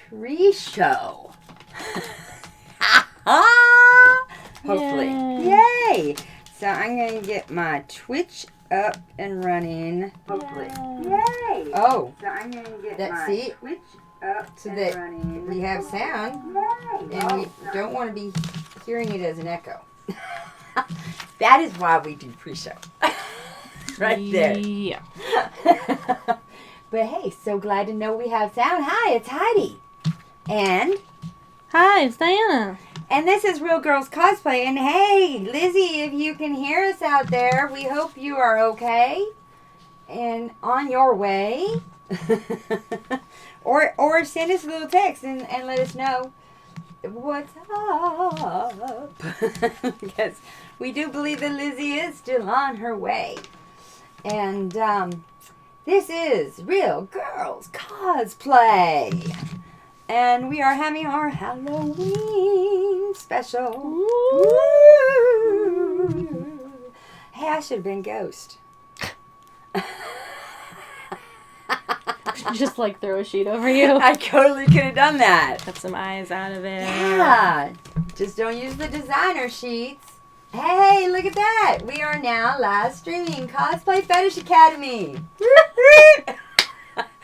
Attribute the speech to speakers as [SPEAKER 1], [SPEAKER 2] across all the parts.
[SPEAKER 1] pre-show. Hopefully. Yay! So I'm going to get my Twitch up and running. Hopefully. Yay! Oh. So I'm going to get my Twitch up so and that running. We have sound. Yay! And we don't want to be hearing it as an echo. That is why we do pre-show. Right there.
[SPEAKER 2] Yeah.
[SPEAKER 1] But hey, so glad to know we have sound. Hi, it's Heidi. And...
[SPEAKER 2] Hi, it's Diana.
[SPEAKER 1] And this is Real Girls Cosplay. And hey, Lizzie, if you can hear us out there, we hope you are okay and on your way. or send us a little text and let us know what's up. Because we do believe that Lizzie is still on her way. And this is Real Girls Cosplay. And we are having our Halloween special. Woo. Hey, I should have been Ghost.
[SPEAKER 2] Just like throw a sheet over you.
[SPEAKER 1] I totally could have done that.
[SPEAKER 2] Cut some eyes out of it.
[SPEAKER 1] Yeah. Just don't use the designer sheets. Hey, look at that. We are now live streaming Cosplay Fetish Academy.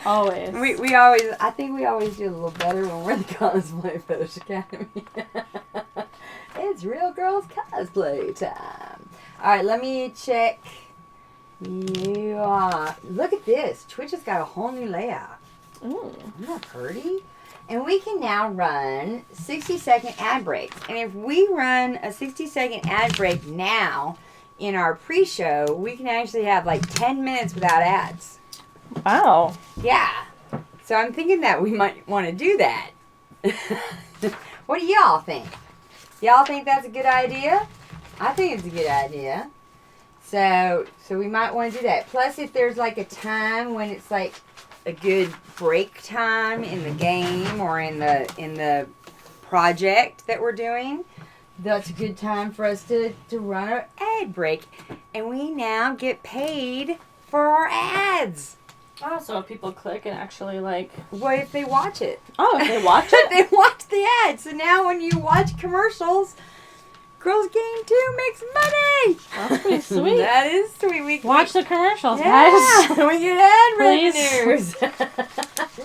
[SPEAKER 2] Always.
[SPEAKER 1] We always, I think we always do a little better when we're the Cosplay Fetish Academy. It's Real Girls Cosplay time. Alright, let me check. Yeah. Look at this. Twitch has got a whole new layout.
[SPEAKER 2] Ooh.
[SPEAKER 1] Isn't that pretty? And we can now run 60-second ad breaks. And if we run a 60-second ad break now in our pre-show, we can actually have like 10 minutes without ads.
[SPEAKER 2] Wow.
[SPEAKER 1] Yeah. So I'm thinking that we might want to do that. What do y'all think? Y'all think that's a good idea? I think it's a good idea. So we might want to do that. Plus, if there's like a time when it's like a good break time in the game or in the project that we're doing, that's a good time for us to run our ad break. And we now get paid for our ads.
[SPEAKER 2] Oh, so if people click and actually like...
[SPEAKER 1] What if they watch it?
[SPEAKER 2] Oh, if they watch it?
[SPEAKER 1] They watch the ads. So now when you watch commercials, GirlzgameToo makes money.
[SPEAKER 2] That's pretty sweet.
[SPEAKER 1] That is sweet.
[SPEAKER 2] Watch the commercials,
[SPEAKER 1] yeah,
[SPEAKER 2] guys.
[SPEAKER 1] we get ad
[SPEAKER 2] Please.
[SPEAKER 1] revenues.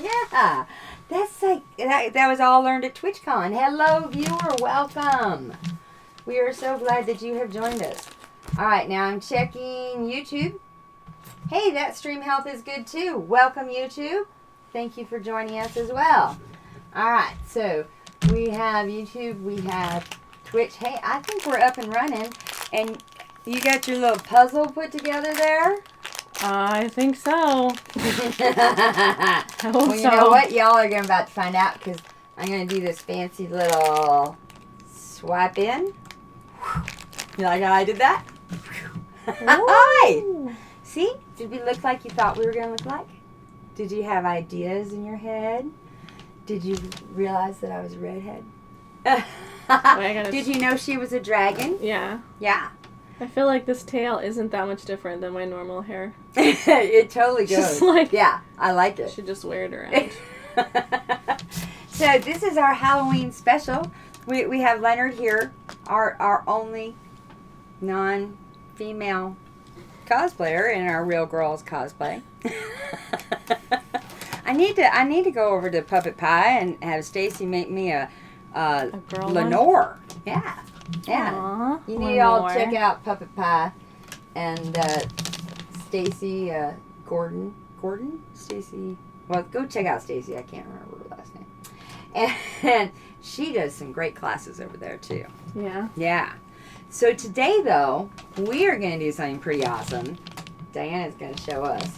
[SPEAKER 1] Yeah. That's like, that was all learned at TwitchCon. Hello, viewer. Welcome. We are so glad that you have joined us. All right, now I'm checking YouTube. Hey, that stream health is good too. Welcome, YouTube. Thank you for joining us as well. All right, so we have YouTube, we have Twitch. Hey, I think we're up and running. And you got your little puzzle put together there?
[SPEAKER 2] I think so.
[SPEAKER 1] Well, you know what? Y'all are about to find out because I'm going to do this fancy little swipe in. You like how I did that? Hi! See? Did we look like you thought we were going to look like? Did you have ideas in your head? Did you realize that I was a redhead? Did you know she was a dragon?
[SPEAKER 2] Yeah.
[SPEAKER 1] Yeah.
[SPEAKER 2] I feel like this tail isn't that much different than my normal hair.
[SPEAKER 1] It totally goes.
[SPEAKER 2] Just like,
[SPEAKER 1] yeah, I like it.
[SPEAKER 2] Should just wear it around.
[SPEAKER 1] So this is our Halloween special. We have Leonard here, our only non-female cosplayer in our Real Girls Cosplay. I need to go over to Puppet Pie and have Stacy make me a
[SPEAKER 2] girl
[SPEAKER 1] Lenore. One? Yeah.
[SPEAKER 2] Aww,
[SPEAKER 1] You need to all check out Puppet Pie and Stacy Gordon. Stacy. Well, go check out Stacy. I can't remember her last name. And she does some great classes over there too.
[SPEAKER 2] Yeah.
[SPEAKER 1] Yeah. So today, though, we are going to do something pretty awesome. Diana's going to show us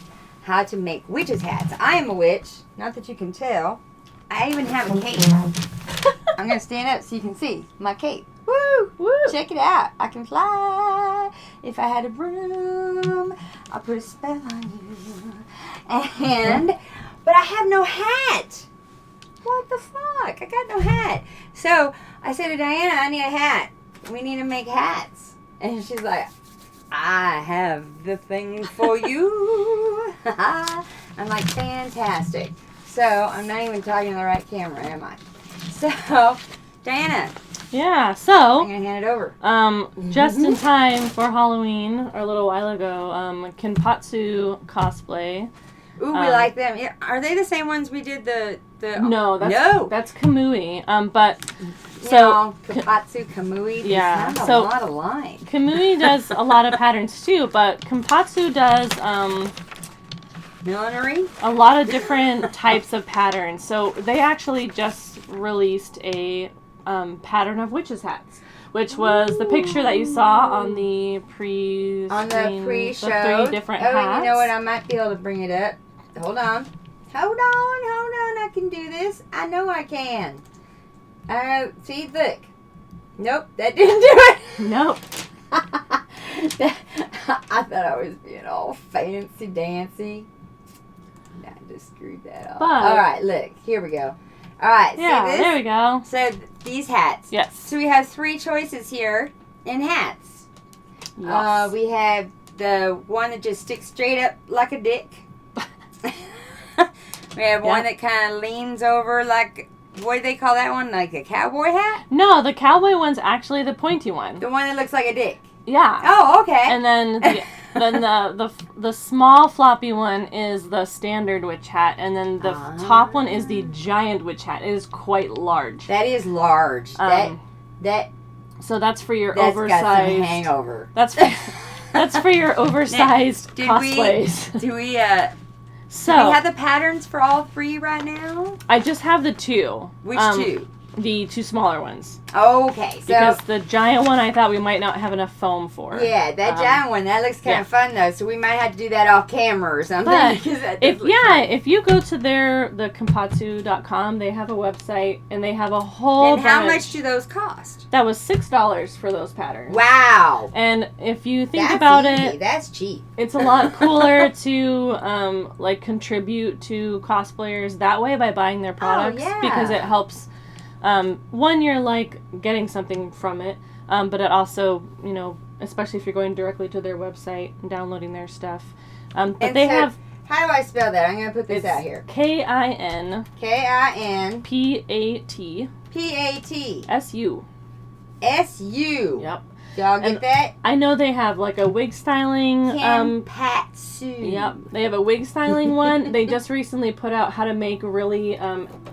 [SPEAKER 1] how to make witches' hats. I am a witch. Not that you can tell. I even have a cape. I'm going to stand up so you can see my cape. Woo! Woo! Check it out. I can fly. If I had a broom, I'll put a spell on you. But I have no hat. What the fuck? I got no hat. So I said to Diana, I need a hat. We need to make hats. And she's like, I have the thing for you. I'm like, fantastic. So, I'm not even talking to the right camera, am I? So, Diana,
[SPEAKER 2] Yeah,
[SPEAKER 1] I'm
[SPEAKER 2] so,
[SPEAKER 1] going to hand it over.
[SPEAKER 2] just in time for Halloween, or a little while ago, Kenpatsu Cosplay.
[SPEAKER 1] Ooh, we like them. Yeah, are they the same ones we did the
[SPEAKER 2] No, that's Kamui. But
[SPEAKER 1] you
[SPEAKER 2] so
[SPEAKER 1] know, Kapatsu, Kamui, they
[SPEAKER 2] yeah,
[SPEAKER 1] sound
[SPEAKER 2] so
[SPEAKER 1] a lot alike.
[SPEAKER 2] Kamui does a lot of patterns too, but Kenpatsu does
[SPEAKER 1] Millinery?
[SPEAKER 2] a lot of different types of patterns. So they actually just released a pattern of witches' hats, which was the picture that you saw on the pre-show.
[SPEAKER 1] On the pre-show.
[SPEAKER 2] The 3 different hats.
[SPEAKER 1] Oh, you know what? I might be able to bring it up. Hold on. Hold on. I can do this. I know I can. See, look. Nope, that didn't do it.
[SPEAKER 2] Nope.
[SPEAKER 1] I thought I was being all fancy dancy. I just screwed that up.
[SPEAKER 2] But,
[SPEAKER 1] all right, look. Here we go. All right,
[SPEAKER 2] yeah,
[SPEAKER 1] see this?
[SPEAKER 2] there we go.
[SPEAKER 1] So these hats.
[SPEAKER 2] Yes.
[SPEAKER 1] So we have 3 choices here in hats.
[SPEAKER 2] Yes.
[SPEAKER 1] We have the one that just sticks straight up like a dick. We have one that kind of leans over like, what do they call that one? Like a cowboy hat?
[SPEAKER 2] No, the cowboy one's actually the pointy one.
[SPEAKER 1] The one that looks like a dick.
[SPEAKER 2] Yeah.
[SPEAKER 1] Oh, okay.
[SPEAKER 2] And then the small floppy one is the standard witch hat, and then the top one is the giant witch hat. It is quite large.
[SPEAKER 1] That is large.
[SPEAKER 2] So that's for your
[SPEAKER 1] That's
[SPEAKER 2] oversized.
[SPEAKER 1] got some hangover.
[SPEAKER 2] That's for your oversized cosplays.
[SPEAKER 1] Do we
[SPEAKER 2] So
[SPEAKER 1] do we have the patterns for all 3 right now?
[SPEAKER 2] I just have the 2.
[SPEAKER 1] Which 2?
[SPEAKER 2] The 2 smaller ones.
[SPEAKER 1] Okay, so
[SPEAKER 2] Because the giant one I thought we might not have enough foam for.
[SPEAKER 1] yeah, that giant one, that looks kind of fun though. So we might have to do that off camera or something.
[SPEAKER 2] But
[SPEAKER 1] That
[SPEAKER 2] if you go to the Kenpatsu.com, they have a website and they have a whole.
[SPEAKER 1] And how much do those cost?
[SPEAKER 2] That was $6 for those patterns.
[SPEAKER 1] Wow.
[SPEAKER 2] And if you think
[SPEAKER 1] That's
[SPEAKER 2] about
[SPEAKER 1] easy.
[SPEAKER 2] it,
[SPEAKER 1] That's cheap.
[SPEAKER 2] it's a lot cooler to like contribute to cosplayers that way by buying their products because it helps. One, you're like getting something from it, but it also, you know, especially if you're going directly to their website and downloading their stuff. But
[SPEAKER 1] And
[SPEAKER 2] they
[SPEAKER 1] so,
[SPEAKER 2] have.
[SPEAKER 1] How do I spell that? I'm going to put this out here.
[SPEAKER 2] KIN.
[SPEAKER 1] KIN.
[SPEAKER 2] PAT.
[SPEAKER 1] PAT.
[SPEAKER 2] SU.
[SPEAKER 1] SU.
[SPEAKER 2] Yep.
[SPEAKER 1] Y'all get that?
[SPEAKER 2] I know they have like a wig styling.
[SPEAKER 1] Kenpatsu.
[SPEAKER 2] Yep. They have a wig styling one. They just recently put out how to make really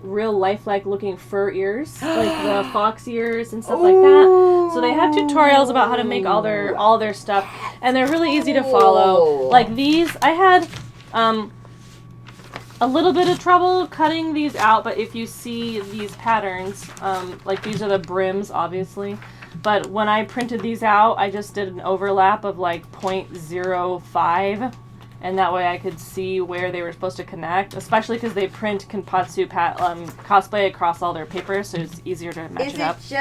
[SPEAKER 2] real lifelike looking fur ears, like the fox ears and stuff like that. So they have tutorials about how to make all their stuff, and they're really easy to follow. Like these, I had a little bit of trouble cutting these out, but if you see these patterns, like these are the brims, obviously. But when I printed these out, I just did an overlap of like 0.05, and that way I could see where they were supposed to connect, especially because they print Kenpatsu cosplay across all their papers, so it's easier to match it up.
[SPEAKER 1] Is it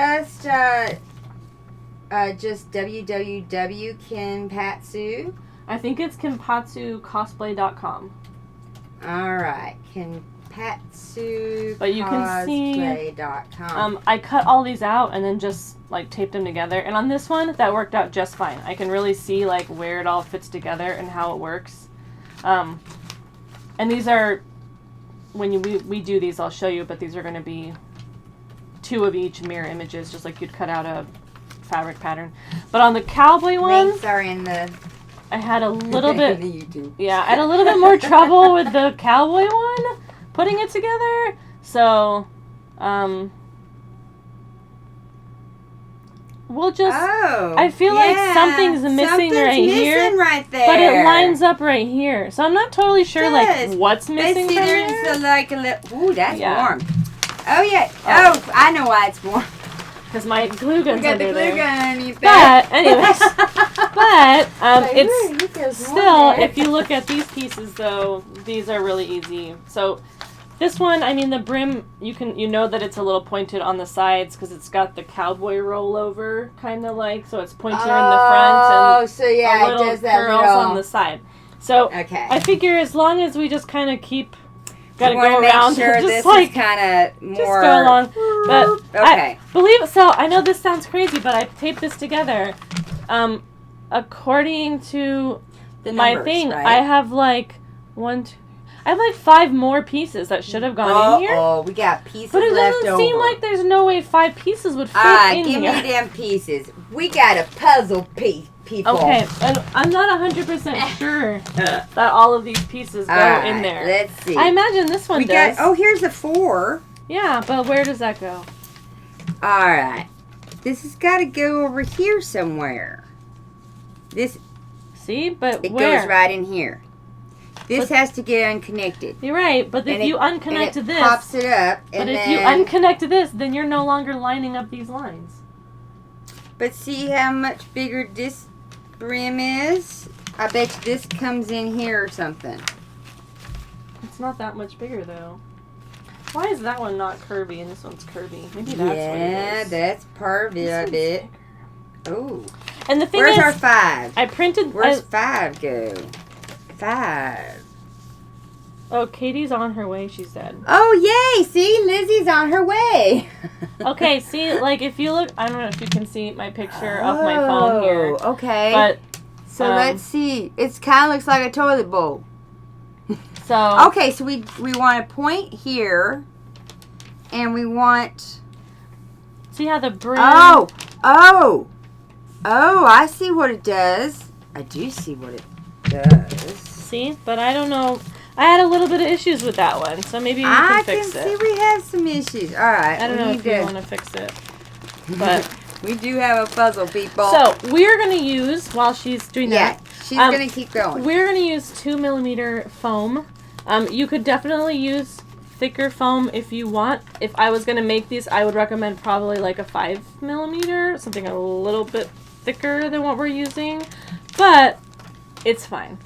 [SPEAKER 1] just www Kenpatsu?
[SPEAKER 2] I think it's kenpatsucosplay.com.
[SPEAKER 1] All right, Kenpatsu.
[SPEAKER 2] But you can see,
[SPEAKER 1] cosplay.com.
[SPEAKER 2] I cut all these out and then just like taped them together. And on this one, that worked out just fine. I can really see like where it all fits together and how it works. And these are, when we do these, I'll show you, but these are going to be 2 of each mirror images, just like you'd cut out a fabric pattern. But on the cowboy one,
[SPEAKER 1] Links are in the
[SPEAKER 2] I had a little bit,
[SPEAKER 1] the YouTube.
[SPEAKER 2] yeah, I had a little bit more trouble with the cowboy one, putting it together. So, we'll just, I feel like something's missing
[SPEAKER 1] right there.
[SPEAKER 2] But it lines up right here. So I'm not totally sure, like, what's missing from
[SPEAKER 1] there's
[SPEAKER 2] there.
[SPEAKER 1] Ooh, that's warm. Oh, yeah. Oh, I know why it's warm.
[SPEAKER 2] Because my glue gun's under there.
[SPEAKER 1] We got the glue gun underneath there.
[SPEAKER 2] But, anyways. It's still, if you look at these pieces, though, these are really easy. So, this one, I mean, the brim, you know that it's a little pointed on the sides because it's got the cowboy rollover, kind of like, so it's pointier in the front and
[SPEAKER 1] so yeah,
[SPEAKER 2] a little
[SPEAKER 1] it does that
[SPEAKER 2] curls
[SPEAKER 1] little
[SPEAKER 2] on the side. So,
[SPEAKER 1] okay.
[SPEAKER 2] I figure as long as we just kind of gotta
[SPEAKER 1] go
[SPEAKER 2] around,
[SPEAKER 1] sure
[SPEAKER 2] just
[SPEAKER 1] this
[SPEAKER 2] like,
[SPEAKER 1] is kind of more.
[SPEAKER 2] just go along. But
[SPEAKER 1] okay.
[SPEAKER 2] I know this sounds crazy, but I taped this together. According to
[SPEAKER 1] the
[SPEAKER 2] my
[SPEAKER 1] numbers,
[SPEAKER 2] thing,
[SPEAKER 1] right?
[SPEAKER 2] I have like I have like 5 more pieces that should have gone in here.
[SPEAKER 1] Oh, we got pieces
[SPEAKER 2] But it
[SPEAKER 1] left
[SPEAKER 2] doesn't
[SPEAKER 1] over.
[SPEAKER 2] seem like there's no way 5 pieces would fit in
[SPEAKER 1] give
[SPEAKER 2] here.
[SPEAKER 1] me them pieces. We got a puzzle piece, people.
[SPEAKER 2] Okay, and I'm not 100% sure that all of these pieces go in there.
[SPEAKER 1] Let's see.
[SPEAKER 2] I imagine this one does.
[SPEAKER 1] Here's the 4.
[SPEAKER 2] Yeah, but where does that go?
[SPEAKER 1] All right. This has got to go over here somewhere.
[SPEAKER 2] See, but
[SPEAKER 1] it
[SPEAKER 2] where?
[SPEAKER 1] goes right in here. This has to get unconnected.
[SPEAKER 2] You're right, but if you unconnect this,
[SPEAKER 1] pops it up.
[SPEAKER 2] But if you unconnect this, then you're no longer lining up these lines.
[SPEAKER 1] But see how much bigger this brim is? I bet you this comes in here or something.
[SPEAKER 2] It's not that much bigger though. Why is that one not curvy and this one's curvy? Maybe that's what it is.
[SPEAKER 1] Yeah, that's part of it, I bet. Oh.
[SPEAKER 2] And the thing
[SPEAKER 1] Where's
[SPEAKER 2] is,
[SPEAKER 1] our 5?
[SPEAKER 2] I printed.
[SPEAKER 1] Where's 5 go? 5.
[SPEAKER 2] Oh, Katie's on her way, she said.
[SPEAKER 1] Oh, yay! See, Lizzie's on her way.
[SPEAKER 2] Okay, see, like if you look, I don't know if you can see my picture of my phone here.
[SPEAKER 1] Okay.
[SPEAKER 2] But
[SPEAKER 1] so let's see. It kind of looks like a toilet bowl.
[SPEAKER 2] So
[SPEAKER 1] okay, so we want a point here, and we want.
[SPEAKER 2] See how the brim.
[SPEAKER 1] Oh! I see what it does. I do see what it does.
[SPEAKER 2] See, but I don't know. I had a little bit of issues with that one, so maybe we can fix it.
[SPEAKER 1] I can see we have some issues. All right.
[SPEAKER 2] I don't know if you want to fix it, but
[SPEAKER 1] we do have a puzzle, people.
[SPEAKER 2] So we're gonna use while she's doing that.
[SPEAKER 1] Yeah, she's gonna keep going.
[SPEAKER 2] We're gonna use 2mm foam. You could definitely use thicker foam if you want. If I was gonna make these, I would recommend probably like a 5mm, something a little bit thicker than what we're using, but it's fine.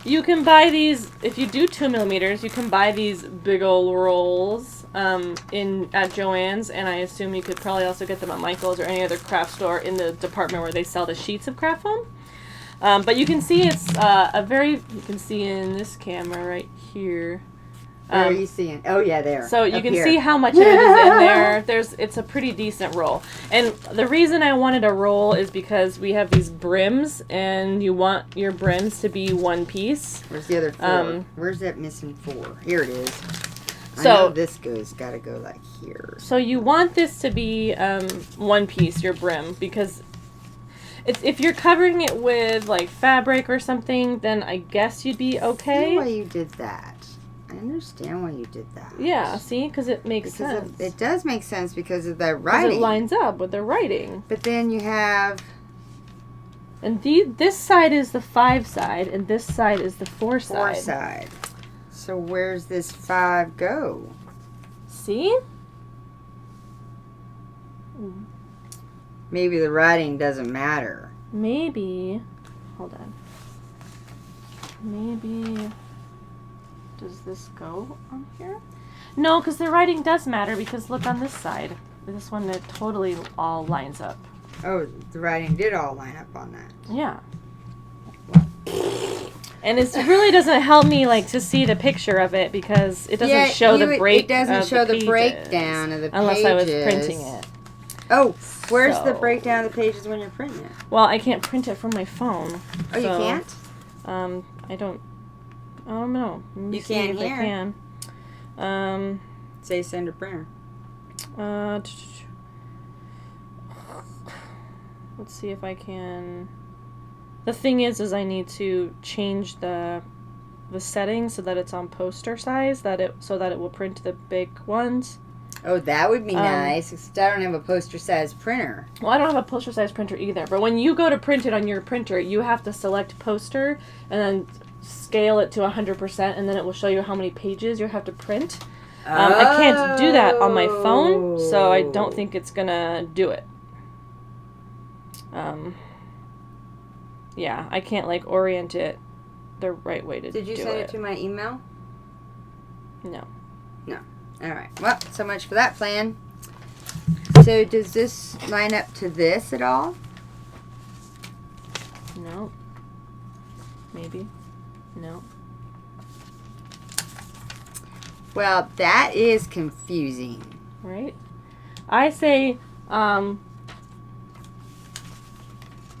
[SPEAKER 2] You can buy these, if you do 2mm, you can buy these big ol' rolls at Joann's, and I assume you could probably also get them at Michael's or any other craft store in the department where they sell the sheets of craft foam. But you can see it's you can see in this camera right here.
[SPEAKER 1] Where are you seeing? Oh yeah, there.
[SPEAKER 2] So you can see how much of it is in there. It's a pretty decent roll. And the reason I wanted a roll is because we have these brims, and you want your brims to be one piece.
[SPEAKER 1] Where's the other 4? Where's that missing 4? Here it is.
[SPEAKER 2] So
[SPEAKER 1] I know this got to go like here.
[SPEAKER 2] So you want this to be one piece, your brim, because if you're covering it with like fabric or something, then I guess you'd be okay.
[SPEAKER 1] I see why you did that. I understand why you did that.
[SPEAKER 2] Yeah, see? Because it makes sense.
[SPEAKER 1] It does make sense because of the writing.
[SPEAKER 2] It lines up with the writing.
[SPEAKER 1] But then you have...
[SPEAKER 2] And this side is the 5 side, and this side is the 4 side.
[SPEAKER 1] 4 side. So where's this 5 go?
[SPEAKER 2] See?
[SPEAKER 1] Maybe the writing doesn't matter.
[SPEAKER 2] Maybe. Hold on. Maybe... Does this go on here? No, because the writing does matter, because look on this side. This one, it totally all lines up.
[SPEAKER 1] Oh, the writing did all line up on that.
[SPEAKER 2] Yeah. And it really doesn't help me like to see the picture of it, because it doesn't show the break.
[SPEAKER 1] It doesn't show the breakdown of the pages.
[SPEAKER 2] Unless I was printing it.
[SPEAKER 1] Oh, where's the breakdown of the pages when you're printing it?
[SPEAKER 2] Well, I can't print it from my phone.
[SPEAKER 1] Oh, you can't?
[SPEAKER 2] I don't know.
[SPEAKER 1] You can here.
[SPEAKER 2] I can.
[SPEAKER 1] Say send to printer.
[SPEAKER 2] Let's see if I can. The thing is I need to change the settings so that it's on poster size, so that it will print the big ones.
[SPEAKER 1] Oh, that would be nice. Except I don't have a poster size printer.
[SPEAKER 2] Well, I don't have a poster size printer either. But when you go to print it on your printer, you have to select poster and then scale it to 100%, and then it will show you how many pages you have to print. I can't do that on my phone, so I don't think it's gonna do it. Yeah, I can't like orient it the right way to do it.
[SPEAKER 1] Did you send it to my email?
[SPEAKER 2] No.
[SPEAKER 1] No. All right. Well, so much for that plan. So does this line up to this at all?
[SPEAKER 2] No. Maybe. No.
[SPEAKER 1] Well, that is confusing.
[SPEAKER 2] Right? I say,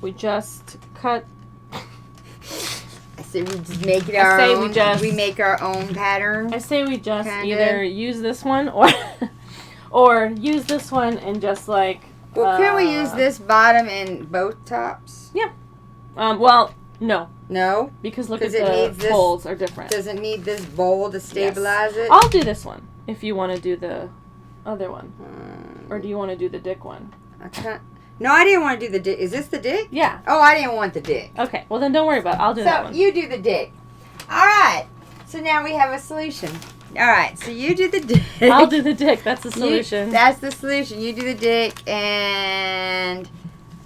[SPEAKER 2] we just cut.
[SPEAKER 1] I So we just make it
[SPEAKER 2] I
[SPEAKER 1] our
[SPEAKER 2] say
[SPEAKER 1] own. We make our own pattern.
[SPEAKER 2] I say we just
[SPEAKER 1] Kinda.
[SPEAKER 2] either use this one or use this one and just like.
[SPEAKER 1] Well, can we use this bottom and both tops?
[SPEAKER 2] Yeah. Well, no.
[SPEAKER 1] No?
[SPEAKER 2] Because look at
[SPEAKER 1] Because it needs
[SPEAKER 2] the
[SPEAKER 1] this-
[SPEAKER 2] folds are different.
[SPEAKER 1] Does it need this bowl to stabilize it?
[SPEAKER 2] I'll do this one if you want to do the other one. Or do you want to do the dick one?
[SPEAKER 1] I can't. No, I didn't want to do the dick. Is this the dick?
[SPEAKER 2] Yeah.
[SPEAKER 1] Oh, I didn't want the dick.
[SPEAKER 2] Okay. Well, then don't worry about it. I'll do that
[SPEAKER 1] So
[SPEAKER 2] one.
[SPEAKER 1] you do the dick. All right. So now we have a solution. All right. So you do the dick.
[SPEAKER 2] I'll do the dick. That's the solution.
[SPEAKER 1] That's the solution. You do the dick, and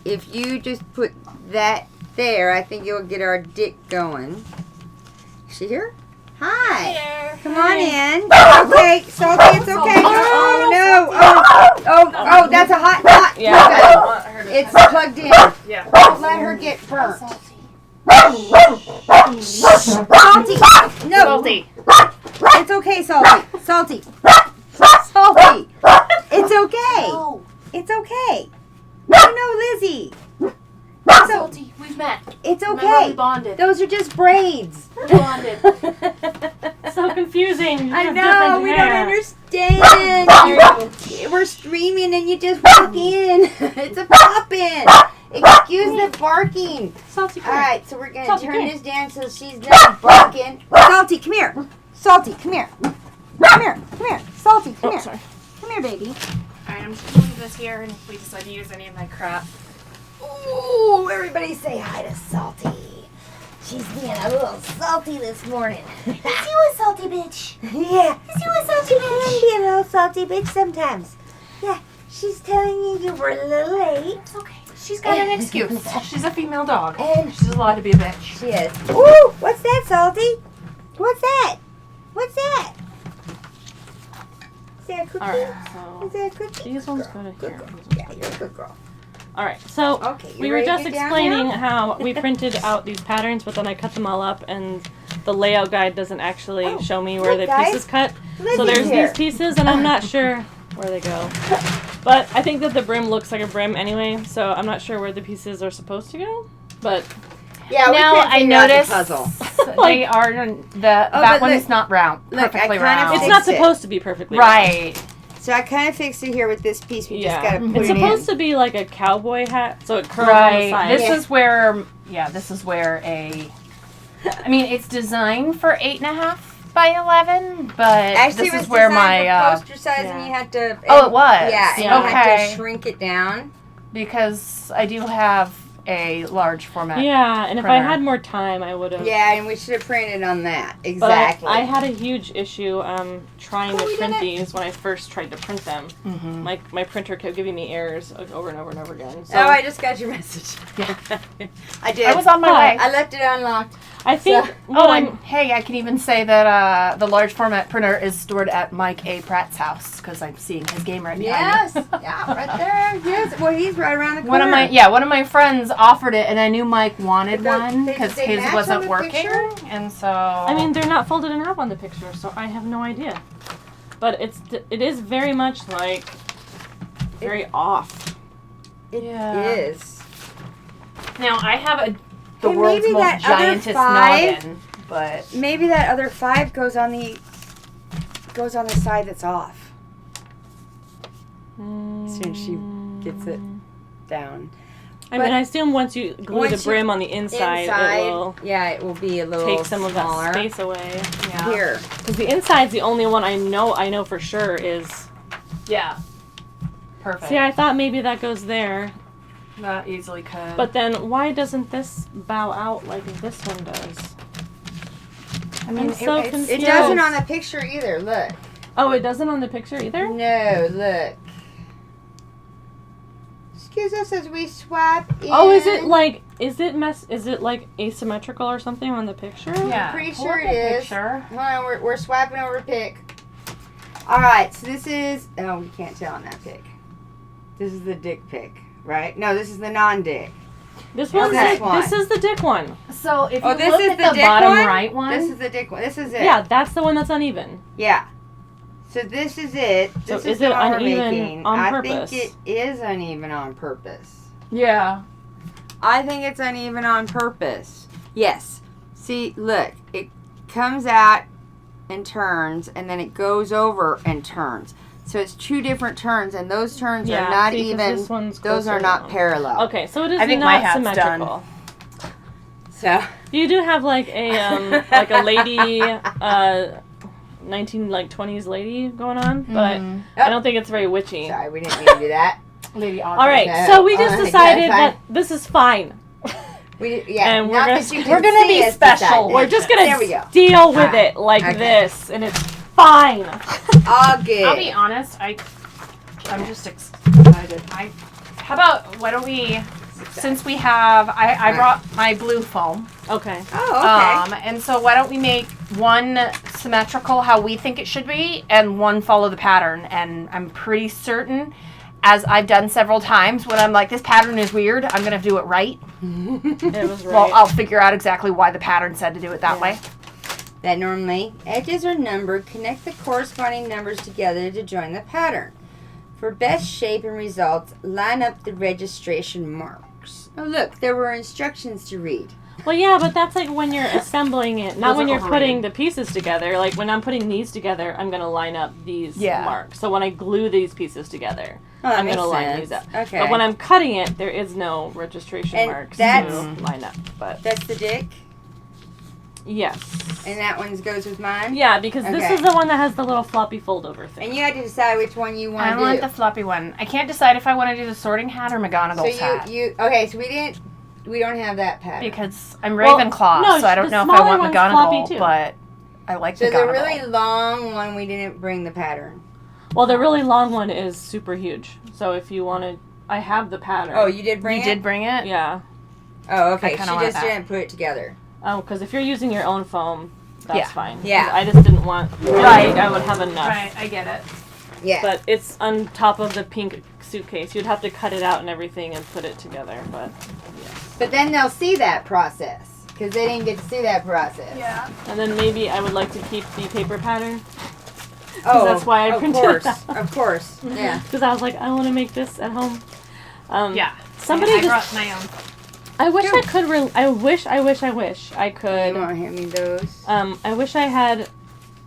[SPEAKER 1] if you just put that there, I think you'll get our dick going. Is she here? Hi.
[SPEAKER 3] There.
[SPEAKER 1] Come on in. Okay, Salty, it's okay. Oh no. Oh, that's a hot.
[SPEAKER 2] Yeah.
[SPEAKER 3] I don't want her to
[SPEAKER 1] It's
[SPEAKER 3] touch
[SPEAKER 1] plugged in.
[SPEAKER 3] Yeah.
[SPEAKER 1] Don't let her get burnt.
[SPEAKER 3] Salty.
[SPEAKER 1] Salty. No.
[SPEAKER 3] Salty.
[SPEAKER 1] It's okay, Salty. Salty. Salty. It's okay.
[SPEAKER 3] No.
[SPEAKER 1] It's okay. No, Lizzie. It's,
[SPEAKER 3] Salty. We've met.
[SPEAKER 1] it's
[SPEAKER 3] Remember we
[SPEAKER 1] okay.
[SPEAKER 3] bonded.
[SPEAKER 1] Those are just braids.
[SPEAKER 3] We're bonded.
[SPEAKER 2] So confusing. You
[SPEAKER 1] I
[SPEAKER 2] have
[SPEAKER 1] know.
[SPEAKER 2] different
[SPEAKER 1] We
[SPEAKER 2] hair.
[SPEAKER 1] don't understand. We're streaming and you just walk in. It's a pop-in. Excuse the barking.
[SPEAKER 2] Salty.
[SPEAKER 1] All right, so we're going to
[SPEAKER 2] Salty,
[SPEAKER 1] turn
[SPEAKER 2] come here.
[SPEAKER 1] this down so she's not barking. Salty, come here. Salty, come here. Come here. Come here. Salty, come
[SPEAKER 2] Oh,
[SPEAKER 1] here.
[SPEAKER 2] sorry.
[SPEAKER 1] Come here, baby.
[SPEAKER 3] Alright, I'm just gonna leave this here, and if we decide to use any of my crap.
[SPEAKER 1] Ooh, everybody say hi to Salty. She's being a little salty this morning.
[SPEAKER 3] Is you a salty bitch?
[SPEAKER 1] Yeah.
[SPEAKER 3] Is you a salty
[SPEAKER 1] She
[SPEAKER 3] bitch?
[SPEAKER 1] can be a little salty bitch sometimes. Yeah, she's telling you you were a little late.
[SPEAKER 3] It's okay. She's got an excuse. She's a female dog.
[SPEAKER 1] And
[SPEAKER 3] She's allowed to be a bitch.
[SPEAKER 1] she is. Ooh, what's that, Salty? What's that? What's that? Is that a cookie?
[SPEAKER 2] Alright, so
[SPEAKER 1] Is that a cookie?
[SPEAKER 2] these ones
[SPEAKER 1] Good
[SPEAKER 2] go to
[SPEAKER 1] girl.
[SPEAKER 2] here.
[SPEAKER 1] Good girl. Yeah, you're a good girl.
[SPEAKER 2] Alright, so
[SPEAKER 1] Okay, you
[SPEAKER 2] we were
[SPEAKER 1] ready to
[SPEAKER 2] just
[SPEAKER 1] get down
[SPEAKER 2] explaining
[SPEAKER 1] now?
[SPEAKER 2] how we printed out these patterns, but then I cut them all up, and the layout guide doesn't actually
[SPEAKER 1] Oh,
[SPEAKER 2] show me where
[SPEAKER 1] look,
[SPEAKER 2] the
[SPEAKER 1] guys.
[SPEAKER 2] pieces cut.
[SPEAKER 1] Lizzie's
[SPEAKER 2] So there's
[SPEAKER 1] here.
[SPEAKER 2] these pieces, and I'm not sure where they go. But I think that the brim looks like a brim anyway, so I'm not sure where the pieces are supposed to go. But
[SPEAKER 1] Yeah, we
[SPEAKER 3] Now
[SPEAKER 1] couldn't
[SPEAKER 3] I
[SPEAKER 1] figure out the
[SPEAKER 3] noticed
[SPEAKER 1] puzzle.
[SPEAKER 3] they are that
[SPEAKER 1] but
[SPEAKER 3] one
[SPEAKER 1] look-
[SPEAKER 3] is not round.
[SPEAKER 1] look, I
[SPEAKER 3] Perfectly
[SPEAKER 1] kinda
[SPEAKER 3] round.
[SPEAKER 2] it's
[SPEAKER 1] fixed
[SPEAKER 2] not
[SPEAKER 1] it.
[SPEAKER 2] supposed to be perfectly round.
[SPEAKER 3] Right.
[SPEAKER 1] So I kind of fixed it here with this piece. We just
[SPEAKER 2] Yeah.
[SPEAKER 1] got to put
[SPEAKER 2] It's
[SPEAKER 1] it
[SPEAKER 2] supposed
[SPEAKER 1] in.
[SPEAKER 2] to be like a cowboy hat, so it curls on the
[SPEAKER 3] Right.
[SPEAKER 2] side.
[SPEAKER 3] This
[SPEAKER 1] Yeah.
[SPEAKER 3] is where, this is where I mean, it's designed for 8.5 by 11, but
[SPEAKER 1] Actually,
[SPEAKER 3] this
[SPEAKER 1] it was
[SPEAKER 3] is where
[SPEAKER 1] designed
[SPEAKER 3] my,
[SPEAKER 1] for poster size, and
[SPEAKER 2] yeah.
[SPEAKER 1] you had to.
[SPEAKER 3] Oh, it was?
[SPEAKER 1] Yeah, and
[SPEAKER 2] Yeah.
[SPEAKER 1] you had to
[SPEAKER 3] Okay.
[SPEAKER 1] shrink it down.
[SPEAKER 3] because I do have a large format.
[SPEAKER 2] Yeah, and if I
[SPEAKER 3] printer.
[SPEAKER 2] had more time, I would have.
[SPEAKER 1] Yeah, and we should have printed on that.
[SPEAKER 2] But
[SPEAKER 1] Exactly.
[SPEAKER 2] I had a huge issue trying
[SPEAKER 1] Oh,
[SPEAKER 2] to
[SPEAKER 1] we
[SPEAKER 2] print
[SPEAKER 1] did it.
[SPEAKER 2] these when I first tried to print them.
[SPEAKER 3] Mm-hmm.
[SPEAKER 2] My printer kept giving me errors over and over and over again. So
[SPEAKER 1] Oh, I just got your message.
[SPEAKER 3] Yeah.
[SPEAKER 1] I did.
[SPEAKER 3] I was on my
[SPEAKER 2] Hi.
[SPEAKER 3] way.
[SPEAKER 1] I left it unlocked.
[SPEAKER 2] I think.
[SPEAKER 1] So-
[SPEAKER 2] what
[SPEAKER 3] Oh,
[SPEAKER 2] I'm-
[SPEAKER 3] and hey, I can even say that the large format printer is stored at Mike A. Pratt's house because I'm seeing his game right behind
[SPEAKER 1] Yes. Yeah, right there. Yes. Well, he's right around the
[SPEAKER 3] me.
[SPEAKER 1] corner.
[SPEAKER 3] One of my friends offered it, and I knew Mike wanted
[SPEAKER 1] But
[SPEAKER 3] one
[SPEAKER 1] they-
[SPEAKER 3] because
[SPEAKER 1] they
[SPEAKER 3] his
[SPEAKER 1] match on
[SPEAKER 3] wasn't
[SPEAKER 1] the
[SPEAKER 3] working,
[SPEAKER 1] picture?
[SPEAKER 3] and so
[SPEAKER 2] I mean, they're not folded in half on the picture, so I have no idea. But it is very much like very off.
[SPEAKER 1] It
[SPEAKER 3] Yeah.
[SPEAKER 1] is.
[SPEAKER 3] now I have the
[SPEAKER 1] Hey,
[SPEAKER 3] world's
[SPEAKER 1] maybe
[SPEAKER 3] most
[SPEAKER 1] that other
[SPEAKER 3] giantest
[SPEAKER 1] 5
[SPEAKER 3] noggin, but
[SPEAKER 1] Maybe that other 5 goes on the side that's off. As soon as she gets it down.
[SPEAKER 2] I mean,
[SPEAKER 1] But
[SPEAKER 2] I assume once you glue
[SPEAKER 1] once
[SPEAKER 2] the brim on the inside, it will
[SPEAKER 1] yeah, it will be a little
[SPEAKER 2] take some of
[SPEAKER 1] smaller.
[SPEAKER 2] that space away.
[SPEAKER 3] yeah,
[SPEAKER 1] Here.
[SPEAKER 2] Because the inside's the only one I know for sure is.
[SPEAKER 3] yeah, perfect.
[SPEAKER 2] See, I thought maybe that goes there,
[SPEAKER 3] that easily could.
[SPEAKER 2] but then why doesn't this bow out like this one does?
[SPEAKER 3] I mean,
[SPEAKER 2] I'm so
[SPEAKER 3] it's-
[SPEAKER 2] confused.
[SPEAKER 1] It doesn't on the picture either. Look.
[SPEAKER 2] Oh, it doesn't on the picture either?
[SPEAKER 1] No, look. Excuse us as we swap in.
[SPEAKER 2] Oh, is it like asymmetrical or something on the picture?
[SPEAKER 3] Yeah,
[SPEAKER 1] pretty
[SPEAKER 3] pull
[SPEAKER 1] sure
[SPEAKER 3] up
[SPEAKER 1] it
[SPEAKER 3] a
[SPEAKER 1] is.
[SPEAKER 3] picture.
[SPEAKER 1] Hold on, we're swapping over a pic. Alright, so this is... Oh, we can't tell on that pic. This is the dick pic, right? No, this is the non-dick.
[SPEAKER 2] This one's
[SPEAKER 1] Okay.
[SPEAKER 2] this is the dick one.
[SPEAKER 3] So if
[SPEAKER 1] Oh,
[SPEAKER 3] you
[SPEAKER 1] this
[SPEAKER 3] look
[SPEAKER 1] is
[SPEAKER 3] at
[SPEAKER 1] the
[SPEAKER 3] the
[SPEAKER 1] dick
[SPEAKER 3] bottom
[SPEAKER 1] one?
[SPEAKER 3] right one,
[SPEAKER 1] This is the dick one. This is it.
[SPEAKER 2] Yeah, that's the one that's uneven.
[SPEAKER 1] Yeah. So this is it.
[SPEAKER 2] So
[SPEAKER 1] This
[SPEAKER 2] is
[SPEAKER 1] the
[SPEAKER 2] it
[SPEAKER 1] one we're
[SPEAKER 2] uneven
[SPEAKER 1] making.
[SPEAKER 2] on
[SPEAKER 1] I
[SPEAKER 2] purpose?
[SPEAKER 1] think it is uneven on purpose.
[SPEAKER 3] yeah,
[SPEAKER 1] I think it's uneven on purpose. Yes. See, look, it comes out and turns, and then it goes over and turns. So it's 2 different turns, and those turns are not
[SPEAKER 2] see, 'cause
[SPEAKER 1] even.
[SPEAKER 2] this one's
[SPEAKER 1] Those are
[SPEAKER 2] closer
[SPEAKER 1] not
[SPEAKER 2] down.
[SPEAKER 1] parallel.
[SPEAKER 2] Okay, so it is
[SPEAKER 3] I think my
[SPEAKER 2] not
[SPEAKER 3] hat's
[SPEAKER 2] symmetrical.
[SPEAKER 1] So
[SPEAKER 2] You do have like a like a lady, 1920s lady going on, but I don't think it's very witchy.
[SPEAKER 1] sorry, we didn't mean to do that.
[SPEAKER 3] Lady
[SPEAKER 2] All right,
[SPEAKER 1] Okay.
[SPEAKER 2] so we just
[SPEAKER 1] All right,
[SPEAKER 2] decided
[SPEAKER 1] good, fine.
[SPEAKER 2] that this is fine.
[SPEAKER 1] And
[SPEAKER 2] we're gonna-
[SPEAKER 3] we're gonna be special.
[SPEAKER 2] We're just gonna
[SPEAKER 1] There we go.
[SPEAKER 2] deal with
[SPEAKER 1] Alright,
[SPEAKER 2] it like
[SPEAKER 1] okay.
[SPEAKER 2] this, and it's fine.
[SPEAKER 1] All good.
[SPEAKER 3] I'll be honest, I'm just excited. How about, why don't we, since we have, I brought my blue foam.
[SPEAKER 2] Okay.
[SPEAKER 1] Oh, okay.
[SPEAKER 3] And so why don't we make one symmetrical how we think it should be, and one follow the pattern. And I'm pretty certain, as I've done several times, when I'm like, this pattern is weird, I'm going to do it right.
[SPEAKER 2] It was right.
[SPEAKER 3] Well, I'll figure out exactly why the pattern said to do it that way.
[SPEAKER 1] That normally edges are numbered. Connect the corresponding numbers together to join the pattern. For best shape and results, line up the registration marks. Oh, look, there were instructions to read.
[SPEAKER 2] Well, yeah, but that's like when you're assembling it, not
[SPEAKER 3] Those
[SPEAKER 2] when
[SPEAKER 3] are
[SPEAKER 2] you're
[SPEAKER 3] overrated.
[SPEAKER 2] putting the pieces together. Like when I'm putting these together, I'm gonna line up these
[SPEAKER 3] Yeah.
[SPEAKER 2] marks. So when I glue these pieces together,
[SPEAKER 1] Oh, that
[SPEAKER 2] I'm
[SPEAKER 1] makes
[SPEAKER 2] gonna line
[SPEAKER 1] sense.
[SPEAKER 2] these up.
[SPEAKER 1] Okay.
[SPEAKER 2] But when I'm cutting it, there is no registration
[SPEAKER 1] And
[SPEAKER 2] marks
[SPEAKER 1] that's-
[SPEAKER 2] to line up. But
[SPEAKER 1] That's the dick,
[SPEAKER 2] yes,
[SPEAKER 1] and that one goes with mine.
[SPEAKER 2] yeah, because this
[SPEAKER 1] Okay.
[SPEAKER 2] is the one that has the little floppy fold over thing.
[SPEAKER 1] And you had to decide which one you want
[SPEAKER 3] I
[SPEAKER 1] to do.
[SPEAKER 3] want the floppy one. I can't decide if I want to do the sorting hat or McGonagall's hat.
[SPEAKER 1] So okay, so we don't have that pattern.
[SPEAKER 3] Because I'm
[SPEAKER 2] Well,
[SPEAKER 3] Ravenclaw,
[SPEAKER 2] no,
[SPEAKER 3] so I don't
[SPEAKER 2] the
[SPEAKER 3] know if I
[SPEAKER 2] smaller
[SPEAKER 3] want
[SPEAKER 2] one's floppy
[SPEAKER 3] McGonagall,
[SPEAKER 2] too.
[SPEAKER 3] but I like
[SPEAKER 1] So
[SPEAKER 3] McGonagall.
[SPEAKER 1] the really long one, we didn't bring the pattern.
[SPEAKER 2] Well, the really long one is super huge. So if you wanted, I have the pattern.
[SPEAKER 1] Oh, you did bring
[SPEAKER 3] you
[SPEAKER 1] it?
[SPEAKER 3] did bring it?
[SPEAKER 2] Yeah.
[SPEAKER 1] Oh, okay. She
[SPEAKER 3] kinda want
[SPEAKER 1] just
[SPEAKER 3] that.
[SPEAKER 1] didn't put it together.
[SPEAKER 2] Oh, because if you're using your own foam, that's
[SPEAKER 3] Yeah.
[SPEAKER 2] fine. 'Cause
[SPEAKER 1] Yeah.
[SPEAKER 2] I just didn't want. I didn't
[SPEAKER 3] Right.
[SPEAKER 2] think I would have enough.
[SPEAKER 3] Right, I get it.
[SPEAKER 1] Yeah.
[SPEAKER 2] But it's on top of the pink suitcase. You'd have to cut it out and everything and put it together.
[SPEAKER 1] But then they'll see that process because they didn't get to see that process.
[SPEAKER 3] Yeah.
[SPEAKER 2] And then maybe I would like to keep the paper pattern.
[SPEAKER 1] Oh,
[SPEAKER 2] that's why I printed
[SPEAKER 1] course,
[SPEAKER 2] that.
[SPEAKER 1] of course. Yeah.
[SPEAKER 2] Because I was like, I want to make this at home.
[SPEAKER 3] Yeah.
[SPEAKER 2] Somebody
[SPEAKER 3] I
[SPEAKER 2] just.
[SPEAKER 3] brought my own.
[SPEAKER 2] I wish I could. I wish I
[SPEAKER 1] You
[SPEAKER 2] could.
[SPEAKER 1] want to hand me those?
[SPEAKER 2] I wish I had.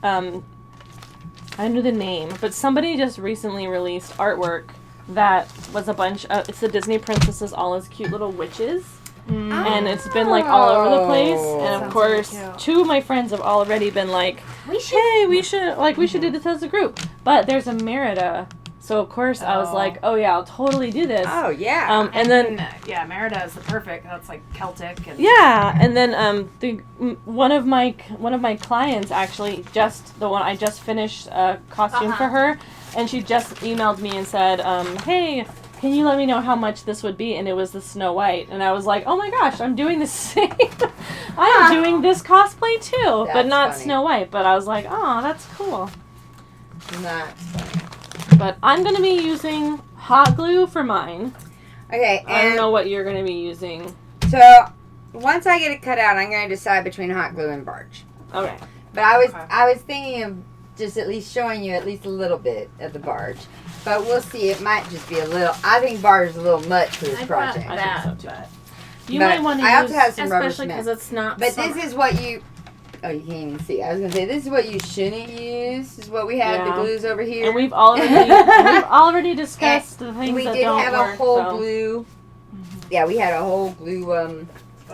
[SPEAKER 2] I knew the name, but somebody just recently released artwork that was a bunch of. It's the Disney princesses, all as cute little witches. And it's been like all over the place, and of
[SPEAKER 3] Sounds
[SPEAKER 2] course,
[SPEAKER 3] really cute.
[SPEAKER 2] 2 of my friends have already been like, "Hey, we should do this as a group." But there's a Merida, so of course I was
[SPEAKER 3] Oh.
[SPEAKER 2] like, "Oh yeah, I'll totally do this."
[SPEAKER 1] Oh, yeah.
[SPEAKER 2] And then
[SPEAKER 3] yeah, Merida is the perfect. That's like Celtic. And
[SPEAKER 2] yeah, and then one of my clients actually just the one I just finished a costume for her, and she just emailed me and said, "Hey, can you let me know how much this would be?" And it was the Snow White, and I was like, "Oh my gosh, I'm doing the same. I'm doing this cosplay too, but
[SPEAKER 1] That's
[SPEAKER 2] not
[SPEAKER 1] funny.
[SPEAKER 2] Snow White." But I was like, "Oh, that's cool."
[SPEAKER 1] Not funny.
[SPEAKER 2] But I'm gonna be using hot glue for mine.
[SPEAKER 1] Okay,
[SPEAKER 2] I don't
[SPEAKER 1] and
[SPEAKER 2] know what you're gonna be using.
[SPEAKER 1] so once I get it cut out, I'm going to decide between hot glue and barge.
[SPEAKER 2] Okay.
[SPEAKER 1] But I was
[SPEAKER 3] Okay.
[SPEAKER 1] thinking of just at least showing you at least a little bit of the barge. But we'll see. It might just be a little. I think barge is a little much for this project.
[SPEAKER 2] I think so too. You
[SPEAKER 1] But
[SPEAKER 2] might want to
[SPEAKER 1] I
[SPEAKER 2] use.
[SPEAKER 1] also have some rubber
[SPEAKER 3] especially because
[SPEAKER 1] cement.
[SPEAKER 3] it's not.
[SPEAKER 1] But
[SPEAKER 3] summer.
[SPEAKER 1] this is what you. Oh, you can't even see. I was gonna say this is what you shouldn't use. This is what we have.
[SPEAKER 2] Yeah.
[SPEAKER 1] The glues over here.
[SPEAKER 2] And we've already discussed the things
[SPEAKER 1] we
[SPEAKER 2] that
[SPEAKER 1] did
[SPEAKER 2] don't
[SPEAKER 1] have
[SPEAKER 2] work.
[SPEAKER 1] a whole
[SPEAKER 2] so.
[SPEAKER 1] blue. Yeah, we had a whole blue.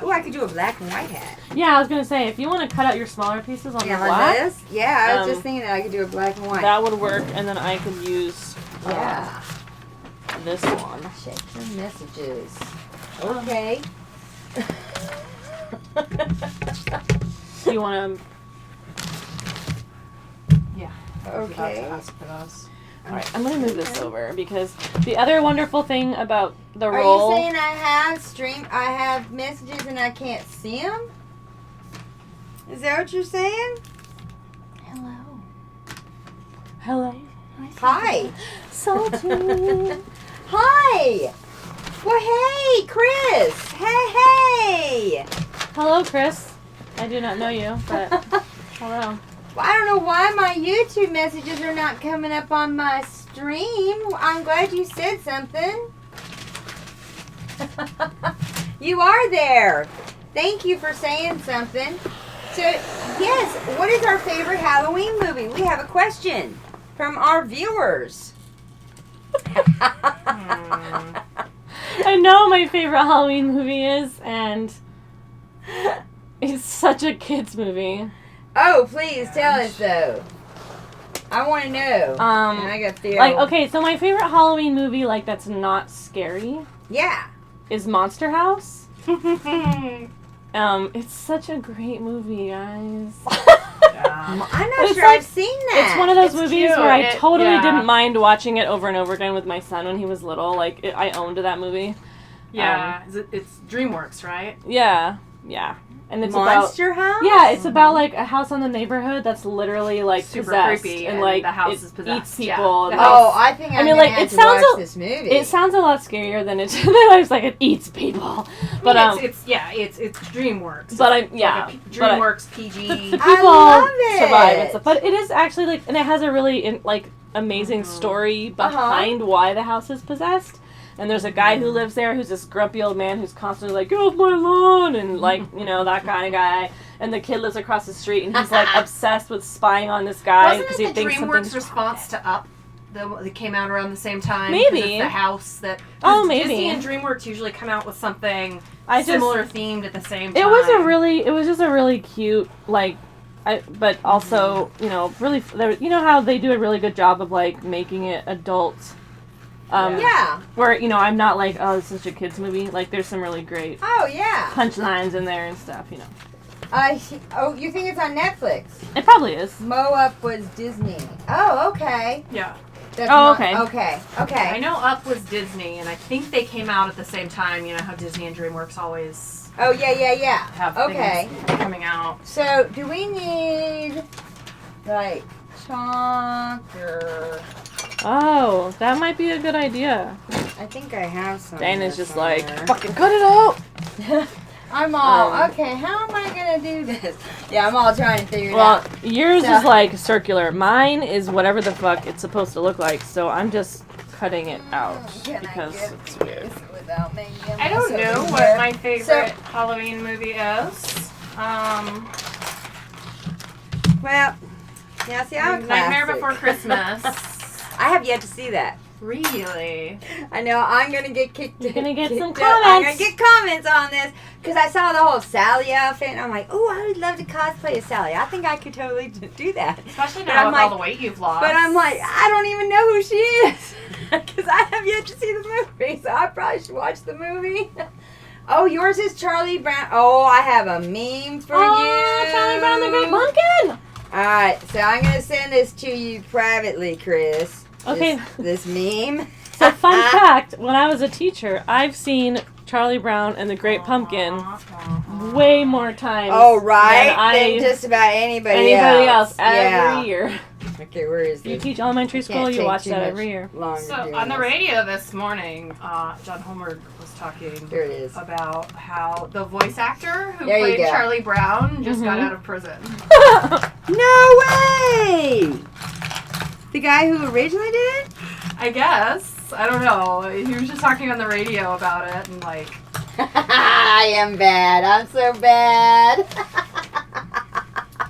[SPEAKER 1] Oh, I could do a black and white hat.
[SPEAKER 2] Yeah, I was gonna say if you want to cut out your smaller pieces on
[SPEAKER 1] Yeah,
[SPEAKER 2] the
[SPEAKER 1] like
[SPEAKER 2] black,
[SPEAKER 1] this. Yeah, I was
[SPEAKER 2] Um,
[SPEAKER 1] just thinking that I could do a black and white.
[SPEAKER 2] that would work, and then I could use
[SPEAKER 1] Yeah.
[SPEAKER 2] this one.
[SPEAKER 1] Check your messages. Okay.
[SPEAKER 2] You want to?
[SPEAKER 1] Okay.
[SPEAKER 2] All right, I'm gonna move this over because the other wonderful thing about the
[SPEAKER 1] Are
[SPEAKER 2] roll.
[SPEAKER 1] you saying I have messages and I can't see them? Is that what you're saying?
[SPEAKER 2] Hello.
[SPEAKER 1] Hi.
[SPEAKER 2] Salty.
[SPEAKER 1] Hi. Well, hey, Chris. Hey.
[SPEAKER 2] Hello, Chris. I do not know you, but hello.
[SPEAKER 1] Well, I don't know why my YouTube messages are not coming up on my stream. I'm glad you said something. You are there. Thank you for saying something. So, yes, what is our favorite Halloween movie? We have a question from our viewers.
[SPEAKER 2] I know my favorite Halloween movie is, and it's such a kids movie.
[SPEAKER 1] Oh, please tell us though. I want to know. And I got the
[SPEAKER 2] like, okay, so my favorite Halloween movie, like, that's not scary,
[SPEAKER 1] yeah,
[SPEAKER 2] is Monster House. It's such a great movie, guys.
[SPEAKER 1] I'm not
[SPEAKER 2] It's
[SPEAKER 1] sure
[SPEAKER 2] like-
[SPEAKER 1] I've seen that.
[SPEAKER 2] It's one of those
[SPEAKER 3] It's
[SPEAKER 2] movies
[SPEAKER 3] cute.
[SPEAKER 2] where I totally
[SPEAKER 3] Yeah.
[SPEAKER 2] didn't mind watching it over and over again with my son when he was little. Like, I owned that
[SPEAKER 3] Yeah, it's DreamWorks, right?
[SPEAKER 2] Yeah. And it's
[SPEAKER 1] Monster House?
[SPEAKER 2] Yeah, it's about like a house on the neighborhood that's literally like
[SPEAKER 3] Super
[SPEAKER 2] possessed
[SPEAKER 3] creepy,
[SPEAKER 2] and
[SPEAKER 3] and
[SPEAKER 2] like
[SPEAKER 3] the house
[SPEAKER 2] it
[SPEAKER 3] is possessed.
[SPEAKER 2] eats
[SPEAKER 3] Yeah.
[SPEAKER 2] people.
[SPEAKER 3] The
[SPEAKER 2] and,
[SPEAKER 3] house-
[SPEAKER 1] Oh, I think I'm
[SPEAKER 2] mean,
[SPEAKER 1] gonna
[SPEAKER 2] like,
[SPEAKER 1] have
[SPEAKER 2] it
[SPEAKER 1] to
[SPEAKER 2] sounds
[SPEAKER 1] watch
[SPEAKER 2] a-
[SPEAKER 1] this movie.
[SPEAKER 2] It sounds a lot scarier than it. I was like, it eats people, but
[SPEAKER 3] it's DreamWorks.
[SPEAKER 2] but
[SPEAKER 3] It's DreamWorks PG.
[SPEAKER 2] people
[SPEAKER 1] I love it.
[SPEAKER 2] survive and stuff. But it is actually like, and it has a really amazing story behind why the house is possessed. And there's a guy who lives there who's this grumpy old man who's constantly like, get off my lawn, and like, that kind of guy. And the kid lives across the street, and he's like obsessed with spying on this guy
[SPEAKER 3] Wasn't
[SPEAKER 2] he
[SPEAKER 3] it the
[SPEAKER 2] thinks
[SPEAKER 3] DreamWorks
[SPEAKER 2] something's
[SPEAKER 3] response to Up that came out around the same time?
[SPEAKER 2] Maybe.
[SPEAKER 3] 'Cause it's the house that.
[SPEAKER 2] Oh, maybe.
[SPEAKER 3] Disney and DreamWorks usually come out with something
[SPEAKER 2] I just-
[SPEAKER 3] similar themed at the same time.
[SPEAKER 2] It was just a really cute, like, but also, really, you know how they do a really good job of like making it adult.
[SPEAKER 1] Yeah.
[SPEAKER 2] Where, I'm not like, oh, this is such a kid's movie. Like, there's some really great
[SPEAKER 1] Oh, yeah.
[SPEAKER 2] punchlines in there and stuff,
[SPEAKER 1] You think it's on Netflix?
[SPEAKER 2] It probably is.
[SPEAKER 1] Mow Up was Disney. Oh, okay.
[SPEAKER 3] Yeah.
[SPEAKER 1] That's
[SPEAKER 2] Oh,
[SPEAKER 1] not-
[SPEAKER 2] okay.
[SPEAKER 1] Okay. Okay.
[SPEAKER 3] I know Up was Disney, and I think they came out at the same time. You know how Disney and DreamWorks always
[SPEAKER 1] Oh, yeah.
[SPEAKER 3] have
[SPEAKER 1] Okay.
[SPEAKER 3] things coming out.
[SPEAKER 1] So, do we need, like, chalk or...
[SPEAKER 2] Oh, that might be a good idea.
[SPEAKER 1] I think I have some.
[SPEAKER 2] Dana's
[SPEAKER 1] here
[SPEAKER 2] just like,
[SPEAKER 1] somewhere.
[SPEAKER 2] fucking cut it out.
[SPEAKER 1] I'm all, okay, how am I going to do this? Yeah, I'm all trying to figure it
[SPEAKER 2] Well,
[SPEAKER 1] out.
[SPEAKER 2] yours
[SPEAKER 1] So-
[SPEAKER 2] is like circular. Mine is whatever the fuck it's supposed to look like. So I'm just cutting it out
[SPEAKER 1] Can
[SPEAKER 2] because
[SPEAKER 1] I get
[SPEAKER 2] it's weird.
[SPEAKER 1] this without making a
[SPEAKER 3] I don't
[SPEAKER 1] mess
[SPEAKER 3] know
[SPEAKER 1] over
[SPEAKER 3] what
[SPEAKER 1] here?
[SPEAKER 3] my favorite Halloween movie is.
[SPEAKER 1] Well, yeah, see, I'm
[SPEAKER 3] Nightmare
[SPEAKER 1] classic.
[SPEAKER 3] Before Christmas.
[SPEAKER 1] I have yet to see that.
[SPEAKER 3] Really?
[SPEAKER 1] I know I'm gonna get kicked.
[SPEAKER 2] You're gonna get some
[SPEAKER 1] kicked out. I'm gonna
[SPEAKER 2] comments.
[SPEAKER 1] get comments on this because I saw the whole Sally outfit and I'm like, oh, I would love to cosplay as Sally. I think I could totally do that.
[SPEAKER 3] Especially
[SPEAKER 1] But
[SPEAKER 3] now
[SPEAKER 1] I'm
[SPEAKER 3] with all
[SPEAKER 1] like-
[SPEAKER 3] the weight you've lost.
[SPEAKER 1] But I'm like, I don't even know who she is because I have yet to see the movie, so I probably should watch the movie. Oh, yours is Charlie Brown. Oh, I have a meme for you.
[SPEAKER 2] Charlie Brown the Great Pumpkin.
[SPEAKER 1] All right, so I'm gonna send this to you privately, Chris.
[SPEAKER 2] Okay.
[SPEAKER 1] This meme.
[SPEAKER 2] So fun fact, when I was a teacher, I've seen Charlie Brown and the Great Pumpkin way more times
[SPEAKER 1] Oh, right.
[SPEAKER 2] than
[SPEAKER 1] Than just about anybody
[SPEAKER 2] else every
[SPEAKER 1] Yeah.
[SPEAKER 2] year.
[SPEAKER 1] Okay, where is
[SPEAKER 2] You
[SPEAKER 1] this?
[SPEAKER 2] teach elementary school,
[SPEAKER 1] Can't
[SPEAKER 2] you
[SPEAKER 1] take
[SPEAKER 2] watch
[SPEAKER 1] too
[SPEAKER 2] that
[SPEAKER 1] much
[SPEAKER 2] every year.
[SPEAKER 1] longer
[SPEAKER 3] So
[SPEAKER 1] doing
[SPEAKER 3] on the
[SPEAKER 1] this.
[SPEAKER 3] radio this morning, John Homer was talking
[SPEAKER 1] Here it is.
[SPEAKER 3] about how the voice actor who
[SPEAKER 1] There you
[SPEAKER 3] played
[SPEAKER 1] go.
[SPEAKER 3] Charlie Brown just got
[SPEAKER 2] Mhm.
[SPEAKER 3] out of prison.
[SPEAKER 1] No way! The guy who originally did it?
[SPEAKER 3] I guess. I don't know. He was just talking on the radio about it and like.
[SPEAKER 1] I am bad. I'm so bad.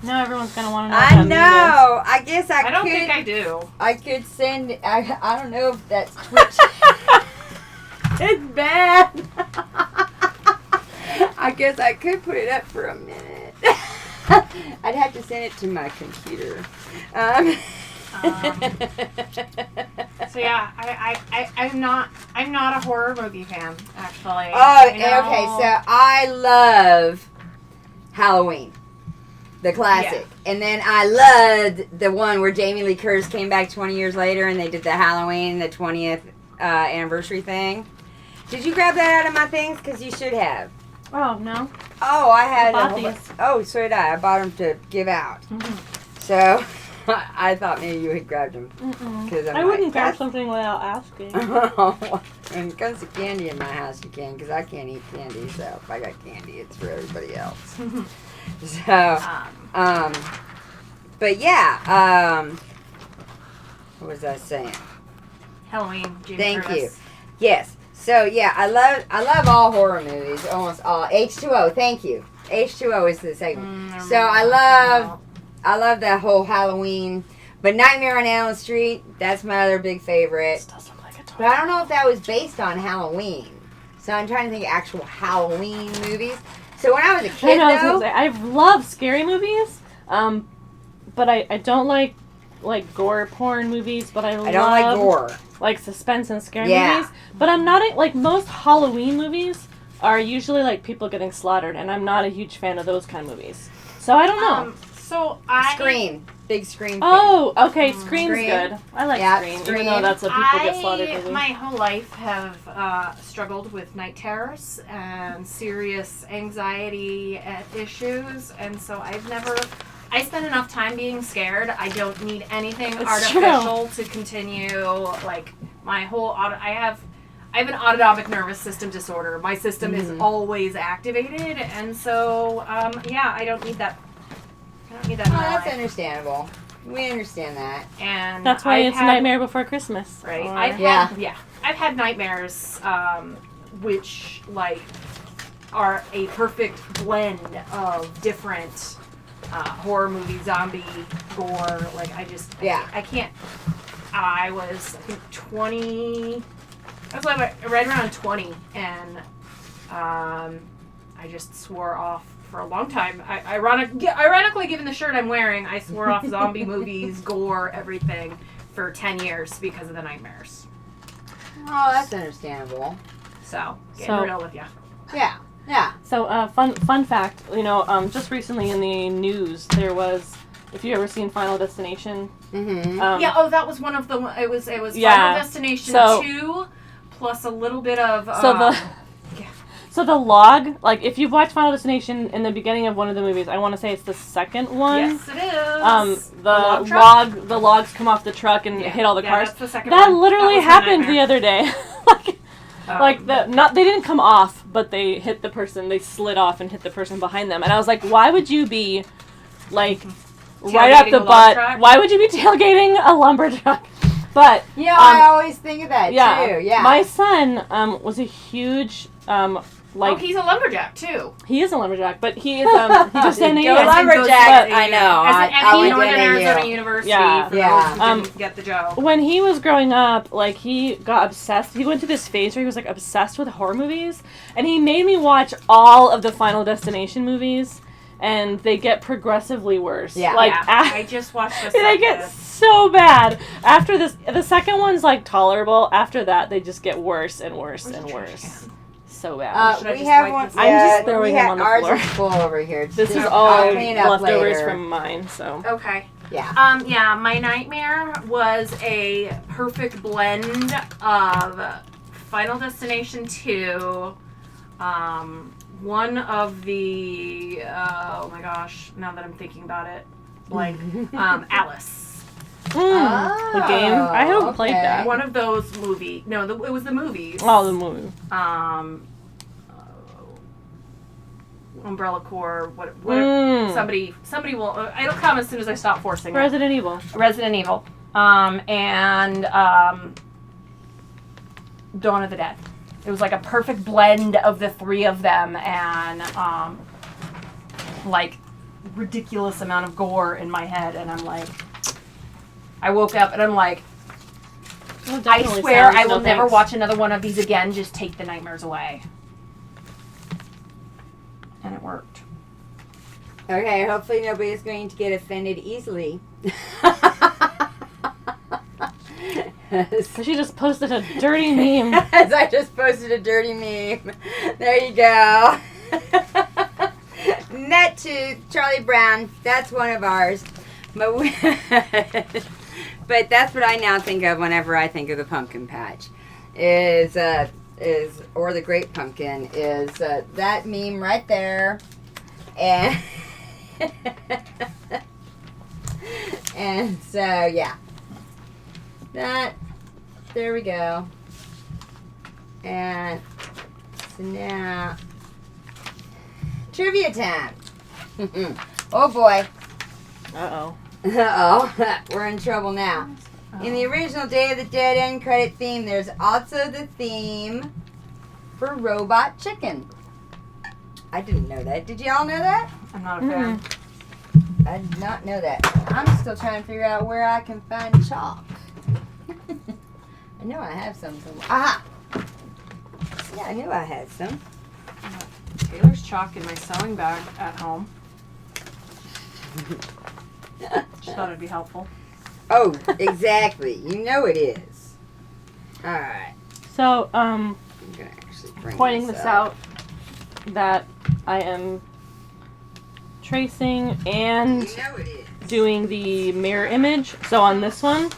[SPEAKER 2] Now everyone's gonna want to know.
[SPEAKER 1] I know. I guess I
[SPEAKER 3] I don't
[SPEAKER 1] could.
[SPEAKER 3] think I do.
[SPEAKER 1] I could send. I don't know if that's Twitch. It's bad. I guess I could put it up for a minute. I'd have to send it to my computer.
[SPEAKER 3] So yeah, I'm not a horror movie fan actually.
[SPEAKER 1] Oh,
[SPEAKER 3] You know?
[SPEAKER 1] okay. So I love Halloween, the classic, and then I loved the one where Jamie Lee Curtis came back 20 years later, and they did the Halloween, the 20th anniversary thing. Did you grab that out of my things? Because you should have.
[SPEAKER 2] Oh, no.
[SPEAKER 1] Oh, I had.
[SPEAKER 2] I bought
[SPEAKER 1] a whole
[SPEAKER 2] these.
[SPEAKER 1] Oh, so did I. I bought them to give out.
[SPEAKER 2] Mm-hmm.
[SPEAKER 1] So I thought maybe you had grabbed them. Because
[SPEAKER 2] I wouldn't grab something without asking.
[SPEAKER 1] When it comes to candy in my house, you can, because I can't eat candy. So if I got candy, it's for everybody else. So, but yeah, what was I saying?
[SPEAKER 3] Halloween. Jamie
[SPEAKER 1] Thank
[SPEAKER 3] Curtis.
[SPEAKER 1] you. Yes. So yeah, I love all horror movies, almost all. H2O, thank you. H2O is the segment. So I love that whole Halloween, but Nightmare on Elm Street, that's my other big favorite.
[SPEAKER 2] This does look like a toy.
[SPEAKER 1] But I don't know if that was based on Halloween. So I'm trying to think of actual Halloween movies. So when I was a kid,
[SPEAKER 2] I love scary movies, but I don't like gore porn movies, but I
[SPEAKER 1] don't like gore.
[SPEAKER 2] Like suspense and scary movies. But I'm not like most Halloween movies are usually like people getting slaughtered, and I'm not a huge fan of those kind of movies. So I don't know.
[SPEAKER 1] Scream. Big Scream.
[SPEAKER 2] Oh, okay. Scream's
[SPEAKER 1] Scream.
[SPEAKER 2] good. I like Scream,
[SPEAKER 1] Scream.
[SPEAKER 2] even though that's a people get slaughtered movie.
[SPEAKER 3] My whole life have struggled with night terrors and serious anxiety issues, and so I spend enough time being scared. I don't need anything artificial to continue. Like my whole I have an autonomic nervous system disorder. My system is always activated, and so I don't need that. I don't need that.
[SPEAKER 1] Oh, that's understandable. We understand that.
[SPEAKER 3] And
[SPEAKER 2] that's why it's Nightmare Before Christmas.
[SPEAKER 3] Right.
[SPEAKER 2] Or,
[SPEAKER 3] I've had nightmares, which like are a perfect blend of different horror movie, zombie, gore. Like I can't. I was I think 20. I was like right around 20, and I just swore off for a long time. Ironically, given the shirt I'm wearing, I swore off zombie movies, gore, everything for 10 years because of the nightmares.
[SPEAKER 1] Oh, that's understandable.
[SPEAKER 3] So, getting real with you.
[SPEAKER 1] Yeah. Yeah.
[SPEAKER 2] So, fun fact, just recently in the news, there was, if you ever seen Final Destination.
[SPEAKER 1] Mm-hmm.
[SPEAKER 3] That was one of the, it was Final Destination 2, plus a little bit of,
[SPEAKER 2] So the log, like if you watch Final Destination in the beginning of one of the movies, I want to say it's the second one.
[SPEAKER 3] Yes, it is.
[SPEAKER 2] The logs come off the truck and hit all the cars.
[SPEAKER 3] That's the second
[SPEAKER 2] that
[SPEAKER 3] one.
[SPEAKER 2] literally happened the other day. They didn't come off, but they hit the person. They slid off and hit the person behind them. And I was like, why would you be, like, right up the butt? Why would you be tailgating a lumber truck? But
[SPEAKER 1] I always think of that too. Yeah.
[SPEAKER 2] My son was a huge
[SPEAKER 3] he's a lumberjack too.
[SPEAKER 2] He is a lumberjack, but he is he just an
[SPEAKER 1] lumberjack. I know.
[SPEAKER 3] At Northern Arizona University. Didn't get the joke.
[SPEAKER 2] When he was growing up, like he got obsessed. He went through this phase where he was like obsessed with horror movies, and he made me watch all of the Final Destination movies. And they get progressively worse.
[SPEAKER 3] Yeah, I just watched the second.
[SPEAKER 2] They get so bad. After this, the second one's like tolerable. After that, they just get worse and worse and worse. So bad.
[SPEAKER 1] We have one.
[SPEAKER 2] I'm just throwing them on the floor.
[SPEAKER 1] Ours is full over here.
[SPEAKER 2] This is all leftovers from mine. So
[SPEAKER 3] okay.
[SPEAKER 1] Yeah.
[SPEAKER 3] My nightmare was a perfect blend of Final Destination 2. One of the oh my gosh, now that I'm thinking about it, like Alice.
[SPEAKER 2] The game. I haven't played that.
[SPEAKER 3] One of those movies. No, it was the movies.
[SPEAKER 2] Oh, the movie.
[SPEAKER 3] Umbrella Corps. What? Somebody will. It'll come as soon as I stop forcing it.
[SPEAKER 2] Resident Evil.
[SPEAKER 3] And Dawn of the Dead. It was like a perfect blend of the three of them, and like ridiculous amount of gore in my head. And I'm like, I woke up and I'm like, I swear I will never watch another one of these again. Just take the nightmares away. And it worked.
[SPEAKER 1] Okay, hopefully nobody's going to get offended easily.
[SPEAKER 2] She just posted a dirty meme.
[SPEAKER 1] As I just posted a dirty meme. There you go. Net to Charlie Brown. That's one of ours. But but that's what I now think of whenever I think of the pumpkin patch. Or the Great Pumpkin is that meme right there. And and so yeah. There we go. And so now, trivia time. Oh boy.
[SPEAKER 2] Uh-oh.
[SPEAKER 1] Uh-oh. We're in trouble now. In the original Day of the Dead end credit theme, there's also the theme for robot chicken. I didn't know that. Did y'all know that?
[SPEAKER 3] I'm not a fan.
[SPEAKER 1] I did not know that. I'm still trying to figure out where I can find chalk. I know I have some somewhere. Aha! Yeah, I knew I had some.
[SPEAKER 3] Taylor's chalk in my sewing bag at home. Just thought it'd be helpful.
[SPEAKER 1] Oh, exactly. You know it is. Alright.
[SPEAKER 2] So,
[SPEAKER 1] I'm gonna actually bring
[SPEAKER 2] pointing this out, that I am tracing and
[SPEAKER 1] You know it is.
[SPEAKER 2] doing the mirror image. So on this one,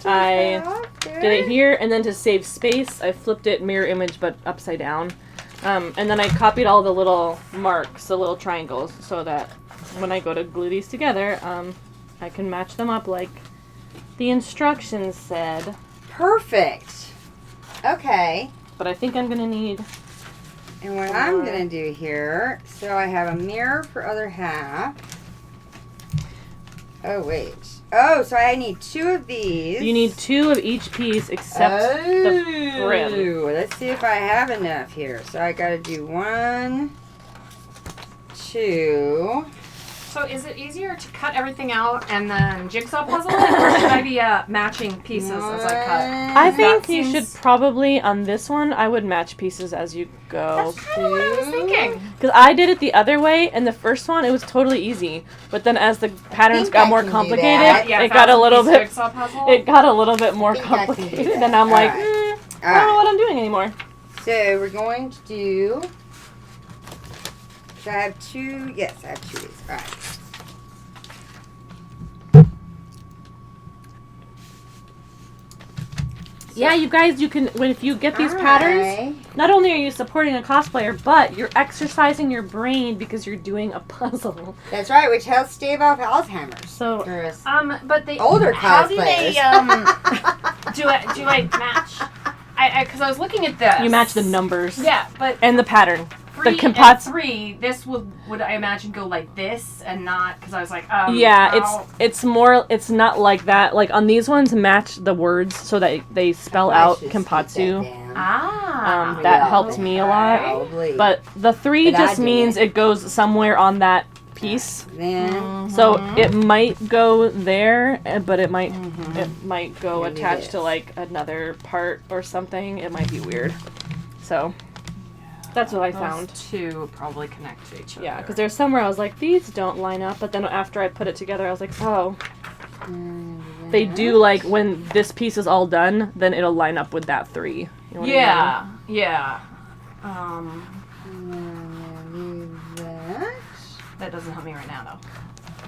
[SPEAKER 2] I did it here, and then to save space, I flipped it mirror image but upside down. And then I copied all the little marks, the little triangles, so that when I go to glue these together, I can match them up like the instructions said.
[SPEAKER 1] Perfect. Okay.
[SPEAKER 2] But I think I'm gonna need...
[SPEAKER 1] And what I'm gonna do here, so I have a mirror for other half. Oh wait. Oh, so I need 2 of these.
[SPEAKER 2] You need 2 of each piece except the brim.
[SPEAKER 1] Let's see if I have enough here. So I gotta do 1, 2.
[SPEAKER 3] So is it easier to cut everything out and then jigsaw puzzle it, or should I be matching pieces as I cut?
[SPEAKER 2] I think
[SPEAKER 3] That
[SPEAKER 2] you
[SPEAKER 3] seems-
[SPEAKER 2] should probably, on this one, I would match pieces as you go.
[SPEAKER 3] That's kind of what I was thinking.
[SPEAKER 2] Because I did it the other way, and the first one, it was totally easy. But then as the patterns
[SPEAKER 1] think
[SPEAKER 2] got
[SPEAKER 1] I
[SPEAKER 2] more
[SPEAKER 1] can do
[SPEAKER 2] complicated,
[SPEAKER 1] that.
[SPEAKER 3] Yeah,
[SPEAKER 2] it got a little
[SPEAKER 3] 1,000-piece
[SPEAKER 2] bit...
[SPEAKER 3] jigsaw puzzle.
[SPEAKER 2] It got a little bit more
[SPEAKER 1] I think I can do
[SPEAKER 2] complicated,
[SPEAKER 1] that.
[SPEAKER 2] and I'm like,
[SPEAKER 1] Alright.
[SPEAKER 2] I don't know what I'm doing anymore.
[SPEAKER 1] So we're going to do. So I have 2. Yes, I have 2 of these. All right.
[SPEAKER 2] Yeah, you guys, you can, if you get these patterns, not only are you supporting a cosplayer, but you're exercising your brain because you're doing a puzzle.
[SPEAKER 1] That's right, which helps stave off Alzheimer's.
[SPEAKER 2] So,
[SPEAKER 1] For us.
[SPEAKER 3] But they
[SPEAKER 1] Older
[SPEAKER 3] how do they
[SPEAKER 1] cosplayers.
[SPEAKER 3] do I match? Because I was looking at this.
[SPEAKER 2] you match the numbers.
[SPEAKER 3] Yeah, but
[SPEAKER 2] And the pattern.
[SPEAKER 3] 3
[SPEAKER 2] the
[SPEAKER 3] and
[SPEAKER 2] compots-
[SPEAKER 3] 3, this would I imagine go like this and not, because I was like,
[SPEAKER 2] Yeah,
[SPEAKER 3] how-
[SPEAKER 2] it's more, it's not like that. Like on these ones, match the words so that they spell
[SPEAKER 1] I
[SPEAKER 2] out
[SPEAKER 1] should stick
[SPEAKER 2] Kenpatsu.
[SPEAKER 1] that down.
[SPEAKER 2] That
[SPEAKER 1] Yeah,
[SPEAKER 2] helped me a lot.
[SPEAKER 1] Probably.
[SPEAKER 2] But the 3
[SPEAKER 1] But I
[SPEAKER 2] just means
[SPEAKER 1] didn't.
[SPEAKER 2] it goes somewhere on that piece.
[SPEAKER 1] Then
[SPEAKER 2] So it might go there, but it might go
[SPEAKER 1] Maybe
[SPEAKER 2] attached
[SPEAKER 1] this.
[SPEAKER 2] to like another part or something. It might be weird. So that's what I found.
[SPEAKER 3] Those 2 would probably connect to each other.
[SPEAKER 2] Yeah, because there's somewhere I was like, these don't line up. But then after I put it together, I was like, oh, they do, like, when this piece is all done, then it'll line up with that 3. You know what I mean?
[SPEAKER 3] Yeah.
[SPEAKER 1] do that.
[SPEAKER 3] That doesn't help me right now, though.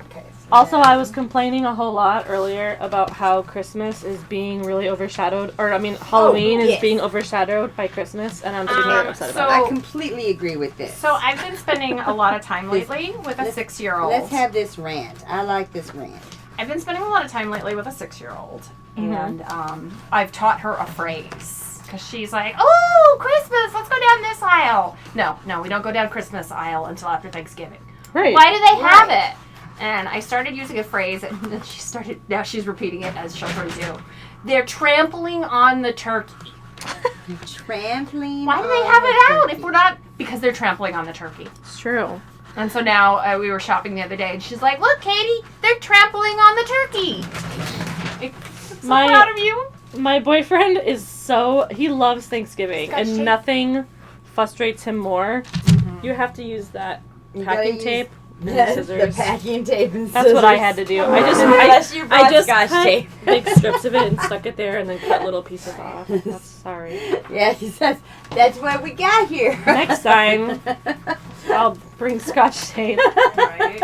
[SPEAKER 1] Okay. So
[SPEAKER 2] Also,
[SPEAKER 1] that-
[SPEAKER 2] I was complaining a whole lot earlier about how Christmas is being really overshadowed, or I mean, Halloween is
[SPEAKER 1] yes.
[SPEAKER 2] being overshadowed by Christmas, and I'm super upset about
[SPEAKER 1] I completely agree with this.
[SPEAKER 3] So I've been spending a lot of time lately with a
[SPEAKER 1] let's-
[SPEAKER 3] 6-year-old.
[SPEAKER 1] Let's have this rant. I like this rant.
[SPEAKER 3] I've been spending a lot of time lately with a 6-year-old,
[SPEAKER 2] Mhm.
[SPEAKER 3] and I've taught her a phrase because she's like, "Oh, Christmas! Let's go down this aisle." No, we don't go down Christmas aisle until after Thanksgiving.
[SPEAKER 2] it. Right.
[SPEAKER 3] Why do they have
[SPEAKER 1] Right.
[SPEAKER 3] it? And I started using a phrase, and then now she's repeating it as children do. They're trampling on the turkey.
[SPEAKER 1] Trampling.
[SPEAKER 3] Why do they
[SPEAKER 1] on
[SPEAKER 3] have
[SPEAKER 1] the
[SPEAKER 3] it out
[SPEAKER 1] turkey.
[SPEAKER 3] if we're not? Because they're trampling on the turkey.
[SPEAKER 2] It's true.
[SPEAKER 3] And so now we were shopping the other day, and she's like, "Look, Katie, they're trampling on the turkey." I'm so
[SPEAKER 2] My-
[SPEAKER 3] proud of you.
[SPEAKER 2] My boyfriend is he loves Thanksgiving,
[SPEAKER 3] Scotch
[SPEAKER 2] and
[SPEAKER 3] tape?
[SPEAKER 2] nothing frustrates him more. You have to use that
[SPEAKER 1] You gotta
[SPEAKER 2] packing
[SPEAKER 1] use
[SPEAKER 2] tape and
[SPEAKER 1] the
[SPEAKER 2] scissors.
[SPEAKER 1] packing tape and
[SPEAKER 2] That's what I had to do.
[SPEAKER 1] Unless you
[SPEAKER 2] I
[SPEAKER 1] brought
[SPEAKER 2] just
[SPEAKER 1] Scotch
[SPEAKER 2] cut
[SPEAKER 1] tape.
[SPEAKER 2] big strips of it and stuck it there, and then cut little pieces off. That's sorry.
[SPEAKER 1] Yeah, that's what we got here.
[SPEAKER 2] Next time, I'll bring Scotch tape.
[SPEAKER 3] Right.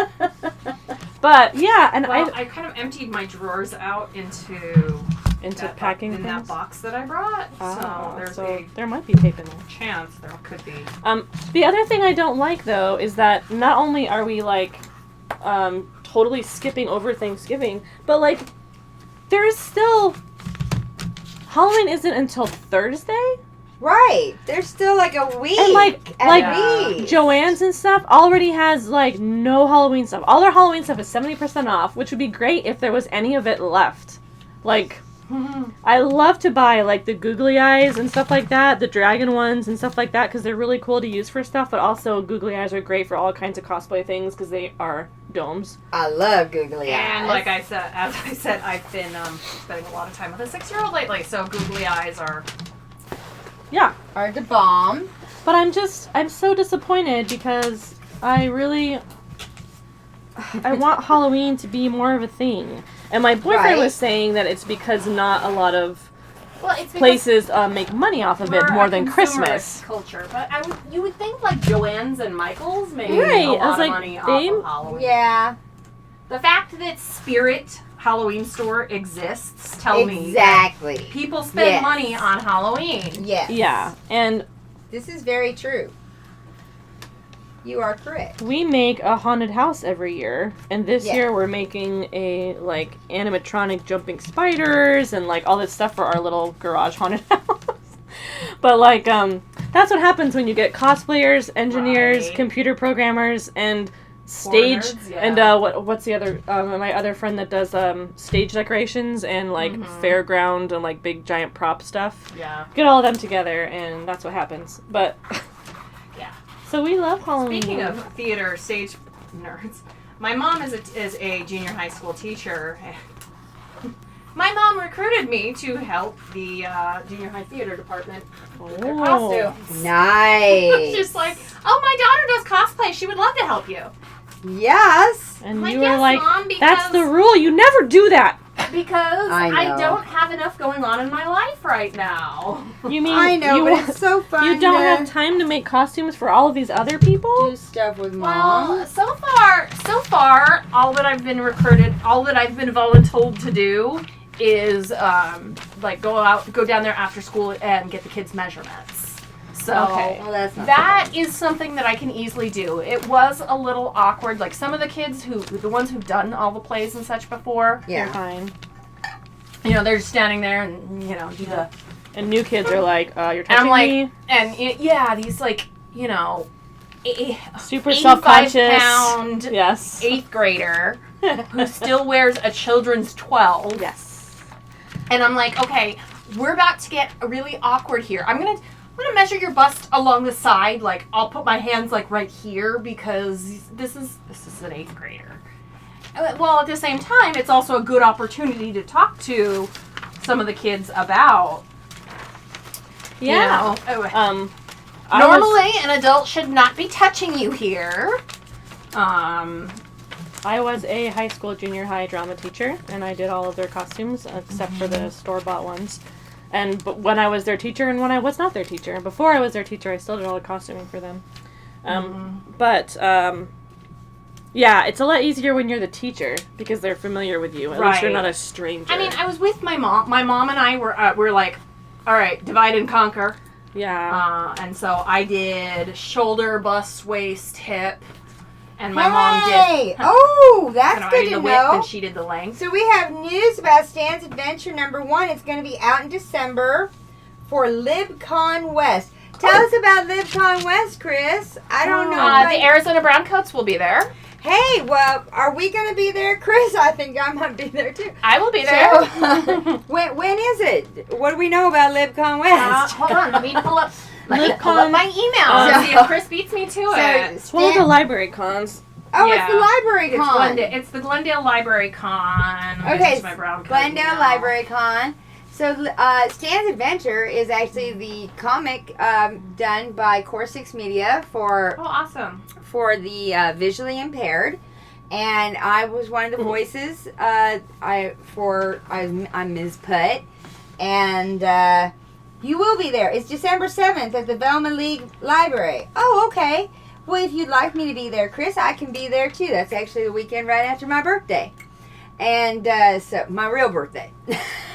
[SPEAKER 2] But yeah, and
[SPEAKER 3] Well, I kind of emptied my drawers out into that
[SPEAKER 2] packing
[SPEAKER 3] in
[SPEAKER 2] things.
[SPEAKER 3] that box that I brought. So there's a
[SPEAKER 2] there might be tape in there.
[SPEAKER 3] chance there could be.
[SPEAKER 2] The other thing I don't like though is that not only are we like totally skipping over Thanksgiving, but like there's still Halloween isn't until Thursday,
[SPEAKER 1] Right. There's still like a week.
[SPEAKER 2] and like
[SPEAKER 1] at least.
[SPEAKER 2] Joann's and stuff already has like no Halloween stuff. All their Halloween stuff is 70% off, which would be great if there was any of it left. Like I love to buy like the googly eyes and stuff like that, the dragon ones and stuff like that, because they're really cool to use for stuff. But also, googly eyes are great for all kinds of cosplay things because they are domes.
[SPEAKER 1] I love googly eyes.
[SPEAKER 3] And like I said, as I said, I've been spending a lot of time with a 6-year-old lately, so googly eyes are.
[SPEAKER 2] Yeah.
[SPEAKER 1] Are the bomb.
[SPEAKER 2] But I'm so disappointed because I want Halloween to be more of a thing. And my boyfriend
[SPEAKER 1] Right.
[SPEAKER 2] was saying that it's because not a lot of
[SPEAKER 3] It's
[SPEAKER 2] places make money off of it more than Christmas.
[SPEAKER 3] Culture, but you would think like Joann's and Michael's made
[SPEAKER 2] Right,
[SPEAKER 3] a
[SPEAKER 2] I was
[SPEAKER 3] lot of
[SPEAKER 2] like,
[SPEAKER 3] money
[SPEAKER 2] they-
[SPEAKER 3] off of Halloween.
[SPEAKER 1] Yeah.
[SPEAKER 3] The fact that Spirit Halloween store exists tell me that
[SPEAKER 1] Exactly.
[SPEAKER 3] people spend
[SPEAKER 1] Yes.
[SPEAKER 3] money on Halloween.
[SPEAKER 1] Yes.
[SPEAKER 2] Yeah, and
[SPEAKER 1] This is very true. You are correct.
[SPEAKER 2] we make a haunted house every year, and this
[SPEAKER 1] Yeah.
[SPEAKER 2] year we're making a like animatronic jumping spiders and like all this stuff for our little garage haunted house. But like that's what happens when you get cosplayers, engineers,
[SPEAKER 3] Right.
[SPEAKER 2] computer programmers, and stage
[SPEAKER 3] nerds, yeah.
[SPEAKER 2] and what's the other my other friend that does stage decorations and like fairground and like big giant prop stuff.
[SPEAKER 3] Yeah.
[SPEAKER 2] Get all of them together, and that's what happens. But
[SPEAKER 3] Yeah.
[SPEAKER 2] so we love Halloween.
[SPEAKER 3] Speaking of theater stage nerds, my mom is a junior high school teacher. My mom recruited me to help the junior high theater department with their costumes.
[SPEAKER 1] Nice.
[SPEAKER 3] Just like, oh, my daughter does cosplay. She would love to help you.
[SPEAKER 1] Yes.
[SPEAKER 2] And
[SPEAKER 3] Like,
[SPEAKER 2] you were
[SPEAKER 3] yes,
[SPEAKER 2] like,
[SPEAKER 3] Mom,
[SPEAKER 2] that's
[SPEAKER 3] because-
[SPEAKER 2] the rule. You never do that.
[SPEAKER 3] Because
[SPEAKER 1] I
[SPEAKER 3] I,
[SPEAKER 1] know.
[SPEAKER 3] don't have enough going on in my life right now.
[SPEAKER 2] You mean
[SPEAKER 1] I know,
[SPEAKER 2] you,
[SPEAKER 1] but it's so fun
[SPEAKER 2] you don't
[SPEAKER 1] to
[SPEAKER 2] have time to make costumes for all of these other people?
[SPEAKER 1] do stuff with mom.
[SPEAKER 3] Well, so far, all that I've been recruited, all that I've been voluntold to do is like go down there after school and get the kids' measurements. So
[SPEAKER 2] Okay.
[SPEAKER 1] Well, that's not
[SPEAKER 3] that is something that I can easily do. It was a little awkward. Like some of the kids the ones who've done all the plays and such before,
[SPEAKER 2] You're
[SPEAKER 1] Yeah.
[SPEAKER 2] fine.
[SPEAKER 3] they're just standing there and do the.
[SPEAKER 2] And new kids are like, you're
[SPEAKER 3] And
[SPEAKER 2] touching
[SPEAKER 3] I'm like,
[SPEAKER 2] me.
[SPEAKER 3] and yeah, these like
[SPEAKER 2] Super
[SPEAKER 3] 85
[SPEAKER 2] self-conscious.
[SPEAKER 3] pound
[SPEAKER 2] Yes.
[SPEAKER 3] 8th grader who still wears a children's 12.
[SPEAKER 2] Yes.
[SPEAKER 3] And I'm like, okay, we're about to get really awkward here. I'm gonna measure your bust along the side. Like I'll put my hands like right here because this is an 8th grader. Well, at the same time, it's also a good opportunity to talk to some of the kids about.
[SPEAKER 2] Yeah.
[SPEAKER 3] You know,
[SPEAKER 2] I was-
[SPEAKER 3] normally, an adult should not be touching you here.
[SPEAKER 2] I was a high school junior high drama teacher, and I did all of their costumes except for the store-bought ones. But when I was their teacher and when I was not their teacher, and before I was their teacher, I still did all the costuming for them. Yeah, it's a lot easier when you're the teacher because they're familiar with you. At least you're
[SPEAKER 3] Right.
[SPEAKER 2] not a stranger.
[SPEAKER 3] I mean, I was with my mom. My mom and I were like, all right, divide and conquer.
[SPEAKER 2] yeah.
[SPEAKER 3] And so I did shoulder, bust, waist, hip, and my mom
[SPEAKER 1] Hey!
[SPEAKER 3] did.
[SPEAKER 1] Oh, that's
[SPEAKER 3] I
[SPEAKER 1] good
[SPEAKER 3] did
[SPEAKER 1] to
[SPEAKER 3] the width
[SPEAKER 1] know.
[SPEAKER 3] and she did the length.
[SPEAKER 1] So we have news about Stan's Adventure #1. It's going to be out in December for LibCon West. Tell us about LibCon West, Chris. I don't know.
[SPEAKER 3] The Arizona Browncoats will be there.
[SPEAKER 1] Hey, well, are we going to be there, Chris? I think I might be there too.
[SPEAKER 3] I will be there.
[SPEAKER 1] So, when is it? What do we know about LibCon West?
[SPEAKER 3] Hold on, let me pull up. Let me
[SPEAKER 2] LibCon.
[SPEAKER 3] pull up my email and see if Chris beats me to it.
[SPEAKER 2] It's one of the library cons.
[SPEAKER 1] Oh,
[SPEAKER 3] Yeah.
[SPEAKER 1] it's the library con.
[SPEAKER 3] It's the Glendale Library Con.
[SPEAKER 1] Okay,
[SPEAKER 3] It's my brown coat
[SPEAKER 1] Glendale
[SPEAKER 3] email.
[SPEAKER 1] Library Con. So, Stan's Adventure is actually the comic done by Core 6 Media
[SPEAKER 3] Oh, awesome.
[SPEAKER 1] for the visually impaired, and I was one of the voices. I'm Ms. Putt, and you will be there. It's December 7th at the Velma League Library. Oh, okay. Well, if you'd like me to be there, Chris, I can be there too. That's actually the weekend right after my birthday, and so my real birthday.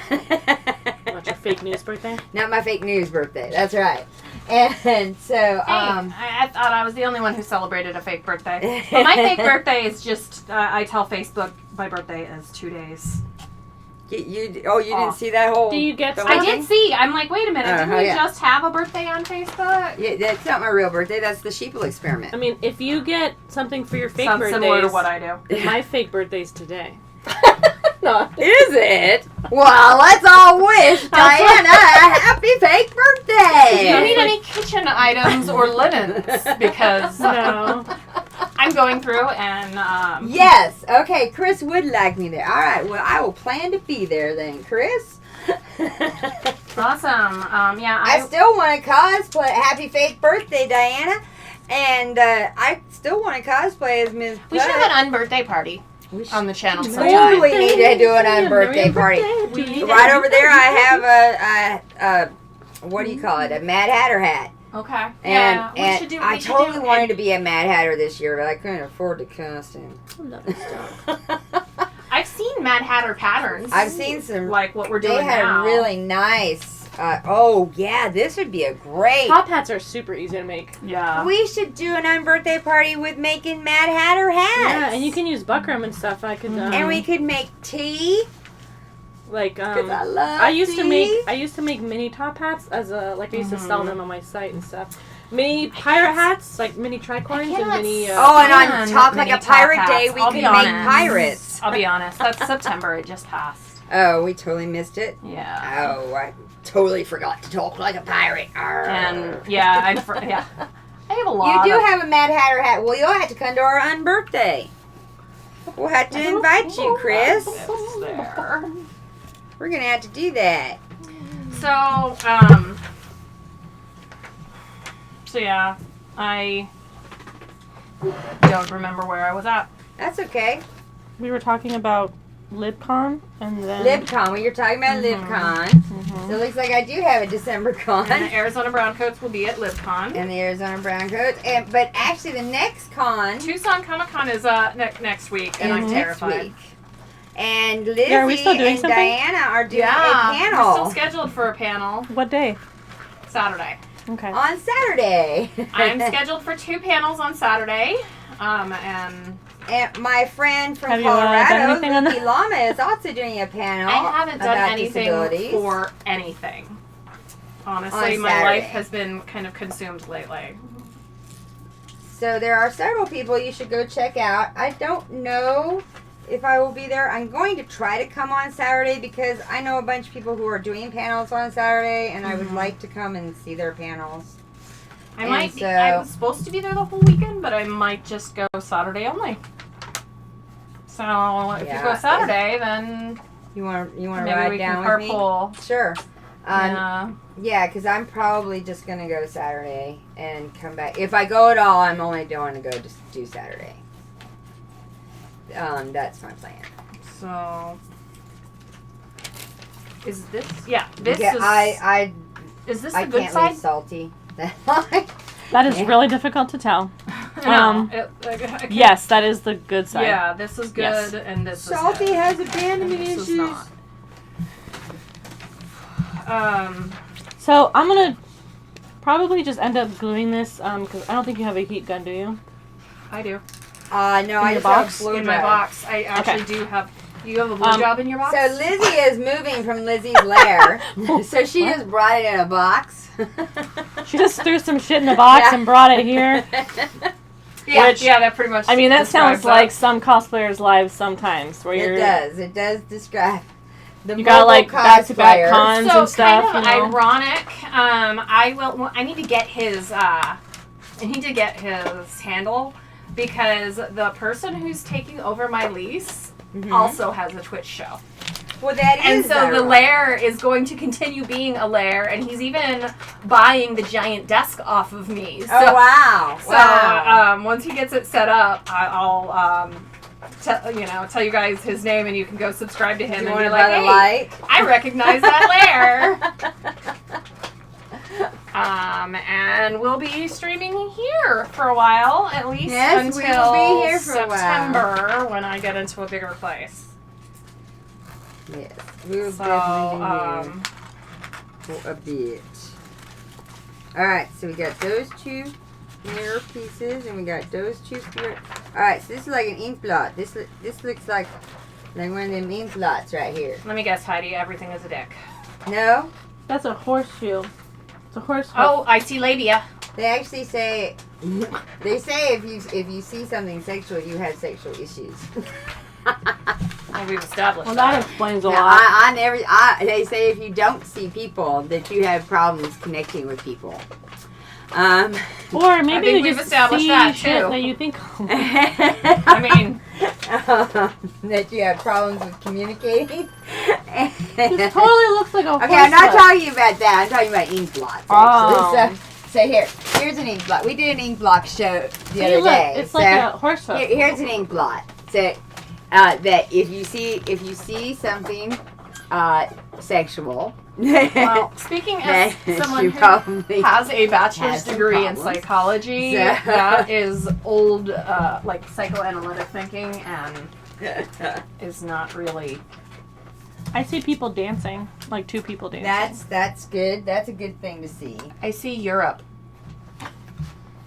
[SPEAKER 2] Not your fake news birthday?
[SPEAKER 1] Not my fake news birthday. That's right. And so,
[SPEAKER 3] Hey, I thought I was the only one who celebrated a fake birthday. But my fake birthday is just, I tell Facebook my birthday is 2 days.
[SPEAKER 1] you didn't
[SPEAKER 3] Off.
[SPEAKER 1] see that whole.
[SPEAKER 2] Do you get
[SPEAKER 1] the
[SPEAKER 2] stuff?
[SPEAKER 1] whole
[SPEAKER 3] I
[SPEAKER 1] thing?
[SPEAKER 3] did see. I'm like, wait a minute. Didn't we
[SPEAKER 1] yeah.
[SPEAKER 3] just have a birthday on Facebook?
[SPEAKER 1] Yeah, that's not my real birthday. That's the sheeple experiment.
[SPEAKER 2] I mean, if you get something for your fake
[SPEAKER 3] Sounds
[SPEAKER 2] birthdays,
[SPEAKER 3] similar to what I do.
[SPEAKER 2] my fake birthday's today. not.
[SPEAKER 1] Is it? Well, let's all wish Diana a happy fake
[SPEAKER 3] Do you
[SPEAKER 1] birthday.
[SPEAKER 3] need any kitchen items or linens? Because
[SPEAKER 2] No.
[SPEAKER 3] I'm going through and
[SPEAKER 1] Yes. Okay, Chris would like me there. All right. Well, I will plan to be there then, Chris.
[SPEAKER 3] awesome. Yeah,
[SPEAKER 1] I still want to cosplay. Happy fake birthday, Diana. And I still want to cosplay as Ms.
[SPEAKER 3] we should have an unbirthday party
[SPEAKER 1] We should
[SPEAKER 3] on the channel
[SPEAKER 1] totally
[SPEAKER 3] sometime.
[SPEAKER 1] need to do an unbirthday party.
[SPEAKER 3] We need
[SPEAKER 1] Right over there, I have a what do you call it? A Mad Hatter hat.
[SPEAKER 3] Okay.
[SPEAKER 1] And,
[SPEAKER 3] yeah, we
[SPEAKER 1] and
[SPEAKER 3] should do.
[SPEAKER 1] I
[SPEAKER 3] we should
[SPEAKER 1] totally
[SPEAKER 3] do
[SPEAKER 1] wanted to be a Mad Hatter this year, but I couldn't afford the costume.
[SPEAKER 3] I've seen Mad Hatter patterns.
[SPEAKER 1] I've seen some.
[SPEAKER 3] like what we're
[SPEAKER 1] They
[SPEAKER 3] doing
[SPEAKER 1] had
[SPEAKER 3] now.
[SPEAKER 1] a really nice. Oh yeah, this would be a great.
[SPEAKER 2] Top hats are super easy to make.
[SPEAKER 3] Yeah.
[SPEAKER 1] We should do an unbirthday party with making Mad Hatter hats.
[SPEAKER 2] Yeah, and you can use buckram and stuff. I could.
[SPEAKER 1] And we could make tea.
[SPEAKER 2] like
[SPEAKER 1] Because I love
[SPEAKER 2] I used to
[SPEAKER 1] tea.
[SPEAKER 2] make mini top hats as a I used to sell them on my site and stuff. Mini pirate hats, like mini tricorns and
[SPEAKER 3] cannot
[SPEAKER 2] mini.
[SPEAKER 1] Oh, and on
[SPEAKER 3] Man,
[SPEAKER 1] top like
[SPEAKER 3] mini
[SPEAKER 1] a
[SPEAKER 3] top
[SPEAKER 1] pirate
[SPEAKER 3] hats.
[SPEAKER 1] day, we
[SPEAKER 3] I'll
[SPEAKER 1] could
[SPEAKER 3] be
[SPEAKER 1] make
[SPEAKER 3] honest.
[SPEAKER 1] pirates.
[SPEAKER 3] I'll be honest. That's September. It just passed.
[SPEAKER 1] Oh, we totally missed it.
[SPEAKER 3] Yeah.
[SPEAKER 1] Oh, I totally forgot to talk like a pirate. Arr.
[SPEAKER 3] And yeah, I have a lot.
[SPEAKER 1] You do
[SPEAKER 3] of,
[SPEAKER 1] have a Mad Hatter hat. Well, you'll have to come to our unbirthday. We'll have to invite you, Chris.
[SPEAKER 3] It's there.
[SPEAKER 1] We're gonna have to do that.
[SPEAKER 3] So yeah, I don't remember where I was at.
[SPEAKER 1] That's okay.
[SPEAKER 2] We were talking about LibCon and then
[SPEAKER 1] LibCon. Well, you're talking about LibCon.
[SPEAKER 2] Mhm.
[SPEAKER 1] So it looks like I do have a December
[SPEAKER 3] And
[SPEAKER 1] con.
[SPEAKER 3] the Arizona Browncoats will be at LibCon.
[SPEAKER 1] And the Arizona Browncoats. But actually, the next con
[SPEAKER 3] Tucson Comic Con is next week, and I'm
[SPEAKER 1] is next
[SPEAKER 3] terrified.
[SPEAKER 1] week. And Lizzie
[SPEAKER 2] Yeah, are we still doing
[SPEAKER 1] and
[SPEAKER 2] something?
[SPEAKER 1] Diana are doing a
[SPEAKER 3] We're
[SPEAKER 1] panel
[SPEAKER 3] still scheduled for a panel
[SPEAKER 2] What day?
[SPEAKER 3] Saturday.
[SPEAKER 2] Okay.
[SPEAKER 1] on Saturday.
[SPEAKER 3] I'm scheduled for 2 panels on Saturday, and
[SPEAKER 1] And my friend from
[SPEAKER 2] Have you, done
[SPEAKER 1] Colorado,
[SPEAKER 2] anything on
[SPEAKER 1] Lucky
[SPEAKER 2] that?
[SPEAKER 1] Llama, is also doing a panel.
[SPEAKER 3] I haven't done
[SPEAKER 1] about
[SPEAKER 3] anything
[SPEAKER 1] disabilities.
[SPEAKER 3] for anything. Honestly,
[SPEAKER 1] On
[SPEAKER 3] my
[SPEAKER 1] Saturday.
[SPEAKER 3] life has been kind of consumed lately.
[SPEAKER 1] So there are several people you should go check out. I don't know if I will be there. I'm going to try to come on Saturday because I know a bunch of people who are doing panels on Saturday, and I would like to come and see their panels.
[SPEAKER 3] I
[SPEAKER 1] And
[SPEAKER 3] might.
[SPEAKER 1] so-
[SPEAKER 3] I was supposed to be there the whole weekend, but I might just go Saturday only. So if
[SPEAKER 1] Yeah.
[SPEAKER 3] you go Saturday, then
[SPEAKER 1] You want to
[SPEAKER 3] maybe
[SPEAKER 1] ride
[SPEAKER 3] we can
[SPEAKER 1] down with me?
[SPEAKER 3] carpool.
[SPEAKER 1] Sure.
[SPEAKER 3] Yeah.
[SPEAKER 1] Yeah, because I'm probably just going to go Saturday and come back. If I go at all, I'm only going to go just do Saturday. That's my plan.
[SPEAKER 3] So is this? Yeah, this
[SPEAKER 1] Yeah,
[SPEAKER 3] is. Is this
[SPEAKER 1] I
[SPEAKER 3] the good
[SPEAKER 1] can't
[SPEAKER 3] side?
[SPEAKER 1] leave salty.
[SPEAKER 2] That is
[SPEAKER 1] Yeah.
[SPEAKER 2] really difficult to tell.
[SPEAKER 3] No, I can't-
[SPEAKER 2] Yes, that is the good side.
[SPEAKER 3] Yeah, this is good,
[SPEAKER 2] Yes.
[SPEAKER 3] and this
[SPEAKER 1] Salty
[SPEAKER 3] is good.
[SPEAKER 1] has abandonment
[SPEAKER 3] This is
[SPEAKER 1] issues.
[SPEAKER 3] not.
[SPEAKER 2] So I'm gonna probably just end up gluing this because I don't think you have a heat gun, do you?
[SPEAKER 3] I do.
[SPEAKER 1] No, I
[SPEAKER 2] your
[SPEAKER 1] just
[SPEAKER 2] box?
[SPEAKER 1] have blue
[SPEAKER 3] In my
[SPEAKER 1] dye.
[SPEAKER 3] box, I actually do have. You have a blue job in your box?
[SPEAKER 1] So Lizzie is moving from Lizzie's lair. So she just brought it in a box.
[SPEAKER 2] She just threw some shit in the box
[SPEAKER 1] Yeah.
[SPEAKER 2] and brought it here.
[SPEAKER 3] yeah,
[SPEAKER 2] which-
[SPEAKER 3] yeah, that pretty much.
[SPEAKER 2] I mean, that sounds
[SPEAKER 3] describes
[SPEAKER 2] like
[SPEAKER 3] that.
[SPEAKER 2] some cosplayers' lives sometimes, where you're
[SPEAKER 1] It does. It does describe the
[SPEAKER 2] you got like
[SPEAKER 1] mobile
[SPEAKER 2] back-to-back
[SPEAKER 1] cosplayers.
[SPEAKER 2] cons
[SPEAKER 3] So
[SPEAKER 2] and stuff.
[SPEAKER 3] kind of
[SPEAKER 2] you know?
[SPEAKER 3] ironic. I need to get his. I need to get his handle because the person who's taking over my lease also has a Twitch show.
[SPEAKER 1] Well, that
[SPEAKER 3] And
[SPEAKER 1] is
[SPEAKER 3] so the
[SPEAKER 1] ironic.
[SPEAKER 3] lair is going to continue being a lair, and he's even buying the giant desk off of me. So,
[SPEAKER 1] Oh wow!
[SPEAKER 3] So
[SPEAKER 1] Wow.
[SPEAKER 3] once he gets it set up, I'll tell you guys his name, and you can go subscribe to him
[SPEAKER 1] Do you
[SPEAKER 3] and
[SPEAKER 1] want
[SPEAKER 3] be
[SPEAKER 1] to
[SPEAKER 3] like,
[SPEAKER 1] buy the
[SPEAKER 3] hey,
[SPEAKER 1] light?
[SPEAKER 3] I recognize that lair. And we'll be streaming here for a while, at least
[SPEAKER 1] Yes, we
[SPEAKER 3] until
[SPEAKER 1] will be here for a while.
[SPEAKER 3] September when I get into a bigger place.
[SPEAKER 1] Yes, we will
[SPEAKER 3] So,
[SPEAKER 1] definitely be here for a bit. All right, so we got those two mirror pieces, and we got those two mirror. All right, so this is like an ink blot. This looks like one of them ink blots right here.
[SPEAKER 3] Let me guess, Heidi, everything is a dick.
[SPEAKER 1] No,
[SPEAKER 2] That's a horseshoe. It's a horseshoe.
[SPEAKER 3] Oh, I see labia.
[SPEAKER 1] they actually say if you see something sexual, you have sexual issues.
[SPEAKER 3] I Well, we've established
[SPEAKER 2] Well, that explains a
[SPEAKER 1] Now,
[SPEAKER 2] lot.
[SPEAKER 1] they say if you don't see people, that you have problems connecting with people.
[SPEAKER 2] Or maybe
[SPEAKER 3] think
[SPEAKER 2] you
[SPEAKER 3] we've
[SPEAKER 2] just
[SPEAKER 3] established
[SPEAKER 2] see
[SPEAKER 3] that,
[SPEAKER 2] shit
[SPEAKER 3] too.
[SPEAKER 2] that you think.
[SPEAKER 3] I mean,
[SPEAKER 1] that you have problems with communicating.
[SPEAKER 2] This totally looks like a
[SPEAKER 1] Okay, I'm not
[SPEAKER 2] horse
[SPEAKER 1] talking about that. I'm talking about ink blots.
[SPEAKER 2] Oh.
[SPEAKER 1] Actually. So here's an ink blot. We did an ink block show the
[SPEAKER 2] See,
[SPEAKER 1] other
[SPEAKER 2] look,
[SPEAKER 1] day.
[SPEAKER 2] it's like a horse hoof.
[SPEAKER 1] Here's an ink blot. So that if you see something sexual,
[SPEAKER 3] well, speaking as
[SPEAKER 1] then
[SPEAKER 3] someone
[SPEAKER 1] you
[SPEAKER 3] who
[SPEAKER 1] probably
[SPEAKER 3] has a bachelor's
[SPEAKER 1] has some
[SPEAKER 3] degree in
[SPEAKER 1] problems.
[SPEAKER 3] psychology,
[SPEAKER 1] So-
[SPEAKER 3] that is old, like psychoanalytic thinking, and is not really.
[SPEAKER 2] I see people dancing, like two people dancing.
[SPEAKER 1] That's good. That's a good thing to see.
[SPEAKER 3] I see Europe.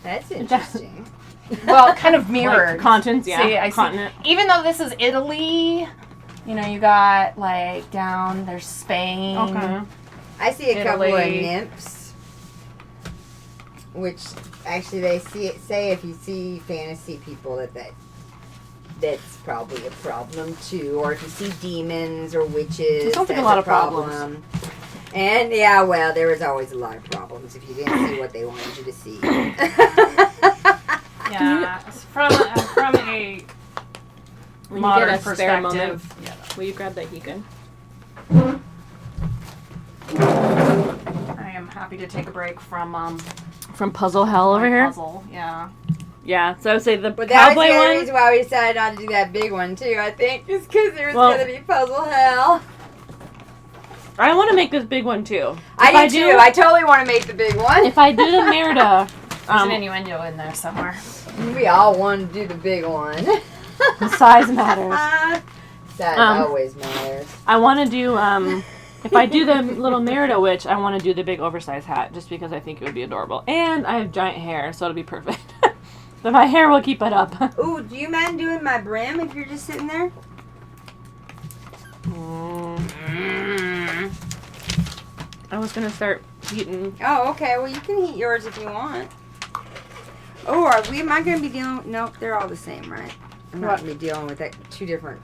[SPEAKER 1] That's interesting.
[SPEAKER 3] Well, kind of mirrored.
[SPEAKER 2] Like continents, yeah.
[SPEAKER 3] See, I
[SPEAKER 2] continent.
[SPEAKER 3] see. Even though this is Italy, you know, you got like down there's Spain.
[SPEAKER 2] Okay.
[SPEAKER 1] I see a couple of
[SPEAKER 3] Italy.
[SPEAKER 1] nymphs, which actually they say if you see fantasy people that's probably a problem too, or if you see demons or witches,
[SPEAKER 2] It sounds like
[SPEAKER 1] that's
[SPEAKER 2] a lot of
[SPEAKER 1] problem.
[SPEAKER 2] problems.
[SPEAKER 1] And yeah, well, there was always a lot of problems if you didn't see what they wanted you to see.
[SPEAKER 3] Yeah, from a
[SPEAKER 2] When
[SPEAKER 3] modern
[SPEAKER 2] you get a spare moment,
[SPEAKER 3] perspective.
[SPEAKER 2] will you grab that Hegan?
[SPEAKER 3] I am happy to take a break from
[SPEAKER 2] From Puzzle Hell over
[SPEAKER 3] my
[SPEAKER 2] here?
[SPEAKER 3] puzzle. Yeah.
[SPEAKER 2] Yeah, so I would say the
[SPEAKER 1] But that was
[SPEAKER 2] cowboy
[SPEAKER 1] the other
[SPEAKER 2] one.
[SPEAKER 1] reason why we decided not to do that big one too. I think just because there was
[SPEAKER 2] Well-
[SPEAKER 1] gonna be puzzle hell.
[SPEAKER 2] I want to make this big one too.
[SPEAKER 1] I do too. I totally want to make the big one.
[SPEAKER 2] If I do the Merida,
[SPEAKER 3] There's an innuendo in there somewhere.
[SPEAKER 1] We all want to do the big one.
[SPEAKER 2] the size matters.
[SPEAKER 1] Size
[SPEAKER 2] Um,
[SPEAKER 1] always matters.
[SPEAKER 2] I want to do, if I do the little Merida witch, I want to do the big oversized hat just because I think it would be adorable. And I have giant hair, so it'll be perfect. But my hair will keep it up.
[SPEAKER 1] Ooh, do you mind doing my brim if you're just sitting there?
[SPEAKER 2] I was going to start heating.
[SPEAKER 1] Oh, okay. Well, you can heat yours if you want. Oh, am I going to be dealing? Nope, they're all the same, right? I'm not going to be dealing with that two different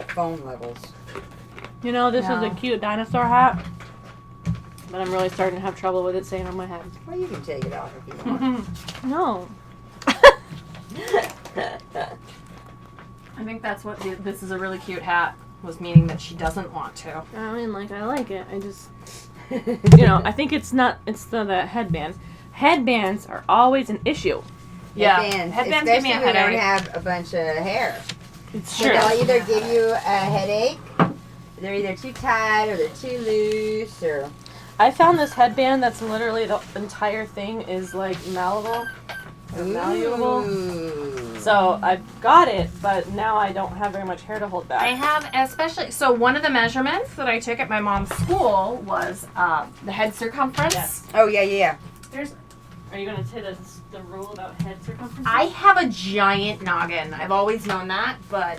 [SPEAKER 1] phone levels.
[SPEAKER 2] You know, this
[SPEAKER 3] No.
[SPEAKER 2] is a cute dinosaur hat. But I'm really starting to have trouble with it staying on my head.
[SPEAKER 1] Well, you can take it off if you want.
[SPEAKER 2] No.
[SPEAKER 3] I think that's what this is a really cute hat was meaning that she doesn't want to.
[SPEAKER 2] I mean, like, I like it. I just, you know, I think it's the headband. Headbands are always an issue.
[SPEAKER 3] Yeah,
[SPEAKER 1] Headbands
[SPEAKER 3] give me a
[SPEAKER 1] especially when you don't
[SPEAKER 3] headache.
[SPEAKER 1] have a bunch of hair.
[SPEAKER 2] It's
[SPEAKER 1] So
[SPEAKER 2] true.
[SPEAKER 1] they'll either give you a headache, they're either too tight or they're too loose, or...
[SPEAKER 2] I found this headband that's literally the entire thing is like malleable. Or malleable.
[SPEAKER 1] Ooh.
[SPEAKER 2] So I've got it, but now I don't have very much hair to hold back.
[SPEAKER 3] I have especially so one of the measurements that I took at my mom's school was the head circumference.
[SPEAKER 2] Yes.
[SPEAKER 1] Oh, yeah.
[SPEAKER 2] Are you going to say the rule about head circumference?
[SPEAKER 3] I have a giant noggin. I've always known that, but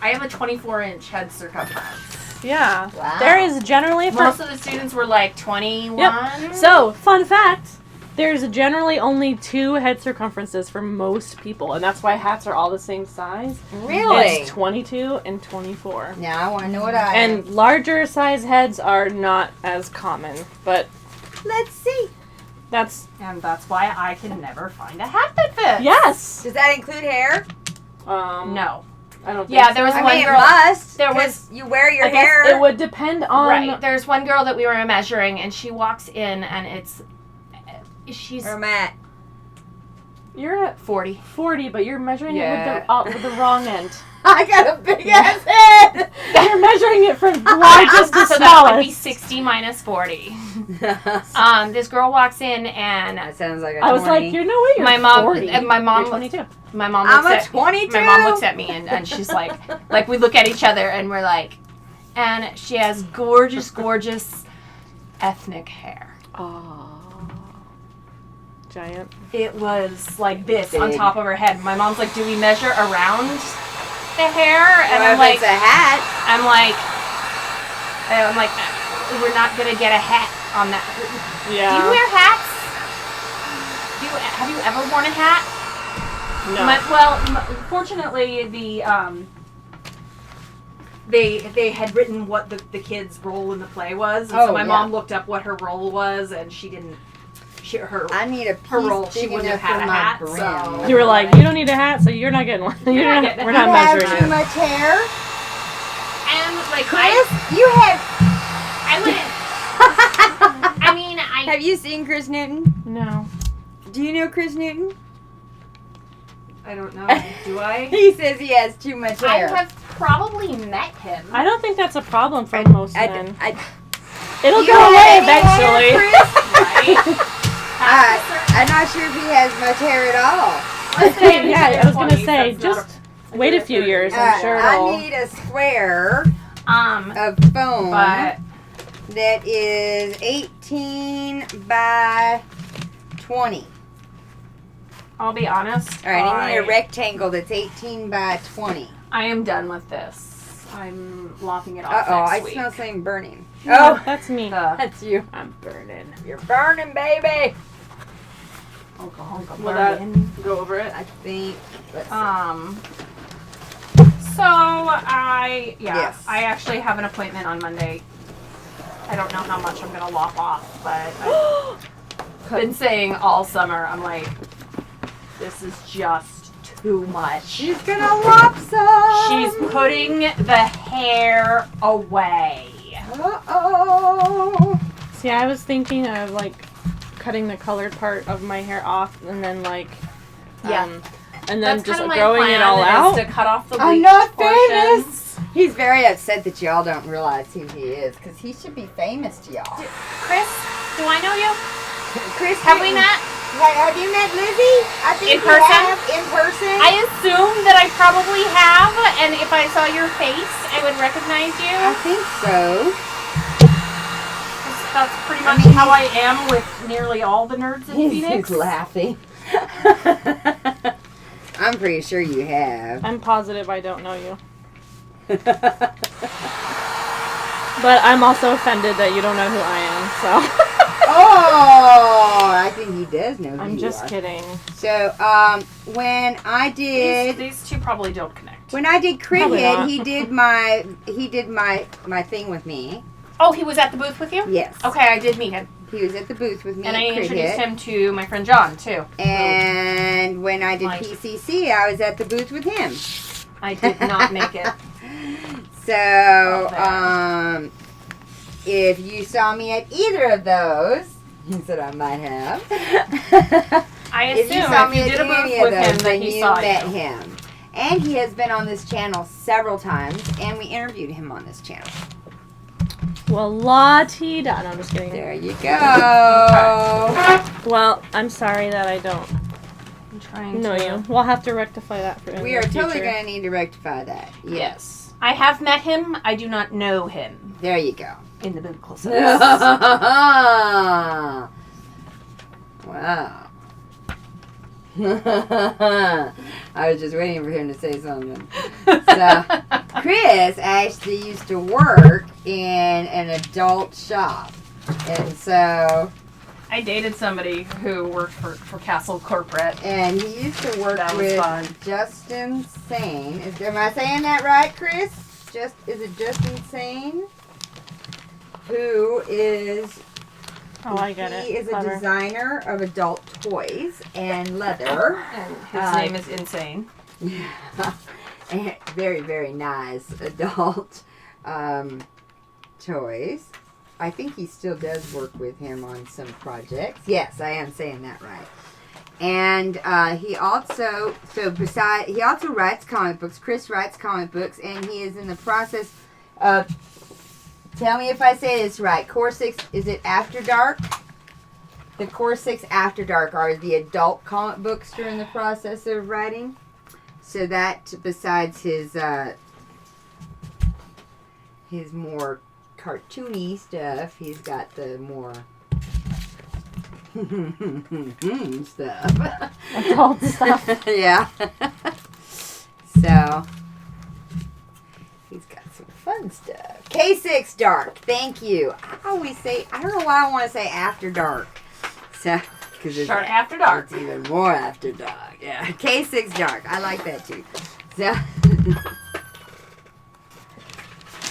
[SPEAKER 3] I have a 24-inch head circumference.
[SPEAKER 2] Yeah.
[SPEAKER 1] Wow.
[SPEAKER 2] There is generally for
[SPEAKER 3] Most of the students were like 21.
[SPEAKER 2] Yep. So, fun fact, there's generally only 2 head circumferences for most people, and that's why hats are all the same size.
[SPEAKER 1] Really?
[SPEAKER 2] It's 22 and 24.
[SPEAKER 1] Now I want to know what I am.
[SPEAKER 2] And larger size heads are not as common, but
[SPEAKER 1] Let's see.
[SPEAKER 2] that's
[SPEAKER 3] And that's why I can never find a hat that fits.
[SPEAKER 2] yes.
[SPEAKER 1] Does that include hair?
[SPEAKER 3] No.
[SPEAKER 2] I don't think
[SPEAKER 3] Yeah,
[SPEAKER 2] so.
[SPEAKER 3] there was
[SPEAKER 1] I
[SPEAKER 3] one
[SPEAKER 1] mean,
[SPEAKER 3] girl.
[SPEAKER 1] it must.
[SPEAKER 3] there
[SPEAKER 1] 'cause you wear your
[SPEAKER 2] I guess
[SPEAKER 1] hair.
[SPEAKER 2] it would depend on
[SPEAKER 3] Right. There's one girl that we were measuring, and she walks in, and she's
[SPEAKER 1] Or Matt.
[SPEAKER 2] You're at
[SPEAKER 3] 40.
[SPEAKER 2] 40, but you're measuring
[SPEAKER 3] Yeah.
[SPEAKER 2] it with the wrong end.
[SPEAKER 1] I got a big ass head.
[SPEAKER 2] You're measuring it from largest to
[SPEAKER 3] So that would be
[SPEAKER 2] smallest.
[SPEAKER 3] 60 minus 40.
[SPEAKER 1] That
[SPEAKER 3] This girl walks in, and
[SPEAKER 1] sounds like a 20.
[SPEAKER 2] I was like, you know what? You're
[SPEAKER 3] my mom,
[SPEAKER 2] 40.
[SPEAKER 3] and my mom,
[SPEAKER 2] You're 22.
[SPEAKER 3] my mom
[SPEAKER 1] I'm
[SPEAKER 3] looks
[SPEAKER 1] a
[SPEAKER 3] at
[SPEAKER 1] 22.
[SPEAKER 3] my mom looks at me, and she's like we look at each other, and we're like, and she has gorgeous, gorgeous ethnic hair.
[SPEAKER 2] Oh. Giant.
[SPEAKER 3] It was like this on
[SPEAKER 1] Big.
[SPEAKER 3] top of her head. My mom's like, do we measure around the hair? And
[SPEAKER 1] Well,
[SPEAKER 3] I'm
[SPEAKER 1] if
[SPEAKER 3] like,
[SPEAKER 1] it's a hat.
[SPEAKER 3] I'm like, we're not gonna get a hat on that.
[SPEAKER 2] Yeah.
[SPEAKER 3] Do you wear hats? Have you ever worn a hat?
[SPEAKER 2] No.
[SPEAKER 3] Fortunately, they had written what the kid's role in the play was, and
[SPEAKER 1] Oh,
[SPEAKER 3] so my
[SPEAKER 1] yeah.
[SPEAKER 3] mom looked up what her role was, and she didn't.
[SPEAKER 1] I need a piece
[SPEAKER 3] her role,
[SPEAKER 1] big
[SPEAKER 3] she wouldn't
[SPEAKER 1] enough
[SPEAKER 3] have had
[SPEAKER 1] for
[SPEAKER 3] a
[SPEAKER 1] my
[SPEAKER 3] hat,
[SPEAKER 1] brim.
[SPEAKER 3] so-
[SPEAKER 2] You were like, you don't need a hat, so you're not getting one.
[SPEAKER 3] You're not getting a
[SPEAKER 2] We're
[SPEAKER 3] hat.
[SPEAKER 2] not
[SPEAKER 1] You have
[SPEAKER 2] measuring
[SPEAKER 1] too
[SPEAKER 2] it.
[SPEAKER 1] much hair.
[SPEAKER 3] And like
[SPEAKER 1] Chris, you have...
[SPEAKER 3] I wouldn't. I mean,
[SPEAKER 1] Have you seen Chris Newton?
[SPEAKER 2] No.
[SPEAKER 1] Do you know Chris Newton?
[SPEAKER 3] I don't know. Do I?
[SPEAKER 1] He says he has too much
[SPEAKER 3] I
[SPEAKER 1] hair.
[SPEAKER 3] have probably met him.
[SPEAKER 2] I don't think that's a problem for most men. It'll
[SPEAKER 1] You
[SPEAKER 2] go
[SPEAKER 1] have
[SPEAKER 2] away
[SPEAKER 1] any hair,
[SPEAKER 2] eventually.
[SPEAKER 1] Chris?
[SPEAKER 3] Right?
[SPEAKER 1] I'm not sure if he has much hair at all.
[SPEAKER 2] Yeah, I was gonna say, just wait a few years. I'm sure
[SPEAKER 1] I
[SPEAKER 2] it'll.
[SPEAKER 1] need a square of foam
[SPEAKER 3] but
[SPEAKER 1] that is 18 by 20.
[SPEAKER 3] I'll be honest.
[SPEAKER 1] All right, I need a rectangle that's 18 by 20.
[SPEAKER 3] I am done with this. I'm lopping it off
[SPEAKER 1] Uh-oh, I
[SPEAKER 3] next week.
[SPEAKER 1] smell something burning.
[SPEAKER 2] No,
[SPEAKER 1] Oh,
[SPEAKER 2] that's me.
[SPEAKER 1] that's you.
[SPEAKER 3] I'm burning.
[SPEAKER 1] You're burning, baby.
[SPEAKER 2] Will that go over it?
[SPEAKER 1] I think. Let's see.
[SPEAKER 3] So
[SPEAKER 1] Yes.
[SPEAKER 3] I actually have an appointment on Monday. I don't know how much I'm gonna lop off, but I've been saying all summer, I'm like, this is just too much.
[SPEAKER 1] She's gonna lop some.
[SPEAKER 3] She's putting the hair away.
[SPEAKER 1] Uh-oh.
[SPEAKER 2] See, I was thinking of like cutting the colored part of my hair off and then like,
[SPEAKER 3] Yeah.
[SPEAKER 2] and then
[SPEAKER 3] That's
[SPEAKER 2] just
[SPEAKER 3] kind of my
[SPEAKER 2] growing
[SPEAKER 3] plan,
[SPEAKER 2] it all
[SPEAKER 3] is
[SPEAKER 2] out.
[SPEAKER 3] to cut off the
[SPEAKER 1] I'm
[SPEAKER 3] bleach
[SPEAKER 1] not
[SPEAKER 3] portion.
[SPEAKER 1] famous. He's very upset that y'all don't realize who he is, because he should be famous to y'all.
[SPEAKER 3] Chris, do I know you?
[SPEAKER 1] Chris,
[SPEAKER 3] Have we met?
[SPEAKER 1] Have you met Lizzie? I think
[SPEAKER 3] In
[SPEAKER 1] we
[SPEAKER 3] person?
[SPEAKER 1] have. In person?
[SPEAKER 3] I assume that I probably have, and if I saw your face, I would recognize you.
[SPEAKER 1] I think so.
[SPEAKER 3] That's pretty much how I am with nearly all the nerds in Phoenix.
[SPEAKER 1] He's laughing. I'm pretty sure you have.
[SPEAKER 2] I'm positive I don't know you. But I'm also offended that you don't know who I am, so.
[SPEAKER 1] Oh, I think he does know who
[SPEAKER 2] I'm
[SPEAKER 1] you
[SPEAKER 2] just
[SPEAKER 1] are.
[SPEAKER 2] kidding.
[SPEAKER 1] So, when I did...
[SPEAKER 3] These two probably don't connect.
[SPEAKER 1] When I did
[SPEAKER 2] Probably
[SPEAKER 1] cricket,
[SPEAKER 2] not.
[SPEAKER 1] he did my thing with me.
[SPEAKER 3] Oh, he was at the booth with you?
[SPEAKER 1] Yes.
[SPEAKER 3] Okay, I did meet him.
[SPEAKER 1] He was at the booth with me
[SPEAKER 3] And
[SPEAKER 1] at
[SPEAKER 3] I
[SPEAKER 1] cricket.
[SPEAKER 3] introduced him to my friend John, too.
[SPEAKER 1] And when I did
[SPEAKER 3] Right.
[SPEAKER 1] PCC, I was at the booth with him.
[SPEAKER 3] I did not make it.
[SPEAKER 1] So, if you saw me at either of those, he said I might have.
[SPEAKER 3] I
[SPEAKER 1] If you
[SPEAKER 3] assume
[SPEAKER 1] saw
[SPEAKER 3] if
[SPEAKER 1] me
[SPEAKER 3] you
[SPEAKER 1] at
[SPEAKER 3] did a
[SPEAKER 1] any
[SPEAKER 3] booth
[SPEAKER 1] of
[SPEAKER 3] with him
[SPEAKER 1] those,
[SPEAKER 3] that
[SPEAKER 1] then
[SPEAKER 3] he
[SPEAKER 1] you
[SPEAKER 3] saw
[SPEAKER 1] met
[SPEAKER 3] you.
[SPEAKER 1] him. And he has been on this channel several times, and we interviewed him on this channel.
[SPEAKER 2] Well, la-ti-da. No, I'm just kidding.
[SPEAKER 1] There you go.
[SPEAKER 2] Well, I'm sorry that I don't
[SPEAKER 3] I'm trying
[SPEAKER 2] know
[SPEAKER 3] to...
[SPEAKER 2] you. We'll have to rectify that for in
[SPEAKER 1] We
[SPEAKER 2] the
[SPEAKER 1] are
[SPEAKER 2] future.
[SPEAKER 1] totally going to need to rectify that.
[SPEAKER 3] Yes. I have met him. I do not know him
[SPEAKER 1] There you go.
[SPEAKER 3] in the biblical sense.
[SPEAKER 1] Wow. I was just waiting for him to say something. So, Chris actually used to work in an adult shop. And so,
[SPEAKER 3] I dated somebody who worked for Castle Corporate.
[SPEAKER 1] and he used to work
[SPEAKER 3] That was
[SPEAKER 1] with
[SPEAKER 3] fun.
[SPEAKER 1] Justin Sane. Am I saying that right, Chris? Is it Justin Sane? Who is...
[SPEAKER 2] Oh, I get it.
[SPEAKER 1] He is a
[SPEAKER 2] Clever.
[SPEAKER 1] designer of adult toys and leather.
[SPEAKER 3] And his name is Insane.
[SPEAKER 1] And very, very nice adult toys. I think he still does work with him on some projects. Yes, I am saying that right. And he also writes comic books. Chris writes comic books, and he is in the process of... Tell me if I say this right. Core 6, is it After Dark? The Core 6 After Dark are the adult comic books during the process of writing. So that, besides his more cartoony stuff, he's got the more stuff.
[SPEAKER 2] Adult stuff.
[SPEAKER 1] Yeah. So... he's got some fun stuff. K6 Dark. Thank you. I always say, I don't know why I want to say After Dark. So, because it's
[SPEAKER 3] Shark After Dark.
[SPEAKER 1] It's even more After Dark. Yeah. K6 Dark. I like that too. So,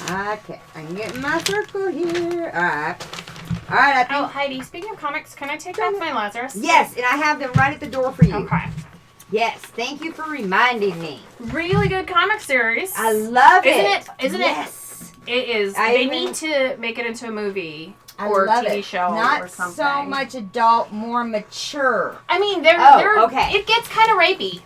[SPEAKER 1] Okay, I can get my circle here. Alright. Alright, I think...
[SPEAKER 3] Oh, Heidi, speaking of comics, can I take off my Lazarus?
[SPEAKER 1] Yes, and I have them right at the door for you.
[SPEAKER 3] Okay.
[SPEAKER 1] Yes, thank you for reminding me.
[SPEAKER 3] Really good comic series.
[SPEAKER 1] I love
[SPEAKER 3] Isn't
[SPEAKER 1] it.
[SPEAKER 3] it? Isn't
[SPEAKER 1] yes.
[SPEAKER 3] it? It is. They need to make it into a movie or
[SPEAKER 1] love
[SPEAKER 3] TV
[SPEAKER 1] it.
[SPEAKER 3] show
[SPEAKER 1] Not
[SPEAKER 3] or something.
[SPEAKER 1] so much adult, more mature.
[SPEAKER 3] I mean,
[SPEAKER 1] okay.
[SPEAKER 3] It gets kind of rapey.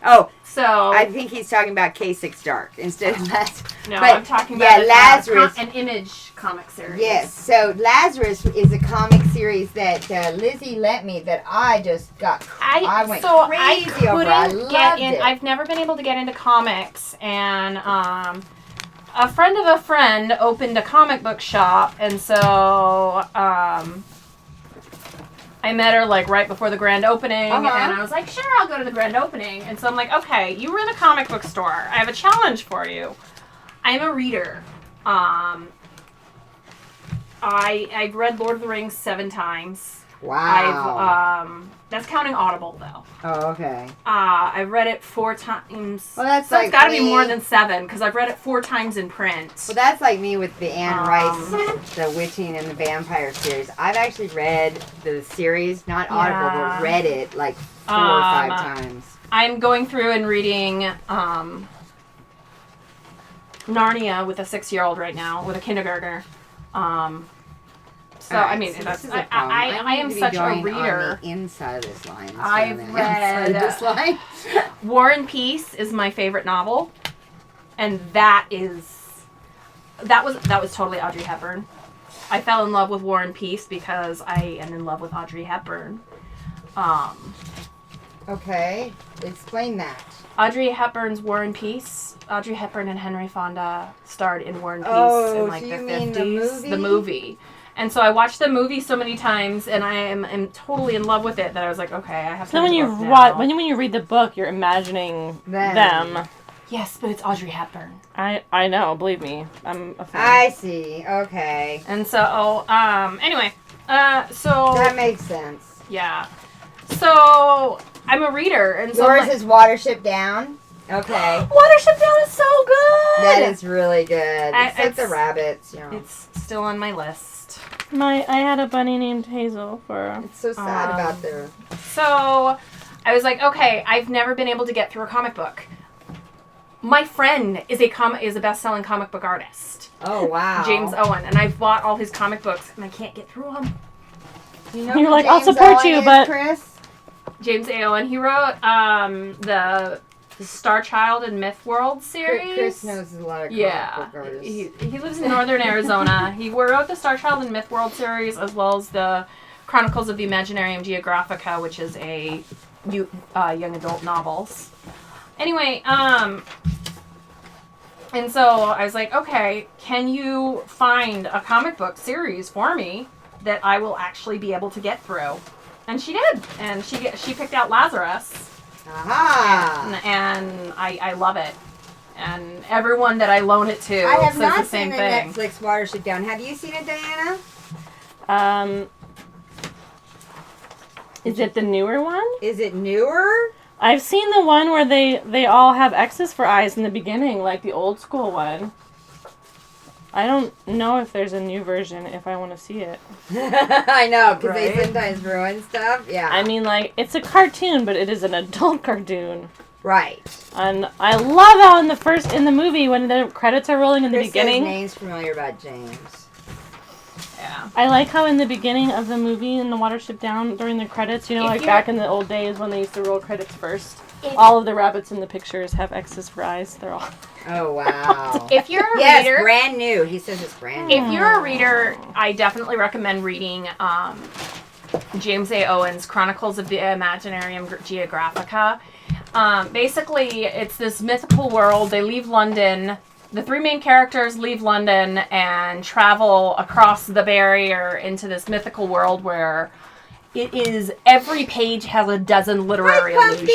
[SPEAKER 1] Oh,
[SPEAKER 3] so
[SPEAKER 1] I think he's talking about K6 Dark instead of that.
[SPEAKER 3] No,
[SPEAKER 1] but,
[SPEAKER 3] I'm talking about
[SPEAKER 1] Lazarus.
[SPEAKER 3] An Image comic series.
[SPEAKER 1] Yes, so Lazarus is a comic series that Lizzie lent me that I just got. I went crazy over. I loved it.
[SPEAKER 3] I've never been able to get into comics, and a friend of a friend opened a comic book shop, and so I met her like right before the grand opening, and I was like, sure, I'll go to the grand opening. And so I'm like, okay, you were in a comic book store. I have a challenge for you. I'm a reader. I've read Lord of the Rings 7 times.
[SPEAKER 1] Wow.
[SPEAKER 3] That's counting Audible though.
[SPEAKER 1] Oh, okay.
[SPEAKER 3] I've read it 4 times.
[SPEAKER 1] Well, that's
[SPEAKER 3] so
[SPEAKER 1] like
[SPEAKER 3] it's got to
[SPEAKER 1] me.
[SPEAKER 3] be more than 7 because I've read it 4 times in print.
[SPEAKER 1] Well, that's like me with the Anne Rice, the Witching and the Vampire series. I've actually read the series, not Audible, but read it like 4 or 5 times.
[SPEAKER 3] I'm going through and reading Narnia with a 6-year-old right now, with a kindergartner. So I mean,
[SPEAKER 1] so
[SPEAKER 3] I am such a reader.
[SPEAKER 1] On the inside of this line.
[SPEAKER 3] I've read
[SPEAKER 1] this line.
[SPEAKER 3] War and Peace is my favorite novel, and that was totally Audrey Hepburn. I fell in love with War and Peace because I am in love with Audrey Hepburn.
[SPEAKER 1] Okay, explain that.
[SPEAKER 3] Audrey Hepburn's War and Peace. Audrey Hepburn and Henry Fonda starred in War and Peace in like the 50s. The movie. And so I watched the movie so many times, and I am totally in love with it that I was like, okay, I have to.
[SPEAKER 2] So when you read the book, you're imagining them.
[SPEAKER 3] Yes, but it's Audrey Hepburn.
[SPEAKER 2] I know, believe me, I'm a fan.
[SPEAKER 1] I see. Okay.
[SPEAKER 3] And so anyway, so
[SPEAKER 1] that makes sense.
[SPEAKER 3] Yeah. So I'm a reader, and so
[SPEAKER 1] yours is Watership Down. Okay.
[SPEAKER 3] Watership Down is so good.
[SPEAKER 1] That is really good. Except the rabbits, you know.
[SPEAKER 3] It's still on my list.
[SPEAKER 2] I had a bunny named Hazel for.
[SPEAKER 1] It's so sad about their.
[SPEAKER 3] So, I was like, okay, I've never been able to get through a comic book. My friend is a best-selling comic book artist.
[SPEAKER 1] Oh wow.
[SPEAKER 3] James Owen, and I've bought all his comic books, and I can't get through them.
[SPEAKER 1] You know
[SPEAKER 2] You're like,
[SPEAKER 1] James
[SPEAKER 2] I'll support
[SPEAKER 1] Owen
[SPEAKER 2] you,
[SPEAKER 1] is,
[SPEAKER 2] but
[SPEAKER 1] Chris?
[SPEAKER 3] James A. Owen. He wrote the Star Child and Myth World series.
[SPEAKER 1] Chris knows a lot of comic book artists.
[SPEAKER 3] He lives in northern Arizona. He wrote the Star Child and Myth World series, as well as the Chronicles of the Imaginarium Geographica, which is a young adult novels. Anyway, and so I was like, okay, can you find a comic book series for me that I will actually be able to get through? And she did, and she picked out Lazarus.
[SPEAKER 1] Aha!
[SPEAKER 3] And I love it. And everyone that I loan it to
[SPEAKER 1] I have
[SPEAKER 3] says
[SPEAKER 1] not
[SPEAKER 3] the same
[SPEAKER 1] seen
[SPEAKER 3] thing.
[SPEAKER 1] the Netflix Watership Down. Have you seen it, Diana?
[SPEAKER 2] Is it the newer one?
[SPEAKER 1] Is it newer?
[SPEAKER 2] I've seen the one where they all have X's for eyes in the beginning, like the old school one. I don't know if there's a new version if I want to see it.
[SPEAKER 1] I know, because
[SPEAKER 3] Right?
[SPEAKER 1] they sometimes ruin stuff. Yeah.
[SPEAKER 2] I mean, like, it's a cartoon, but it is an adult cartoon.
[SPEAKER 1] Right.
[SPEAKER 2] And I love how in the movie, when the credits are rolling in the
[SPEAKER 1] Chris
[SPEAKER 2] beginning.
[SPEAKER 1] says name's familiar about James.
[SPEAKER 3] Yeah.
[SPEAKER 2] I like how in the beginning of the movie, in the Watership Down, during the credits, like back in the old days when they used to roll credits first, all of the rabbits in the pictures have X's for eyes. They're all...
[SPEAKER 1] Oh, wow.
[SPEAKER 3] If you're a
[SPEAKER 1] yes,
[SPEAKER 3] reader...
[SPEAKER 1] brand new. He says it's brand new.
[SPEAKER 3] If you're a reader, I definitely recommend reading James A. Owen's Chronicles of the Imaginarium Geographica. Basically, it's this mythical world. They leave London. The 3 main characters leave London and travel across the barrier into this mythical world where it is, every page has a dozen literary allusion,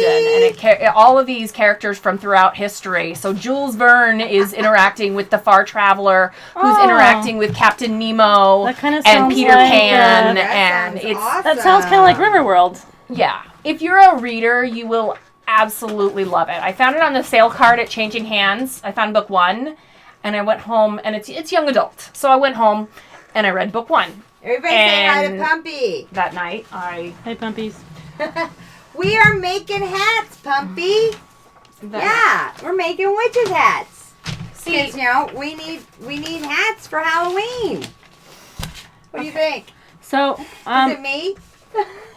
[SPEAKER 3] and all of these characters from throughout history. So Jules Verne is interacting with the Far Traveler, who's interacting with Captain Nemo and Peter Pan, and it's
[SPEAKER 1] awesome.
[SPEAKER 2] That sounds kind of like Riverworld.
[SPEAKER 3] Yeah. If you're a reader, you will absolutely love it. I found it on the sale card at Changing Hands. I found book 1, And I went home, and it's young adult. So I went home, and I read book 1.
[SPEAKER 1] Everybody say hi to Pumpy.
[SPEAKER 3] That night,
[SPEAKER 2] Hey, Pumpies.
[SPEAKER 1] We are making hats, Pumpy. Yeah, we're making witches hats.
[SPEAKER 3] See,
[SPEAKER 1] Because, we need hats for Halloween. What do you think?
[SPEAKER 2] So,
[SPEAKER 1] Is it me?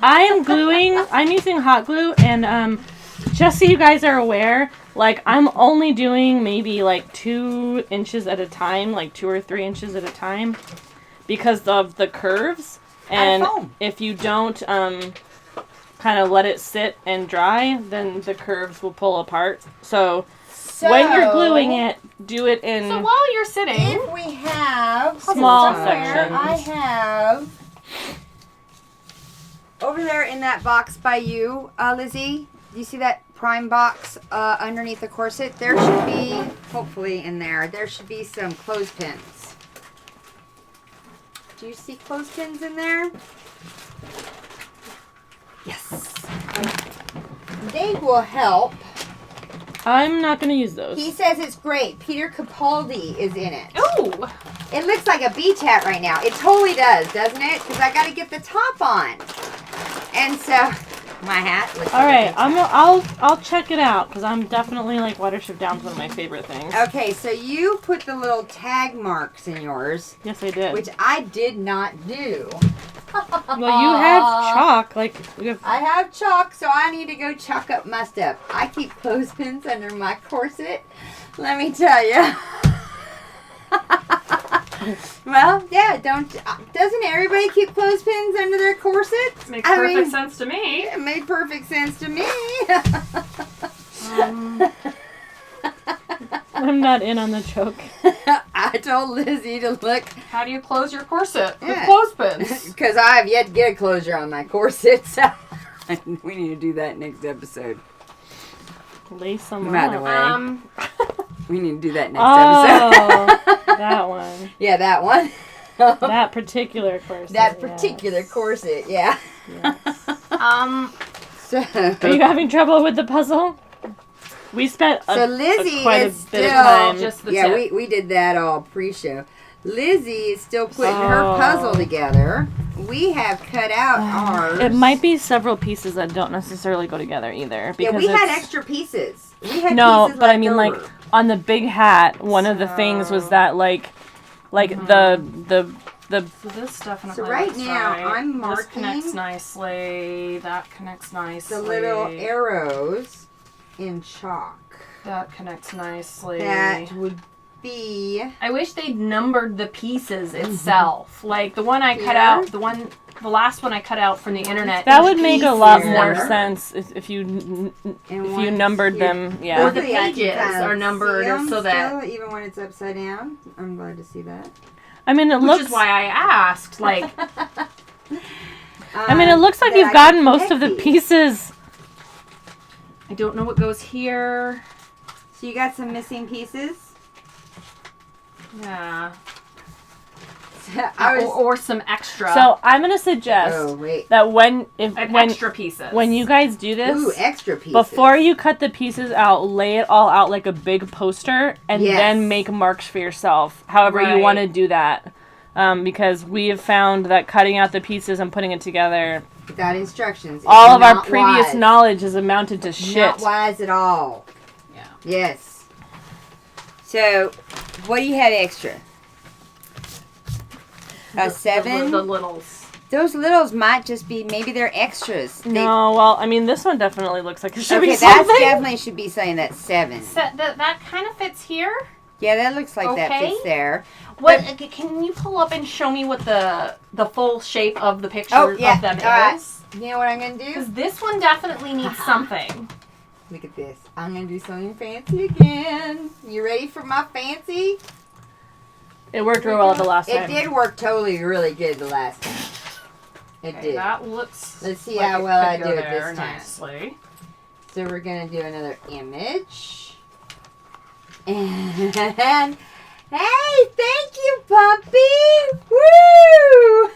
[SPEAKER 2] I'm using hot glue, and just so you guys are aware, like, I'm only doing maybe like 2 inches at a time, like 2 or 3 inches at a time, because of the curves. And if you don't kind of let it sit and dry, then the curves will pull apart. So when you're gluing it, do it in.
[SPEAKER 3] So while you're sitting,
[SPEAKER 1] if we have
[SPEAKER 2] small
[SPEAKER 1] somewhere,
[SPEAKER 2] sections.
[SPEAKER 1] I have over there in that box by you, Lizzie. Do you see that prime box underneath the corset? There should be, hopefully in there, there should be some clothespins. Do you see clothespins in there? Yes. They will help.
[SPEAKER 2] I'm not going to use those.
[SPEAKER 1] He says it's great. Peter Capaldi is in it.
[SPEAKER 3] ooh,
[SPEAKER 1] It looks like a beach hat right now. It totally does, doesn't it? Because I got to get the top on. And so, my hat looks
[SPEAKER 2] All
[SPEAKER 1] like
[SPEAKER 2] right,
[SPEAKER 1] a beach hat.
[SPEAKER 2] I'll check it out, because I'm definitely, like, Watership Down's one of my favorite things.
[SPEAKER 1] Okay, so you put the little tag marks in yours,
[SPEAKER 2] Yes, I did.
[SPEAKER 1] which I did not do.
[SPEAKER 2] Well, you have chalk, like, you have.
[SPEAKER 1] I have chalk, so I need to go chalk up my stuff. I keep clothespins under my corset. Let me tell you. Well, yeah, doesn't everybody keep clothespins under their corsets?
[SPEAKER 3] makes perfect sense to me.
[SPEAKER 1] It made perfect sense to me.
[SPEAKER 2] I'm not in on the joke.
[SPEAKER 1] I told Lizzie to look.
[SPEAKER 3] How do you close your corset with
[SPEAKER 1] Yeah.
[SPEAKER 3] clothespins?
[SPEAKER 1] Because I have yet to get a closure on my corset, so we need to do that next episode.
[SPEAKER 2] Lace them
[SPEAKER 1] By the
[SPEAKER 2] up.
[SPEAKER 1] way, we need to do that next episode.
[SPEAKER 2] Oh, that one.
[SPEAKER 1] Yeah, that one.
[SPEAKER 2] That particular corset.
[SPEAKER 1] That particular
[SPEAKER 2] yes.
[SPEAKER 1] corset, yeah.
[SPEAKER 2] Yes.
[SPEAKER 1] So,
[SPEAKER 2] Are you having trouble with the puzzle? We spent
[SPEAKER 1] Lizzie
[SPEAKER 2] quite
[SPEAKER 1] is
[SPEAKER 2] a bit of
[SPEAKER 1] still
[SPEAKER 2] time.
[SPEAKER 3] Just the
[SPEAKER 1] yeah,
[SPEAKER 3] tip.
[SPEAKER 1] we did that all pre-show. Lizzie is still putting her puzzle together. We have cut out ours.
[SPEAKER 2] It might be several pieces that don't necessarly go together either.
[SPEAKER 1] Yeah,
[SPEAKER 2] Because
[SPEAKER 1] we had
[SPEAKER 2] it's-
[SPEAKER 1] extra pieces. We had
[SPEAKER 2] No,
[SPEAKER 1] pieces
[SPEAKER 2] but I
[SPEAKER 1] left
[SPEAKER 2] mean, like,
[SPEAKER 1] over.
[SPEAKER 2] on the big hat, one of the things was that, like the
[SPEAKER 3] So this definitely
[SPEAKER 1] So right
[SPEAKER 3] looks
[SPEAKER 1] now,
[SPEAKER 3] right.
[SPEAKER 1] I'm
[SPEAKER 3] This
[SPEAKER 1] marking
[SPEAKER 3] connects nicely. That connects nicely.
[SPEAKER 1] the little arrows in chalk.
[SPEAKER 3] That connects nicely.
[SPEAKER 1] That would be
[SPEAKER 3] I wish they'd numbered the pieces itself. Like the one I cut
[SPEAKER 1] Here?
[SPEAKER 3] out, the last one I cut out from the internet.
[SPEAKER 2] that
[SPEAKER 3] each
[SPEAKER 2] would make
[SPEAKER 3] piece
[SPEAKER 2] a lot
[SPEAKER 3] is
[SPEAKER 2] more
[SPEAKER 3] numbered.
[SPEAKER 2] sense if you
[SPEAKER 1] and
[SPEAKER 2] numbered
[SPEAKER 1] here.
[SPEAKER 2] them.
[SPEAKER 3] Or
[SPEAKER 2] Yeah.
[SPEAKER 3] the pages are numbered
[SPEAKER 1] See 'em
[SPEAKER 3] so that-
[SPEAKER 1] still, even when it's upside down. I'm glad to see that.
[SPEAKER 2] I mean, it
[SPEAKER 3] Which
[SPEAKER 2] looks.
[SPEAKER 3] is why I asked. Like,
[SPEAKER 2] I mean, it looks like
[SPEAKER 1] that
[SPEAKER 2] you've
[SPEAKER 1] I
[SPEAKER 2] gotten
[SPEAKER 1] can
[SPEAKER 2] most of the
[SPEAKER 1] connect these.
[SPEAKER 2] pieces.
[SPEAKER 3] I don't know what goes here.
[SPEAKER 1] So you got some missing pieces.
[SPEAKER 3] Yeah.
[SPEAKER 1] I was.
[SPEAKER 3] or some extra.
[SPEAKER 2] So I'm gonna suggest
[SPEAKER 1] Oh wait.
[SPEAKER 2] that when
[SPEAKER 3] extra pieces.
[SPEAKER 2] when you guys do this,
[SPEAKER 1] Ooh, extra pieces.
[SPEAKER 2] before you cut the pieces out, lay it all out like a big poster, and
[SPEAKER 1] Yes.
[SPEAKER 2] then make marks for yourself. However you
[SPEAKER 3] Right.
[SPEAKER 2] want to do that, because we have found that cutting out the pieces and putting it together,
[SPEAKER 1] without instructions. is
[SPEAKER 2] all of our
[SPEAKER 1] not
[SPEAKER 2] previous
[SPEAKER 1] wise.
[SPEAKER 2] knowledge has amounted to shit.
[SPEAKER 1] Not wise at all.
[SPEAKER 3] Yeah.
[SPEAKER 1] Yes. So, what do you have extra? A 7?
[SPEAKER 3] The littles.
[SPEAKER 1] Those littles might just be, maybe they're extras.
[SPEAKER 2] No, well, I mean, this one definitely looks like it should
[SPEAKER 1] Okay,
[SPEAKER 2] be
[SPEAKER 1] that
[SPEAKER 2] something.
[SPEAKER 1] definitely should be something that's 7.
[SPEAKER 3] So that kind of fits here.
[SPEAKER 1] Yeah, that looks like that
[SPEAKER 3] Okay.
[SPEAKER 1] fits there.
[SPEAKER 3] What can you pull up and show me what the full shape of the picture
[SPEAKER 1] Oh, yeah.
[SPEAKER 3] of them
[SPEAKER 1] All right.
[SPEAKER 3] is?
[SPEAKER 1] You know what I'm going to do?
[SPEAKER 3] Because this one definitely needs something.
[SPEAKER 1] Look at this. I'm going to do something fancy again. You ready for my fancy?
[SPEAKER 2] It worked real well the last time.
[SPEAKER 1] It did work totally really good the last time. It
[SPEAKER 3] Okay,
[SPEAKER 1] did.
[SPEAKER 3] that looks.
[SPEAKER 1] Let's see
[SPEAKER 3] like
[SPEAKER 1] how
[SPEAKER 3] it
[SPEAKER 1] well
[SPEAKER 3] could
[SPEAKER 1] I
[SPEAKER 3] go
[SPEAKER 1] do it
[SPEAKER 3] there
[SPEAKER 1] this time.
[SPEAKER 3] nicely.
[SPEAKER 1] So we're going to do another image. And hey, thank you, Pumpy! Woo!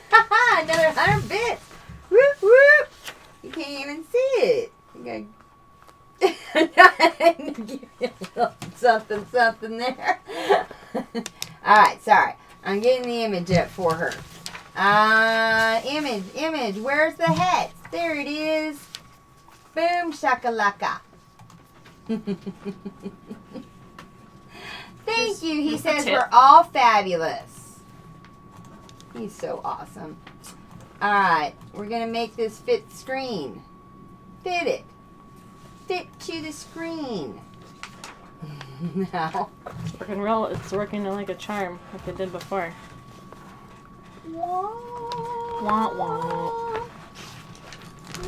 [SPEAKER 1] Another 100 bits. Whoop, whoop. You can't even see it. You gotta give you a little something there. Alright, sorry. I'm getting the image up for her. Image. Where's the hat? There it is. Boom shakalaka. Thank you. He says we're all fabulous. He's so awesome. Alright, we're going to make this fit the screen. Fit it. Fit to the screen. Now.
[SPEAKER 2] It's working like a charm, like it did before.
[SPEAKER 1] Wah,
[SPEAKER 2] Wah, wah.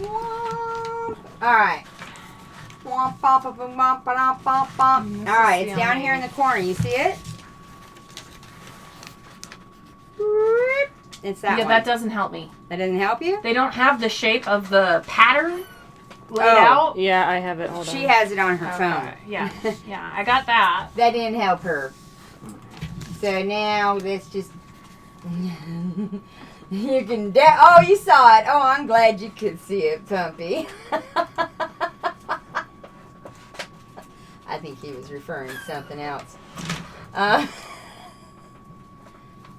[SPEAKER 1] wah. Alright. Alright, it's down here in the corner. You see it? It's that one.
[SPEAKER 3] That doesn't help me.
[SPEAKER 1] That doesn't help you?
[SPEAKER 3] They don't have the shape of the pattern laid out.
[SPEAKER 2] Yeah, I have it. Hold on.
[SPEAKER 1] She has it on her phone.
[SPEAKER 3] Yeah, yeah, I got that.
[SPEAKER 1] That didn't help her. So now let's just... you can... oh, you saw it. Oh, I'm glad you could see it, Pumpy. I think he was referring to something else.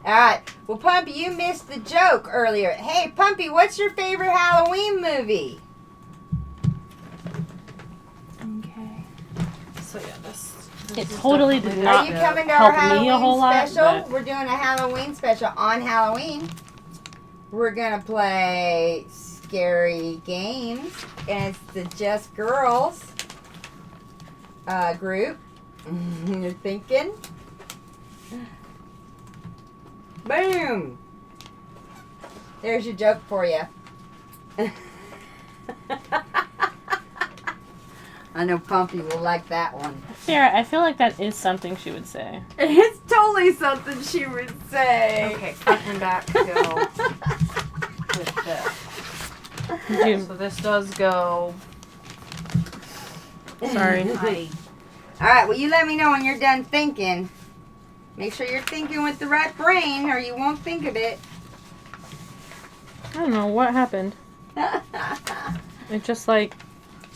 [SPEAKER 1] Alright. Well, Pumpy, you missed the joke earlier. Hey, Pumpy, what's your favorite Halloween movie?
[SPEAKER 3] Okay. So yeah,
[SPEAKER 2] It totally did
[SPEAKER 1] Are
[SPEAKER 2] not
[SPEAKER 1] you coming to our
[SPEAKER 2] help me a whole
[SPEAKER 1] Halloween
[SPEAKER 2] lot.
[SPEAKER 1] special?
[SPEAKER 2] But
[SPEAKER 1] We're doing a Halloween special on Halloween. We're going to play scary games. And it's the Just Girls group. You're thinking? Boom! There's your joke for you. I know Pumpy will like that one.
[SPEAKER 2] Sarah, I feel like that is something she would say.
[SPEAKER 1] It's totally something she would say.
[SPEAKER 3] Okay, front and back go with this. So this does go.
[SPEAKER 2] Sorry.
[SPEAKER 1] Alright, well, you let me know when you're done thinking. Make sure you're thinking with the right brain or you won't think of it.
[SPEAKER 2] I don't know what happened. It just like...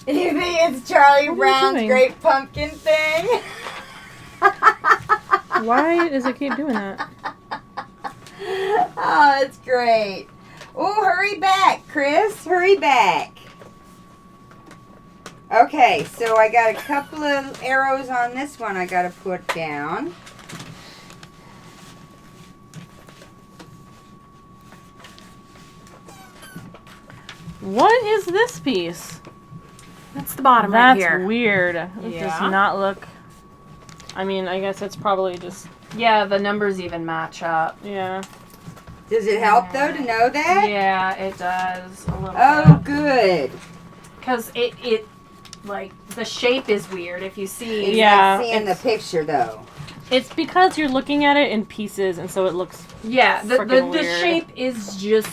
[SPEAKER 1] You think it's Charlie
[SPEAKER 2] What are you
[SPEAKER 1] Brown's
[SPEAKER 2] doing?
[SPEAKER 1] Great Pumpkin thing?
[SPEAKER 2] Why does it keep doing that?
[SPEAKER 1] Oh, that's great. Oh, hurry back, Chris. Hurry back. Okay, so I got a couple of arrows on this one I got to put down.
[SPEAKER 2] What is this piece?
[SPEAKER 3] That's the bottom
[SPEAKER 2] That's
[SPEAKER 3] right here.
[SPEAKER 2] weird. It
[SPEAKER 3] Yeah.
[SPEAKER 2] does not look... I mean, I guess it's probably just...
[SPEAKER 3] Yeah, the numbers even match up.
[SPEAKER 2] Yeah.
[SPEAKER 1] Does it help, though, to know that?
[SPEAKER 3] Yeah, it does a little
[SPEAKER 1] Oh,
[SPEAKER 3] bit.
[SPEAKER 1] good.
[SPEAKER 3] Because it, like, the shape is weird if you see.
[SPEAKER 1] He's
[SPEAKER 2] Yeah,
[SPEAKER 1] not seeing the
[SPEAKER 2] it's-
[SPEAKER 1] picture, though.
[SPEAKER 2] It's because you're looking at it in pieces, and so it looks...
[SPEAKER 3] Yeah, the
[SPEAKER 2] Frickin' weird.
[SPEAKER 3] shape is just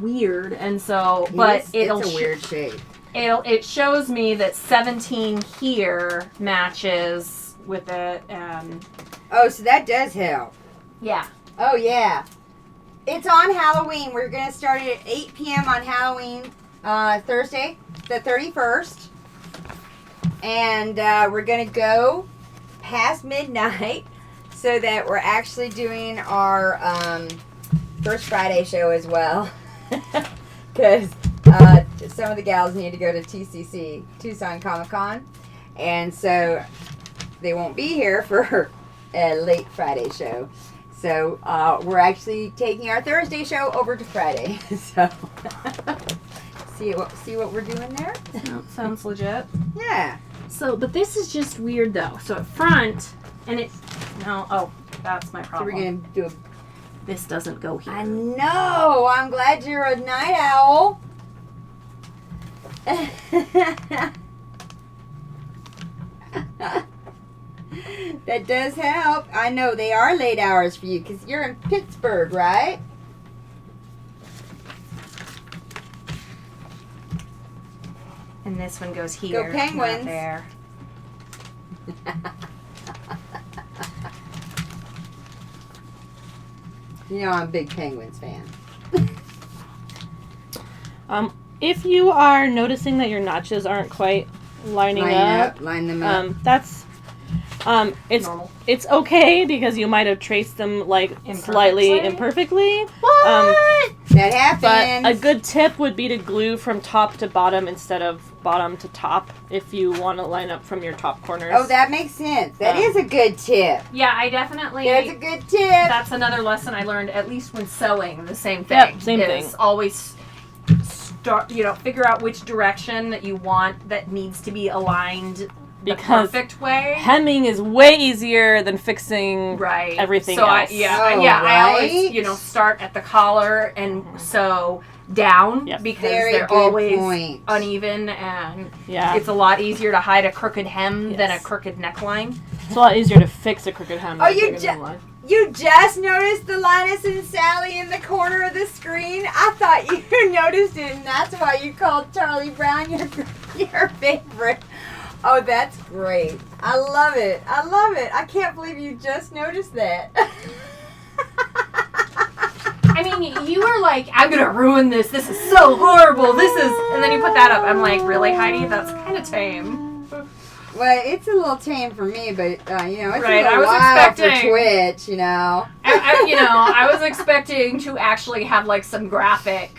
[SPEAKER 3] weird, and so, but
[SPEAKER 1] It's a weird shape.
[SPEAKER 3] it shows me that 17 here matches with it, and
[SPEAKER 1] Oh, so that does help.
[SPEAKER 3] yeah.
[SPEAKER 1] Oh, yeah. It's on Halloween. We're going to start it at 8 p.m. on Halloween, Thursday, the 31st. And we're going to go past midnight so that we're actually doing our First Friday show as well. Because some of the gals need to go to TCC, Tucson Comic Con. And so they won't be here for a late Friday show. So we're actually taking our Thursday show over to Friday. So see what we're doing there?
[SPEAKER 3] Sounds legit.
[SPEAKER 1] Yeah.
[SPEAKER 3] So, but this is just weird though. So at front, and it, no, oh, that's my
[SPEAKER 1] So
[SPEAKER 3] problem.
[SPEAKER 1] we're gonna do
[SPEAKER 3] This doesn't go here.
[SPEAKER 1] I know. I'm glad you're a night owl. That does help. I know they are late hours for you because you're in Pittsburgh, right?
[SPEAKER 3] And this one goes here.
[SPEAKER 1] Go Penguins.
[SPEAKER 3] Not there.
[SPEAKER 1] You know I'm a big Penguins fan.
[SPEAKER 2] If you are noticing that your notches aren't quite lining up,
[SPEAKER 1] Line them up.
[SPEAKER 2] that's
[SPEAKER 3] Normal.
[SPEAKER 2] It's okay because you might have traced them like slightly imperfectly.
[SPEAKER 1] What? That happens.
[SPEAKER 2] But a good tip would be to glue from top to bottom instead of bottom to top if you want to line up from your top corners.
[SPEAKER 1] Oh, that makes sense. That is a good tip.
[SPEAKER 3] Yeah, I definitely.
[SPEAKER 1] That's a good tip.
[SPEAKER 3] That's another lesson I learned, at least when sewing. The same thing.
[SPEAKER 2] Yep, same thing.
[SPEAKER 3] Always start. Figure out which direction that you want that needs to be aligned.
[SPEAKER 2] Because
[SPEAKER 3] the perfect way.
[SPEAKER 2] Hemming is way easier than fixing everything else.
[SPEAKER 3] I always, start at the collar and sew down because they're always uneven, and it's a lot easier to hide a crooked hem than a crooked neckline.
[SPEAKER 2] It's a lot easier to fix a crooked hem.
[SPEAKER 1] Oh, you just noticed the Linus and Sally in the corner of the screen? I thought you noticed it, and that's why you called Charlie Brown your favorite. Oh, that's great. I love it. I love it. I can't believe you just noticed that.
[SPEAKER 3] I mean, you were like, I'm going to ruin this. This is so horrible. And then you put that up. I'm like, really, Heidi? That's kind of tame.
[SPEAKER 1] Well, it's a little tame for me, but, it's a little
[SPEAKER 3] I was
[SPEAKER 1] wild
[SPEAKER 3] expecting,
[SPEAKER 1] for Twitch,
[SPEAKER 3] I was expecting to actually have, like, some graphic...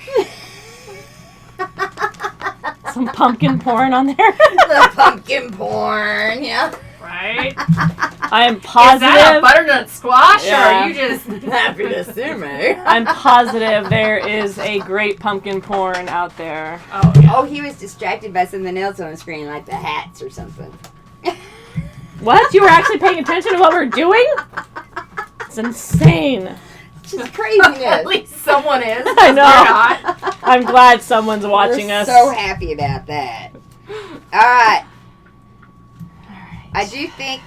[SPEAKER 2] Some pumpkin porn on there.
[SPEAKER 1] The pumpkin porn, yeah.
[SPEAKER 3] Right?
[SPEAKER 2] I am positive.
[SPEAKER 3] Is that a butternut squash, or are you just
[SPEAKER 1] happy to see me?
[SPEAKER 2] I'm positive there is a great pumpkin porn out there.
[SPEAKER 3] Oh, yeah.
[SPEAKER 1] Oh, he was distracted by something else on the screen, like the hats or something.
[SPEAKER 2] What? You were actually paying attention to what we're doing? It's insane.
[SPEAKER 1] Just craziness.
[SPEAKER 3] At least someone is.
[SPEAKER 2] I know. I'm glad someone's watching us.
[SPEAKER 1] So happy about that. All right. I do think.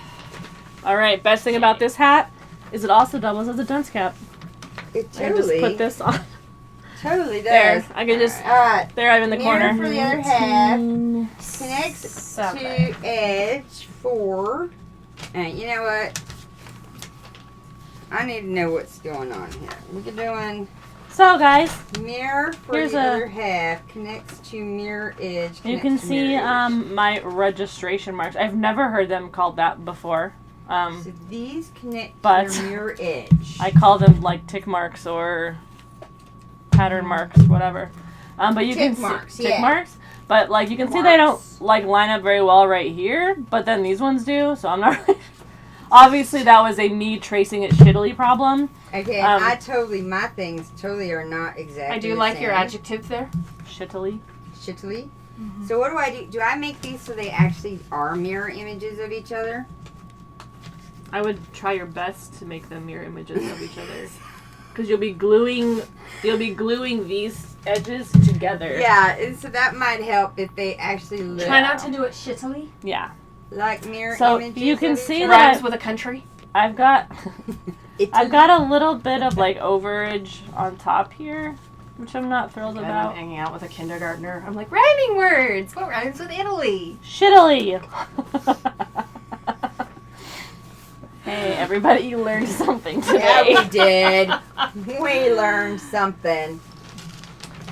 [SPEAKER 2] All right. Best thing about this hat is it also doubles as a dunce cap.
[SPEAKER 1] It
[SPEAKER 2] I just put this on.
[SPEAKER 1] Totally does.
[SPEAKER 2] There. I can just.
[SPEAKER 1] All right.
[SPEAKER 2] There, I'm in the corner.
[SPEAKER 1] For the other half. Connects to edge 4. And you know what? I need to know what's going on here. We're doing
[SPEAKER 2] So, guys,
[SPEAKER 1] mirror for
[SPEAKER 2] here's
[SPEAKER 1] the other half. Connects to mirror edge.
[SPEAKER 2] You can see my registration marks. I've never heard them called that before.
[SPEAKER 1] So these connect to your mirror edge.
[SPEAKER 2] I call them like tick marks or pattern marks, whatever. But you can see tick marks. But like you can see they don't like line up very well right here. But then these ones do. So I'm not. Obviously, that was a me tracing it shittily problem.
[SPEAKER 1] Okay, my things totally are not exactly
[SPEAKER 3] I do like your adjective there.
[SPEAKER 2] Shittily.
[SPEAKER 1] Shittily? Mm-hmm. So what do I do? Do I make these so they actually are mirror images of each other?
[SPEAKER 2] I would try your best to make them mirror images of each other. Because you'll be gluing these edges together.
[SPEAKER 1] Yeah, and so that might help if they actually look.
[SPEAKER 3] Try not to do it shittily.
[SPEAKER 2] Yeah.
[SPEAKER 1] Like mirror
[SPEAKER 2] So
[SPEAKER 1] images.
[SPEAKER 2] you can see
[SPEAKER 3] rhymes
[SPEAKER 2] that
[SPEAKER 3] with a country.
[SPEAKER 2] I've got a little bit of like overage on top here, which I'm not thrilled about.
[SPEAKER 3] I'm hanging out with a kindergartner. I'm like, rhyming words. What rhymes with Italy?
[SPEAKER 2] Shittily. Hey, everybody, you learned something today.
[SPEAKER 1] Yeah, we did. We learned something.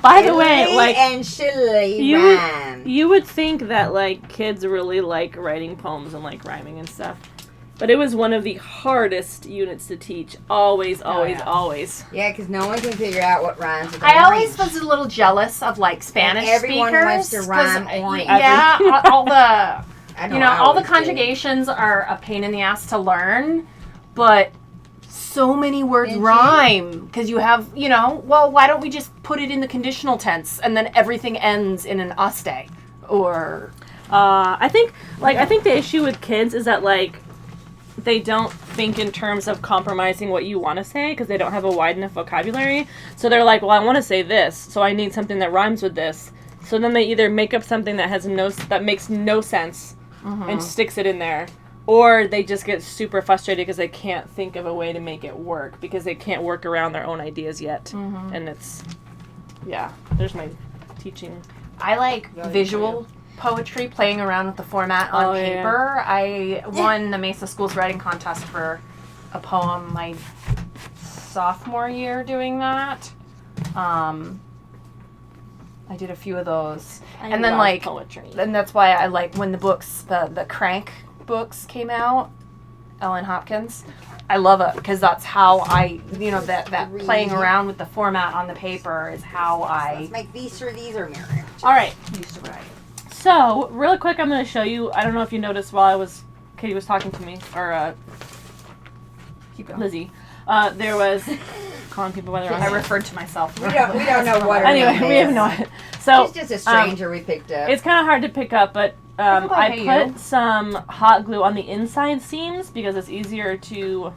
[SPEAKER 2] By the way, like
[SPEAKER 1] and shittily rhyme.
[SPEAKER 2] You would think that like kids really like writing poems and like rhyming and stuff, but it was one of the hardest units to teach. Always.
[SPEAKER 1] Yeah, because no one can figure out what rhymes with
[SPEAKER 3] I
[SPEAKER 1] orange.
[SPEAKER 3] always was a little jealous of like Spanish
[SPEAKER 1] and everyone
[SPEAKER 3] speakers.
[SPEAKER 1] wants to rhyme orange.
[SPEAKER 3] Yeah, all the all the
[SPEAKER 1] did.
[SPEAKER 3] conjugations are a pain in the ass to learn, but so many words rhyme because you have, well, why don't we just put it in the conditional tense and then everything ends in an aste or
[SPEAKER 2] I think the issue with kids is that like they don't think in terms of compromising what you want to say because they don't have a wide enough vocabulary. So they're like, well, I want to say this, so I need something that rhymes with this. So then they either make up something that makes no sense and sticks it in there. Or they just get super frustrated because they can't think of a way to make it work because they can't work around their own ideas yet. And there's my teaching.
[SPEAKER 3] I like visual poetry, playing around with the format on paper. Yeah. I won the Mesa Schools writing contest for a poem my sophomore year doing that. I did a few of those. And then like
[SPEAKER 2] poetry.
[SPEAKER 3] And that's why I like when the books, the Crank books came out, Ellen Hopkins. I love it because that's how I, that playing around with the format on the paper is how
[SPEAKER 1] Let's make these sure these are mirror.
[SPEAKER 2] All right.
[SPEAKER 3] used to write.
[SPEAKER 2] So, really quick, I'm going to show you. I don't know if you noticed while Katie was talking to me, or
[SPEAKER 3] Keep going.
[SPEAKER 2] Lizzie. There was calling people by their own
[SPEAKER 3] I
[SPEAKER 2] name.
[SPEAKER 3] referred to myself.
[SPEAKER 1] We don't know what her
[SPEAKER 2] Anyway,
[SPEAKER 1] name
[SPEAKER 2] we
[SPEAKER 1] is.
[SPEAKER 2] have no idea. So,
[SPEAKER 1] She's just a stranger we picked up.
[SPEAKER 2] it's kind of hard to pick up, but I
[SPEAKER 3] Hey,
[SPEAKER 2] put
[SPEAKER 3] you.
[SPEAKER 2] some hot glue on the inside seams because it's easier to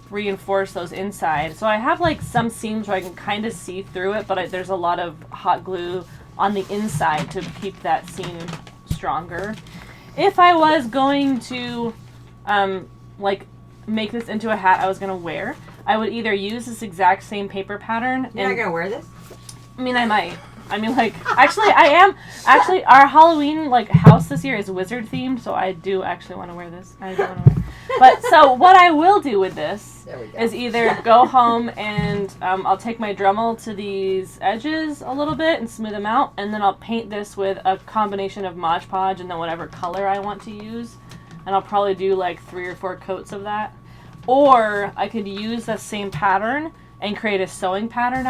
[SPEAKER 2] reinforce those inside. So I have like some seams where I can kind of see through it, but there's a lot of hot glue on the inside to keep that seam stronger. If I was going to make this into a hat I was going to wear, I would either use this exact same paper pattern.
[SPEAKER 1] You're not going to wear this?
[SPEAKER 2] I mean, I might. I mean, actually, I am. Actually, our Halloween, house this year is wizard themed, so I do actually want to wear this. I do want to wear it. But, so, what I will do with this is either go home and I'll take my Dremel to these edges a little bit and smooth them out, and then I'll paint this with a combination of Mod Podge and then whatever color I want to use. And I'll probably do, 3 or 4 coats of that. Or I could use the same pattern and create a sewing pattern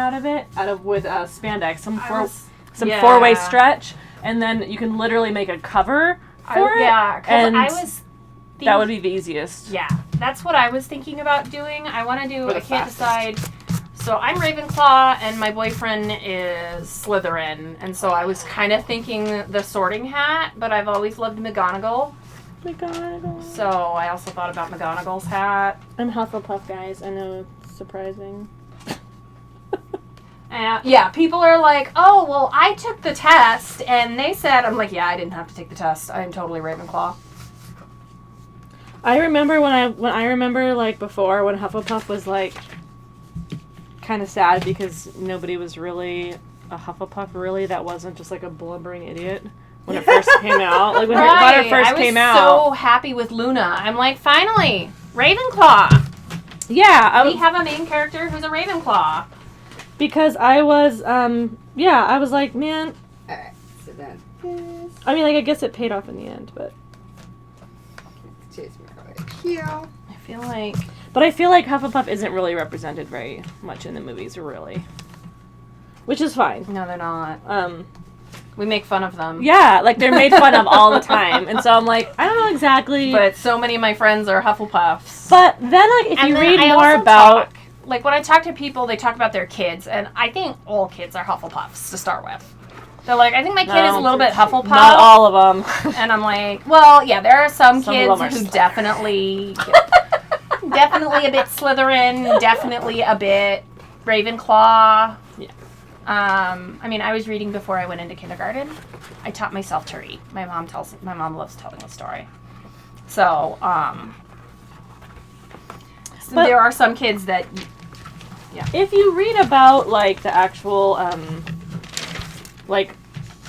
[SPEAKER 2] with spandex, some 4-way stretch, and then you can literally make a cover for it.
[SPEAKER 3] Yeah, because
[SPEAKER 2] that would be the easiest.
[SPEAKER 3] Yeah, that's what I was thinking about doing. I want to do. I can't
[SPEAKER 2] fastest.
[SPEAKER 3] decide. So I'm Ravenclaw, and my boyfriend is Slytherin, and so I was kind of thinking the Sorting Hat, but I've always loved McGonagall. So I also thought about McGonagall's hat.
[SPEAKER 2] I'm Hufflepuff, guys. I know it's surprising.
[SPEAKER 3] Yeah, people are like, oh, well, I took the test, and they said, I'm like, yeah, I didn't have to take the test. I'm totally Ravenclaw.
[SPEAKER 2] I remember before when Hufflepuff was kind of sad because nobody was really a Hufflepuff that wasn't just a blubbering idiot when it first came out. When it first came out.
[SPEAKER 3] I was so happy with Luna. I'm like, finally, Ravenclaw.
[SPEAKER 2] Yeah.
[SPEAKER 3] We have a main character who's a Ravenclaw.
[SPEAKER 2] Because I was, I was like, man.
[SPEAKER 1] Alright, so then
[SPEAKER 2] I mean, I guess it paid off in the end, but.
[SPEAKER 1] Chase me right here.
[SPEAKER 3] I feel like.
[SPEAKER 2] But I feel like Hufflepuff isn't really represented very much in the movies, really. Which is fine.
[SPEAKER 3] No, they're not. We make fun of them.
[SPEAKER 2] Yeah, they're made fun of all the time. And so I'm like, I don't know exactly.
[SPEAKER 3] But so many of my friends are Hufflepuffs.
[SPEAKER 2] But then, if you read more about.
[SPEAKER 3] When I talk to people, they talk about their kids, and I think all kids are Hufflepuffs to start with. They're like, I think my kid is a little bit Hufflepuff.
[SPEAKER 2] Not all of them.
[SPEAKER 3] And I'm like, well, yeah, there are some kids
[SPEAKER 2] of them are
[SPEAKER 3] who definitely a bit Slytherin, definitely a bit Ravenclaw.
[SPEAKER 2] Yeah.
[SPEAKER 3] I mean, I was reading before I went into kindergarten. I taught myself to read. My mom loves telling a story. So, but there are some kids that, yeah.
[SPEAKER 2] If you read about the actual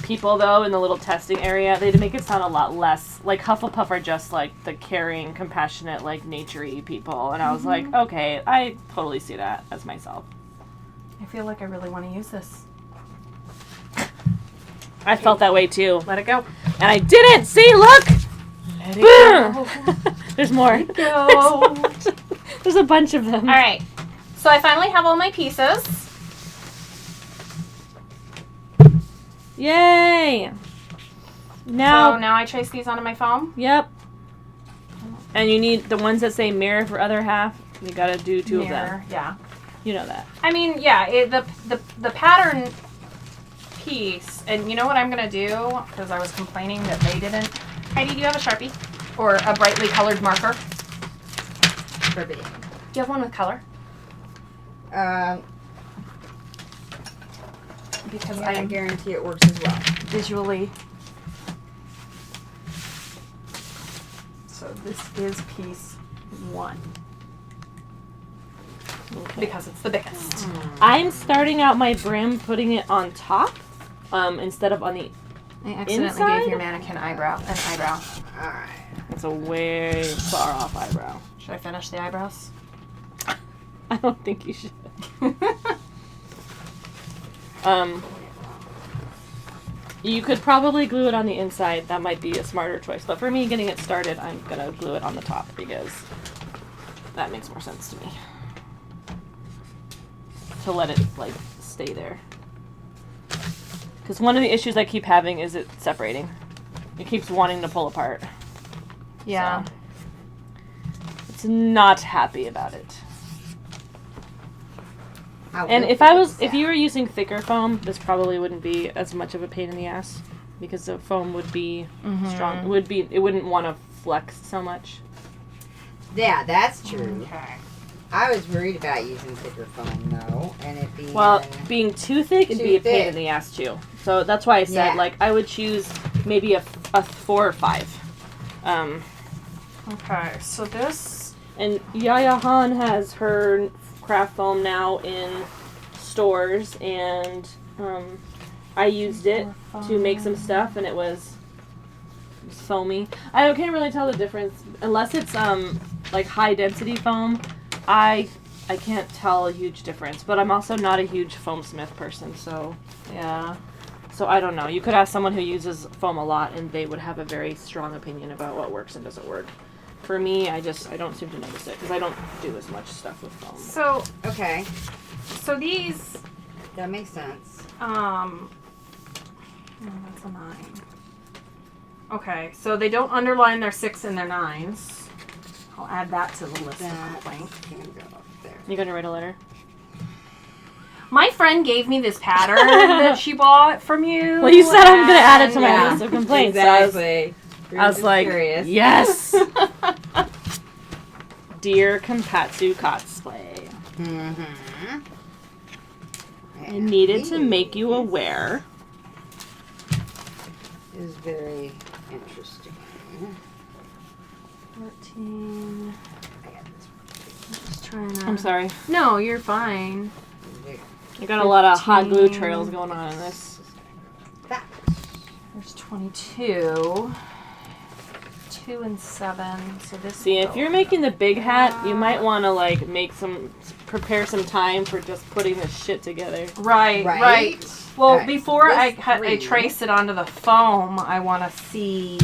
[SPEAKER 2] people though in the little testing area, they make it sound a lot less Hufflepuff are just the caring, compassionate, nature-y people, and I was like, okay, I totally see that as myself.
[SPEAKER 3] I feel like I really want to use this.
[SPEAKER 2] I felt that way too.
[SPEAKER 3] Let it go.
[SPEAKER 2] And I didn't! See, look!
[SPEAKER 3] Let it go.
[SPEAKER 2] There's more.
[SPEAKER 3] Let it go.
[SPEAKER 2] There's a bunch of them.
[SPEAKER 3] Alright. So I finally have all my pieces.
[SPEAKER 2] Yay! Now
[SPEAKER 3] I trace these onto my foam.
[SPEAKER 2] Yep. And you need the ones that say mirror for other half. You gotta do 2 of them.
[SPEAKER 3] Yeah.
[SPEAKER 2] You know that.
[SPEAKER 3] I mean, yeah, the pattern piece, and you know what I'm gonna do? Because I was complaining that they didn't. Heidi, do you have a Sharpie? Or a brightly colored marker?
[SPEAKER 1] Forbidden.
[SPEAKER 3] Do you have one with color? Because
[SPEAKER 1] I guarantee it works as well.
[SPEAKER 3] Visually. So this is piece 1.
[SPEAKER 2] Okay.
[SPEAKER 3] Because it's the biggest.
[SPEAKER 2] I'm starting out my brim putting it on top instead of on the
[SPEAKER 3] I accidentally
[SPEAKER 2] inside?
[SPEAKER 3] gave your mannequin an eyebrow.
[SPEAKER 1] Alright.
[SPEAKER 2] It's a way far off eyebrow.
[SPEAKER 3] Should I finish the eyebrows?
[SPEAKER 2] I don't think you should. You could probably glue it on the inside. That might be a smarter choice. But for me, getting it started, I'm going to glue it on the top because that makes more sense to me. To let it, like, stay there. Because one of the issues I keep having is it separating. It keeps wanting to pull apart.
[SPEAKER 3] Yeah.
[SPEAKER 2] So, it's not happy about it. And if you were using thicker foam, this probably wouldn't be as much of a pain in the ass. Because the foam would be strong. It wouldn't want to flex so much.
[SPEAKER 1] Yeah, that's true.
[SPEAKER 3] Okay.
[SPEAKER 1] I was worried about using thicker foam though, and it being
[SPEAKER 2] being too thick would be a pain in the ass too. So that's why I said like I would choose maybe a 4 or 5.
[SPEAKER 3] Okay, so this
[SPEAKER 2] and Yaya Han has her craft foam now in stores, and I used it to make some stuff, and it was foamy. I can't really tell the difference unless it's like high density foam. I can't tell a huge difference, but I'm also not a huge foam smith person, so
[SPEAKER 3] yeah.
[SPEAKER 2] So I don't know. You could ask someone who uses foam a lot, and they would have a very strong opinion about what works and doesn't work. For me, I don't seem to notice it because I don't do as much stuff with foam.
[SPEAKER 3] So
[SPEAKER 1] okay,
[SPEAKER 3] so these
[SPEAKER 1] that makes sense.
[SPEAKER 3] oh, that's a 9. Okay, so they don't underline their 6 and their 9s. I'll add that to the list of complaints.
[SPEAKER 2] You gonna write a letter?
[SPEAKER 3] My friend gave me this pattern that she bought from you.
[SPEAKER 2] Well, you said I'm gonna add it to my list of complaints.
[SPEAKER 1] Exactly.
[SPEAKER 2] I was like,
[SPEAKER 1] curious.
[SPEAKER 2] yes. Dear Kompatsu Cosplay, I needed to make you aware.
[SPEAKER 1] It is very interesting.
[SPEAKER 3] 14.
[SPEAKER 1] I got this
[SPEAKER 3] Just trying to.
[SPEAKER 2] I'm sorry.
[SPEAKER 3] No, you're fine.
[SPEAKER 1] one.
[SPEAKER 2] I got a lot of hot glue trails going on in this.
[SPEAKER 1] That.
[SPEAKER 3] There's 22. 2 and 7. So this.
[SPEAKER 2] See, if you're making the big hat, you might want to like prepare some time for just putting this shit together.
[SPEAKER 3] Right. Well,
[SPEAKER 1] Alright,
[SPEAKER 3] before I
[SPEAKER 1] this
[SPEAKER 3] trace it onto the foam, I want to see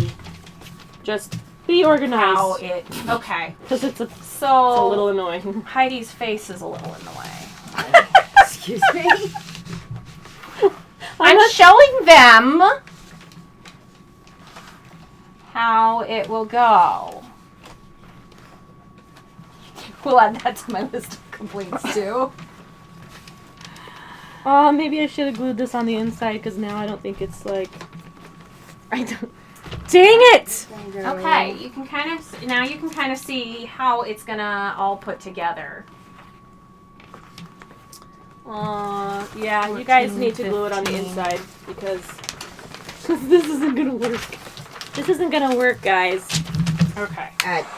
[SPEAKER 2] Just be organized.
[SPEAKER 3] how it. Okay.
[SPEAKER 2] Because it's a
[SPEAKER 3] So
[SPEAKER 2] little annoying.
[SPEAKER 3] Heidi's face is a little in the way.
[SPEAKER 1] Excuse me.
[SPEAKER 3] I'm showing them how it will go. We'll add that to my list of complaints too.
[SPEAKER 2] Maybe I should have glued this on the inside because now I don't think it's like. I don't. Dang it!
[SPEAKER 3] Okay, you can kind of see how it's gonna all put together.
[SPEAKER 2] Yeah, you guys need to glue it on the
[SPEAKER 3] 15.
[SPEAKER 2] inside because this isn't gonna work. This isn't gonna work, guys.
[SPEAKER 3] Okay.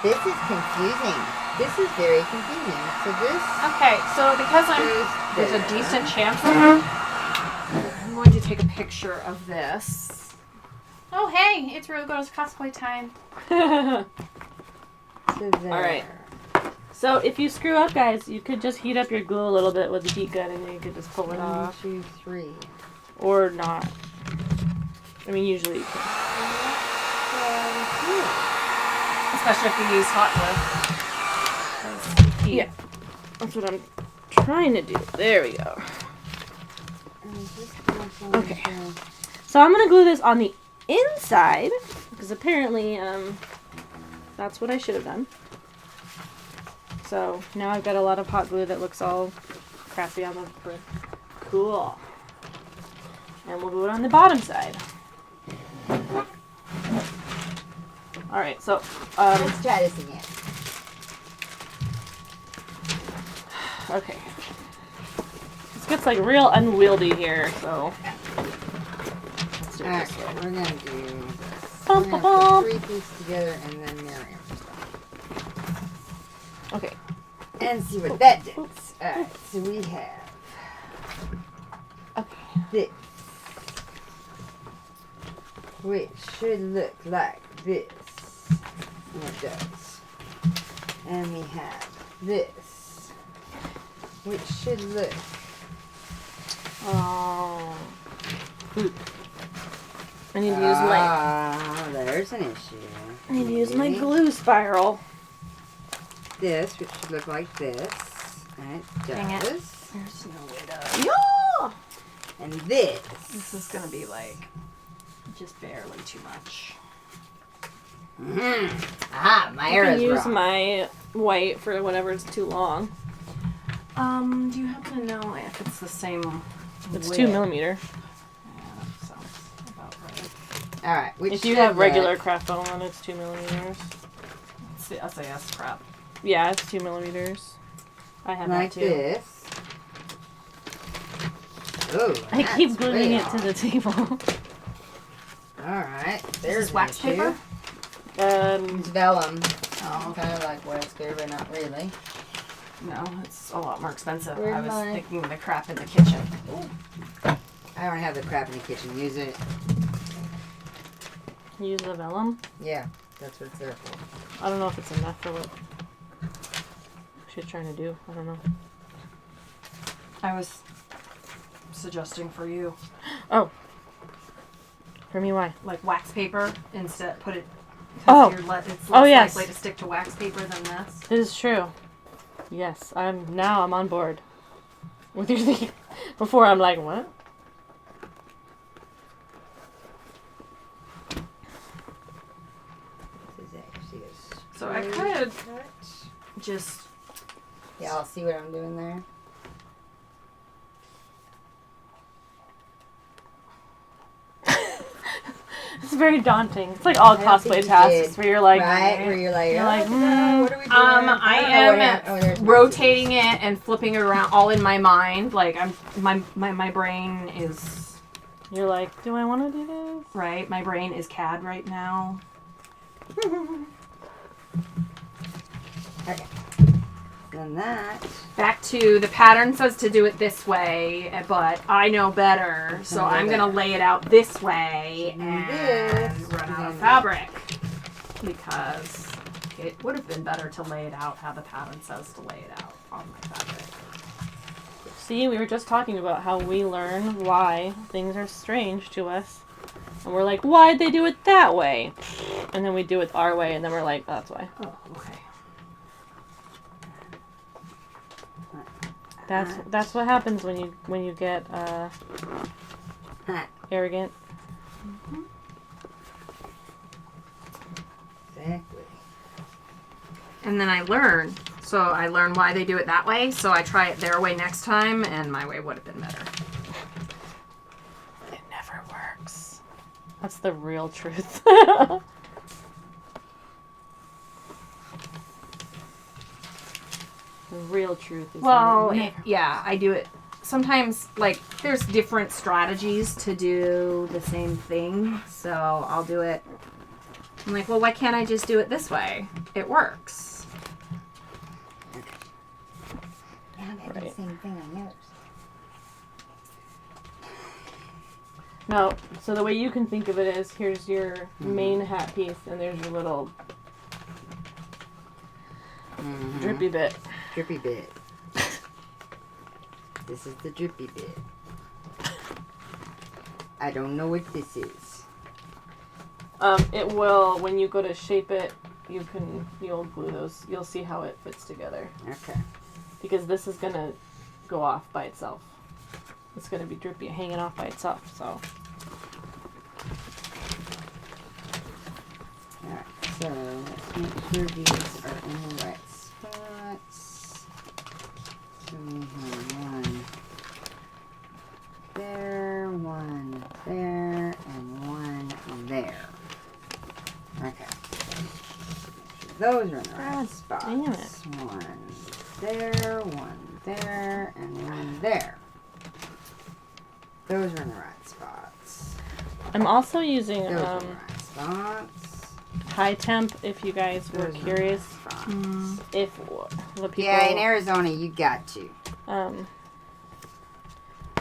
[SPEAKER 1] This is confusing. This is very confusing. So this.
[SPEAKER 3] Okay, so because there's a decent chance I'm going to take a picture of this. Oh hey, it's Real Girls Cosplay time.
[SPEAKER 2] Alright. So if you screw up, guys, you could just heat up your glue a little bit with a heat gun and then you could just pull it
[SPEAKER 1] 1,
[SPEAKER 2] off.
[SPEAKER 1] 2, 3.
[SPEAKER 2] Or not. I mean, usually you can.
[SPEAKER 3] Especially if you use hot glue.
[SPEAKER 2] Yeah. That's what I'm trying to do. There we go. Okay. So I'm going to glue this on the inside because apparently that's what I should have done. So now I've got a lot of hot glue that looks all crappy on the front. Cool. And we'll glue it on the bottom side. Alright, so
[SPEAKER 1] Let's try this again.
[SPEAKER 2] okay. This gets like real unwieldy here, so let's do it
[SPEAKER 1] Alright,
[SPEAKER 2] this way.
[SPEAKER 1] we're gonna do this.
[SPEAKER 2] Bum,
[SPEAKER 1] We're
[SPEAKER 2] bum,
[SPEAKER 1] gonna
[SPEAKER 2] bum.
[SPEAKER 1] put 3 pieces together and then mirror it.
[SPEAKER 2] Okay.
[SPEAKER 1] And see what that does. Alright, so we have this, which should look like this. And it does. And we have this, which should look.
[SPEAKER 2] Oh. I need to use my
[SPEAKER 1] There's an issue.
[SPEAKER 2] glue spiral.
[SPEAKER 1] this, which should look like this. And it
[SPEAKER 3] Dang it.
[SPEAKER 1] does.
[SPEAKER 3] There's no way to. No!
[SPEAKER 1] And this.
[SPEAKER 3] This is gonna be like just barely too much.
[SPEAKER 1] Ah, my
[SPEAKER 2] I
[SPEAKER 1] hair
[SPEAKER 2] can
[SPEAKER 1] is
[SPEAKER 2] use
[SPEAKER 1] wrong.
[SPEAKER 2] my white for whenever it's too long.
[SPEAKER 3] Do you happen to know if it's the same?
[SPEAKER 2] It's
[SPEAKER 3] width?
[SPEAKER 2] 2 millimeter.
[SPEAKER 3] Yeah, that sounds about right.
[SPEAKER 1] All right. Which
[SPEAKER 2] If you
[SPEAKER 1] should
[SPEAKER 2] have regular
[SPEAKER 1] look-
[SPEAKER 2] craft foam, then it's 2 millimeters.
[SPEAKER 3] It's the SAS crap.
[SPEAKER 2] Yeah, it's 2 millimeters. I have
[SPEAKER 1] like
[SPEAKER 2] that too.
[SPEAKER 1] this. Oh,
[SPEAKER 2] I
[SPEAKER 1] that's
[SPEAKER 2] keep gluing
[SPEAKER 1] way
[SPEAKER 2] it to the table.
[SPEAKER 1] All right.
[SPEAKER 3] Is
[SPEAKER 1] There's
[SPEAKER 3] this wax
[SPEAKER 1] an issue.
[SPEAKER 3] paper?
[SPEAKER 1] It's vellum.
[SPEAKER 3] Oh,
[SPEAKER 1] Kind of like wax paper, but not really.
[SPEAKER 3] no, it's a lot more expensive.
[SPEAKER 1] Where's
[SPEAKER 3] I was
[SPEAKER 1] my-
[SPEAKER 3] thinking the crap in the kitchen.
[SPEAKER 1] I don't have the crap in the kitchen. Use it.
[SPEAKER 2] Use the vellum.
[SPEAKER 1] Yeah, that's what it's there for.
[SPEAKER 2] I don't know if it's enough for what she's trying to do. I don't know.
[SPEAKER 3] I was suggesting for you,
[SPEAKER 2] Oh. For me, why?
[SPEAKER 3] like wax paper instead. Put it.
[SPEAKER 2] Oh.
[SPEAKER 3] It's less
[SPEAKER 2] Oh, yes.
[SPEAKER 3] likely to stick to wax paper than this.
[SPEAKER 2] It is true. Yes, I'm on board with your thinking. Before I'm like, what?
[SPEAKER 1] This is actually a
[SPEAKER 3] So I
[SPEAKER 1] straight
[SPEAKER 3] could
[SPEAKER 1] cut.
[SPEAKER 3] just.
[SPEAKER 1] Yeah, I'll see what I'm doing there.
[SPEAKER 2] It's very daunting. It's like all
[SPEAKER 1] I don't think
[SPEAKER 2] cosplay
[SPEAKER 1] you
[SPEAKER 2] tasks
[SPEAKER 1] did.
[SPEAKER 2] where you're like,
[SPEAKER 1] Right, where you're like,
[SPEAKER 2] You're like,
[SPEAKER 1] what are we doing?
[SPEAKER 3] I
[SPEAKER 1] don't know what
[SPEAKER 3] am
[SPEAKER 1] happened. Oh, there's my
[SPEAKER 3] rotating
[SPEAKER 1] scissors.
[SPEAKER 3] it and flipping it around all in my mind. Like my brain is
[SPEAKER 2] you're like, do I want to do this?
[SPEAKER 3] right. My brain is CAD right now.
[SPEAKER 1] Okay. Then that.
[SPEAKER 3] Back to the pattern says to do it this way, but I know better, so
[SPEAKER 1] Okay,
[SPEAKER 3] I'm gonna
[SPEAKER 1] there.
[SPEAKER 3] lay it out this way
[SPEAKER 1] So
[SPEAKER 3] and
[SPEAKER 1] this,
[SPEAKER 3] run out of
[SPEAKER 1] and-
[SPEAKER 3] fabric because it would have been better to lay it out how the pattern says to lay it out on my fabric.
[SPEAKER 2] See, we were just talking about how we learn why things are strange to us. And we're like, why'd they do it that way? And then we do it our way, and then we're like, oh, that's why.
[SPEAKER 3] Oh, okay.
[SPEAKER 2] That's what happens when you get
[SPEAKER 1] That.
[SPEAKER 2] arrogant.
[SPEAKER 1] Exactly.
[SPEAKER 3] And then I learn. So I learn why they do it that way, so I try it their way next time, and my way would have been better.
[SPEAKER 2] It never works. That's the real truth. The real truth is
[SPEAKER 3] Well,
[SPEAKER 2] that it never-
[SPEAKER 3] yeah, I do it. Sometimes, like, there's different strategies to do the same thing, so I'll do it. I'm like, well, why can't I just do it this way? It works.
[SPEAKER 1] Yeah, I did
[SPEAKER 2] Right.
[SPEAKER 1] the same thing on yours.
[SPEAKER 2] No, so the way you can think of it is, here's your main hat piece, and there's your little
[SPEAKER 1] Mm-hmm.
[SPEAKER 2] drippy bit.
[SPEAKER 1] Drippy bit. This is the drippy bit. I don't know what this is.
[SPEAKER 2] It will, when you go to shape it, you'll glue those. You'll see how it fits together.
[SPEAKER 1] Okay.
[SPEAKER 2] Because this is gonna go off by itself. It's gonna be drippy, hanging off by itself, so.
[SPEAKER 1] Alright, so let's make sure these are in the right spots. So we have one there, and one there. Okay. Those are in the right
[SPEAKER 2] God
[SPEAKER 1] spots.
[SPEAKER 2] damn it.
[SPEAKER 1] One there, and one there. Those are in the right spots.
[SPEAKER 2] I'm also using
[SPEAKER 1] Those are in the right spots.
[SPEAKER 2] high temp if you guys were
[SPEAKER 1] Those are in the
[SPEAKER 2] curious
[SPEAKER 1] right spots.
[SPEAKER 2] if the people
[SPEAKER 1] Yeah, in Arizona, you got to.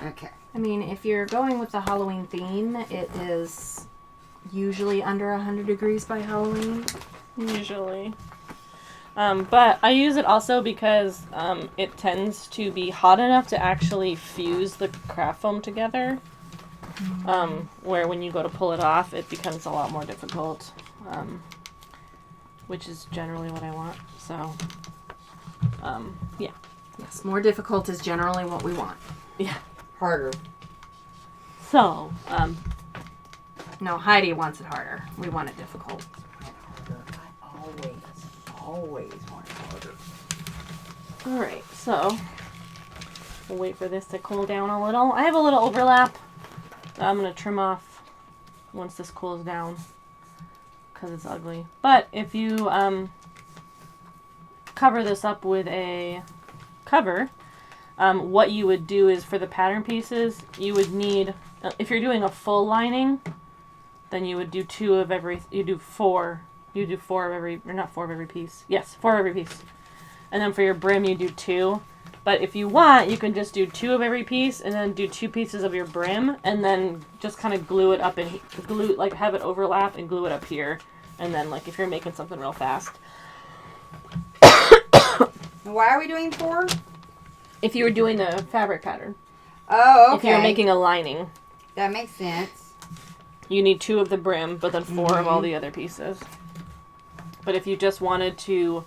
[SPEAKER 1] Okay.
[SPEAKER 3] I mean, if you're going with the Halloween theme, it is usually under 100 degrees by Halloween.
[SPEAKER 2] usually. But I use it also because it tends to be hot enough to actually fuse the craft foam together. Where when you go to pull it off, it becomes a lot more difficult. Which is generally what I want. So Yeah.
[SPEAKER 3] Yes, more difficult is generally what we want.
[SPEAKER 2] Yeah.
[SPEAKER 1] Harder.
[SPEAKER 2] So,
[SPEAKER 3] No, Heidi wants it harder. We want it difficult.
[SPEAKER 1] I always want it harder.
[SPEAKER 2] alright, so we'll wait for this to cool down a little. I have a little overlap that I'm going to trim off once this cools down because it's ugly. But if you cover this up with a cover, what you would do is for the pattern pieces, you would need, if you're doing a full lining, then you would do four of every, or not four of every piece. Yes, four of every piece. And then for your brim, you do 2. But if you want, you can just do 2 of every piece and then do 2 pieces of your brim and then just kind of glue it up and have it overlap and glue it up here. And then like if you're making something real fast.
[SPEAKER 1] Why are we doing 4?
[SPEAKER 2] If you were doing a fabric pattern.
[SPEAKER 1] Oh, okay.
[SPEAKER 2] If you were making a lining.
[SPEAKER 1] That makes sense.
[SPEAKER 2] You need 2 of the brim, but then 4 of all the other pieces. But if you just wanted to...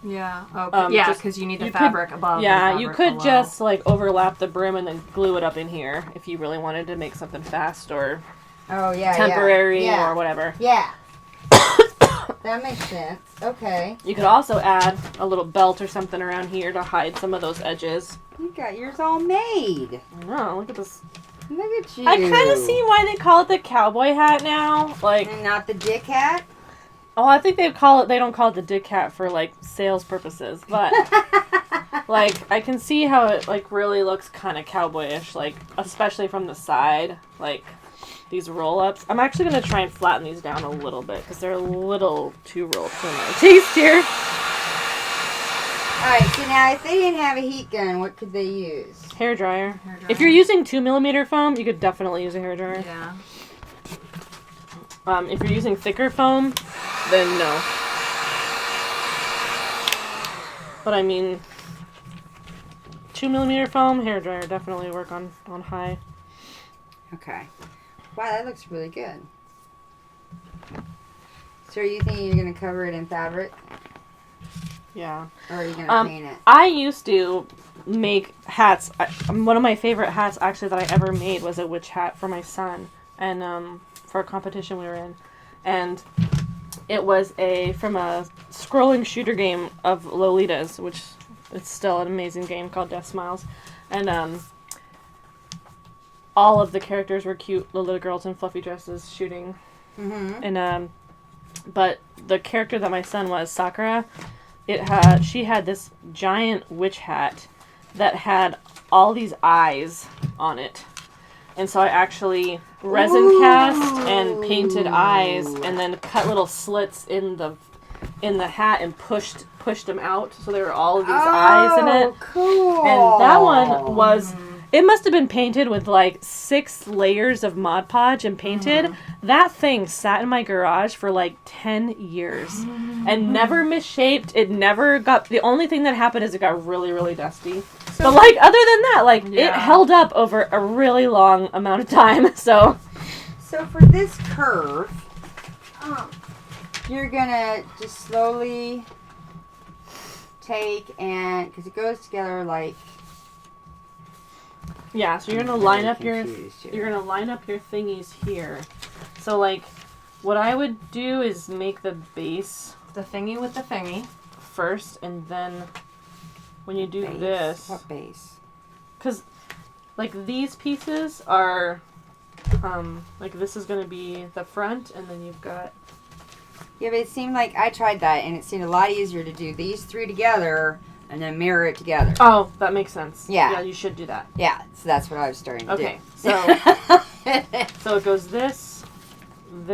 [SPEAKER 3] Yeah. Okay. Yeah, because you need the fabric above.
[SPEAKER 2] Yeah, you could just like overlap the brim and then glue it up in here if you really wanted to make something fast or temporary or whatever.
[SPEAKER 1] Yeah. That makes sense. Okay.
[SPEAKER 2] You could also add a little belt or something around here to hide some of those edges.
[SPEAKER 1] You got yours all made.
[SPEAKER 2] I know, look at this.
[SPEAKER 1] Look at you.
[SPEAKER 2] I kind of see why they call it the cowboy hat now. Like,
[SPEAKER 1] and not the dick hat?
[SPEAKER 2] oh, I think they don't call it the dick hat for like sales purposes, but like I can see how it like really looks kind of cowboyish, like especially from the side, like these roll-ups. I'm actually going to try and flatten these down a little bit because they're a little too rolled for my taste here.
[SPEAKER 1] Alright, so now if they didn't have a heat gun, what could they use?
[SPEAKER 2] Hairdryer. If you're using 2mm foam, you could definitely use a hairdryer.
[SPEAKER 3] Yeah.
[SPEAKER 2] If you're using thicker foam, then no. But I mean, 2mm foam, hairdryer definitely work on high.
[SPEAKER 1] Okay. Wow, that looks really good. So are you thinking you're going to cover it in fabric?
[SPEAKER 2] Yeah.
[SPEAKER 1] Or are you going to paint it?
[SPEAKER 2] I used to make hats. One of my favorite hats, actually, that I ever made was a witch hat for my son. And for a competition we were in. And it was from a scrolling shooter game of Lolitas, which it's still an amazing game called Death Smiles. And all of the characters were cute Lolita girls in fluffy dresses shooting.
[SPEAKER 1] Mm-hmm.
[SPEAKER 2] And but the character that my son was, Sakura, she had this giant witch hat that had all these eyes on it. And so I actually resin cast and painted eyes and then cut little slits in the hat and pushed them out so there were all of these eyes in it.
[SPEAKER 1] Cool.
[SPEAKER 2] And that one was, it must have been painted with like 6 layers of Mod Podge and painted. That thing sat in my garage for like 10 years and never misshaped. It never got, the only thing that happened is it got really, really dusty. So, but like other than that, like it held up over a really long amount of time. So
[SPEAKER 1] for this curve, you're gonna just slowly take and, because it goes together like.
[SPEAKER 2] Yeah, so you're gonna line up your thingies here. So like, what I would do is make the base
[SPEAKER 3] The thingy with the thingy.
[SPEAKER 2] first, and then when you do
[SPEAKER 1] Base.
[SPEAKER 2] this,
[SPEAKER 1] What base?
[SPEAKER 2] because like these pieces are, like this is gonna be the front, and then you've got.
[SPEAKER 1] Yeah, but it seemed like I tried that, and it seemed a lot easier to do these 3 together and then mirror it together.
[SPEAKER 2] Oh, that makes sense.
[SPEAKER 1] Yeah.
[SPEAKER 2] Yeah, you should do that.
[SPEAKER 1] Yeah, so that's what I was starting to do.
[SPEAKER 2] Okay, so so it goes this, and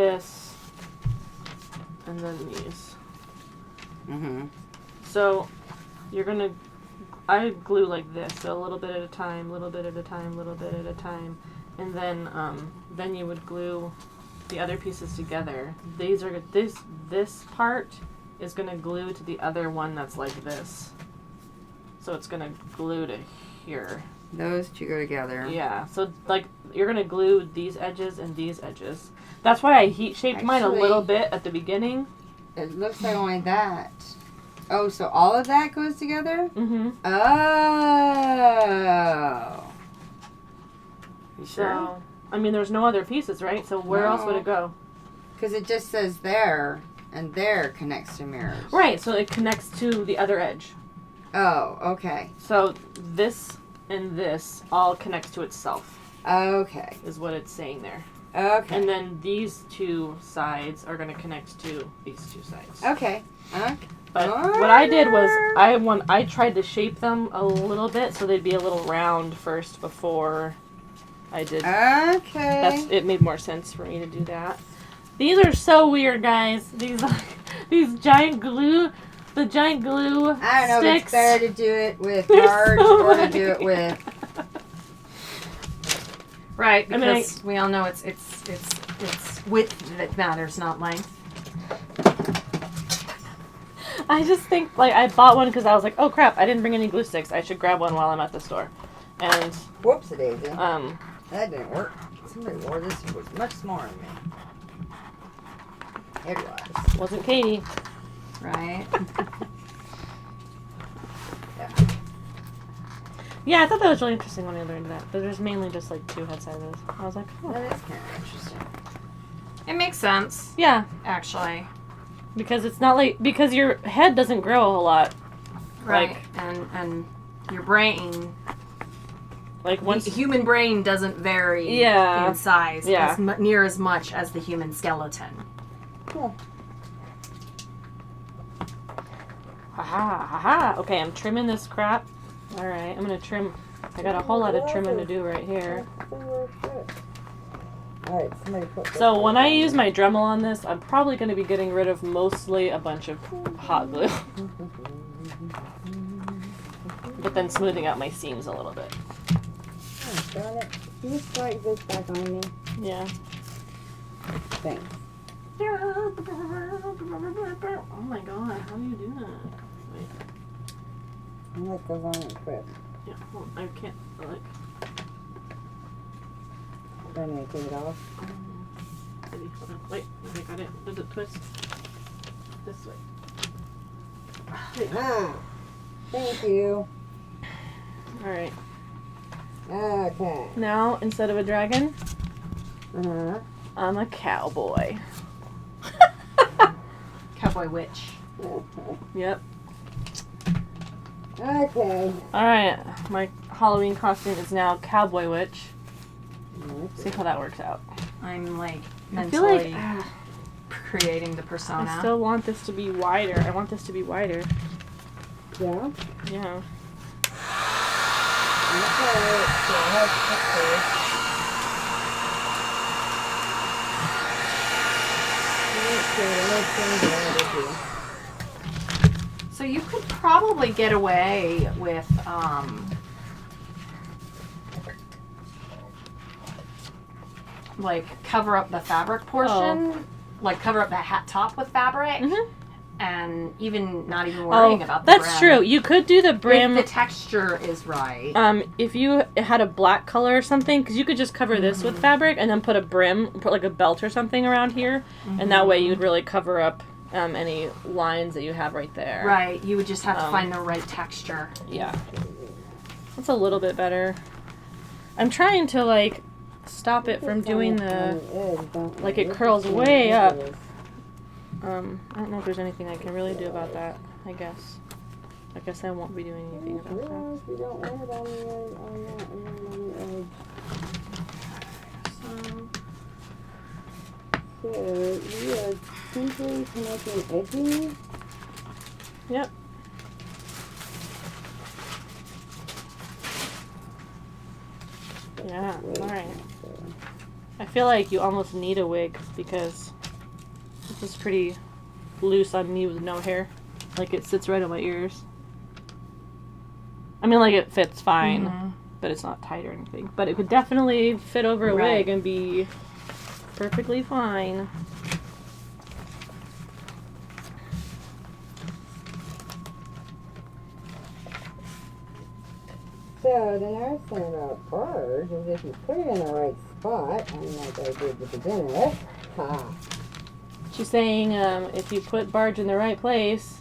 [SPEAKER 2] then these.
[SPEAKER 1] Mm-hmm.
[SPEAKER 2] So you're gonna, I glue like this, so a little bit at a time, little bit at a time, little bit at a time, and then you would glue the other pieces together. These are this part is gonna glue to the other one that's like this. So it's gonna glue to here.
[SPEAKER 1] Those 2 go together.
[SPEAKER 2] Yeah. So like you're gonna glue these edges and these edges. That's why I heat shaped mine a little bit at the beginning.
[SPEAKER 1] It looks like only that. Oh, so all of that goes together?
[SPEAKER 2] Mm-hmm.
[SPEAKER 1] Oh. You sure?
[SPEAKER 2] So, I mean, there's no other pieces, right? So where else would it go?
[SPEAKER 1] Because it just says there, and there connects to mirrors.
[SPEAKER 2] Right, so it connects to the other edge.
[SPEAKER 1] Oh, okay.
[SPEAKER 2] So this and this all connects to itself.
[SPEAKER 1] Okay.
[SPEAKER 2] Is what it's saying there.
[SPEAKER 1] Okay.
[SPEAKER 2] And then these two sides are going to connect to these two sides.
[SPEAKER 1] Okay.
[SPEAKER 2] But what I did was I tried to shape them a little bit so they'd be a little round first before I did.
[SPEAKER 1] Okay.
[SPEAKER 2] It made more sense for me to do that. These are so weird, guys. These giant glue, the giant glue
[SPEAKER 1] I don't know if it's
[SPEAKER 2] sticks.
[SPEAKER 1] better to do it with
[SPEAKER 2] They're
[SPEAKER 1] large
[SPEAKER 2] so
[SPEAKER 1] or to do it with.
[SPEAKER 3] Right, because
[SPEAKER 2] I mean,
[SPEAKER 3] we all know it's width that matters, not length.
[SPEAKER 2] I just think, like, I bought one because I was like, oh crap, I didn't bring any glue sticks. I should grab one while I'm at the store. And,
[SPEAKER 1] Whoops-a-daisy.
[SPEAKER 2] that
[SPEAKER 1] didn't work. Somebody wore this. It was much smaller than me. It was.
[SPEAKER 2] wasn't Katie.
[SPEAKER 3] Right.
[SPEAKER 2] Yeah, I thought that was really interesting when I learned that. But there's mainly just, like, two head sizes. I was like, oh.
[SPEAKER 1] That is kind of interesting.
[SPEAKER 3] It makes sense,
[SPEAKER 2] Yeah,
[SPEAKER 3] actually.
[SPEAKER 2] because it's not like, because your head doesn't grow a whole lot.
[SPEAKER 3] Right.
[SPEAKER 2] Like-
[SPEAKER 3] And your brain,
[SPEAKER 2] Like, once...
[SPEAKER 3] the human brain doesn't vary
[SPEAKER 2] Yeah.
[SPEAKER 3] in size
[SPEAKER 2] Yeah.
[SPEAKER 3] near as much as the human skeleton.
[SPEAKER 1] Cool.
[SPEAKER 2] Haha, haha. Okay, I'm trimming this crap. Alright, I'm gonna trim. I got a whole lot of trimming to do right here.
[SPEAKER 1] Alright, somebody put
[SPEAKER 2] So when I use my Dremel on this, I'm probably going to be getting rid of mostly a bunch of hot glue. But then smoothing out my seams a little bit.
[SPEAKER 1] Oh, darn it. Can you slide this back on me?
[SPEAKER 2] Yeah.
[SPEAKER 1] Thanks.
[SPEAKER 2] Oh my god, how do you do that? Wait.
[SPEAKER 1] I'm like goes on and quick.
[SPEAKER 2] Yeah, well, I can't, like...
[SPEAKER 1] Do I need to take it off?
[SPEAKER 2] Maybe, hold on. Wait, I got it. Does it twist? This way.
[SPEAKER 1] Ah, thank you.
[SPEAKER 2] Alright.
[SPEAKER 1] Okay.
[SPEAKER 2] Now, instead of a dragon,
[SPEAKER 1] Uh-huh.
[SPEAKER 2] I'm a cowboy.
[SPEAKER 3] Cowboy witch.
[SPEAKER 2] Yep.
[SPEAKER 1] Okay.
[SPEAKER 2] Alright, my Halloween costume is now Cowboy Witch. See how that works out.
[SPEAKER 3] I'm like
[SPEAKER 2] I feel like
[SPEAKER 3] mentally creating the persona.
[SPEAKER 2] I still want this to be wider. I want this to be wider.
[SPEAKER 1] Yeah?
[SPEAKER 2] Yeah.
[SPEAKER 3] So you could probably get away with like cover up the fabric portion, like cover up the hat top with fabric, and even not even worrying about the
[SPEAKER 2] that's
[SPEAKER 3] brim.
[SPEAKER 2] true. You could do the brim.
[SPEAKER 3] If the texture is right.
[SPEAKER 2] If you had a black color or something, because you could just cover this with fabric and then put a brim, put like a belt or something around here, and that way you'd really cover up any lines that you have right there.
[SPEAKER 3] Right, you would just have to find the right texture.
[SPEAKER 2] Yeah. That's a little bit better. I'm trying to like stop it from doing the, like it curls way up. I don't know if there's anything I can really do about that, I guess. I guess I won't be doing anything about that.
[SPEAKER 1] We don't want it on the So you are simply connecting edges.
[SPEAKER 2] Yep. Yeah, alright. I feel like you almost need a wig because this is pretty loose on me with no hair. Like it sits right on my ears. I mean, like it fits fine, but it's not tight or anything. But it could definitely fit over a wig and be perfectly fine.
[SPEAKER 1] So the nice thing about barge is if you put it in the right spot, unlike I did to begin with,
[SPEAKER 2] She's saying if you put barge in the right place,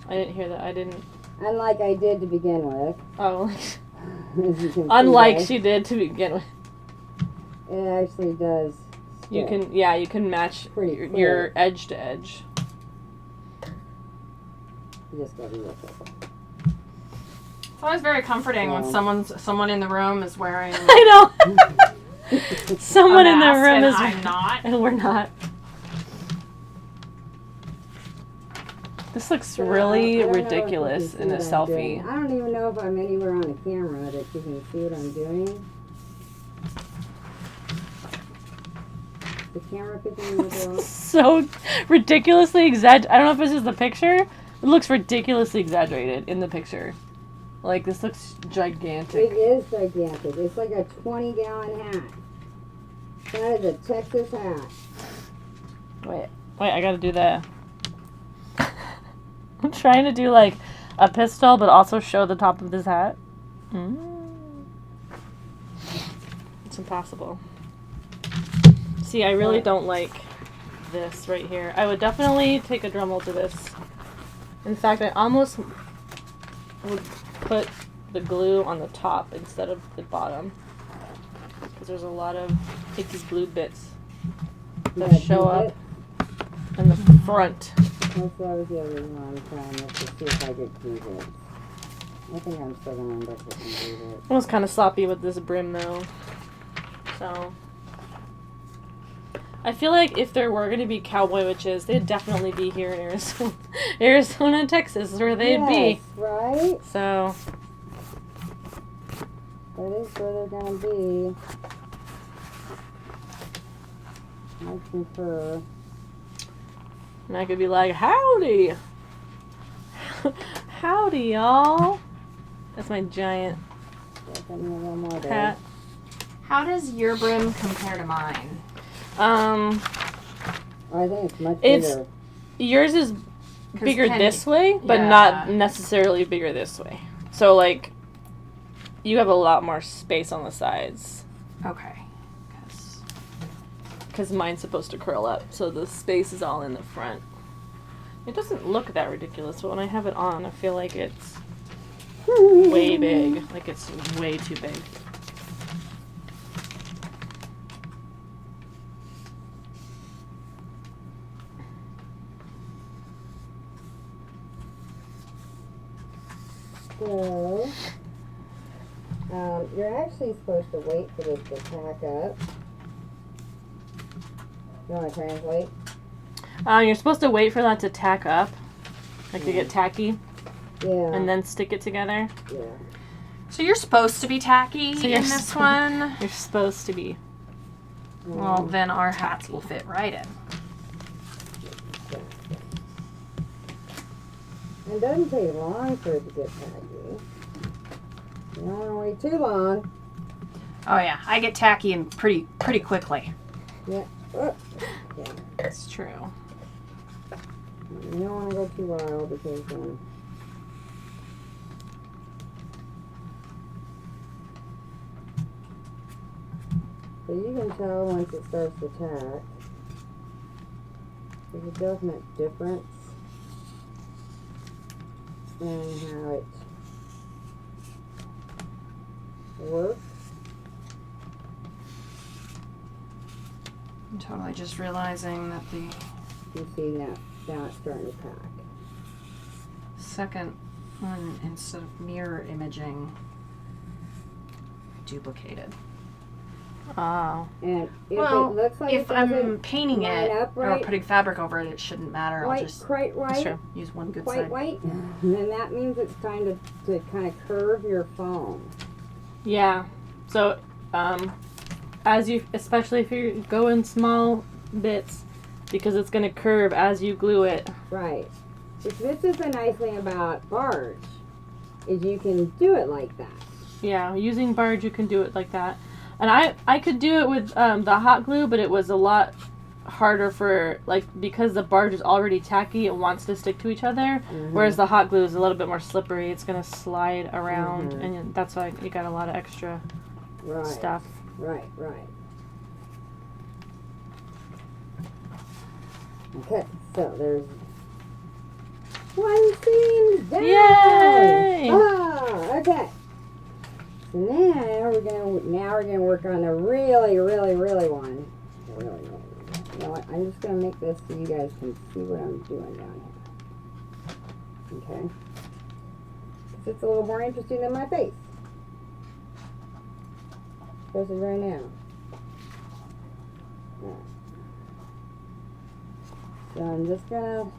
[SPEAKER 2] I didn't hear that. I didn't.
[SPEAKER 1] Unlike I did to begin with.
[SPEAKER 2] Oh.
[SPEAKER 1] As you can
[SPEAKER 2] Unlike
[SPEAKER 1] see,
[SPEAKER 2] she did to begin with.
[SPEAKER 1] it actually does.
[SPEAKER 2] You
[SPEAKER 1] stick.
[SPEAKER 2] you can match
[SPEAKER 1] Pretty
[SPEAKER 2] your edge to edge.
[SPEAKER 1] You just gotta be real careful.
[SPEAKER 3] It's always very comforting when someone in the room is wearing
[SPEAKER 2] I know. Someone
[SPEAKER 3] a
[SPEAKER 2] in the
[SPEAKER 3] mask
[SPEAKER 2] room
[SPEAKER 3] and
[SPEAKER 2] is.
[SPEAKER 3] I'm not.
[SPEAKER 2] And we're not. This looks
[SPEAKER 1] So,
[SPEAKER 2] really
[SPEAKER 1] I don't know if you
[SPEAKER 2] ridiculous
[SPEAKER 1] can
[SPEAKER 2] in a
[SPEAKER 1] see what I'm
[SPEAKER 2] selfie.
[SPEAKER 1] doing. I don't even know if I'm anywhere on the camera that you can see what I'm doing. The camera picking me up.
[SPEAKER 2] So ridiculously exaggerated. I don't know if this is the picture. It looks ridiculously exaggerated in the picture. Like, this looks gigantic.
[SPEAKER 1] It is gigantic. It's like a 20-gallon hat. That is a Texas hat.
[SPEAKER 2] Wait, I gotta do that. I'm trying to do like a pistol, but also show the top of this hat. It's impossible. See, I really don't like this right here. I would definitely take a Dremel to this. In fact, I almost would put the glue on the top instead of the bottom. Because there's a lot of icky glue bits that show up in the front.
[SPEAKER 1] That was the other one I'm trying to see if I could do this. I think I'm still going to end up with some glue bits.
[SPEAKER 2] I was kind of sloppy with this brim though. So I feel like if there were going to be cowboy witches, they'd definitely be here in Arizona, Arizona, Texas, is where they'd be.
[SPEAKER 1] Right?
[SPEAKER 2] So
[SPEAKER 1] That is where they're going to be. I concur.
[SPEAKER 2] and I could be like, howdy, howdy, y'all. That's my giant
[SPEAKER 1] Give me a little more there.
[SPEAKER 2] hat.
[SPEAKER 3] How does your brim compare to mine?
[SPEAKER 1] I think it's much
[SPEAKER 2] It's-
[SPEAKER 1] bigger.
[SPEAKER 2] Yours is
[SPEAKER 3] 'Cause
[SPEAKER 2] bigger
[SPEAKER 3] Penny-
[SPEAKER 2] this way, but
[SPEAKER 3] Yeah.
[SPEAKER 2] not necessarily bigger this way. So like, you have a lot more space on the sides.
[SPEAKER 3] Okay.
[SPEAKER 2] Because mine's supposed to curl up, so the space is all in the front. It doesn't look that ridiculous, but when I have it on, I feel like it's way big. Like it's way too big.
[SPEAKER 1] So, you're actually supposed to wait for this to tack up. You want to translate?
[SPEAKER 2] You're supposed to wait for that to tack up, like to get tacky,
[SPEAKER 1] Yeah.
[SPEAKER 2] and then stick it together.
[SPEAKER 1] Yeah.
[SPEAKER 3] So you're supposed to be tacky
[SPEAKER 2] So you're
[SPEAKER 3] in this one.
[SPEAKER 2] You're supposed to be.
[SPEAKER 3] Well, then our hats will fit right in.
[SPEAKER 1] It doesn't take long for it to get tacky. You don't want to wait too long.
[SPEAKER 3] Oh yeah, I get tacky and pretty quickly.
[SPEAKER 1] Yeah. Oh. Yeah.
[SPEAKER 2] That's true.
[SPEAKER 1] You don't want to go too wild because so you can tell once it starts to tack. There's a definite difference in how it works.
[SPEAKER 3] I'm totally just realizing that the
[SPEAKER 1] You see now it's starting to tack.
[SPEAKER 3] second one, instead of mirror imaging, duplicated.
[SPEAKER 2] Oh.
[SPEAKER 1] And if
[SPEAKER 3] Well,
[SPEAKER 1] it looks like
[SPEAKER 3] If
[SPEAKER 1] it
[SPEAKER 3] I'm
[SPEAKER 1] doesn't
[SPEAKER 3] painting
[SPEAKER 1] line
[SPEAKER 3] it
[SPEAKER 1] up
[SPEAKER 3] or
[SPEAKER 1] right,
[SPEAKER 3] putting fabric over it, it shouldn't matter. I'll
[SPEAKER 1] quite
[SPEAKER 3] just
[SPEAKER 1] right,
[SPEAKER 2] That's true.
[SPEAKER 3] use one good
[SPEAKER 1] quite
[SPEAKER 3] side.
[SPEAKER 1] white, then that means it's time to kind of curve your foam.
[SPEAKER 2] Yeah. So, as you, especially if you go in small bits, because it's gonna curve as you glue it.
[SPEAKER 1] Right. Which this is the nice thing about barge, is you can do it like that.
[SPEAKER 2] Yeah, using barge, you can do it like that. And I could do it with the hot glue, but it was a lot harder for, like, because the barge is already tacky, it wants to stick to each other. Whereas the hot glue is a little bit more slippery. It's going to slide around, and that's why you got a lot of extra
[SPEAKER 1] Right.
[SPEAKER 2] stuff.
[SPEAKER 1] Right, right. Okay, so there's One seam's down.
[SPEAKER 2] Yay!
[SPEAKER 1] Ah, okay. So now we're gonna work on the really one. Really. You know what? I'm just gonna make this so you guys can see what I'm doing down here. Okay. 'Cause it's a little more interesting than my face. Especially right now. Alright. So I'm just gonna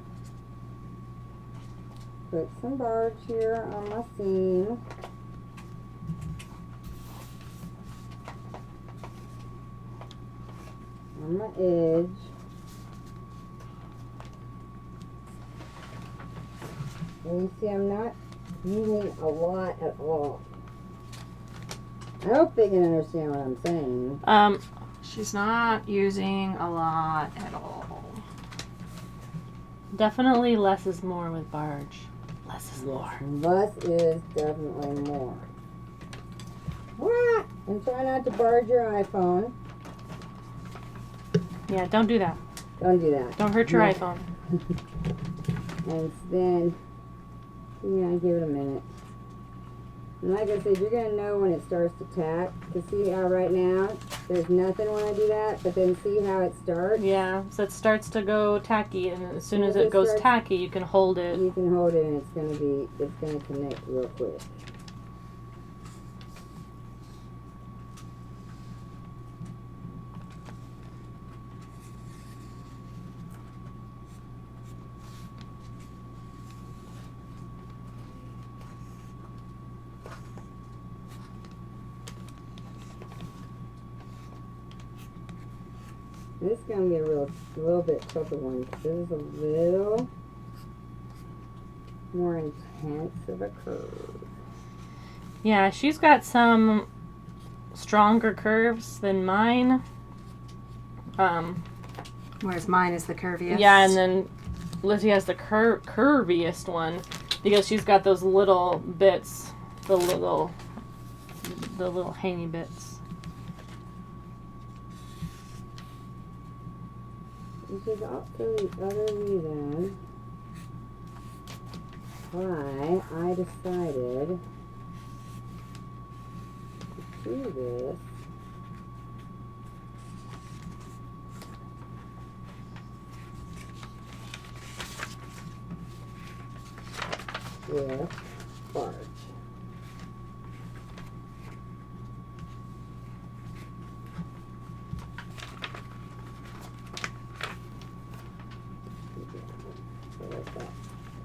[SPEAKER 1] put some barge here on my seam. On my edge. And you see I'm not using a lot at all. I hope they can understand what I'm saying.
[SPEAKER 3] She's not using a lot at all.
[SPEAKER 2] Definitely less is more with barge. Less is more.
[SPEAKER 1] Less is definitely more. What? And try not to barge your iPhone.
[SPEAKER 2] Yeah, don't do that.
[SPEAKER 1] Don't do that.
[SPEAKER 2] Don't hurt your iPhone.
[SPEAKER 1] And then, give it a minute. And like I said, you're going to know when it starts to tack. To see how right now, there's nothing when I do that, but then see how it starts.
[SPEAKER 2] Yeah, so it starts to go tacky, and as soon as it goes tacky, you can hold it.
[SPEAKER 1] You can hold it, and it's going to connect real quick. This is going to be a little bit tougher one. This is a little more intense of a curve.
[SPEAKER 2] Yeah, she's got some stronger curves than mine.
[SPEAKER 3] Whereas mine is the curviest.
[SPEAKER 2] Yeah, and then Lizzie has the curviest one because she's got those little bits, the little hangy bits.
[SPEAKER 1] Which is also the other reason why I decided to do this with barge.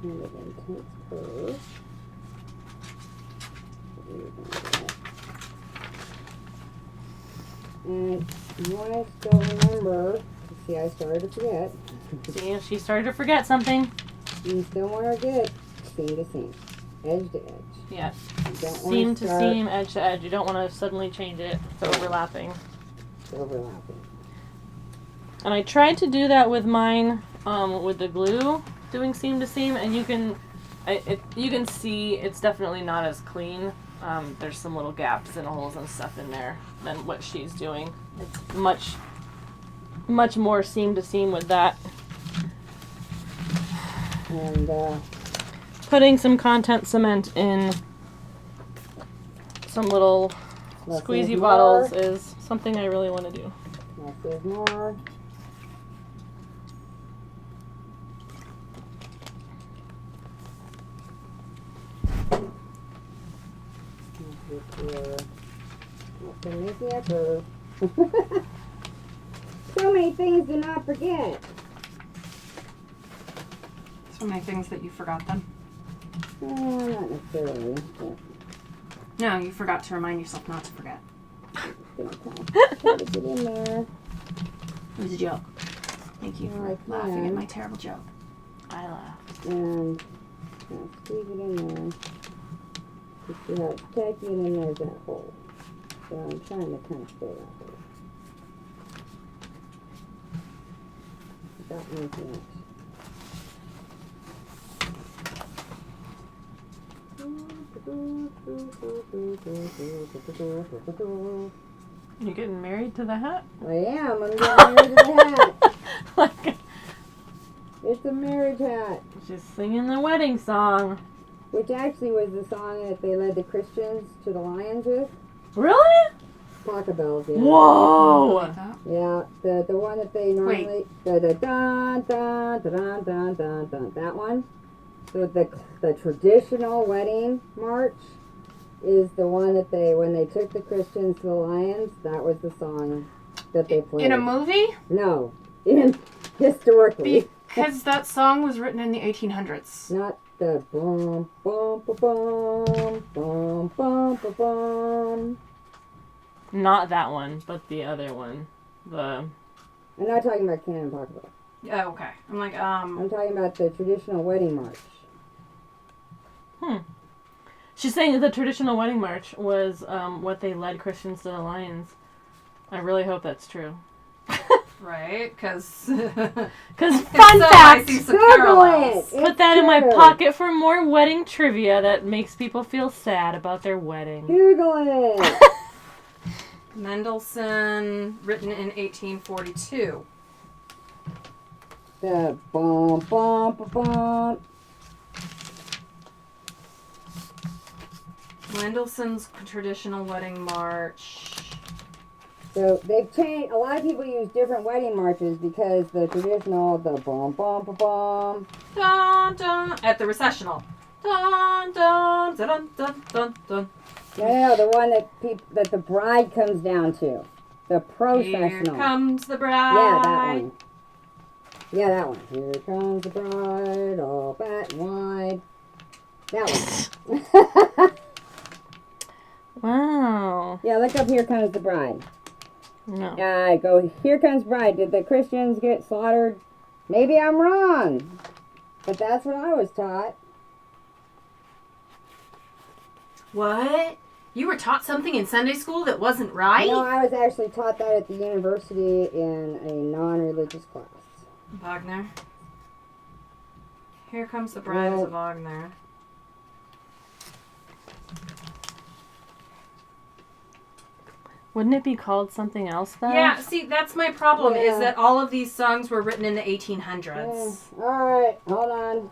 [SPEAKER 1] Kind of intense curve. And you want to still remember, see I started to forget.
[SPEAKER 2] See, she started to forget something.
[SPEAKER 1] You still want to get seam to seam, edge to edge.
[SPEAKER 2] Yeah,
[SPEAKER 1] You don't
[SPEAKER 2] seam
[SPEAKER 1] want
[SPEAKER 2] to seam, edge to edge. You don't want to suddenly change it to overlapping.
[SPEAKER 1] overlapping.
[SPEAKER 2] And I tried to do that with mine, with the glue, doing seam to seam, and you can see it's definitely not as clean. There's some little gaps and holes and stuff in there than what she's doing. It's much more seam to seam with that.
[SPEAKER 1] And
[SPEAKER 2] Putting some content cement in some little
[SPEAKER 1] less
[SPEAKER 2] squeezy
[SPEAKER 1] is
[SPEAKER 2] bottles
[SPEAKER 1] more.
[SPEAKER 2] is something I really want to do.
[SPEAKER 1] Less is more. Make the effort. So many things to not forget.
[SPEAKER 3] So many things that you forgot them.
[SPEAKER 1] Not necessarily. But
[SPEAKER 3] No, you forgot to remind yourself not to forget.
[SPEAKER 1] try to get in there.
[SPEAKER 3] It was a joke. Thank you for laughing at my terrible joke.
[SPEAKER 2] I laughed.
[SPEAKER 1] And squeeze it in there. You see how it's tacky, and then there's that hole. So I'm trying to kind of fill that hole. Without making it.
[SPEAKER 2] You getting married to the hat?
[SPEAKER 1] I am. I'm getting married to the hat.
[SPEAKER 2] Like,
[SPEAKER 1] It's a marriage hat.
[SPEAKER 2] She's singing the wedding song.
[SPEAKER 1] Which actually was the song that they led the Christians to the lions with.
[SPEAKER 2] Really?
[SPEAKER 1] Pocket bells, yeah.
[SPEAKER 2] Whoa!
[SPEAKER 1] Yeah, the one that they normally the dun dun dun dun dun dun that one. So the traditional wedding march is the one that when they took the Christians to the lions, that was the song that they played.
[SPEAKER 3] In a movie?
[SPEAKER 1] No, historically.
[SPEAKER 3] Because that song was written in the 1800s.
[SPEAKER 1] Not the boom boom boom boom boom boom boom boom.
[SPEAKER 2] Not that one, but the other one.
[SPEAKER 1] I'm not talking about Canon Pocketbook.
[SPEAKER 3] Oh, okay. I'm like,
[SPEAKER 1] I'm talking about the traditional wedding march.
[SPEAKER 2] She's saying that the traditional wedding march was what they led Christians to the lions. I really hope that's true.
[SPEAKER 3] right, because...
[SPEAKER 2] Because fun fact!
[SPEAKER 1] Google it!
[SPEAKER 2] Put that in my pocket for more wedding trivia that makes people feel sad about their wedding.
[SPEAKER 1] Google it!
[SPEAKER 3] Mendelssohn, written in 1842.
[SPEAKER 1] The bum bum bum bum.
[SPEAKER 3] Mendelssohn's traditional wedding march.
[SPEAKER 1] So they've changed. A lot of people use different wedding marches because the traditional, the bum bum bum bum.
[SPEAKER 3] Dun dun at the recessional. Dun dun dun dun dun dun.
[SPEAKER 1] No, the one that the bride comes down to, the processional.
[SPEAKER 3] Here comes the bride.
[SPEAKER 1] Yeah, that one. Yeah, that one. Here comes the bride, all fat and wide. That one.
[SPEAKER 2] Wow.
[SPEAKER 1] Yeah, look up. Here comes the bride.
[SPEAKER 2] No.
[SPEAKER 1] Go. Here comes bride. Did the Christians get slaughtered? Maybe I'm wrong, but that's what I was taught.
[SPEAKER 3] What? You were taught something in Sunday school that wasn't right?
[SPEAKER 1] No, I was actually taught that at the university in a non-religious class.
[SPEAKER 3] Wagner. Here comes the bride of Wagner.
[SPEAKER 2] Wouldn't it be called something else, though?
[SPEAKER 3] Yeah, see, that's my problem,
[SPEAKER 1] Yeah.
[SPEAKER 3] is that all of these songs were written in the 1800s.
[SPEAKER 1] Yeah. All right, hold on.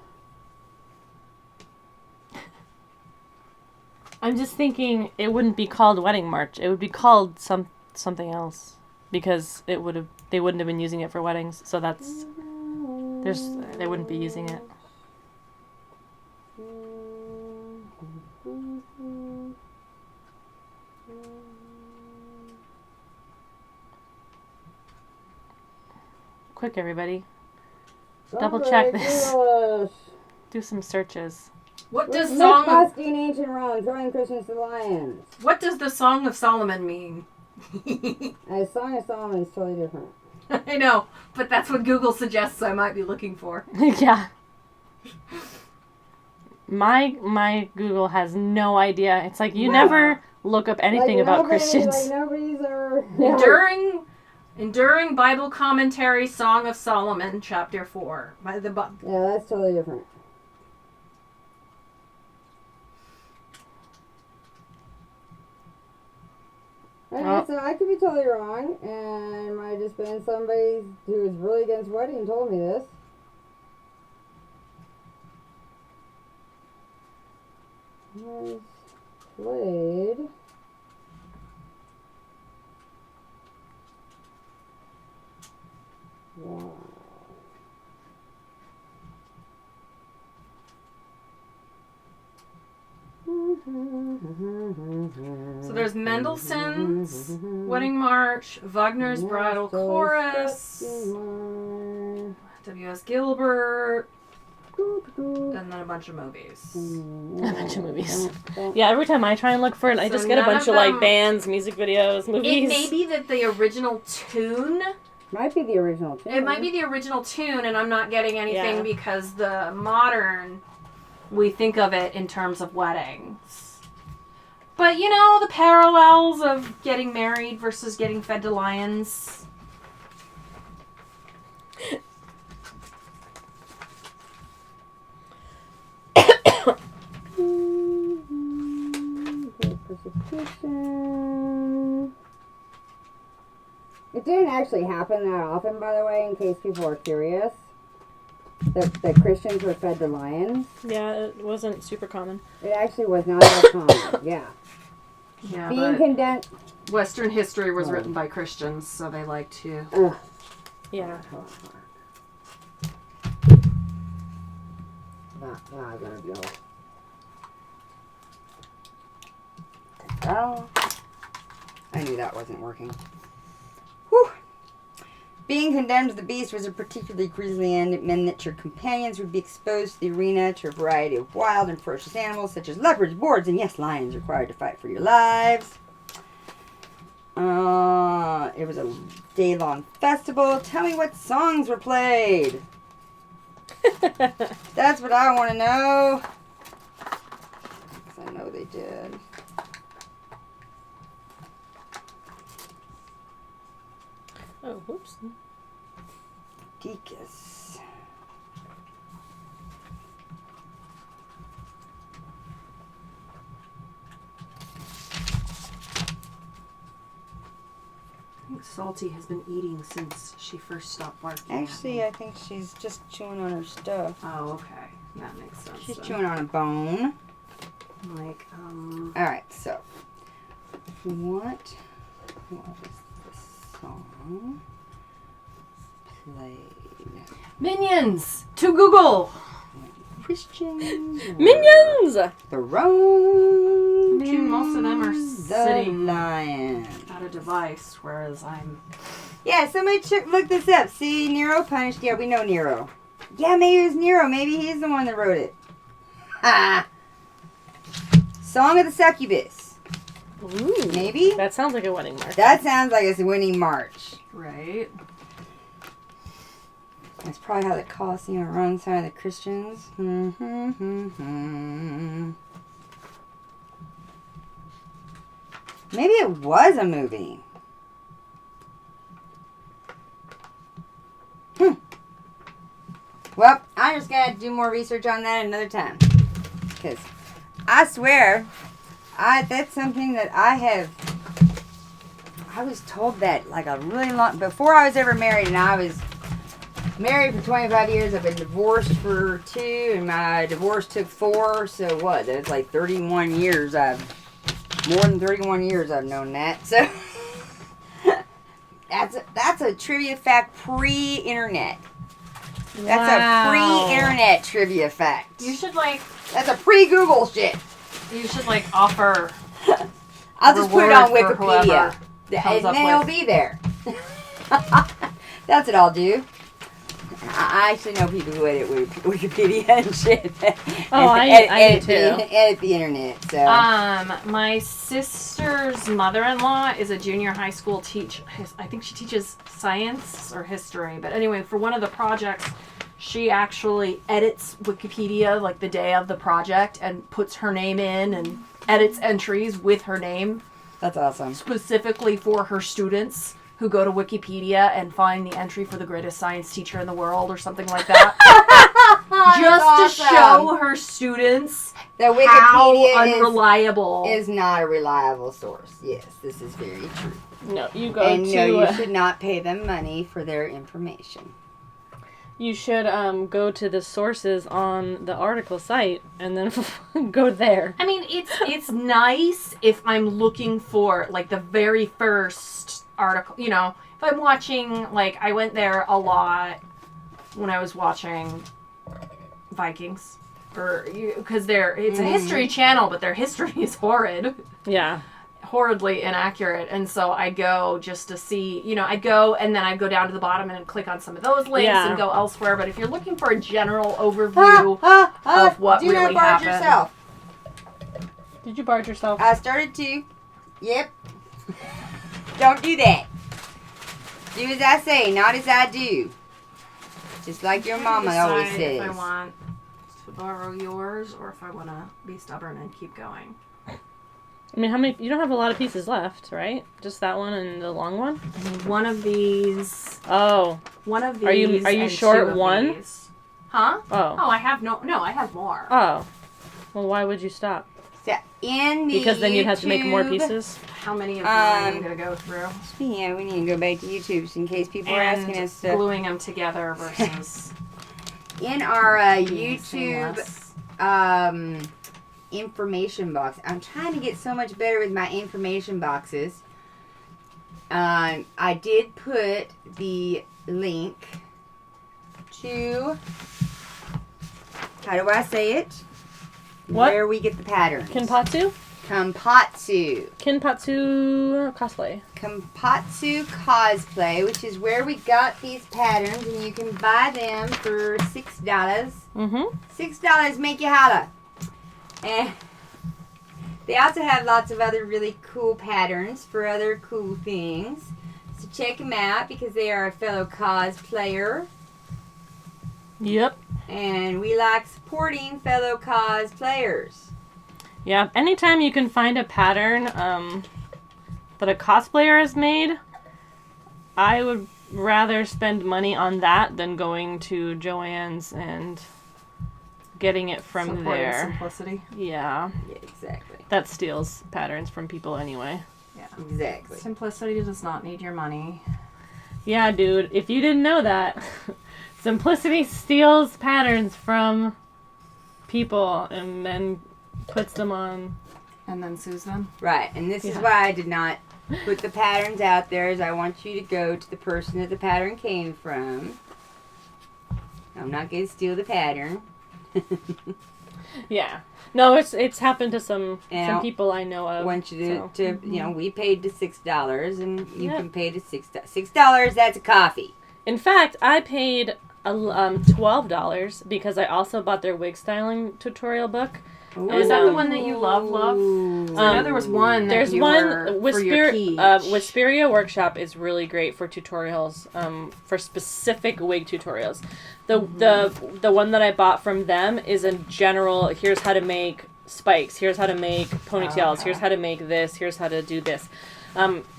[SPEAKER 2] I'm just thinking it wouldn't be called Wedding March. It would be called something else because they wouldn't have been using it for weddings. So they wouldn't be using it. Quick, everybody. Double check this. Do some searches.
[SPEAKER 3] What does
[SPEAKER 1] Mythbusting in ancient Rome, throwing Christians to the lions.
[SPEAKER 3] What does the Song of Solomon mean?
[SPEAKER 1] A Song of Solomon is totally different.
[SPEAKER 3] I know, but that's what Google suggests I might be looking for.
[SPEAKER 2] Yeah. My Google has no idea. It's like you never look up anything about Christians.
[SPEAKER 1] Nobody's ever...
[SPEAKER 3] Enduring Bible Commentary, Song of Solomon, Chapter 4. By the
[SPEAKER 1] Yeah, that's totally different. Okay, so I could be totally wrong, and it might have just been somebody who was really against wedding told me this. Was played. Wow.
[SPEAKER 3] So there's Mendelssohn's Wedding March, Wagner's Bridal Chorus, W.S. Gilbert, and then a bunch of movies.
[SPEAKER 2] A bunch of movies. Yeah, every time I try and look for it, I just get a bunch of like bands, music videos, movies.
[SPEAKER 3] It may be that the original tune...
[SPEAKER 1] Might be the original tune.
[SPEAKER 3] It might be the original tune, and I'm not getting anything because the modern, we think of it in terms of weddings. But, you know, the parallels of getting married versus getting fed to lions.
[SPEAKER 1] Persecution. It didn't actually happen that often, by the way, in case people are curious. The Christians were fed the lions.
[SPEAKER 2] Yeah, it wasn't super common.
[SPEAKER 1] It actually was not that common. Yeah.
[SPEAKER 3] Yeah,
[SPEAKER 1] Being
[SPEAKER 3] but
[SPEAKER 1] condemned.
[SPEAKER 3] Western history was written by Christians, so they like to.
[SPEAKER 2] Yeah.
[SPEAKER 1] Not gonna be all. Oh, I knew that wasn't working. Whew. Being condemned to the beast was a particularly grisly end. It meant that your companions would be exposed to the arena to a variety of wild and ferocious animals, such as leopards, boars, and yes, lions, required to fight for your lives. It was a day-long festival. Tell me what songs were played. That's what I want to know. 'Cause I know they did.
[SPEAKER 2] Oh, whoops.
[SPEAKER 1] Deacus.
[SPEAKER 3] I think Salty has been eating since she first stopped barking.
[SPEAKER 1] Actually, I think she's just chewing on her stuff.
[SPEAKER 3] Oh, okay. That makes sense.
[SPEAKER 1] She's
[SPEAKER 3] then.
[SPEAKER 1] chewing on a bone.
[SPEAKER 3] Like,
[SPEAKER 1] Alright, so. What was the song played?
[SPEAKER 3] Minions! To Google!
[SPEAKER 1] Christian.
[SPEAKER 2] Minions!
[SPEAKER 1] The Rome.
[SPEAKER 3] I mean, most of them are
[SPEAKER 1] the
[SPEAKER 3] sitting
[SPEAKER 1] lion.
[SPEAKER 3] at a device, whereas I'm...
[SPEAKER 1] Yeah, somebody look this up. See, Nero punished. Yeah, we know Nero. Yeah, maybe it was Nero. Maybe he's the one that wrote it. Ah. Song of the Succubus.
[SPEAKER 2] Ooh.
[SPEAKER 1] Maybe?
[SPEAKER 2] That sounds like a wedding march.
[SPEAKER 1] That sounds like it's a winning march.
[SPEAKER 3] Right.
[SPEAKER 1] That's probably how the Colosseum runs out of the Christians. Maybe it was a movie. Well, I'm just going to do more research on that another time. Because I swear, that's something that I was told that like a really long... Before I was ever married, and I was married for 25 years. I've been divorced for 2, and my divorce took 4. So what? That's like 31 years. More than 31 years I've known that. So that's a trivia fact pre-internet. That's a pre-internet trivia fact.
[SPEAKER 3] You should, like...
[SPEAKER 1] That's a pre-Google shit.
[SPEAKER 3] You should, like, offer...
[SPEAKER 1] I'll just put it on Wikipedia.
[SPEAKER 3] comes
[SPEAKER 1] And
[SPEAKER 3] up
[SPEAKER 1] then it'll be there. That's what I'll do. I actually know people who edit Wikipedia and shit.
[SPEAKER 2] Oh, I do too.
[SPEAKER 1] Edit the internet. So.
[SPEAKER 3] My sister's mother-in-law is a junior high school I think she teaches science or history. But anyway, for one of the projects, she actually edits Wikipedia like the day of the project and puts her name in and edits entries with her name.
[SPEAKER 1] That's awesome.
[SPEAKER 3] Specifically for her students who go to Wikipedia and find the entry for the greatest science teacher in the world or something like that. Just to show her students
[SPEAKER 1] that
[SPEAKER 3] how
[SPEAKER 1] Wikipedia
[SPEAKER 3] unreliable
[SPEAKER 1] is not a reliable source. Yes, this is very true.
[SPEAKER 2] No, you go
[SPEAKER 1] and
[SPEAKER 2] to...
[SPEAKER 1] no, you should not pay them money for their information.
[SPEAKER 2] You should go to the sources on the article site and then go there.
[SPEAKER 3] I mean, it's nice if I'm looking for, like, the very first article. You know, if I'm watching, like, I went there a lot when I was watching Vikings. Because it's a history channel, but their history is horrid.
[SPEAKER 2] Yeah.
[SPEAKER 3] Horridly inaccurate, and so I go just to see, you know, I go and then I go down to the bottom and click on some of those links and go elsewhere. But if you're looking for a general overview of what really happened. Do not barge yourself.
[SPEAKER 2] Did you barge yourself?
[SPEAKER 1] I started to. Yep. Don't do that. Do as I say, not as I do. Just like your mama always says.
[SPEAKER 3] If I want to borrow yours or if I want to be stubborn and keep going.
[SPEAKER 2] I mean, how many? You don't have a lot of pieces left, right? Just that one and the long one.
[SPEAKER 3] One of these.
[SPEAKER 2] Oh.
[SPEAKER 3] One of these.
[SPEAKER 2] Are you short one?
[SPEAKER 3] These. Huh?
[SPEAKER 2] Oh.
[SPEAKER 3] Oh, I have no. I have more.
[SPEAKER 2] Oh. Well, why would you stop?
[SPEAKER 1] So
[SPEAKER 2] because then you'd have to make more pieces.
[SPEAKER 3] How many of mine I'm gonna go through?
[SPEAKER 1] Yeah, we need to go back to YouTube in case people are asking us to
[SPEAKER 3] gluing them together versus.
[SPEAKER 1] in our YouTube
[SPEAKER 3] Seamless.
[SPEAKER 1] information box. I'm trying to get so much better with my information boxes. I did put the link to, how do I say it?
[SPEAKER 2] What?
[SPEAKER 1] Where we get the patterns.
[SPEAKER 2] Kinpatsu?
[SPEAKER 1] Kinpatsu.
[SPEAKER 2] Kinpatsu cosplay.
[SPEAKER 1] Kinpatsu Cosplay, which is where we got these patterns, and you can buy them for $6.
[SPEAKER 2] Mm-hmm.
[SPEAKER 1] $6 make you holla. And they also have lots of other really cool patterns for other cool things. So check them out because they are a fellow cosplayer.
[SPEAKER 2] Yep.
[SPEAKER 1] And we like supporting fellow cosplayers.
[SPEAKER 2] Yeah. Anytime you can find a pattern that a cosplayer has made, I would rather spend money on that than going to Joann's and getting it from
[SPEAKER 3] Supporting
[SPEAKER 2] there.
[SPEAKER 3] Simplicity.
[SPEAKER 2] Yeah.
[SPEAKER 1] Yeah, exactly.
[SPEAKER 2] That steals patterns from people anyway.
[SPEAKER 3] Yeah.
[SPEAKER 1] Exactly.
[SPEAKER 3] Simplicity does not need your money.
[SPEAKER 2] Yeah, dude. If you didn't know that, Simplicity steals patterns from people and then puts them on.
[SPEAKER 3] And then sues them.
[SPEAKER 1] Right, and this is
[SPEAKER 2] Yeah.
[SPEAKER 1] why I did not put the patterns out there, is I want you to go to the person that the pattern came from. I'm not going to steal the pattern.
[SPEAKER 2] Yeah. No, it's happened to some
[SPEAKER 1] Now,
[SPEAKER 2] people I know
[SPEAKER 1] I
[SPEAKER 2] of.
[SPEAKER 1] want you to
[SPEAKER 2] so.
[SPEAKER 1] you know, we paid the $6, and you
[SPEAKER 2] Yeah.
[SPEAKER 1] can pay the $6. That's a coffee.
[SPEAKER 2] In fact, I paid $12 because I also bought their wig styling tutorial book.
[SPEAKER 3] Oh, is that the
[SPEAKER 2] Um,
[SPEAKER 3] one that you love?
[SPEAKER 1] Ooh.
[SPEAKER 3] I know there was one that
[SPEAKER 2] There's
[SPEAKER 3] you
[SPEAKER 2] one
[SPEAKER 3] were for your peach.
[SPEAKER 2] Wisperia Workshop is really great for tutorials, for specific wig tutorials. The one that I bought from them is a general. Here's how to make spikes. Here's how to make ponytails.
[SPEAKER 3] Okay.
[SPEAKER 2] Here's how to make this. Here's how to do this.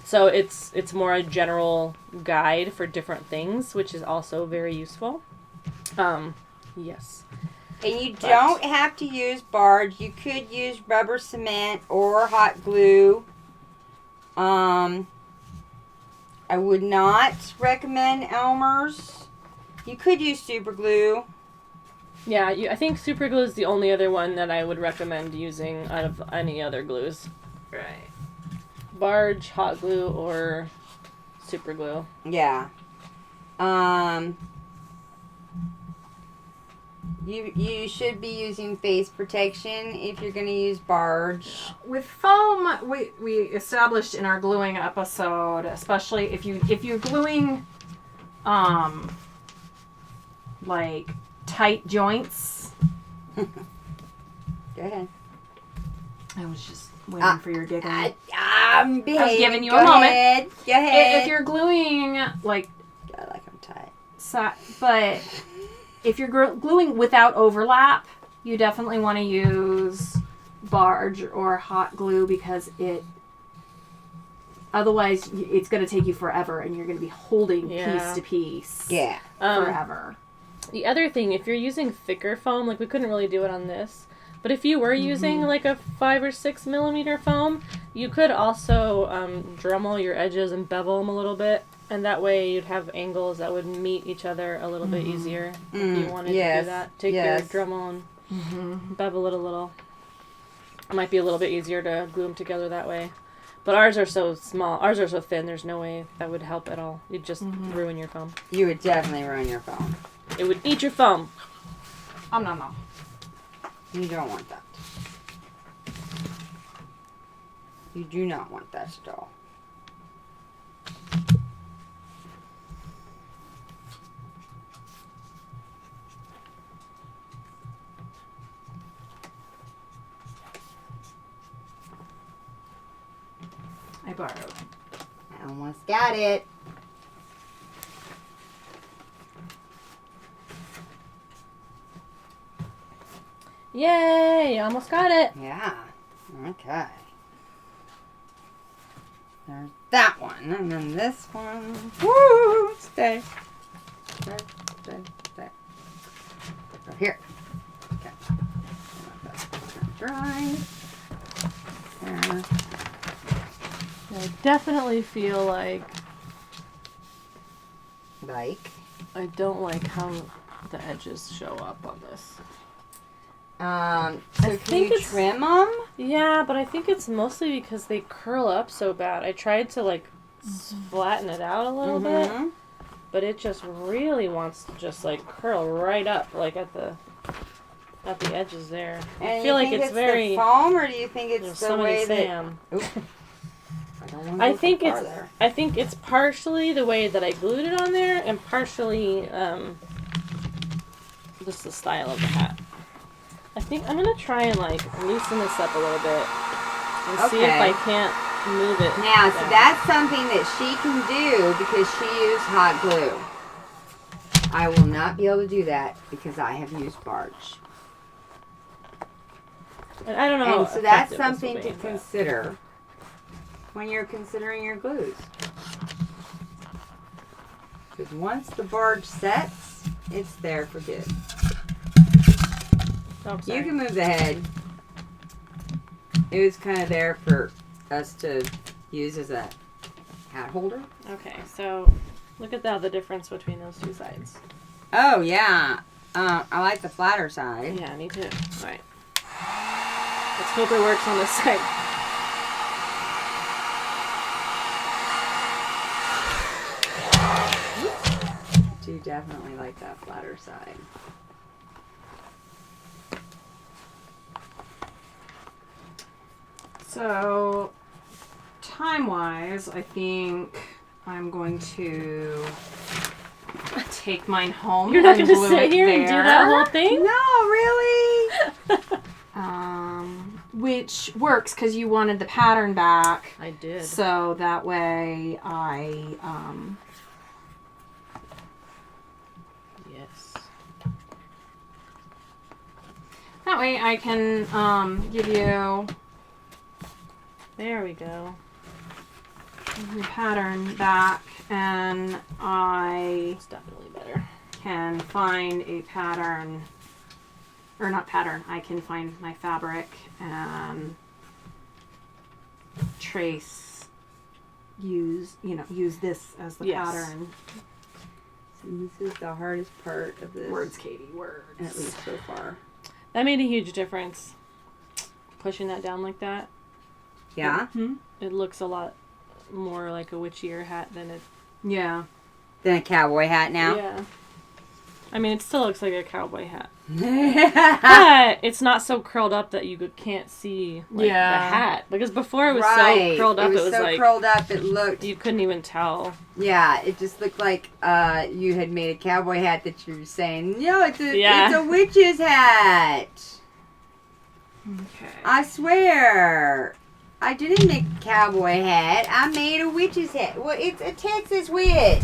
[SPEAKER 2] So it's more a general guide for different things, which is also very useful. Yes.
[SPEAKER 1] And you don't have to use barge. You could use rubber cement or hot glue. I would not recommend Elmer's. You could use super glue.
[SPEAKER 2] Yeah, I think super glue is the only other one that I would recommend using out of any other glues.
[SPEAKER 1] Right.
[SPEAKER 2] Barge, hot glue, or super glue.
[SPEAKER 1] Yeah. You should be using face protection if you're going to use barge.
[SPEAKER 3] With foam, we established in our gluing episode, especially if you're gluing, like tight joints.
[SPEAKER 1] Go ahead.
[SPEAKER 3] I was just waiting for your giggling.
[SPEAKER 1] I'm
[SPEAKER 3] giving you a moment.
[SPEAKER 1] Go ahead.
[SPEAKER 3] If you're gluing like,
[SPEAKER 1] God, like I'm tight.
[SPEAKER 3] but if you're gluing without overlap, you definitely want to use barge or hot glue because otherwise it's going to take you forever and you're going to be holding piece to piece.
[SPEAKER 1] Yeah.
[SPEAKER 3] Forever.
[SPEAKER 2] The other thing, if you're using thicker foam, like we couldn't really do it on this, but if you were using like a 5 or 6 millimeter foam, you could also Dremel your edges and bevel them a little bit. And that way you'd have angles that would meet each other a little bit easier if you wanted to do that. Take your Dremel and bevel it a little. It might be a little bit easier to glue them together that way. But ours are so small. Ours are so thin, there's no way that would help at all. You'd just ruin your foam.
[SPEAKER 1] You would definitely ruin your phone.
[SPEAKER 2] It would eat your foam.
[SPEAKER 3] No.
[SPEAKER 1] You don't want that. You do not want that at all.
[SPEAKER 3] I borrowed.
[SPEAKER 1] I almost got it.
[SPEAKER 2] Yay! Almost got it.
[SPEAKER 1] Yeah. Okay. There's that one. And then this one. Woo! Stay. Stay. Go here. Okay. Dry. There.
[SPEAKER 2] I definitely feel like
[SPEAKER 1] Like.
[SPEAKER 2] I don't like how the edges show up on this.
[SPEAKER 1] So can you trim them?
[SPEAKER 2] Yeah, but I think it's mostly because they curl up so bad. I tried to like flatten it out a little bit, but it just really wants to just like curl right up, like at the edges there.
[SPEAKER 1] And
[SPEAKER 2] I feel like it's very
[SPEAKER 1] the foam, or do you think it's the way
[SPEAKER 2] Sam.
[SPEAKER 1] that?
[SPEAKER 2] I think it's partially the way that I glued it on there, and partially just the style of the hat. I think I'm gonna try and like loosen this up a little bit and see if I can't move it.
[SPEAKER 1] Now, so that's something that she can do because she used hot glue. I will not be able to do that because I have used barge.
[SPEAKER 2] And I don't know.
[SPEAKER 1] And so that's something to consider when you're considering your glues. Because once the barge sets, it's there for good.
[SPEAKER 2] Oh,
[SPEAKER 1] you can move the head. It was kind of there for us to use as a hat holder.
[SPEAKER 2] Okay, so look at the difference between those two sides.
[SPEAKER 1] Oh, yeah. I like the flatter side.
[SPEAKER 2] Yeah, me too. All right. Let's hope it works on this side.
[SPEAKER 1] I do definitely like that flatter side.
[SPEAKER 3] So, time-wise, I think I'm going to take mine home.
[SPEAKER 2] You're not
[SPEAKER 3] and
[SPEAKER 2] going to
[SPEAKER 3] glue
[SPEAKER 2] sit
[SPEAKER 3] it
[SPEAKER 2] here and do that whole thing?
[SPEAKER 1] No, really?
[SPEAKER 3] Which works because you wanted the pattern back.
[SPEAKER 2] I did.
[SPEAKER 3] So that way
[SPEAKER 2] Yes.
[SPEAKER 3] that way I can give you
[SPEAKER 2] There we go.
[SPEAKER 3] the pattern back, and I
[SPEAKER 2] It's definitely better.
[SPEAKER 3] can find a pattern, or not pattern, I can find my fabric and trace, use this as the pattern.
[SPEAKER 1] So this is the hardest part of this.
[SPEAKER 3] Words, Katie, words.
[SPEAKER 1] At least so far.
[SPEAKER 2] That made a huge difference. Pushing that down like that.
[SPEAKER 1] Yeah?
[SPEAKER 2] It looks a lot more like a witchier hat than it.
[SPEAKER 3] Yeah.
[SPEAKER 1] Then a cowboy hat now?
[SPEAKER 2] Yeah. I mean, it still looks like a cowboy hat. But it's not so curled up that you can't see the hat. Because before it was so curled up, it was
[SPEAKER 1] so
[SPEAKER 2] like
[SPEAKER 1] curled up it looked.
[SPEAKER 2] you couldn't even tell.
[SPEAKER 1] Yeah, it just looked like you had made a cowboy hat that you're saying, no, it's a witch's hat.
[SPEAKER 3] Okay.
[SPEAKER 1] I swear. I didn't make a cowboy hat. I made a witch's hat. Well, it's a Texas witch.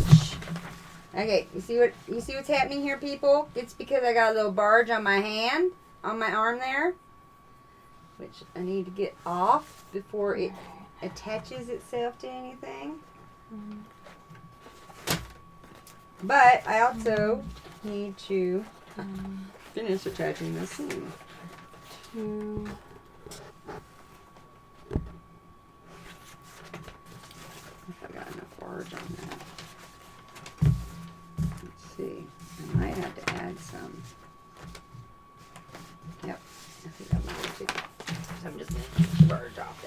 [SPEAKER 1] Okay, you see what's happening here, people? It's because I got a little barge on my hand, on my arm there, which I need to get off before it attaches itself to anything. But I also need to finish attaching this seam. If I got enough barge on that. Let's see. I might have to add some. Yep. I think that might be too. So I'm just going to keep the barge off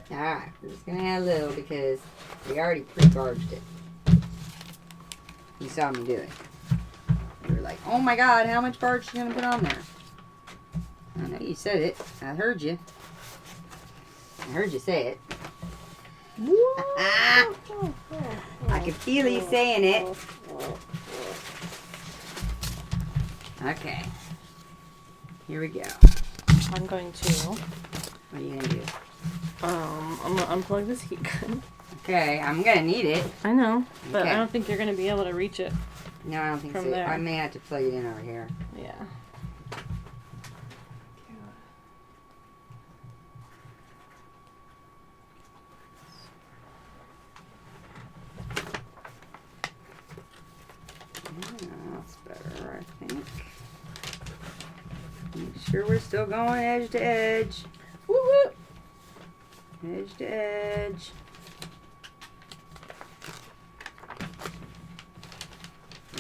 [SPEAKER 1] there. Alright. We're just going to add a little because we already pre-barged it. You saw me do it. You were like, oh my god, how much barge are you going to put on there? I know you said it. I heard you. I heard you say it. I could feel you saying it. Okay. Here we go.
[SPEAKER 2] I'm going to.
[SPEAKER 1] What are you going to do?
[SPEAKER 2] I'm going to unplug this heat gun.
[SPEAKER 1] Okay, I'm going to need it.
[SPEAKER 2] I know, but
[SPEAKER 1] Okay.
[SPEAKER 2] I don't think you're going to be able to reach it.
[SPEAKER 1] No, I don't think
[SPEAKER 2] From
[SPEAKER 1] so.
[SPEAKER 2] there.
[SPEAKER 1] I may have to plug it in over here.
[SPEAKER 2] Yeah.
[SPEAKER 1] That's better, I think. Make sure we're still going edge to edge.
[SPEAKER 2] Woo-woo!
[SPEAKER 1] Edge to edge.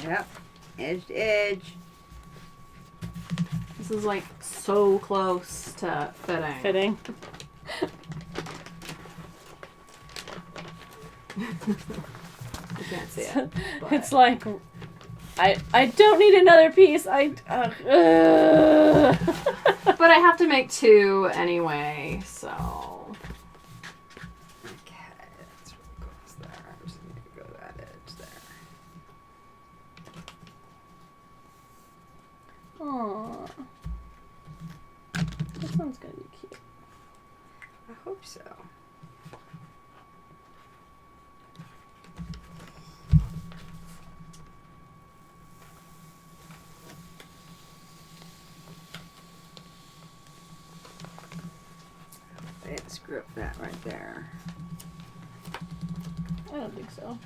[SPEAKER 1] Yep. Edge to edge.
[SPEAKER 3] This is like so close to fitting.
[SPEAKER 2] Fitting.
[SPEAKER 3] You can't see it. But.
[SPEAKER 2] It's like I don't need another piece.
[SPEAKER 3] But I have to make 2 anyway, so.
[SPEAKER 1] Okay, that's really close there. I'm just going to go to that edge there.
[SPEAKER 2] Aww. This one's gonna be cute.
[SPEAKER 1] I hope so. I didn't screw up that right there.
[SPEAKER 2] I don't think so.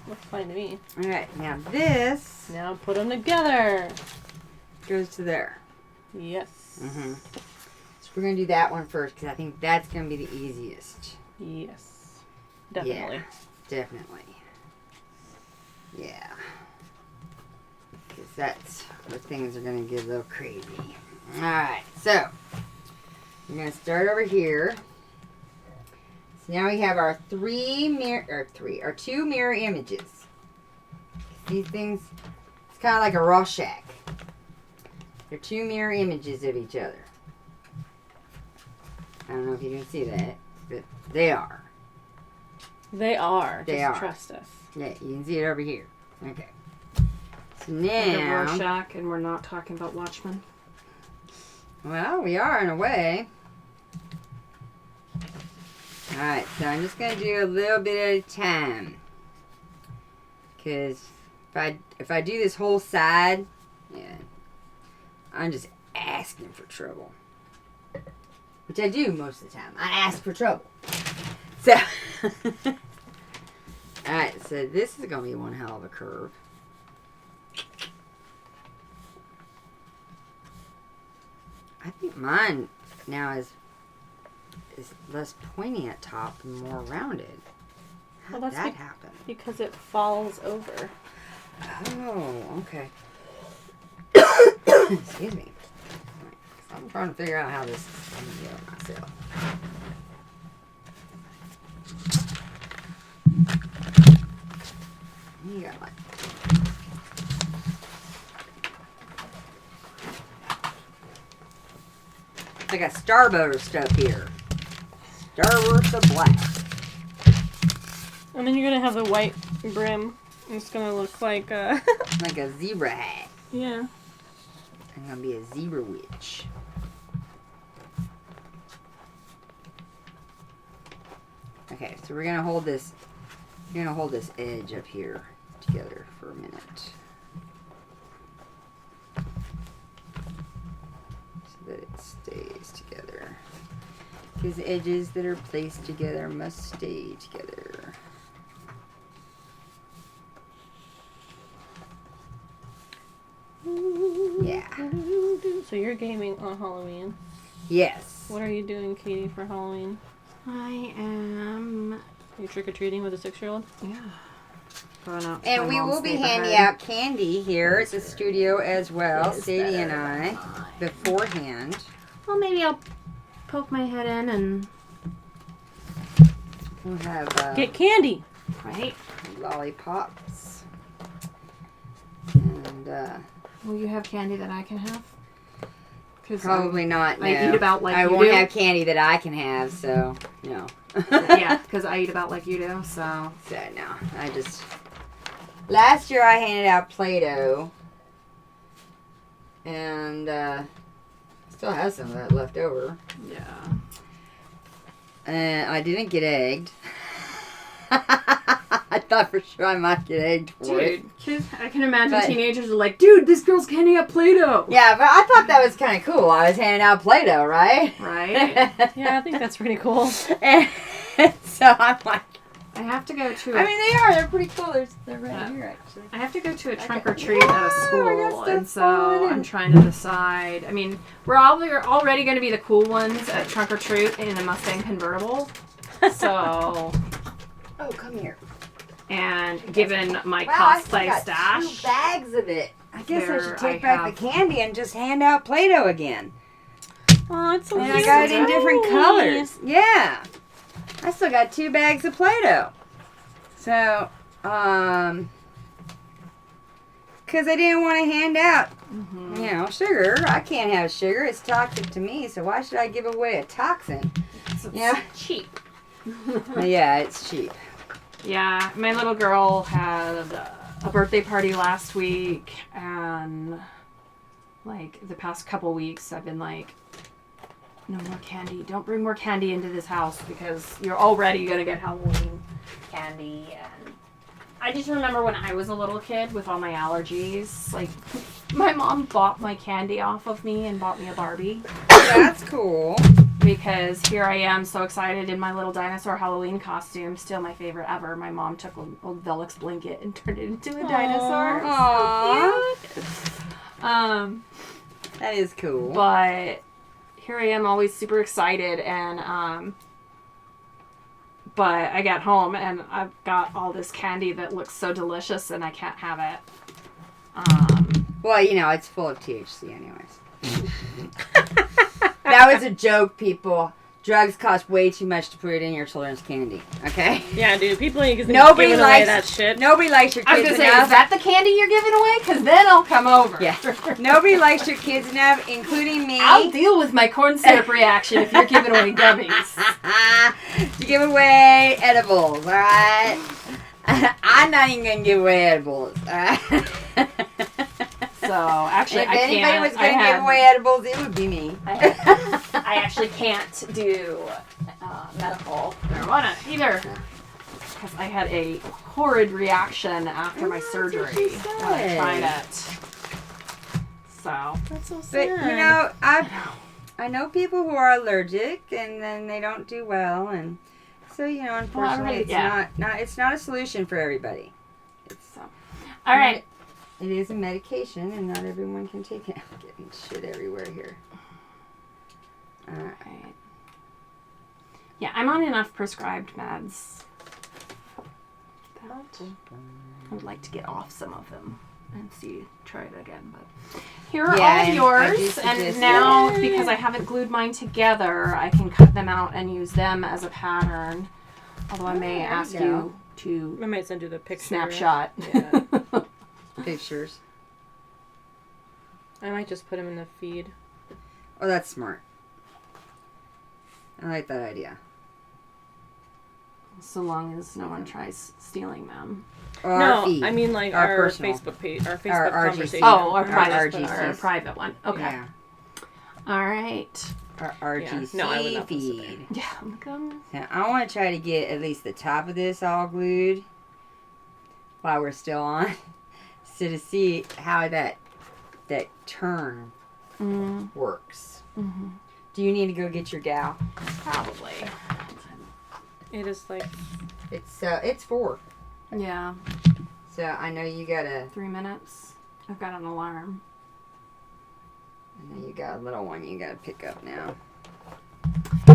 [SPEAKER 2] Looks fine to me.
[SPEAKER 1] Alright, now this
[SPEAKER 2] Now put them together.
[SPEAKER 1] goes to there.
[SPEAKER 2] Yes.
[SPEAKER 1] Mm-hmm. So we're going to do that one first because I think that's going to be the easiest.
[SPEAKER 2] Yes. Definitely.
[SPEAKER 1] Yeah, definitely. Yeah. Because that's where things are going to get a little crazy. Alright, so we're going to start over here. So now we have our 2 mirror images. These things, it's kind of like a Rorschach. They're 2 mirror images of each other. I don't know if you can see that, but they are.
[SPEAKER 2] They are.
[SPEAKER 1] They
[SPEAKER 2] Just
[SPEAKER 1] are.
[SPEAKER 2] trust us.
[SPEAKER 1] Yeah, you can see it over here. Okay. So
[SPEAKER 3] Like a
[SPEAKER 1] now,
[SPEAKER 3] Rorschach, and we're not talking about Watchmen.
[SPEAKER 1] well, we are in a way. Alright, so I'm just going to do a little bit at a time. Because if I do this whole side, yeah, I'm just asking for trouble. Which I do most of the time. I ask for trouble. So, alright, so this is going to be one hell of a curve. I think mine now is less pointy at top and more rounded. How
[SPEAKER 2] Well,
[SPEAKER 1] did
[SPEAKER 2] that's
[SPEAKER 1] that happen?
[SPEAKER 2] Because it falls over.
[SPEAKER 1] Oh, okay. Excuse me. I'm trying to figure out how this is going to go myself. You got like... It's like a starboard stuff here. Starburst of black.
[SPEAKER 2] And then you're going to have the white brim. It's going to look like
[SPEAKER 1] Like a zebra hat.
[SPEAKER 2] yeah.
[SPEAKER 1] I'm gonna be a zebra witch. Okay, so we're gonna hold this. We're gonna hold this edge up here together for a minute, so that it stays together. Because edges that are placed together must stay together. Yeah.
[SPEAKER 2] So you're gaming on Halloween.
[SPEAKER 1] Yes.
[SPEAKER 2] What are you doing, Katie, for Halloween?
[SPEAKER 3] I am.
[SPEAKER 2] You trick-or-treating with a 6-year-old?
[SPEAKER 3] Yeah. Going out to
[SPEAKER 1] And
[SPEAKER 3] my
[SPEAKER 1] we
[SPEAKER 3] mom's
[SPEAKER 1] will be handing
[SPEAKER 3] neighborhood.
[SPEAKER 1] out candy here at the studio as well,
[SPEAKER 3] Is
[SPEAKER 1] Sadie and
[SPEAKER 3] better
[SPEAKER 1] I,
[SPEAKER 3] than mine.
[SPEAKER 1] beforehand.
[SPEAKER 3] Well, maybe I'll poke my head in and.
[SPEAKER 1] We'll have
[SPEAKER 2] Get candy!
[SPEAKER 3] Right?
[SPEAKER 1] lollipops. And
[SPEAKER 3] Will you have candy that I can have? Cause
[SPEAKER 1] probably not, no.
[SPEAKER 3] I eat about like
[SPEAKER 1] I
[SPEAKER 3] you
[SPEAKER 1] won't
[SPEAKER 3] do.
[SPEAKER 1] have candy that I can have, so no.
[SPEAKER 3] Yeah, because I eat about like you do, so.
[SPEAKER 1] So no, I just... Last year I handed out Play-Doh. And still have some of that left over.
[SPEAKER 3] Yeah.
[SPEAKER 1] And I didn't get egged. I thought for sure I might get egged for it.
[SPEAKER 3] Dude, kids, I can imagine
[SPEAKER 1] But-
[SPEAKER 3] teenagers are like, dude, this girl's handing out Play-Doh.
[SPEAKER 1] Yeah, but I thought that was kind of cool. I was handing out Play-Doh, right?
[SPEAKER 3] Right?
[SPEAKER 2] Yeah, I think that's pretty cool.
[SPEAKER 1] And so I'm like,
[SPEAKER 3] I have to go to.
[SPEAKER 1] I mean, they are. They're pretty cool. They're right here, actually.
[SPEAKER 3] I have to go to a trunk or
[SPEAKER 1] Okay.
[SPEAKER 3] treat at a
[SPEAKER 1] Yeah, I
[SPEAKER 3] school,
[SPEAKER 1] guess
[SPEAKER 3] and
[SPEAKER 1] that's
[SPEAKER 3] so
[SPEAKER 1] fun.
[SPEAKER 3] I'm trying to decide. I mean, we're already going to be the cool ones at trunk or treat in a Mustang convertible. So,
[SPEAKER 1] Oh, come here.
[SPEAKER 3] And given my
[SPEAKER 1] Wow, I still
[SPEAKER 3] cosplay
[SPEAKER 1] got
[SPEAKER 3] stash,
[SPEAKER 1] 2 bags of it. I guess I
[SPEAKER 3] there
[SPEAKER 1] should take
[SPEAKER 3] I
[SPEAKER 1] back
[SPEAKER 3] have-
[SPEAKER 1] the candy and just hand out Play-Doh again.
[SPEAKER 2] Oh, it's so
[SPEAKER 1] And
[SPEAKER 2] cute.
[SPEAKER 1] I got it in different colors. Yeah. I still got 2 bags of Play-Doh. So, because I didn't want to hand out, sugar. I can't have sugar. It's toxic to me. So why should I give away a toxin?
[SPEAKER 3] it's
[SPEAKER 1] Yeah.
[SPEAKER 3] cheap.
[SPEAKER 1] Yeah, it's cheap.
[SPEAKER 3] Yeah, my little girl had a birthday party last week, and like the past couple weeks, I've been like, no more candy. Don't bring more candy into this house because you're already gonna get Halloween candy. And I just remember when I was a little kid with all my allergies, like my mom bought my candy off of me and bought me a Barbie.
[SPEAKER 1] That's cool.
[SPEAKER 3] Because here I am so excited in my little dinosaur Halloween costume, still my favorite ever. My mom took an old Velux blanket and turned it into a dinosaur.
[SPEAKER 1] Aww.
[SPEAKER 3] So cute.
[SPEAKER 1] That is cool.
[SPEAKER 3] But here I am always super excited, and but I got home and I've got all this candy that looks so delicious and I can't have it.
[SPEAKER 1] Well, it's full of THC anyways. That was a joke, people. Drugs cost way too much to put it in your children's candy. Okay?
[SPEAKER 2] Yeah, dude. People ain't giving
[SPEAKER 1] Nobody
[SPEAKER 2] away
[SPEAKER 1] likes
[SPEAKER 2] that shit.
[SPEAKER 1] Nobody likes your
[SPEAKER 3] I was
[SPEAKER 1] kids
[SPEAKER 3] gonna say,
[SPEAKER 1] enough.
[SPEAKER 3] is that the candy you're giving away? Because then I'll come over.
[SPEAKER 1] Yeah. Nobody likes your kids enough, including me.
[SPEAKER 3] I'll deal with my corn syrup reaction if you're giving away gummies.
[SPEAKER 1] To give away edibles, all right? I'm not even gonna give away edibles. All right?
[SPEAKER 3] So actually,
[SPEAKER 1] If
[SPEAKER 3] I
[SPEAKER 1] anybody
[SPEAKER 3] can't.
[SPEAKER 1] was gonna give away edibles, it would be me.
[SPEAKER 3] I actually can't do medical marijuana either because I had a horrid reaction after my surgery when I tried it. So
[SPEAKER 2] That's so
[SPEAKER 1] But
[SPEAKER 2] sad.
[SPEAKER 1] I know people who are allergic and then they don't do well, and so unfortunately, it's not a solution for everybody. It's
[SPEAKER 3] all right.
[SPEAKER 1] It is a medication, and not everyone can take it. I'm getting shit everywhere here.
[SPEAKER 3] Right. Yeah, I'm on enough prescribed meds that I would like to get off some of them and try it again. But here are all of yours, and now because I haven't glued mine together, I can cut them out and use them as a pattern. Although I may ask you to
[SPEAKER 2] I might send you the picture.
[SPEAKER 3] snapshot.
[SPEAKER 2] Yeah.
[SPEAKER 1] Pictures.
[SPEAKER 2] I might just put them in the feed.
[SPEAKER 1] Oh, that's smart. I like that idea.
[SPEAKER 3] So long as no one tries stealing them.
[SPEAKER 1] Or
[SPEAKER 2] No,
[SPEAKER 1] our feed.
[SPEAKER 2] I mean like
[SPEAKER 1] Our
[SPEAKER 2] our
[SPEAKER 1] personal.
[SPEAKER 2] Facebook page, our Facebook
[SPEAKER 1] Our RGC.
[SPEAKER 2] conversation.
[SPEAKER 3] Oh, our
[SPEAKER 1] RGCs.
[SPEAKER 3] private one. Okay.
[SPEAKER 1] Yeah.
[SPEAKER 3] All right.
[SPEAKER 1] Our RGC
[SPEAKER 2] No, I would not post it
[SPEAKER 1] feed.
[SPEAKER 3] Yeah, I'm gonna.
[SPEAKER 1] Now, I want to try to get at least the top of this all glued while we're still on. So to see how that turn works.
[SPEAKER 3] Mm-hmm.
[SPEAKER 1] Do you need to go get your gal?
[SPEAKER 3] Probably.
[SPEAKER 2] It is like
[SPEAKER 1] It's 4.
[SPEAKER 3] Yeah.
[SPEAKER 1] So I know you got
[SPEAKER 3] 3 minutes. I've got an alarm.
[SPEAKER 1] I know you got a little one you got to pick up now.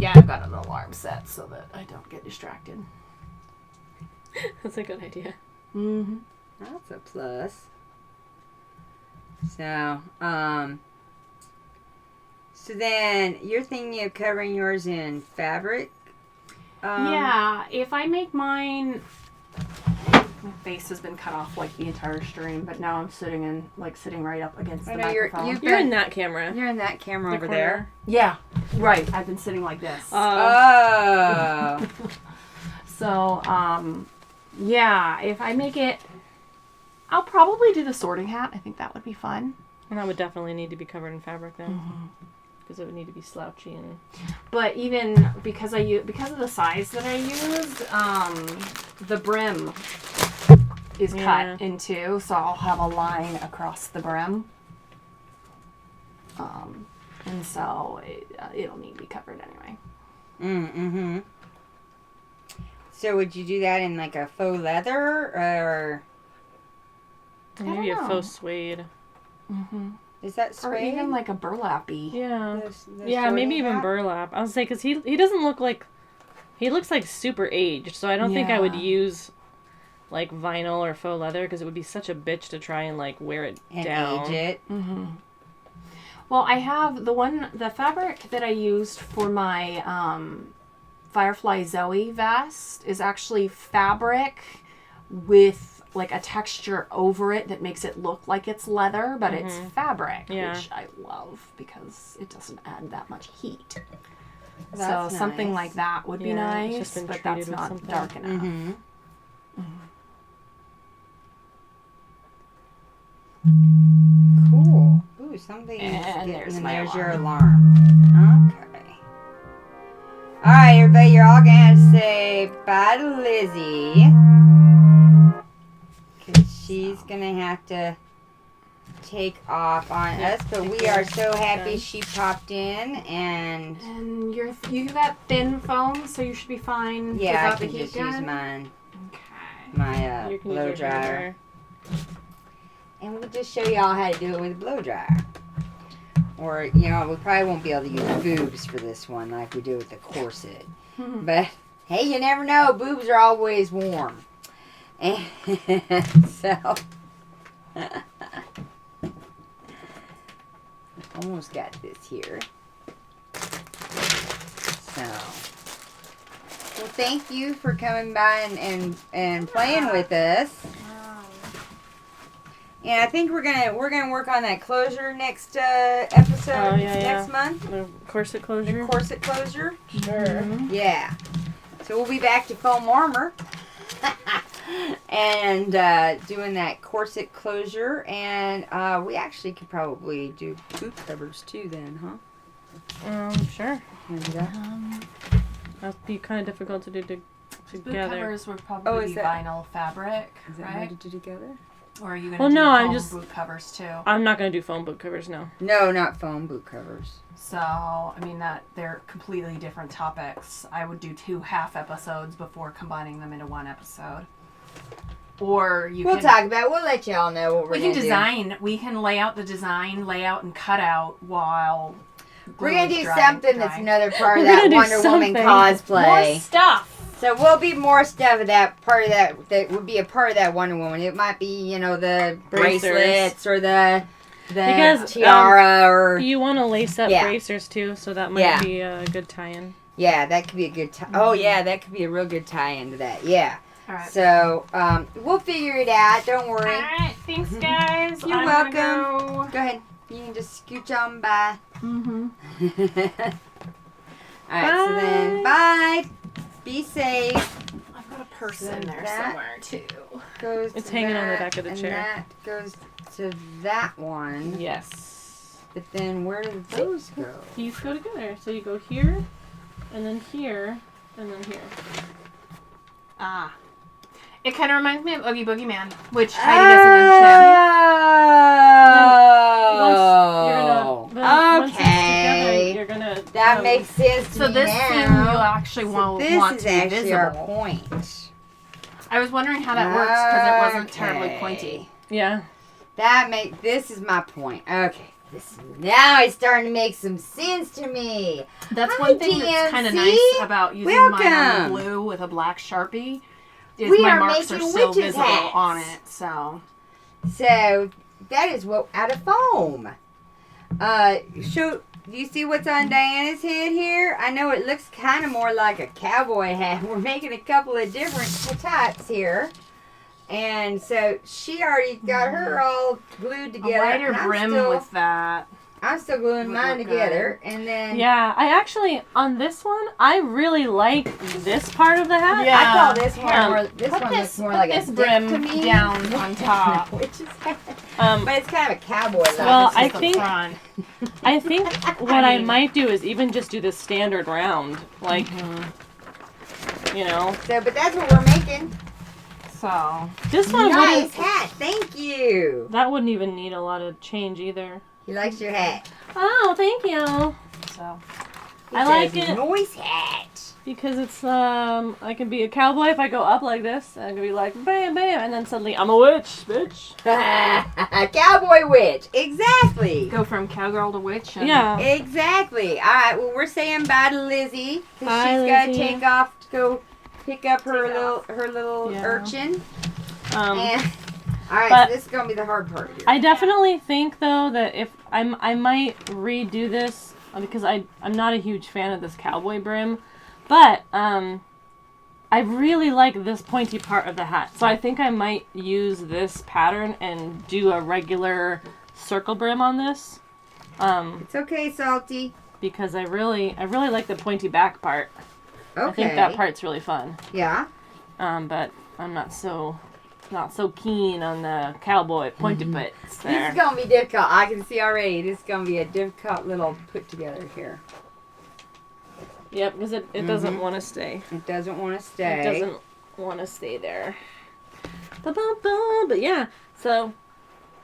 [SPEAKER 3] Yeah, I've got an alarm set so that I don't get distracted.
[SPEAKER 2] that's a good idea.
[SPEAKER 3] Mm-hmm.
[SPEAKER 1] That's a plus. So then you're thinking of covering yours in fabric?
[SPEAKER 3] Yeah, if I make mine, my face has been cut off like the entire stream, but now I'm sitting right up against the microphone.
[SPEAKER 2] You're in that camera.
[SPEAKER 1] You're in that camera over
[SPEAKER 2] corner.
[SPEAKER 1] there.
[SPEAKER 3] Yeah, right. I've been sitting like this.
[SPEAKER 1] Oh.
[SPEAKER 3] So, yeah, if I make it, I'll probably do the sorting hat. I think that would be fun.
[SPEAKER 2] And that would definitely need to be covered in fabric then. Because it would need to be slouchy and.
[SPEAKER 3] But even because of the size that I use, the brim is cut in two, so I'll have a line across the brim. And so it'll need to be covered anyway.
[SPEAKER 1] Mm-hmm. So would you do that in like a faux leather or
[SPEAKER 2] Maybe a
[SPEAKER 3] know.
[SPEAKER 2] faux suede.
[SPEAKER 3] Mm-hmm.
[SPEAKER 1] is that
[SPEAKER 3] Or
[SPEAKER 1] suede?
[SPEAKER 3] even like a burlappy.
[SPEAKER 2] Yeah.
[SPEAKER 1] The
[SPEAKER 2] Yeah, maybe
[SPEAKER 1] sorting
[SPEAKER 2] even
[SPEAKER 1] hat?
[SPEAKER 2] burlap. I was say because he doesn't look like he looks like super aged, so I don't think I would
[SPEAKER 3] Yeah.
[SPEAKER 2] use like vinyl or faux leather, because it would be such a bitch to try and like wear it
[SPEAKER 1] And
[SPEAKER 2] down.
[SPEAKER 1] age it.
[SPEAKER 3] Mm-hmm. Well, I have the fabric that I used for my Firefly Zoe vest is actually fabric with like a texture over it that makes it look like it's leather, but it's fabric, which I love because it doesn't add that much heat.
[SPEAKER 1] That's
[SPEAKER 3] so something
[SPEAKER 1] nice.
[SPEAKER 3] like that would be
[SPEAKER 2] It's
[SPEAKER 3] nice,
[SPEAKER 2] just been
[SPEAKER 3] but
[SPEAKER 2] treated
[SPEAKER 3] that's
[SPEAKER 2] with
[SPEAKER 3] not
[SPEAKER 2] something.
[SPEAKER 3] dark enough.
[SPEAKER 1] Mm-hmm. Cool. Ooh, something is
[SPEAKER 3] And
[SPEAKER 1] getting,
[SPEAKER 3] there's my
[SPEAKER 1] there's your
[SPEAKER 3] alarm.
[SPEAKER 1] alarm. Okay. All right, everybody, you're all gonna have to say bye to Lizzie, because she's gonna have to take off on us. But we are so happy she popped in, and
[SPEAKER 3] And you got thin foam, so you should be fine
[SPEAKER 1] yeah, I
[SPEAKER 3] without the
[SPEAKER 1] can
[SPEAKER 3] heat
[SPEAKER 1] just
[SPEAKER 3] gun.
[SPEAKER 1] use mine,
[SPEAKER 3] Okay.
[SPEAKER 1] my
[SPEAKER 2] You can
[SPEAKER 1] blow
[SPEAKER 2] use your
[SPEAKER 1] dryer.
[SPEAKER 2] hair
[SPEAKER 1] And we'll just show y'all how to do it with a blow dryer. Or, you know, we probably won't be able to use boobs for this one like we do with the corset. But, hey, you never know. Boobs are always warm. And so, almost got this here. So, well, thank you for coming by and playing with us. And I think we're gonna work on that closure next episode next month.
[SPEAKER 2] The corset closure.
[SPEAKER 1] The corset closure.
[SPEAKER 2] Sure.
[SPEAKER 1] Yeah. So we'll be back to foam armor and doing that corset closure, and we actually could probably do boot covers too. Then, huh?
[SPEAKER 2] Sure.
[SPEAKER 1] Wanna do that?
[SPEAKER 2] That'd be kind of difficult to do
[SPEAKER 3] Boot
[SPEAKER 2] together.
[SPEAKER 3] covers would probably
[SPEAKER 1] is
[SPEAKER 3] be
[SPEAKER 1] that-
[SPEAKER 3] vinyl fabric,
[SPEAKER 1] Is that
[SPEAKER 3] right?
[SPEAKER 1] hard to do together?
[SPEAKER 3] Or are you
[SPEAKER 2] Well,
[SPEAKER 3] going to do
[SPEAKER 2] no, I'm
[SPEAKER 3] foam
[SPEAKER 2] just-
[SPEAKER 3] boot covers too?
[SPEAKER 2] I'm not gonna do foam book covers now.
[SPEAKER 1] No, not foam boot covers.
[SPEAKER 3] So, I mean, that they're completely different topics. I would do 2 half episodes before combining them into one episode. Or you
[SPEAKER 1] We'll
[SPEAKER 3] can...
[SPEAKER 1] talk about. We'll let y'all know what we're
[SPEAKER 3] We can
[SPEAKER 1] gonna
[SPEAKER 3] design. We can lay out the design, layout, and cut out while...
[SPEAKER 1] We're gonna do
[SPEAKER 3] drying.
[SPEAKER 1] something that's another part of
[SPEAKER 2] We're
[SPEAKER 1] that
[SPEAKER 2] gonna do
[SPEAKER 1] Wonder Woman
[SPEAKER 2] something.
[SPEAKER 1] cosplay.
[SPEAKER 3] More stuff!
[SPEAKER 1] So we'll be more stuff of that part of that would be a part of that Wonder Woman. It might be, you know, the
[SPEAKER 2] Bracers.
[SPEAKER 1] bracelets or the
[SPEAKER 2] Because,
[SPEAKER 1] tiara or
[SPEAKER 2] You want to lace up
[SPEAKER 1] Yeah.
[SPEAKER 2] bracers too, so that might
[SPEAKER 1] Yeah.
[SPEAKER 2] be a good tie-in.
[SPEAKER 1] yeah, that could be a good tie. Oh yeah, that could be a real good tie into that. Yeah.
[SPEAKER 3] All right.
[SPEAKER 1] So we'll figure it out. Don't worry.
[SPEAKER 3] All right. Thanks, guys.
[SPEAKER 1] You're welcome. Go ahead. You can just scooch on by.
[SPEAKER 3] Mm-hmm.
[SPEAKER 1] All right. So then, bye. Be safe.
[SPEAKER 3] I've got a purse
[SPEAKER 1] So
[SPEAKER 3] in there
[SPEAKER 1] that-
[SPEAKER 3] somewhere, too.
[SPEAKER 1] Goes
[SPEAKER 2] It's
[SPEAKER 1] to
[SPEAKER 2] hanging on the
[SPEAKER 1] that,
[SPEAKER 2] back of the
[SPEAKER 1] and
[SPEAKER 2] chair.
[SPEAKER 1] that goes to that one.
[SPEAKER 2] Yes.
[SPEAKER 1] But then where do those go?
[SPEAKER 2] These go together. So you go here, and then here, and then here.
[SPEAKER 3] Ah. It kind of reminds me of Oogie Boogie Man, which Heidi doesn't understand.
[SPEAKER 1] Oh.
[SPEAKER 2] Once it's
[SPEAKER 1] Okay.
[SPEAKER 2] together, you're gonna.
[SPEAKER 1] That makes sense to
[SPEAKER 3] So
[SPEAKER 1] me
[SPEAKER 3] this
[SPEAKER 1] now.
[SPEAKER 3] thing you'll actually
[SPEAKER 1] So
[SPEAKER 3] want
[SPEAKER 1] this
[SPEAKER 3] want
[SPEAKER 1] is
[SPEAKER 3] to be
[SPEAKER 1] actually our
[SPEAKER 3] visible.
[SPEAKER 1] point.
[SPEAKER 3] I was wondering how that works because it wasn't terribly
[SPEAKER 1] Okay.
[SPEAKER 3] pointy.
[SPEAKER 2] Yeah.
[SPEAKER 1] This is my point. Okay. Now it's starting to make some sense to me.
[SPEAKER 3] That's
[SPEAKER 1] Hi,
[SPEAKER 3] one thing that's kind of
[SPEAKER 1] DMC.
[SPEAKER 3] nice about using mine on
[SPEAKER 1] Welcome.
[SPEAKER 3] the blue with a black Sharpie. Is
[SPEAKER 1] We
[SPEAKER 3] my
[SPEAKER 1] are
[SPEAKER 3] marks are
[SPEAKER 1] making
[SPEAKER 3] still
[SPEAKER 1] witches'
[SPEAKER 3] visible
[SPEAKER 1] hats.
[SPEAKER 3] on it. So
[SPEAKER 1] So that is what out of foam. Do you see what's on Diana's head here? I know it looks kind of more like a cowboy hat. We're making a couple of different types here. And so she already got her all glued
[SPEAKER 3] a
[SPEAKER 1] together.
[SPEAKER 3] lighter
[SPEAKER 1] and
[SPEAKER 3] brim
[SPEAKER 1] still,
[SPEAKER 3] with that.
[SPEAKER 1] I'm still gluing
[SPEAKER 3] would
[SPEAKER 1] mine
[SPEAKER 3] look
[SPEAKER 1] together. And then
[SPEAKER 2] Yeah, I actually on this one I really like this part of the hat.
[SPEAKER 3] Yeah.
[SPEAKER 1] I call this one
[SPEAKER 2] Um,
[SPEAKER 1] more. This
[SPEAKER 3] Put
[SPEAKER 1] one
[SPEAKER 3] this,
[SPEAKER 1] looks more
[SPEAKER 3] put
[SPEAKER 1] like
[SPEAKER 3] this
[SPEAKER 1] a
[SPEAKER 3] brim
[SPEAKER 1] dick to me.
[SPEAKER 3] down on top.
[SPEAKER 1] Which is,
[SPEAKER 2] Um,
[SPEAKER 1] but it's kind of a cowboy look.
[SPEAKER 2] Well,
[SPEAKER 3] This
[SPEAKER 2] I
[SPEAKER 3] is the
[SPEAKER 2] think-
[SPEAKER 3] front.
[SPEAKER 2] I think what I
[SPEAKER 3] mean-
[SPEAKER 2] might do is even just do the standard round, like you know.
[SPEAKER 1] So, but that's what we're making.
[SPEAKER 3] So
[SPEAKER 2] This one
[SPEAKER 1] Nice
[SPEAKER 2] wouldn't.
[SPEAKER 1] hat. Thank you.
[SPEAKER 2] That wouldn't even need a lot of change either.
[SPEAKER 1] He likes your hat.
[SPEAKER 2] Oh, thank you.
[SPEAKER 1] He
[SPEAKER 2] I like
[SPEAKER 1] says,
[SPEAKER 2] it.
[SPEAKER 1] Nice hat.
[SPEAKER 2] Because it's I can be a cowboy if I go up like this. I can be like bam bam, and then suddenly I'm a witch, bitch.
[SPEAKER 1] Cowboy witch. Exactly.
[SPEAKER 3] go from cowgirl to witch. And
[SPEAKER 2] Yeah.
[SPEAKER 1] Exactly. All right. Well, we're saying bye to Lizzie because
[SPEAKER 2] Bye,
[SPEAKER 1] she's got to
[SPEAKER 2] Lizzie.
[SPEAKER 1] take off to go pick up her
[SPEAKER 3] Take
[SPEAKER 1] little
[SPEAKER 2] Yeah.
[SPEAKER 1] urchin. All right,
[SPEAKER 2] but
[SPEAKER 1] so this is gonna be the hard part here.
[SPEAKER 2] I definitely think though that if I might redo this because I'm not a huge fan of this cowboy brim, but I really like this pointy part of the hat. So I think I might use this pattern and do a regular circle brim on this.
[SPEAKER 1] It's okay, Salty.
[SPEAKER 2] Because I really like the pointy back part.
[SPEAKER 1] Okay.
[SPEAKER 2] I think that part's really fun.
[SPEAKER 1] Yeah.
[SPEAKER 2] But I'm not so keen on the cowboy pointy bits there.
[SPEAKER 1] This is gonna be difficult. I can see already. This is gonna be a difficult little put together here.
[SPEAKER 2] Yep, because it doesn't want to stay.
[SPEAKER 1] It doesn't want to stay.
[SPEAKER 2] It doesn't want to stay there. Ba-ba-ba. But yeah, so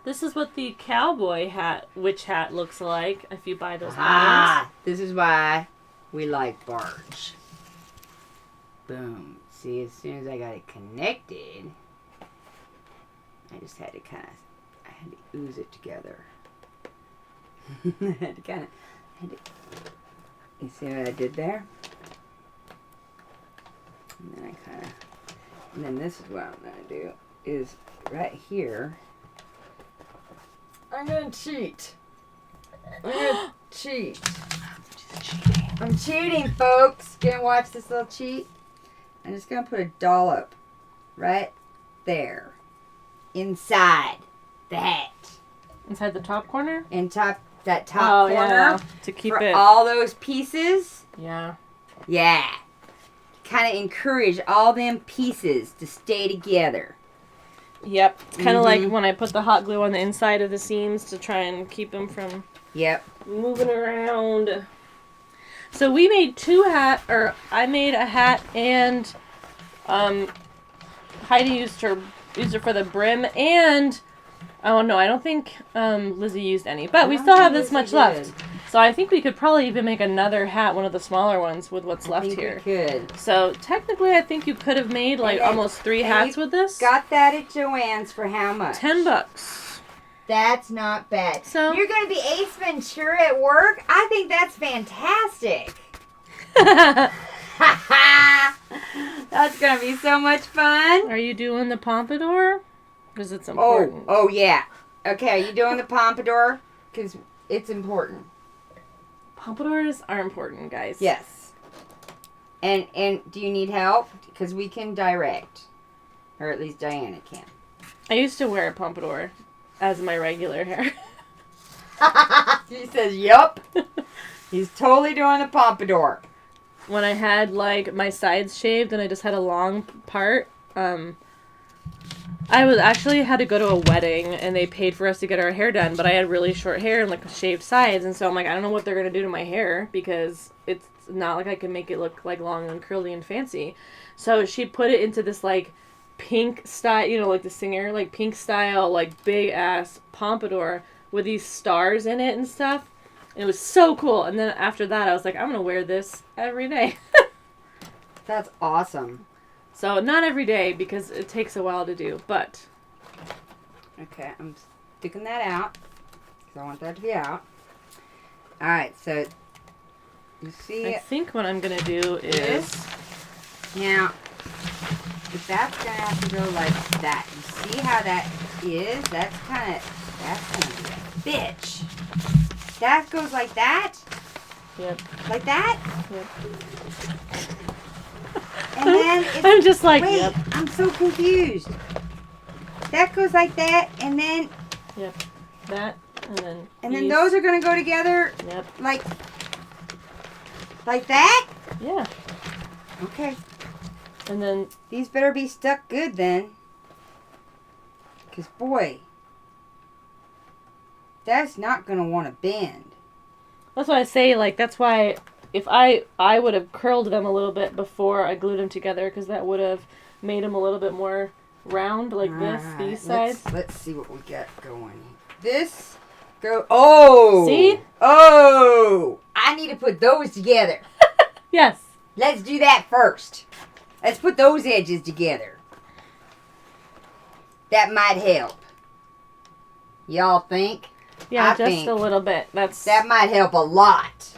[SPEAKER 2] this is what the cowboy witch hat looks like if you buy those patterns.
[SPEAKER 1] This is why we like Barge. Boom. See, as soon as I got it connected, I just had to I had to ooze it together. You see what I did there? And then this is what I'm going to do, is right here, I'm going to cheat. I'm cheating, folks. Gonna watch this little cheat. I'm just going to put a dollop right there. Inside the hat.
[SPEAKER 2] Inside the top corner?
[SPEAKER 1] That top corner.
[SPEAKER 2] Yeah. To keep
[SPEAKER 1] for
[SPEAKER 2] it.
[SPEAKER 1] all those pieces.
[SPEAKER 2] Yeah.
[SPEAKER 1] Yeah. Kind of encourage all them pieces to stay together.
[SPEAKER 2] Yep. It's kind of like when I put the hot glue on the inside of the seams to try and keep them from moving around. So we made I made a hat and Heidi used her for the brim and oh no, I don't think Lizzie used any, but we still have this much left. So I think we could probably even make another hat, one of the smaller ones, with what's left here.
[SPEAKER 1] We could.
[SPEAKER 2] So technically, I think you could have made like almost 3 hats with this.
[SPEAKER 1] Got that at Joann's for how much?
[SPEAKER 2] $10.
[SPEAKER 1] That's not bad.
[SPEAKER 2] So
[SPEAKER 1] you're going to be Ace Ventura at work? I think that's fantastic. That's going to be so much fun.
[SPEAKER 2] Are you doing the pompadour? Because it's important.
[SPEAKER 1] Oh yeah. Okay, are you doing the pompadour? Because it's important.
[SPEAKER 2] Pompadours are important, guys.
[SPEAKER 1] Yes. And do you need help? Because we can direct. Or at least Diana can.
[SPEAKER 2] I used to wear a pompadour as my regular hair.
[SPEAKER 1] She says, yup. He's totally doing a pompadour.
[SPEAKER 2] When I had like my sides shaved and I just had a long part, I had to go to a wedding and they paid for us to get our hair done, but I had really short hair and like shaved sides, and so I'm like, I don't know what they're gonna do to my hair because it's not like I can make it look like long and curly and fancy. So she put it into this like pink style, you know, like the singer, like pink style, like big ass pompadour with these stars in it and stuff. And it was so cool. And then after that, I was like, I'm gonna wear this every day.
[SPEAKER 1] That's awesome.
[SPEAKER 2] So, not every day, because it takes a while to do, but...
[SPEAKER 1] Okay, I'm sticking that out, because I want that to be out. Alright, so, you see...
[SPEAKER 2] I think what I'm going to do is...
[SPEAKER 1] Now, if that's going to have to go like that, you see how that is? That's going to be a bitch. That goes like that?
[SPEAKER 2] Yep.
[SPEAKER 1] Like that?
[SPEAKER 2] Yep.
[SPEAKER 1] And then it's,
[SPEAKER 2] I'm just like,
[SPEAKER 1] wait,
[SPEAKER 2] yep.
[SPEAKER 1] I'm so confused. That goes like that, and then...
[SPEAKER 2] Yep. That, and then...
[SPEAKER 1] And then those are going to go together...
[SPEAKER 2] Yep.
[SPEAKER 1] Like that?
[SPEAKER 2] Yeah.
[SPEAKER 1] Okay.
[SPEAKER 2] And then...
[SPEAKER 1] These better be stuck good, then. Because, boy... That's not going to want to bend.
[SPEAKER 2] That's why I say, like, that's why... If I would have curled them a little bit before I glued them together, because that would have made them a little bit more round, like this, these sides.
[SPEAKER 1] Let's see what we got going. This, go, oh!
[SPEAKER 2] See?
[SPEAKER 1] Oh! I need to put those together.
[SPEAKER 2] Yes.
[SPEAKER 1] Let's do that first. Let's put those edges together. That might help. Y'all think?
[SPEAKER 2] Yeah,
[SPEAKER 1] I
[SPEAKER 2] just
[SPEAKER 1] think
[SPEAKER 2] a little bit.
[SPEAKER 1] that might help a lot.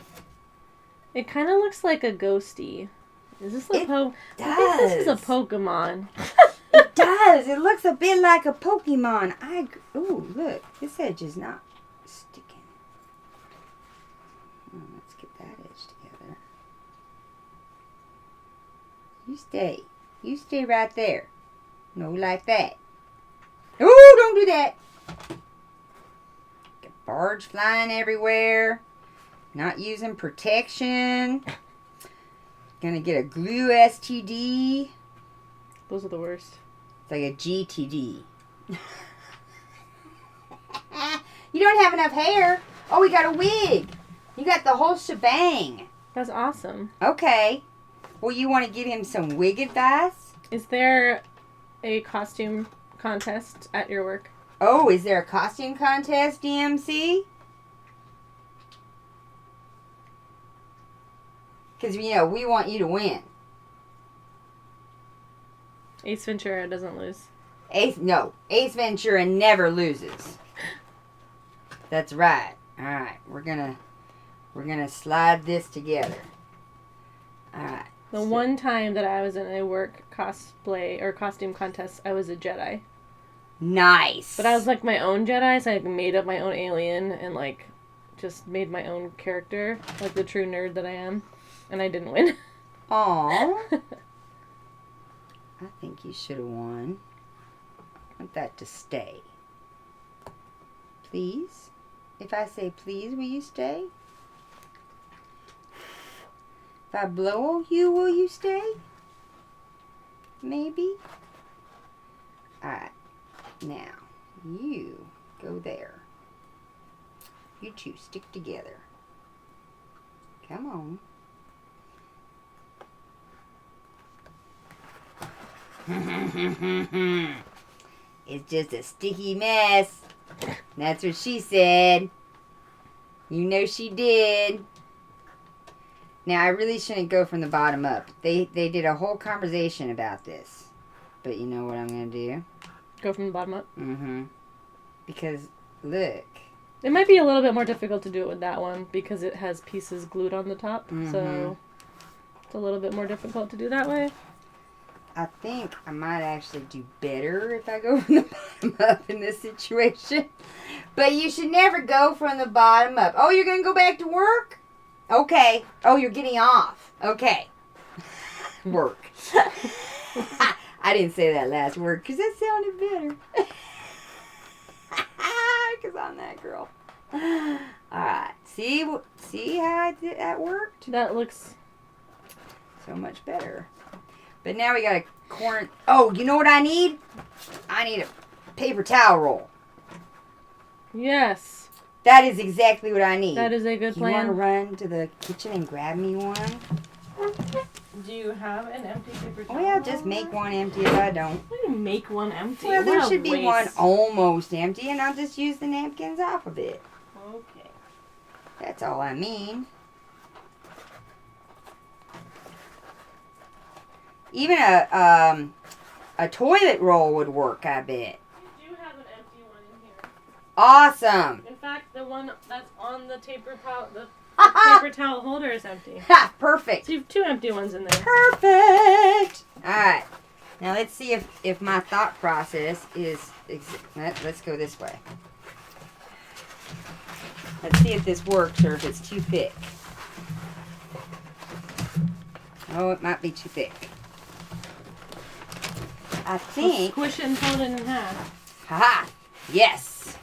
[SPEAKER 2] It kind of looks like a ghosty. Is this a
[SPEAKER 1] It
[SPEAKER 2] I think
[SPEAKER 1] does.
[SPEAKER 2] this is a Pokemon.
[SPEAKER 1] It does. It looks a bit like a Pokemon. Ooh, look. This edge is not sticking. Let's get that edge together. You stay. You stay right there. No, like that. Ooh, don't do that. Got barge flying everywhere. Not using protection. Gonna get a glue STD.
[SPEAKER 2] Those are the worst.
[SPEAKER 1] It's like a GTD. You don't have enough hair. Oh, we got a wig. You got the whole shebang.
[SPEAKER 2] That's awesome.
[SPEAKER 1] Okay. Well, you want to give him some wig advice?
[SPEAKER 2] Is there a costume contest at your work?
[SPEAKER 1] Oh, is there a costume contest, DMC? Because, we want you to win.
[SPEAKER 2] Ace Ventura doesn't lose.
[SPEAKER 1] Ace Ventura never loses. That's right. All right, we're gonna slide this together. All right.
[SPEAKER 2] The one time that I was in a work cosplay or costume contest, I was a Jedi.
[SPEAKER 1] Nice.
[SPEAKER 2] But I was like my own Jedi, so I made up my own alien and like just made my own character, like the true nerd that I am, and I didn't win.
[SPEAKER 1] Aww. I think you should have won. I want that to stay. Please? If I say please, will you stay? If I blow you, will you stay? Maybe? Alright. Now, you go there. You two stick together. Come on. It's just a sticky mess. That's what she said. You know she did. Now, I really shouldn't go from the bottom up. They did a whole conversation about this. But you know what I'm going to do?
[SPEAKER 2] Go from the bottom up?
[SPEAKER 1] Mm-hmm. Because, look.
[SPEAKER 2] It might be a little bit more difficult to do it with that one because it has pieces glued on the top.
[SPEAKER 1] Mm-hmm.
[SPEAKER 2] So it's a little bit more difficult to do that way.
[SPEAKER 1] I think I might actually do better if I go from the bottom up in this situation. But you should never go from the bottom up. Oh, you're going to go back to work? Okay. Oh, you're getting off. Okay. Work. I didn't say that last word because that sounded better. Because I'm that girl. All right. See how that worked?
[SPEAKER 2] That looks
[SPEAKER 1] so much better. But now we got a corn. Oh, you know what I need? I need a paper towel roll.
[SPEAKER 2] Yes.
[SPEAKER 1] That is exactly what I need.
[SPEAKER 2] That is a good plan.
[SPEAKER 1] You want to run to the kitchen and grab me one?
[SPEAKER 2] Do you have an empty paper towel?
[SPEAKER 1] Well, just make one empty if I don't.
[SPEAKER 2] Why do you make one empty?
[SPEAKER 1] Well, there
[SPEAKER 2] What a
[SPEAKER 1] should be
[SPEAKER 2] waste.
[SPEAKER 1] one almost empty, and I'll just use the napkins off of it.
[SPEAKER 2] Okay.
[SPEAKER 1] That's all I mean. Even a toilet roll would work, I bet.
[SPEAKER 2] You do have an empty one in here.
[SPEAKER 1] Awesome.
[SPEAKER 2] In fact, the one that's on the paper towel, the paper towel holder is empty.
[SPEAKER 1] Ha! Perfect.
[SPEAKER 2] So you have two empty ones in there.
[SPEAKER 1] Perfect. All right. Now let's see if my thought process is. Let's go this way. Let's see if this works or if it's too thick. Oh, it might be too thick. I think.
[SPEAKER 2] Squish it and fold it in half.
[SPEAKER 1] Haha! Yes!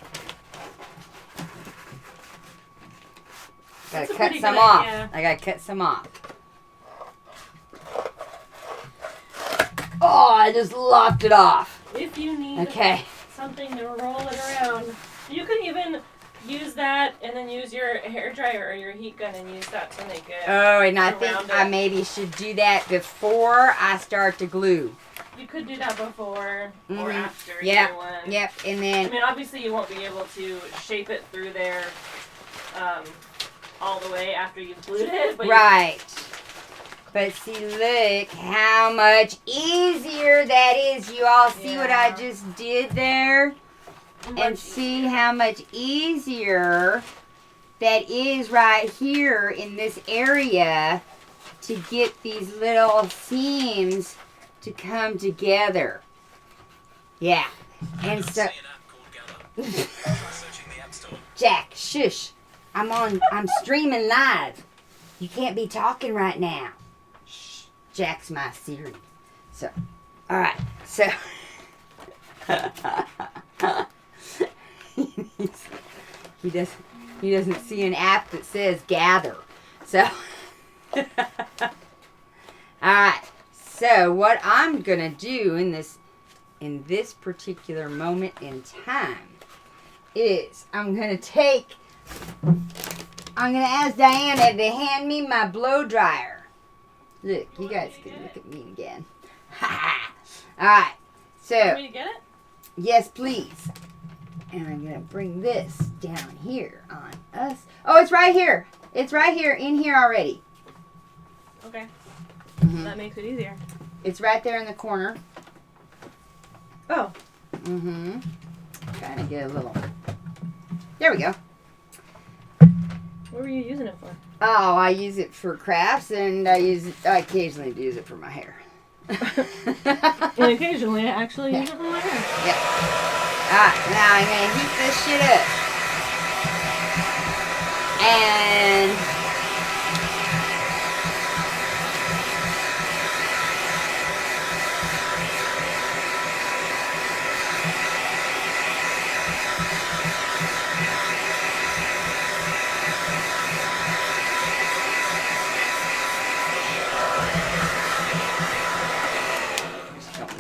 [SPEAKER 1] Gotta
[SPEAKER 2] That's a
[SPEAKER 1] cut
[SPEAKER 2] pretty
[SPEAKER 1] some
[SPEAKER 2] good
[SPEAKER 1] off.
[SPEAKER 2] idea.
[SPEAKER 1] I gotta cut some off. Oh, I just lopped it off.
[SPEAKER 2] If you need
[SPEAKER 1] Okay.
[SPEAKER 2] something to roll it around, you could even use that and then use your hair dryer or your heat gun and use that to make it.
[SPEAKER 1] Oh, and I
[SPEAKER 2] around
[SPEAKER 1] think
[SPEAKER 2] it.
[SPEAKER 1] I maybe should do that before I start to glue.
[SPEAKER 2] You could do that before or after.
[SPEAKER 1] Yep.
[SPEAKER 2] Either one.
[SPEAKER 1] Yep. And
[SPEAKER 2] I
[SPEAKER 1] then
[SPEAKER 2] mean, obviously, you won't be able to shape it through there all the way after you've glued it. But
[SPEAKER 1] right. But see, look how much easier that is. You all see what I just did there? And see how much easier that is right here in this area to get these little seams to come together. Yeah. And so... Jack, shush. I'm streaming live. You can't be talking right now. Shh. Jack's my Siri. So, alright. So... he doesn't see an app that says gather. So... Alright. So, what I'm going to do in this particular moment in time is I'm going to ask Diana to hand me my blow dryer. Look, you guys can look at me again. Alright, so.
[SPEAKER 2] Want me to get it?
[SPEAKER 1] Yes, please. And I'm going to bring this down here on us. Oh, it's right here. It's right here, in here already.
[SPEAKER 2] Okay.
[SPEAKER 1] Mm-hmm.
[SPEAKER 2] That makes it easier.
[SPEAKER 1] It's right there in the corner.
[SPEAKER 2] Oh.
[SPEAKER 1] Mm-hmm. Trying to get a little... There we go.
[SPEAKER 2] What were you using it for?
[SPEAKER 1] Oh, I use it for crafts, and I occasionally use it for my hair.
[SPEAKER 2] And occasionally I actually use it for my hair.
[SPEAKER 1] Yeah. Alright, now I'm going to heat this shit up. And...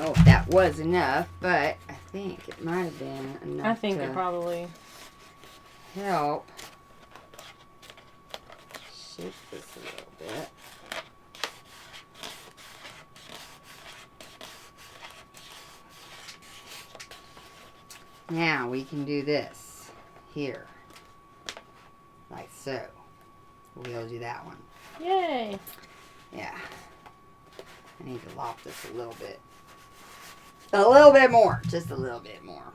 [SPEAKER 1] if that was enough, but I think it might have been enough.
[SPEAKER 2] I think it probably
[SPEAKER 1] help shape this a little bit. Now we can do this here, like so. We'll do that one.
[SPEAKER 2] Yay!
[SPEAKER 1] Yeah. I need to lop this a little bit. A little bit more. Just a little bit more.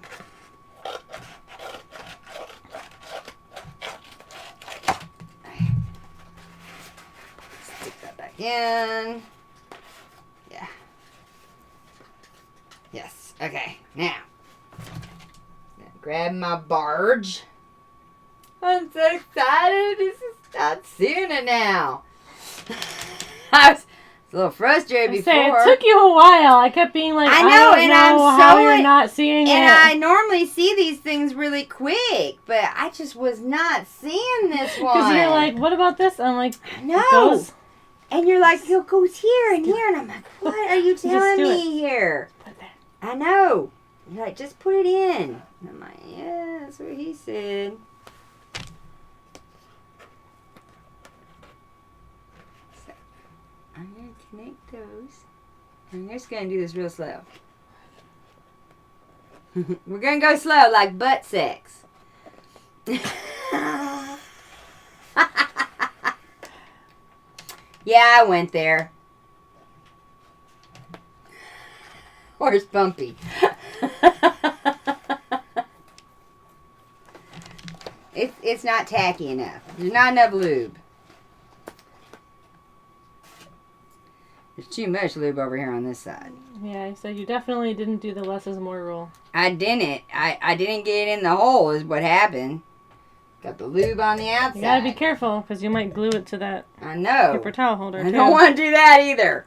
[SPEAKER 1] Stick that back in. Yeah. Yes. Okay. Now grab my barge. I'm so excited. This is not seeing it now. I was a little frustrated before.
[SPEAKER 2] It took you a while. I kept being like, I don't know how you're not seeing it.
[SPEAKER 1] And I normally see these things really quick, but I just was not seeing this one.
[SPEAKER 2] Because you're like, what about this? I'm like,
[SPEAKER 1] no. And you're like, it goes here and here. And I'm like, what are you telling me here?
[SPEAKER 2] Put it there.
[SPEAKER 1] I know. You're like, just put it in. And I'm like, yeah, that's what he said. So, I'm going to connect those. I'm just going to do this real slow. We're going to go slow like butt sex. Yeah, I went there. Where's Bumpy? It's not tacky enough. There's not enough lube. There's too much lube over here on this side.
[SPEAKER 2] Yeah, so you definitely didn't do the less is more rule.
[SPEAKER 1] I didn't. I didn't get it in the hole is what happened. Got the lube on the outside.
[SPEAKER 2] You gotta be careful, because you might glue it to that
[SPEAKER 1] I know.
[SPEAKER 2] paper towel holder,
[SPEAKER 1] I don't want to do that either.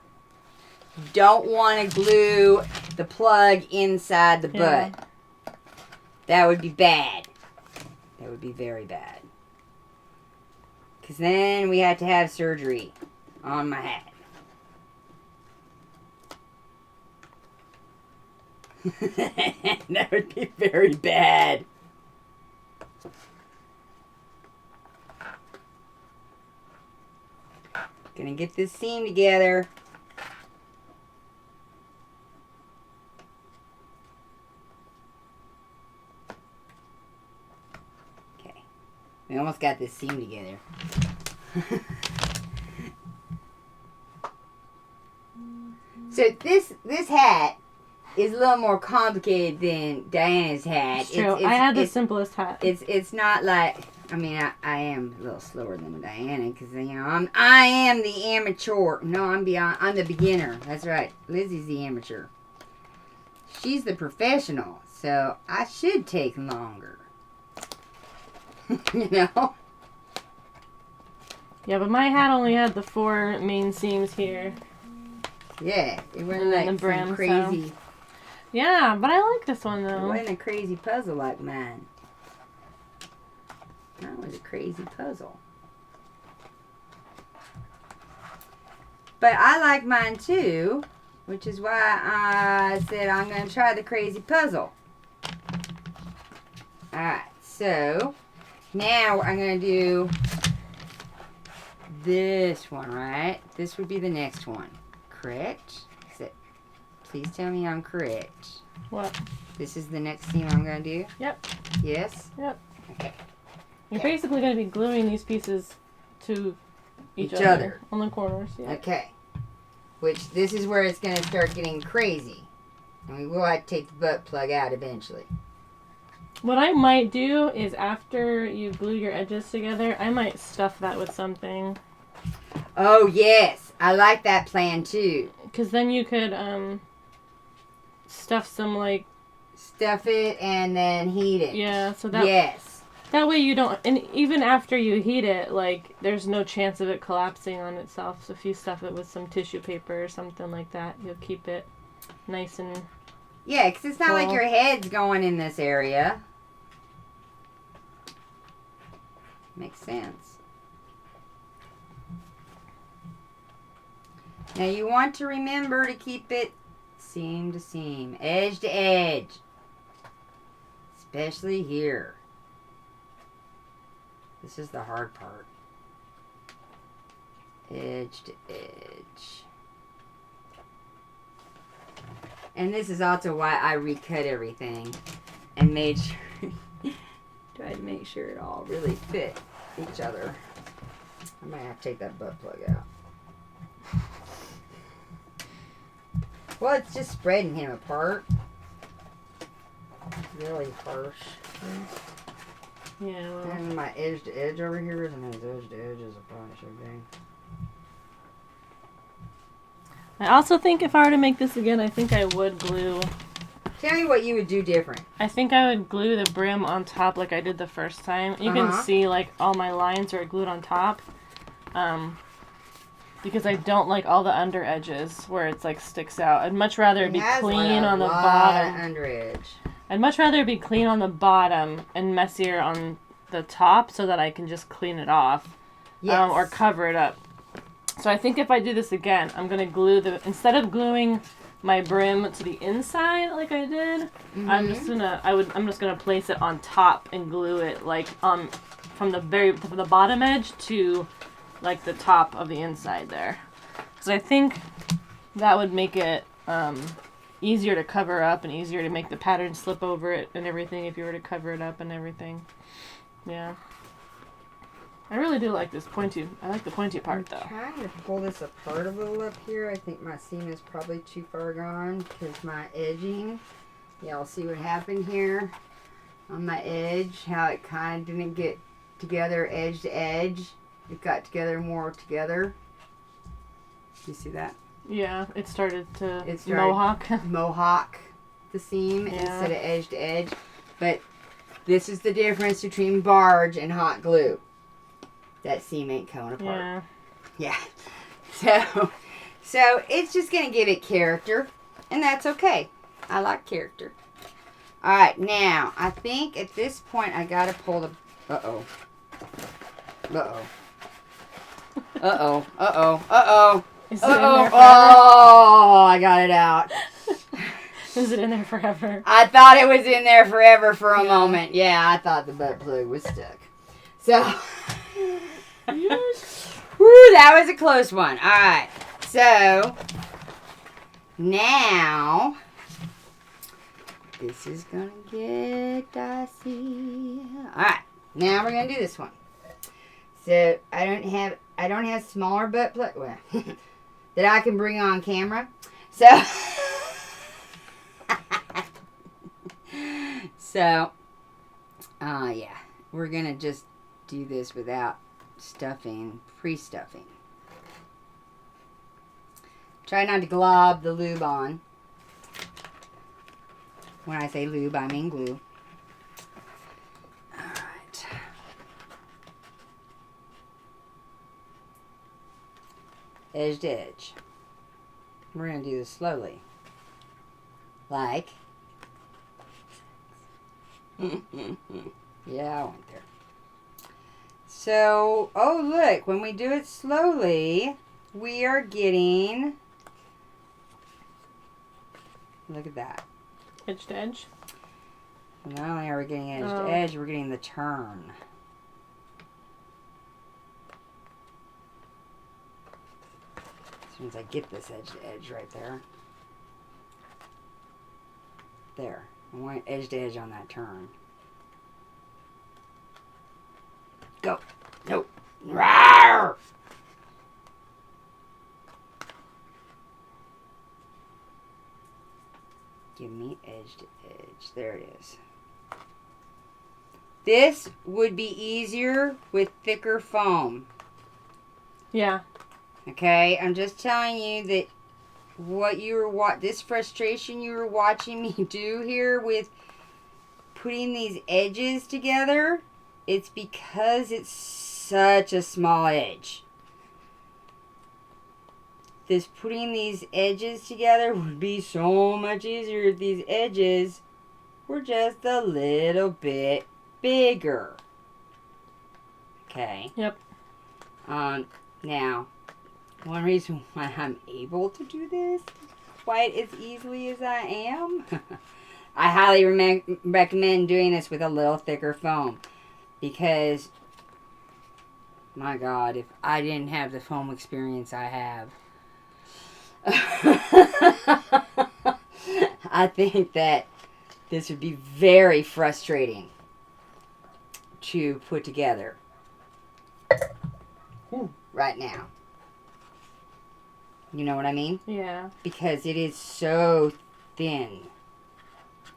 [SPEAKER 1] Don't want to glue the plug inside the butt. That would be bad. That would be very bad. Because then we have to have surgery on my hat. That would be very bad. Gonna get this seam together. Okay. We almost got this seam together. So this hat is a little more complicated than Diana's hat.
[SPEAKER 2] It's true. I had the simplest hat.
[SPEAKER 1] It's not like, I mean, I am a little slower than Diana because, you know, I am the amateur. No, I'm the beginner. That's right. Lizzie's the amateur. she's the professional, so I should take longer. You know?
[SPEAKER 2] Yeah, but my hat only had the 4 main seams here.
[SPEAKER 1] Yeah, it wasn't
[SPEAKER 2] And then
[SPEAKER 1] like
[SPEAKER 2] the brim,
[SPEAKER 1] some crazy.
[SPEAKER 2] Yeah, but I like this one
[SPEAKER 1] It
[SPEAKER 2] though.
[SPEAKER 1] wasn't a crazy puzzle like mine. That was a crazy puzzle. But I like mine too, which is why I said I'm going to try the crazy puzzle. Alright, so now I'm going to do this one, right? This would be the next one. Correct? Please tell me I'm correct.
[SPEAKER 2] What?
[SPEAKER 1] This is the next seam I'm going to do?
[SPEAKER 2] Yep.
[SPEAKER 1] Yes?
[SPEAKER 2] Yep.
[SPEAKER 1] Okay.
[SPEAKER 2] You're
[SPEAKER 1] Okay.
[SPEAKER 2] basically going to be gluing these pieces to each other on the corners. Yeah.
[SPEAKER 1] Okay. Which, this is where it's going to start getting crazy. And we will have to take the butt plug out eventually.
[SPEAKER 2] What I might do is after you glue your edges together, I might stuff that with something.
[SPEAKER 1] Oh, yes. I like that plan, too.
[SPEAKER 2] Because then you could stuff some, like...
[SPEAKER 1] Stuff it and then heat it.
[SPEAKER 2] Yeah, so that...
[SPEAKER 1] Yes.
[SPEAKER 2] That way you don't... And even after you heat it, like, there's no chance of it collapsing on itself. So if you stuff it with some tissue paper or something like that, you'll keep it nice and...
[SPEAKER 1] Yeah, because it's not like
[SPEAKER 2] Cool.
[SPEAKER 1] your head's going in this area. Makes sense. Now you want to remember to keep it seam to seam, edge to edge. Especially here. This is the hard part. Edge to edge. And this is also why I recut everything and made sure, tried to make sure it all really fit each other. I might have to take that butt plug out. Well, it's just spreading him apart. It's really harsh.
[SPEAKER 2] Yeah, well...
[SPEAKER 1] And my edge to edge over here isn't as edge to edge as it probably should be.
[SPEAKER 2] I also think if I were to make this again, I think I would glue...
[SPEAKER 1] Tell me what you would do different.
[SPEAKER 2] I think I would glue the brim on top like I did the first time. You can see, like, all my lines are glued on top. Because I don't like all the under edges where it's, like, sticks out. I'd much rather it be clean on the bottom.
[SPEAKER 1] Under edge.
[SPEAKER 2] I'd much rather it be clean on the bottom and messier on the top so that I can just clean it off.
[SPEAKER 1] Yes.
[SPEAKER 2] Or cover it up. So I think if I do this again, I'm going to glue the... Instead of gluing my brim to the inside like I did, I'm just gonna place it on top and glue it like from the bottom edge to like the top of the inside there. So I think that would make it easier to cover up and easier to make the pattern slip over it and everything if you were to cover it up and everything. Yeah. I really do like this pointy. I like the pointy part though.
[SPEAKER 1] I'm trying to pull this apart a little up here. I think my seam is probably too far gone because my edging. Y'all see what happened here on my edge? How it kind of didn't get together edge to edge. It got together more together. You see that?
[SPEAKER 2] Yeah, it started to
[SPEAKER 1] It started
[SPEAKER 2] mohawk.
[SPEAKER 1] Mohawk the seam instead of edge to edge. But this is the difference between barge and hot glue. That seam ain't coming apart. Yeah. So it's just going to give it character. And that's okay. I like character. Alright, now, I think at this point I got to pull the... Uh-oh. Uh-oh. Uh-oh. Uh-oh. Uh-oh.
[SPEAKER 2] Is it in there forever?
[SPEAKER 1] Oh, I got it out.
[SPEAKER 2] Is it in there forever?
[SPEAKER 1] I thought it was in there forever for a moment. Yeah, I thought the butt plug was stuck. So... Woo, that was a close one. Alright, so now this is gonna get dicey. Alright, now we're gonna do this one. So I don't have smaller butt plug that I can bring on camera. So yeah, we're gonna just do this without stuffing, pre-stuffing. Try not to glob the lube on. When I say lube, I mean glue. Alright. Edge to edge. We're going to do this slowly. Like. Yeah, I went there. So, oh look, when we do it slowly, we are getting, look at that.
[SPEAKER 2] Edge to edge.
[SPEAKER 1] Not only are we getting edge to edge, we're getting the turn. As soon as I get this edge to edge right there. There. I want edge to edge on that turn. Go. Nope. Rawr! Give me edge to edge. There it is. This would be easier with thicker foam.
[SPEAKER 2] Yeah.
[SPEAKER 1] Okay? I'm just telling you that what you were this frustration you were watching me do here with putting these edges together, it's because it's such a small edge. This putting these edges together would be so much easier if these edges were just a little bit bigger. Okay.
[SPEAKER 2] Yep.
[SPEAKER 1] Now, one reason why I'm able to do this quite as easily as I am, I highly recommend doing this with a little thicker foam. Because, my God, if I didn't have the foam experience I have, I think that this would be very frustrating to put together right now. You know what I mean?
[SPEAKER 2] Yeah.
[SPEAKER 1] Because it is so thin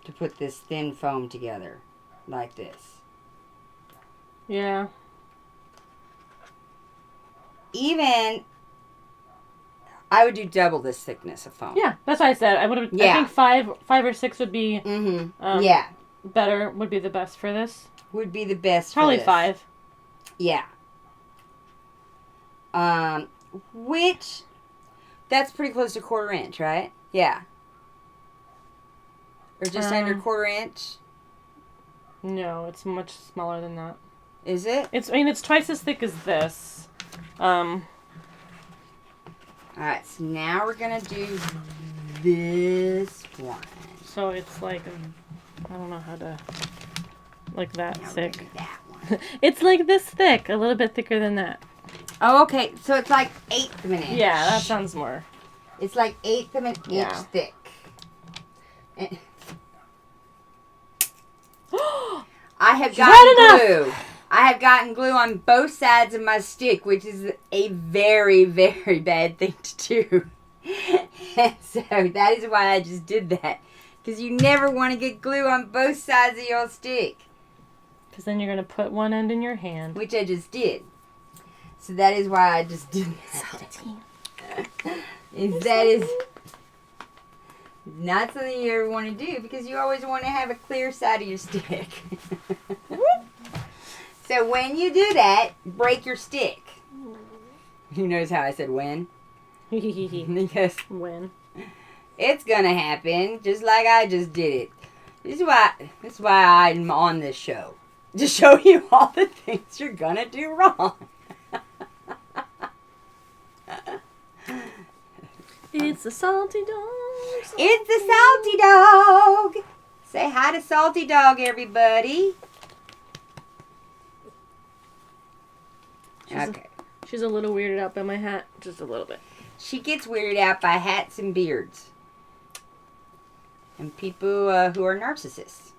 [SPEAKER 1] to put this thin foam together like this.
[SPEAKER 2] Yeah.
[SPEAKER 1] Even, I would do double this thickness of foam.
[SPEAKER 2] Yeah, that's what I said. I would have.
[SPEAKER 1] Yeah.
[SPEAKER 2] I think five or six would be.
[SPEAKER 1] Yeah.
[SPEAKER 2] Better would be the best for this.
[SPEAKER 1] Would be the best.
[SPEAKER 2] Probably
[SPEAKER 1] for this.
[SPEAKER 2] 5.
[SPEAKER 1] Yeah. Which, that's pretty close to 1/4 inch, right? Yeah. Or just under 1/4 inch.
[SPEAKER 2] No, it's much smaller than that.
[SPEAKER 1] Is it?
[SPEAKER 2] It's. I mean, it's twice as thick as this.
[SPEAKER 1] Alright, so now we're gonna do this one.
[SPEAKER 2] So it's like, I don't know how to, like that
[SPEAKER 1] Now we're
[SPEAKER 2] thick.
[SPEAKER 1] gonna do that one.
[SPEAKER 2] It's like this thick, a little bit thicker than that.
[SPEAKER 1] Oh, okay. So it's like 1/8 of an inch.
[SPEAKER 2] Yeah, that sounds more.
[SPEAKER 1] It's like 1/8 of an
[SPEAKER 2] Yeah.
[SPEAKER 1] inch thick. And I have gotten glue. I have gotten glue on both sides of my stick, which is a very, very bad thing to do. And so that is why I just did that. Because you never want to get glue on both sides of your stick.
[SPEAKER 2] Because then you're going to put one end in your hand.
[SPEAKER 1] Which I just did. So that is why I just did that. That is not something you ever want to do because you always want to have a clear side of your stick. So when you do that, break your stick. You notice how I said when? Because
[SPEAKER 2] When?
[SPEAKER 1] it's gonna happen just like I just did it. This is why I'm on this show. To show you all the things you're gonna do wrong.
[SPEAKER 2] It's a salty dog.
[SPEAKER 1] It's the Salty Dog. Say hi to Salty Dog, everybody. Okay.
[SPEAKER 2] She's a little weirded out by my hat. Just a little bit.
[SPEAKER 1] She gets weirded out by hats and beards. And people who are narcissists.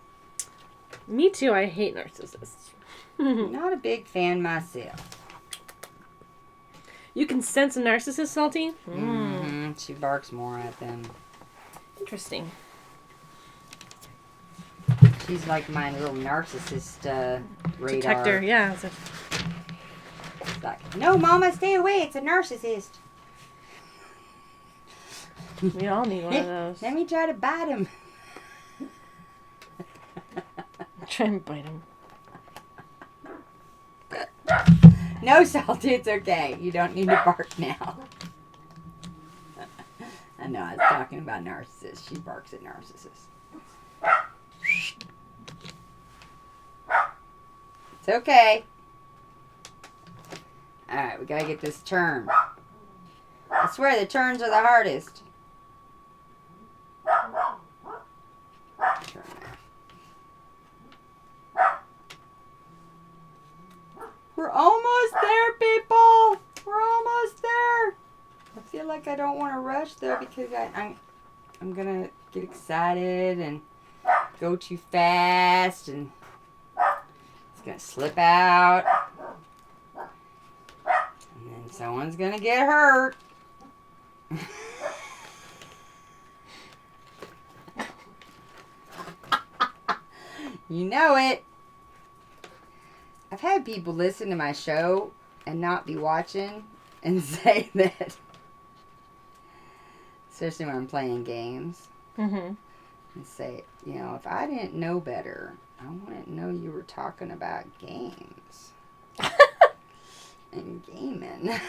[SPEAKER 2] Me too. I hate narcissists.
[SPEAKER 1] Not a big fan myself.
[SPEAKER 2] You can sense a narcissist, Salty?
[SPEAKER 1] Mm-hmm. She barks more at them.
[SPEAKER 2] Interesting.
[SPEAKER 1] She's like my little narcissist radar.
[SPEAKER 2] Detector, yeah.
[SPEAKER 1] It's like, no, Mama, stay away. It's a narcissist.
[SPEAKER 2] We all need one of those.
[SPEAKER 1] Let me try to bite him.
[SPEAKER 2] Try and bite him.
[SPEAKER 1] No, Salty, it's okay. You don't need to bark now. I know, I was talking about Narcissus. She barks at Narcissus. It's okay. Alright, we gotta get this turn. I swear, the turns are the hardest. Turn there. We're almost there, people! We're almost there! I feel like I don't want to rush, though, because I'm gonna get excited and go too fast, and it's gonna slip out. And then someone's gonna get hurt. You know it. I've had people listen to my show and not be watching and say that, especially when I'm playing games,
[SPEAKER 2] Mm-hmm.
[SPEAKER 1] and say, you know, if I didn't know better, I wouldn't know you were talking about games and gaming.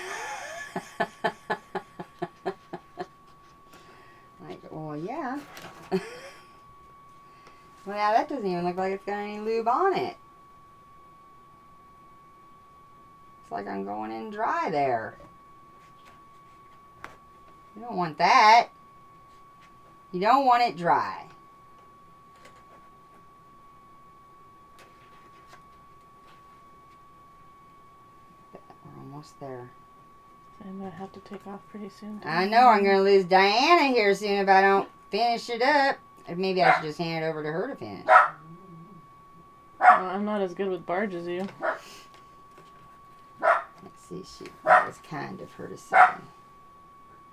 [SPEAKER 1] Like, well, yeah. Well, now that doesn't even look like it's got any lube on it. It's like I'm going in dry there. You don't want that. You don't want it dry. We're almost there.
[SPEAKER 2] I'm gonna have to take off pretty soon.
[SPEAKER 1] I know I'm going to lose Diana here soon if I don't finish it up. Or maybe I should just hand it over to her to finish.
[SPEAKER 2] Well, I'm not as good with barge as you.
[SPEAKER 1] Let's see, that was kind of her to say.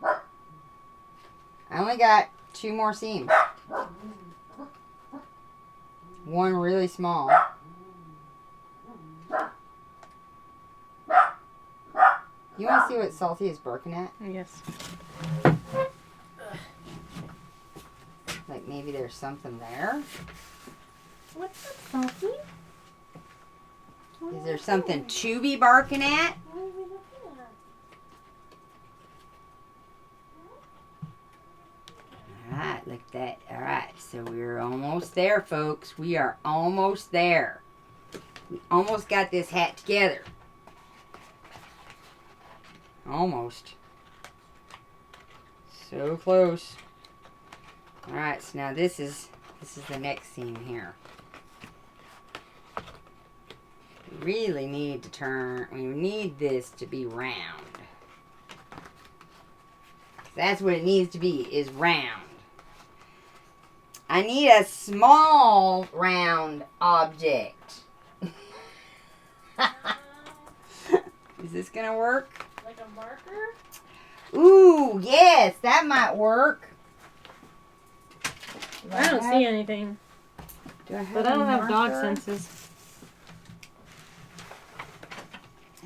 [SPEAKER 1] I only got 2 more seams. One really small. You want to see what Salty is barking at?
[SPEAKER 2] Yes.
[SPEAKER 1] Like maybe there's something there?
[SPEAKER 3] What's up, Salty?
[SPEAKER 1] Is there something to be barking at?
[SPEAKER 3] What are we looking at?
[SPEAKER 1] Alright, look at that. Alright, so we're almost there, folks. We are almost there. We almost got this hat together. Almost. So close. Alright, so now this is the next seam here. We really need to turn, we need this to be round. That's what it needs to be, is round. I need a small round object. Is this gonna work?
[SPEAKER 2] Like a marker?
[SPEAKER 1] Ooh, yes, that might work.
[SPEAKER 2] I don't see anything.
[SPEAKER 1] Do I have
[SPEAKER 2] But I don't
[SPEAKER 1] a
[SPEAKER 2] have dog
[SPEAKER 1] marker?
[SPEAKER 2] senses.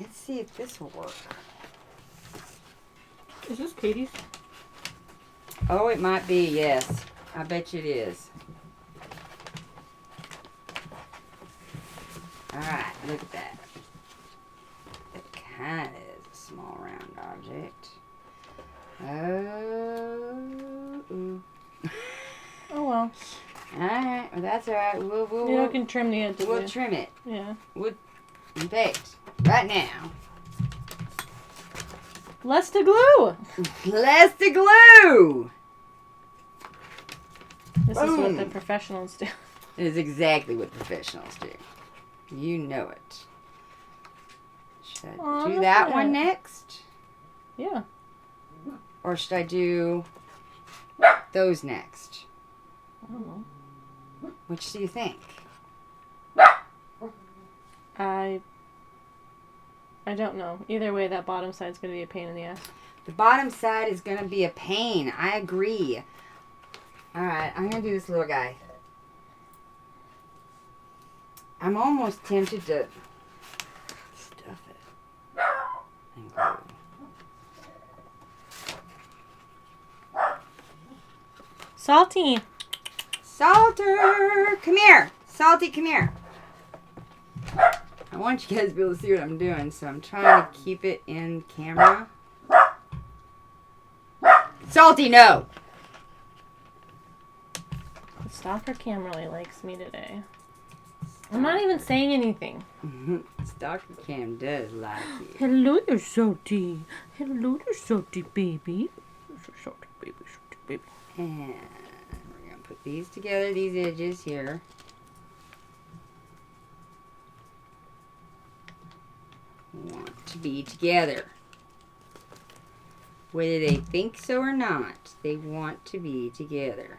[SPEAKER 1] Let's see if this will work.
[SPEAKER 2] Is this Katie's?
[SPEAKER 1] Oh, it might be, yes. I bet you it is. Alright, look at that. It kind of is a small round object. Oh, ooh.
[SPEAKER 2] Oh well.
[SPEAKER 1] Alright, well that's alright.
[SPEAKER 2] You can trim the edge of
[SPEAKER 1] We'll
[SPEAKER 2] it.
[SPEAKER 1] trim it.
[SPEAKER 2] Yeah.
[SPEAKER 1] In fact, right now.
[SPEAKER 2] Less to glue!
[SPEAKER 1] Less to glue!
[SPEAKER 2] This is what
[SPEAKER 1] Boom.
[SPEAKER 2] the professionals do.
[SPEAKER 1] It is exactly what professionals do. You know it. Should I do
[SPEAKER 2] look
[SPEAKER 1] that
[SPEAKER 2] at
[SPEAKER 1] one
[SPEAKER 2] it.
[SPEAKER 1] next?
[SPEAKER 2] Yeah.
[SPEAKER 1] Or should I do those next?
[SPEAKER 2] I don't know.
[SPEAKER 1] Which do you think?
[SPEAKER 2] I don't know. Either way, that bottom side's going to be a pain in the ass.
[SPEAKER 1] The bottom side is going to be a pain. I agree. Alright, I'm going to do this little guy. I'm almost tempted to stuff it and glue.
[SPEAKER 2] Salty!
[SPEAKER 1] Salter! Come here! Salty, come here. I want you guys to be able to see what I'm doing, so I'm trying to keep it in camera. Salty, no!
[SPEAKER 2] The stalker cam really likes me today. I'm not even saying anything.
[SPEAKER 1] Stalker Cam does like you.
[SPEAKER 2] Hello there, Salty. Hello there, Salty baby. Salty baby, Salty baby.
[SPEAKER 1] And we're going to put these together, these edges here. Want to be together. Whether they think so or not, they want to be together.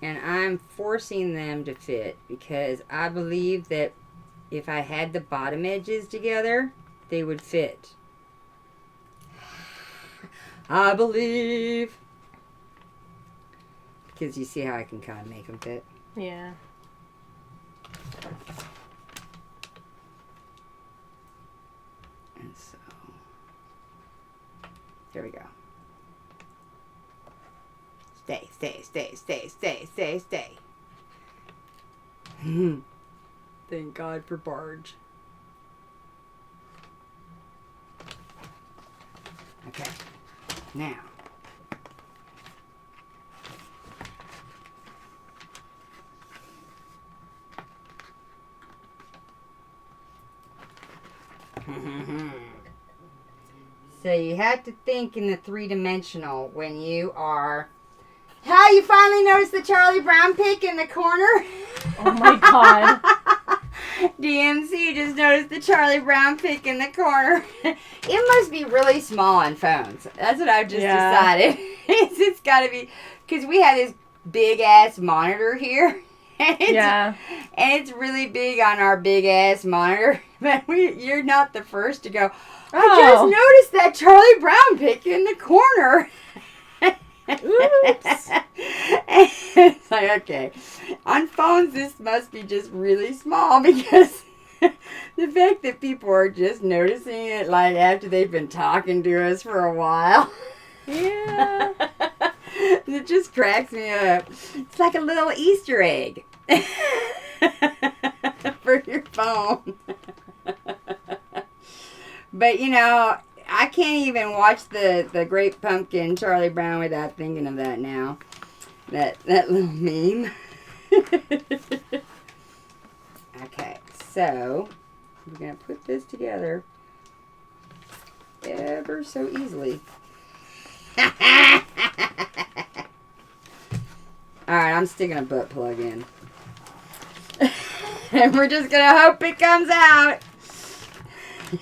[SPEAKER 1] And I'm forcing them to fit because I believe that if I had the bottom edges together, they would fit. I believe. Because you see how I can kind of make them fit.
[SPEAKER 2] Yeah.
[SPEAKER 1] And so, there we go. Stay, stay, stay, stay, stay, stay, stay. Thank God for Barge. Okay, now. So you have to think in the three-dimensional when you are... How you finally noticed the Charlie Brown pic in the corner?
[SPEAKER 2] Oh my God.
[SPEAKER 1] DMC just noticed the Charlie Brown pic in the corner. It must be really small on phones. That's what I've just decided. It's got to be... Because we have this big-ass monitor here. And it's really big on our big-ass monitor. But you're not the first to go, I just noticed that Charlie Brown pic in the corner.
[SPEAKER 2] Oops.
[SPEAKER 1] It's like, okay. On phones, this must be just really small because the fact that people are just noticing it like after they've been talking to us for a while.
[SPEAKER 2] Yeah.
[SPEAKER 1] It just cracks me up. It's like a little Easter egg for your phone. But, you know, I can't even watch the Great Pumpkin Charlie Brown without thinking of that now. That little meme. Okay, so we're going to put this together ever so easily. Alright, I'm sticking a butt plug in. And we're just going to hope it comes out.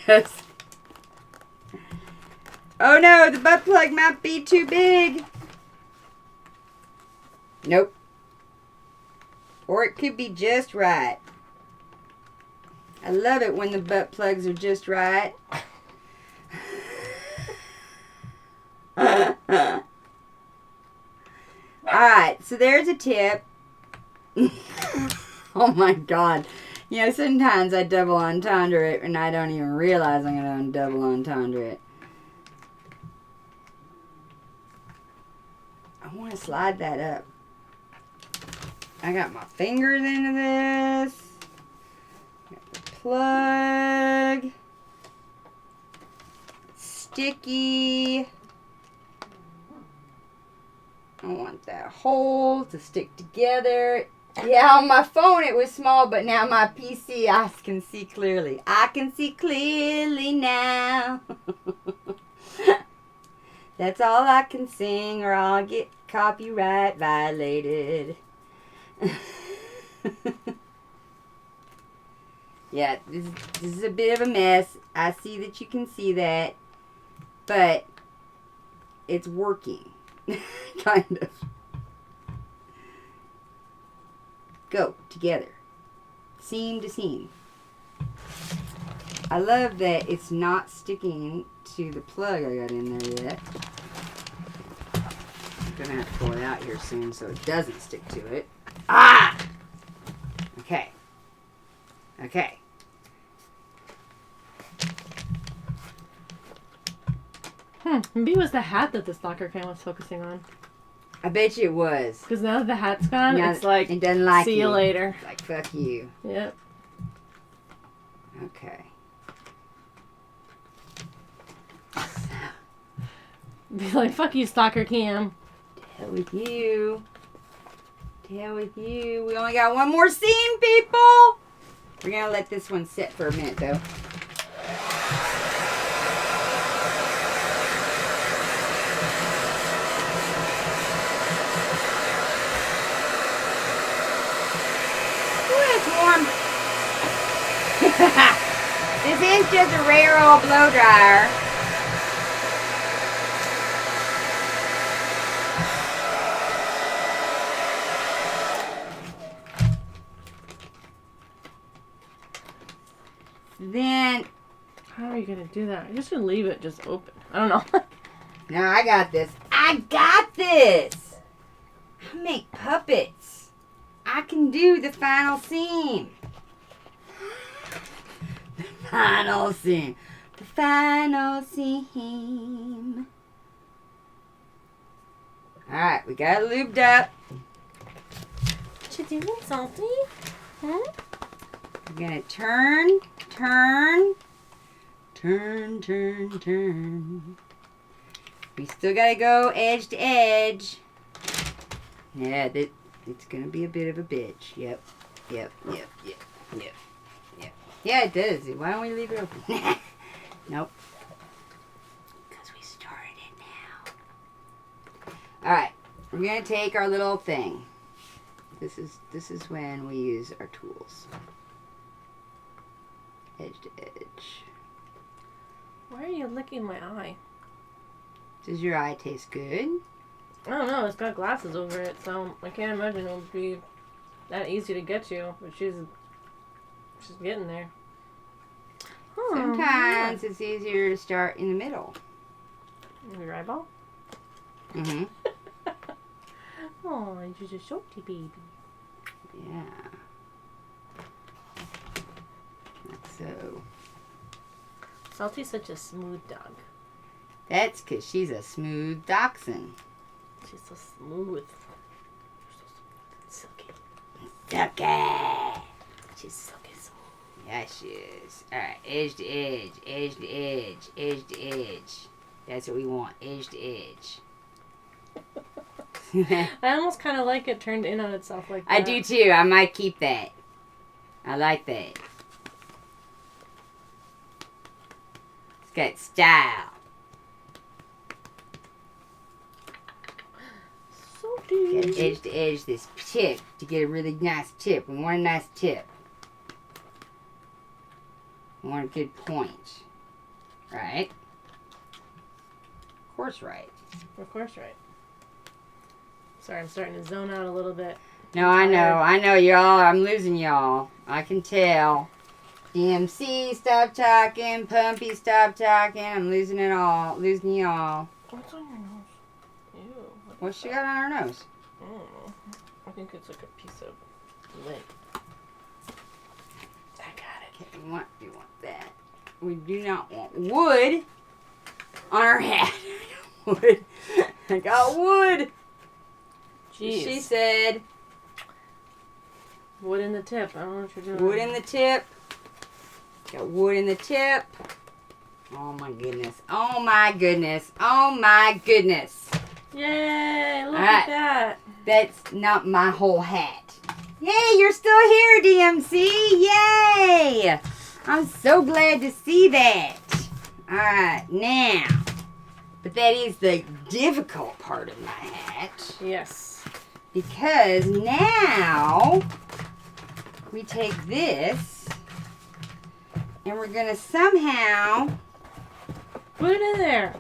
[SPEAKER 1] Yes. Oh no, the butt plug might be too big. Nope. Or it could be just right. I love it when the butt plugs are just right. Alright, so there's a tip. Oh my God. You know, sometimes I double entendre it and I don't even realize I'm going to double entendre it. I want to slide that up. I got my fingers into this. Got the plug. Sticky. I want that hole to stick together. Yeah, on my phone it was small, but now my PC I can see clearly. I can see clearly now. That's all I can sing or I'll get copyright violated. Yeah, this is a bit of a mess. I see that you can see that. But it's working. Kind of. Go together. Seam to seam. I love that it's not sticking to the plug I got in there yet. I'm gonna have to pull it out here soon so it doesn't stick to it. Ah! Okay. Okay.
[SPEAKER 2] Maybe it was the hat that the stalker cam was focusing on.
[SPEAKER 1] I bet you it was.
[SPEAKER 2] Because now that the hat's gone,
[SPEAKER 1] Now
[SPEAKER 2] it's like,
[SPEAKER 1] it doesn't like
[SPEAKER 2] see you later.
[SPEAKER 1] It's like, fuck you.
[SPEAKER 2] Yep.
[SPEAKER 1] Okay.
[SPEAKER 2] Be like, fuck you, stalker cam.
[SPEAKER 1] To hell with you. To hell with you. We only got one more scene, people. We're going to let this one sit for a minute, though. Ooh, it's warm. This is just a rare old blow dryer. Then,
[SPEAKER 2] How are you going to do that? You're just going to leave it just open. I don't know.
[SPEAKER 1] no, I got this. I got this. I make puppets. I can do the final scene. The final scene. The final scene. Alright, we got it lubed up.
[SPEAKER 2] What you doing, Salty? Hmm?
[SPEAKER 1] We're gonna turn. We still gotta go edge to edge. Yeah, it's gonna be a bit of a bitch. Yep. Yeah, it does. Why don't we leave it open? Nope. Because we started it now. Alright, we're gonna take our little thing. This is when we use our tools. Edge to edge.
[SPEAKER 2] Why are you licking my eye?
[SPEAKER 1] Does your eye taste good?
[SPEAKER 2] I don't know. It's got glasses over it, so I can't imagine it would be that easy to get you. But she's getting there.
[SPEAKER 1] Sometimes it's easier to start in the middle.
[SPEAKER 2] Your eyeball?
[SPEAKER 1] Mm-hmm.
[SPEAKER 2] Oh, you're just a shorty baby.
[SPEAKER 1] Yeah. Like so.
[SPEAKER 2] Salty's such a smooth dog.
[SPEAKER 1] That's because she's a smooth dachshund.
[SPEAKER 2] She's so smooth. Silky.
[SPEAKER 1] Silky.
[SPEAKER 2] She's silky smooth.
[SPEAKER 1] Yeah, she is. Alright, edge to edge, edge to edge, edge to edge. That's what we want, edge to edge.
[SPEAKER 2] I almost kind of like it turned in on itself like that.
[SPEAKER 1] I do too. I might keep that. I like that. It's got style.
[SPEAKER 2] Salty.
[SPEAKER 1] Got edge to edge this tip to get a really nice tip. We want a nice tip. We want a good point. Right? Of course, right.
[SPEAKER 2] Of course, right. Sorry, I'm starting to zone out a little bit.
[SPEAKER 1] No, I know, y'all. I'm losing y'all. I can tell. DMC, stop talking. Pumpy, stop talking. I'm losing it all. Losing y'all.
[SPEAKER 2] What's on your nose? Ew.
[SPEAKER 1] What's she got on her nose?
[SPEAKER 2] I don't know. I think it's like a piece of lint. I got it.
[SPEAKER 1] Okay, we want that. We do not want wood on our hat. Wood. I got wood.
[SPEAKER 2] Jeez.
[SPEAKER 1] She said.
[SPEAKER 2] Wood in the tip. I don't know what you're doing.
[SPEAKER 1] Wood in the tip. Got wood in the tip. Oh my goodness. Oh my goodness. Oh my goodness.
[SPEAKER 2] Yay! Look
[SPEAKER 1] All
[SPEAKER 2] at
[SPEAKER 1] right.
[SPEAKER 2] that.
[SPEAKER 1] That's not my whole hat. Yay, you're still here, DMC. Yay. I'm so glad to see that. All right, now. But that is the difficult part of my hat.
[SPEAKER 2] Yes.
[SPEAKER 1] Because now we take this and we're going to somehow
[SPEAKER 2] Put it in there.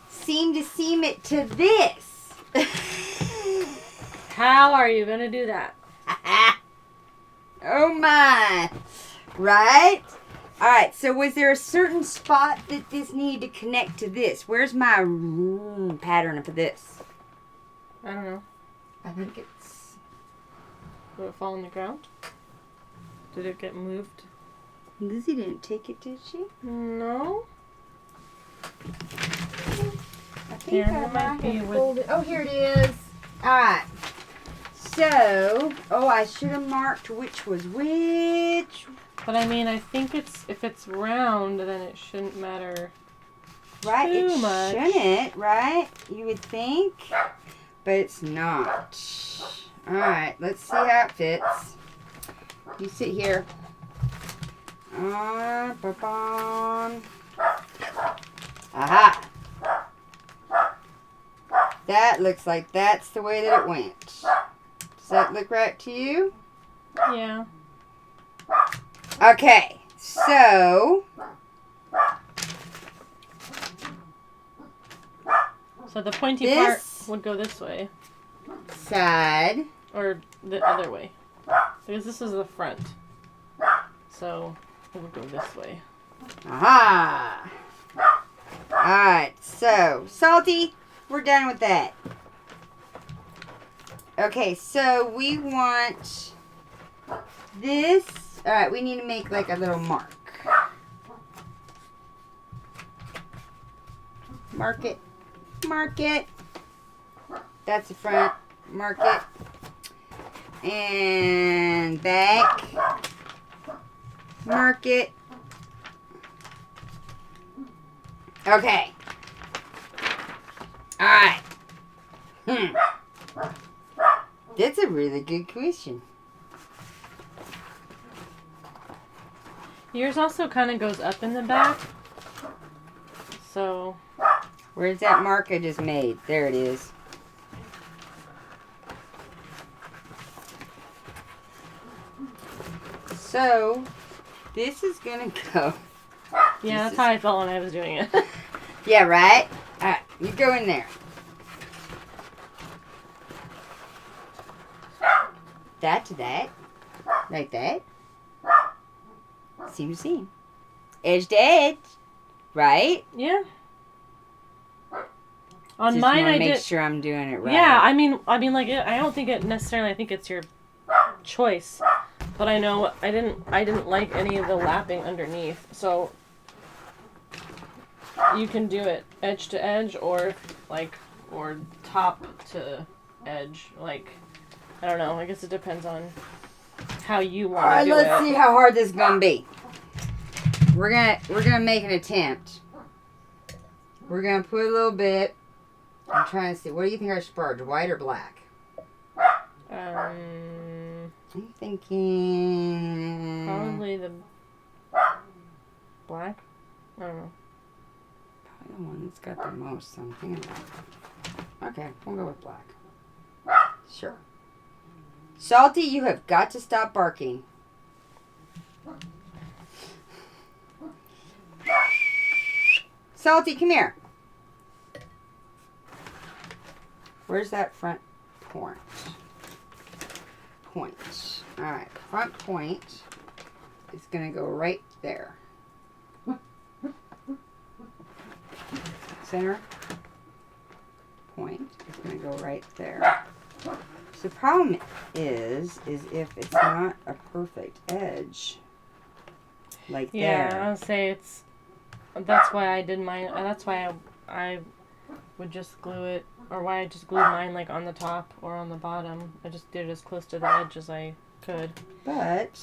[SPEAKER 1] seem to seam it to this.
[SPEAKER 2] How are you gonna do that?
[SPEAKER 1] Oh my. Right? Alright, so was there a certain spot that this needed to connect to this? Where's my pattern for this?
[SPEAKER 2] I don't know.
[SPEAKER 1] I think it's...
[SPEAKER 2] Did it fall on the ground? Did it get moved?
[SPEAKER 1] Lizzie didn't take it, did she?
[SPEAKER 2] No.
[SPEAKER 1] I think
[SPEAKER 2] Here,
[SPEAKER 1] I
[SPEAKER 2] there might
[SPEAKER 1] might
[SPEAKER 2] be
[SPEAKER 1] have
[SPEAKER 2] with-
[SPEAKER 1] folded. Oh, here it is. All right. So, I should have marked which was which.
[SPEAKER 2] But I mean, I think if it's round, then it shouldn't matter.
[SPEAKER 1] Right?
[SPEAKER 2] Too
[SPEAKER 1] It
[SPEAKER 2] much.
[SPEAKER 1] shouldn't, right? You would think, but it's not. All right, let's see how it fits. You sit here. Ba-bum. Aha! That looks like that's the way that it went. Does that look right to you?
[SPEAKER 2] Yeah.
[SPEAKER 1] Okay, so
[SPEAKER 2] So the pointy
[SPEAKER 1] This-
[SPEAKER 2] part would go this way,
[SPEAKER 1] side.
[SPEAKER 2] or the other way, because this is the front. So it would go this way.
[SPEAKER 1] Aha! Alright, so, Salty, we're done with that. Okay, so we want this. Alright, we need to make like a little mark. Mark it. Mark it. That's the front. Mark it. And back. Mark it. Okay. Alright. That's a really good question.
[SPEAKER 2] Yours also kind of goes up in the back. So
[SPEAKER 1] Where's that mark I just made? There it is. So, this is gonna go.
[SPEAKER 2] yeah,
[SPEAKER 1] This
[SPEAKER 2] that's how I felt when I was doing it.
[SPEAKER 1] Yeah, right? Alright, you go in there. That to that. Like that. Seam to seam. Edge to edge. Right?
[SPEAKER 2] Yeah. On
[SPEAKER 1] Just
[SPEAKER 2] mine,
[SPEAKER 1] wanna
[SPEAKER 2] I
[SPEAKER 1] make
[SPEAKER 2] did.
[SPEAKER 1] sure I'm doing it right.
[SPEAKER 2] Yeah, I mean, like, I don't think it necessarily. I think it's your choice, but I know I didn't like any of the lapping underneath, so you can do it edge to edge or top to edge. Like, I don't know. I guess it depends on how you want to
[SPEAKER 1] Alright,
[SPEAKER 2] do
[SPEAKER 1] let's
[SPEAKER 2] it.
[SPEAKER 1] see how hard this is gonna be. We're gonna make an attempt. We're gonna put a little bit. I'm trying to see. What do you think I should sparge? White or black? I'm thinking
[SPEAKER 2] Probably the black. I don't know.
[SPEAKER 1] probably the one that's got the most. So I'm thinking black. Okay, we'll go with black. Sure. Salty, you have got to stop barking. Salty, come here. Where's that front point? Alright, front point is going to go right there. Center point is going to go right there. So the problem is if it's not a perfect edge, like
[SPEAKER 2] Yeah,
[SPEAKER 1] there.
[SPEAKER 2] I'll say it's. That's why I did mine. That's why I would just glue it, or why I just glued mine like on the top or on the bottom. I just did it as close to the edge as I could.
[SPEAKER 1] But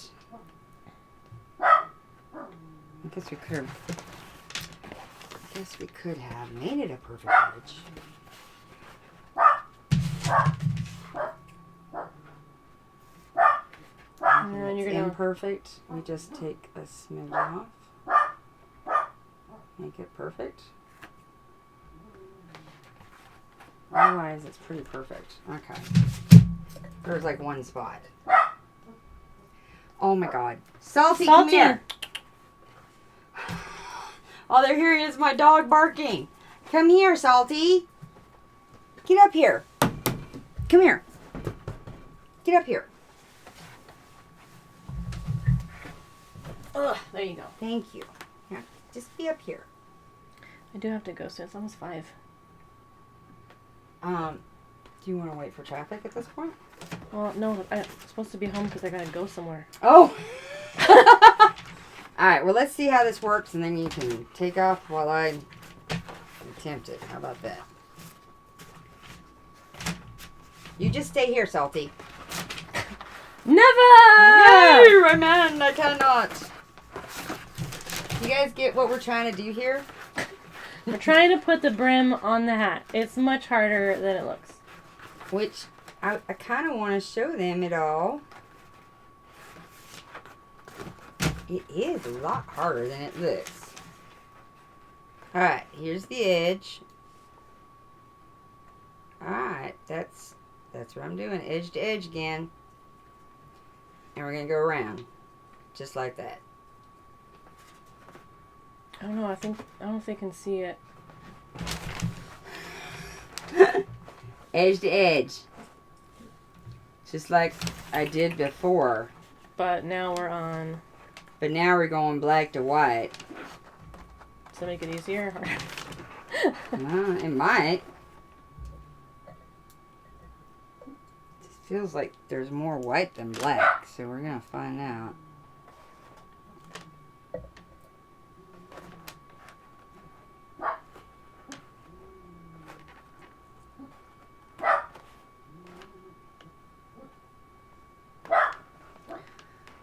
[SPEAKER 1] I guess we could have made it a perfect edge.
[SPEAKER 2] And
[SPEAKER 1] If
[SPEAKER 2] then you're
[SPEAKER 1] it's
[SPEAKER 2] gonna.
[SPEAKER 1] imperfect, we just take a smidge off. Make it perfect. Otherwise, it's pretty perfect. Okay. There's like one spot. Oh my god. Salty, come
[SPEAKER 2] Salty.
[SPEAKER 1] here. All they're hearing is my dog barking. Come here, Salty. Get up here. Come here. Get up here.
[SPEAKER 2] Ugh, there you go.
[SPEAKER 1] Thank you. Here, just be up here.
[SPEAKER 2] I do have to go soon. It's almost 5.
[SPEAKER 1] Do you want to wait for traffic at this point?
[SPEAKER 2] Well, no, I'm supposed to be home because I gotta go somewhere.
[SPEAKER 1] Oh! Alright, well, let's see how this works, and then you can take off while I attempt it. How about that? You just stay here, Salty.
[SPEAKER 2] Never!
[SPEAKER 1] No, Raymond, I cannot. You guys get what we're trying to do here?
[SPEAKER 2] We're trying to put the brim on the hat. It's much harder than it looks.
[SPEAKER 1] Which I kind of want to show them it all. It is a lot harder than it looks. Alright, here's the edge. Alright, that's what I'm doing. Edge to edge again. And we're going to go around. Just like that.
[SPEAKER 2] I don't know. I don't know if they can see it.
[SPEAKER 1] Edge to edge. Just like I did before.
[SPEAKER 2] But now we're on.
[SPEAKER 1] But now we're going black to white.
[SPEAKER 2] Does that make it easier?
[SPEAKER 1] It might. It feels like there's more white than black, so we're going to find out.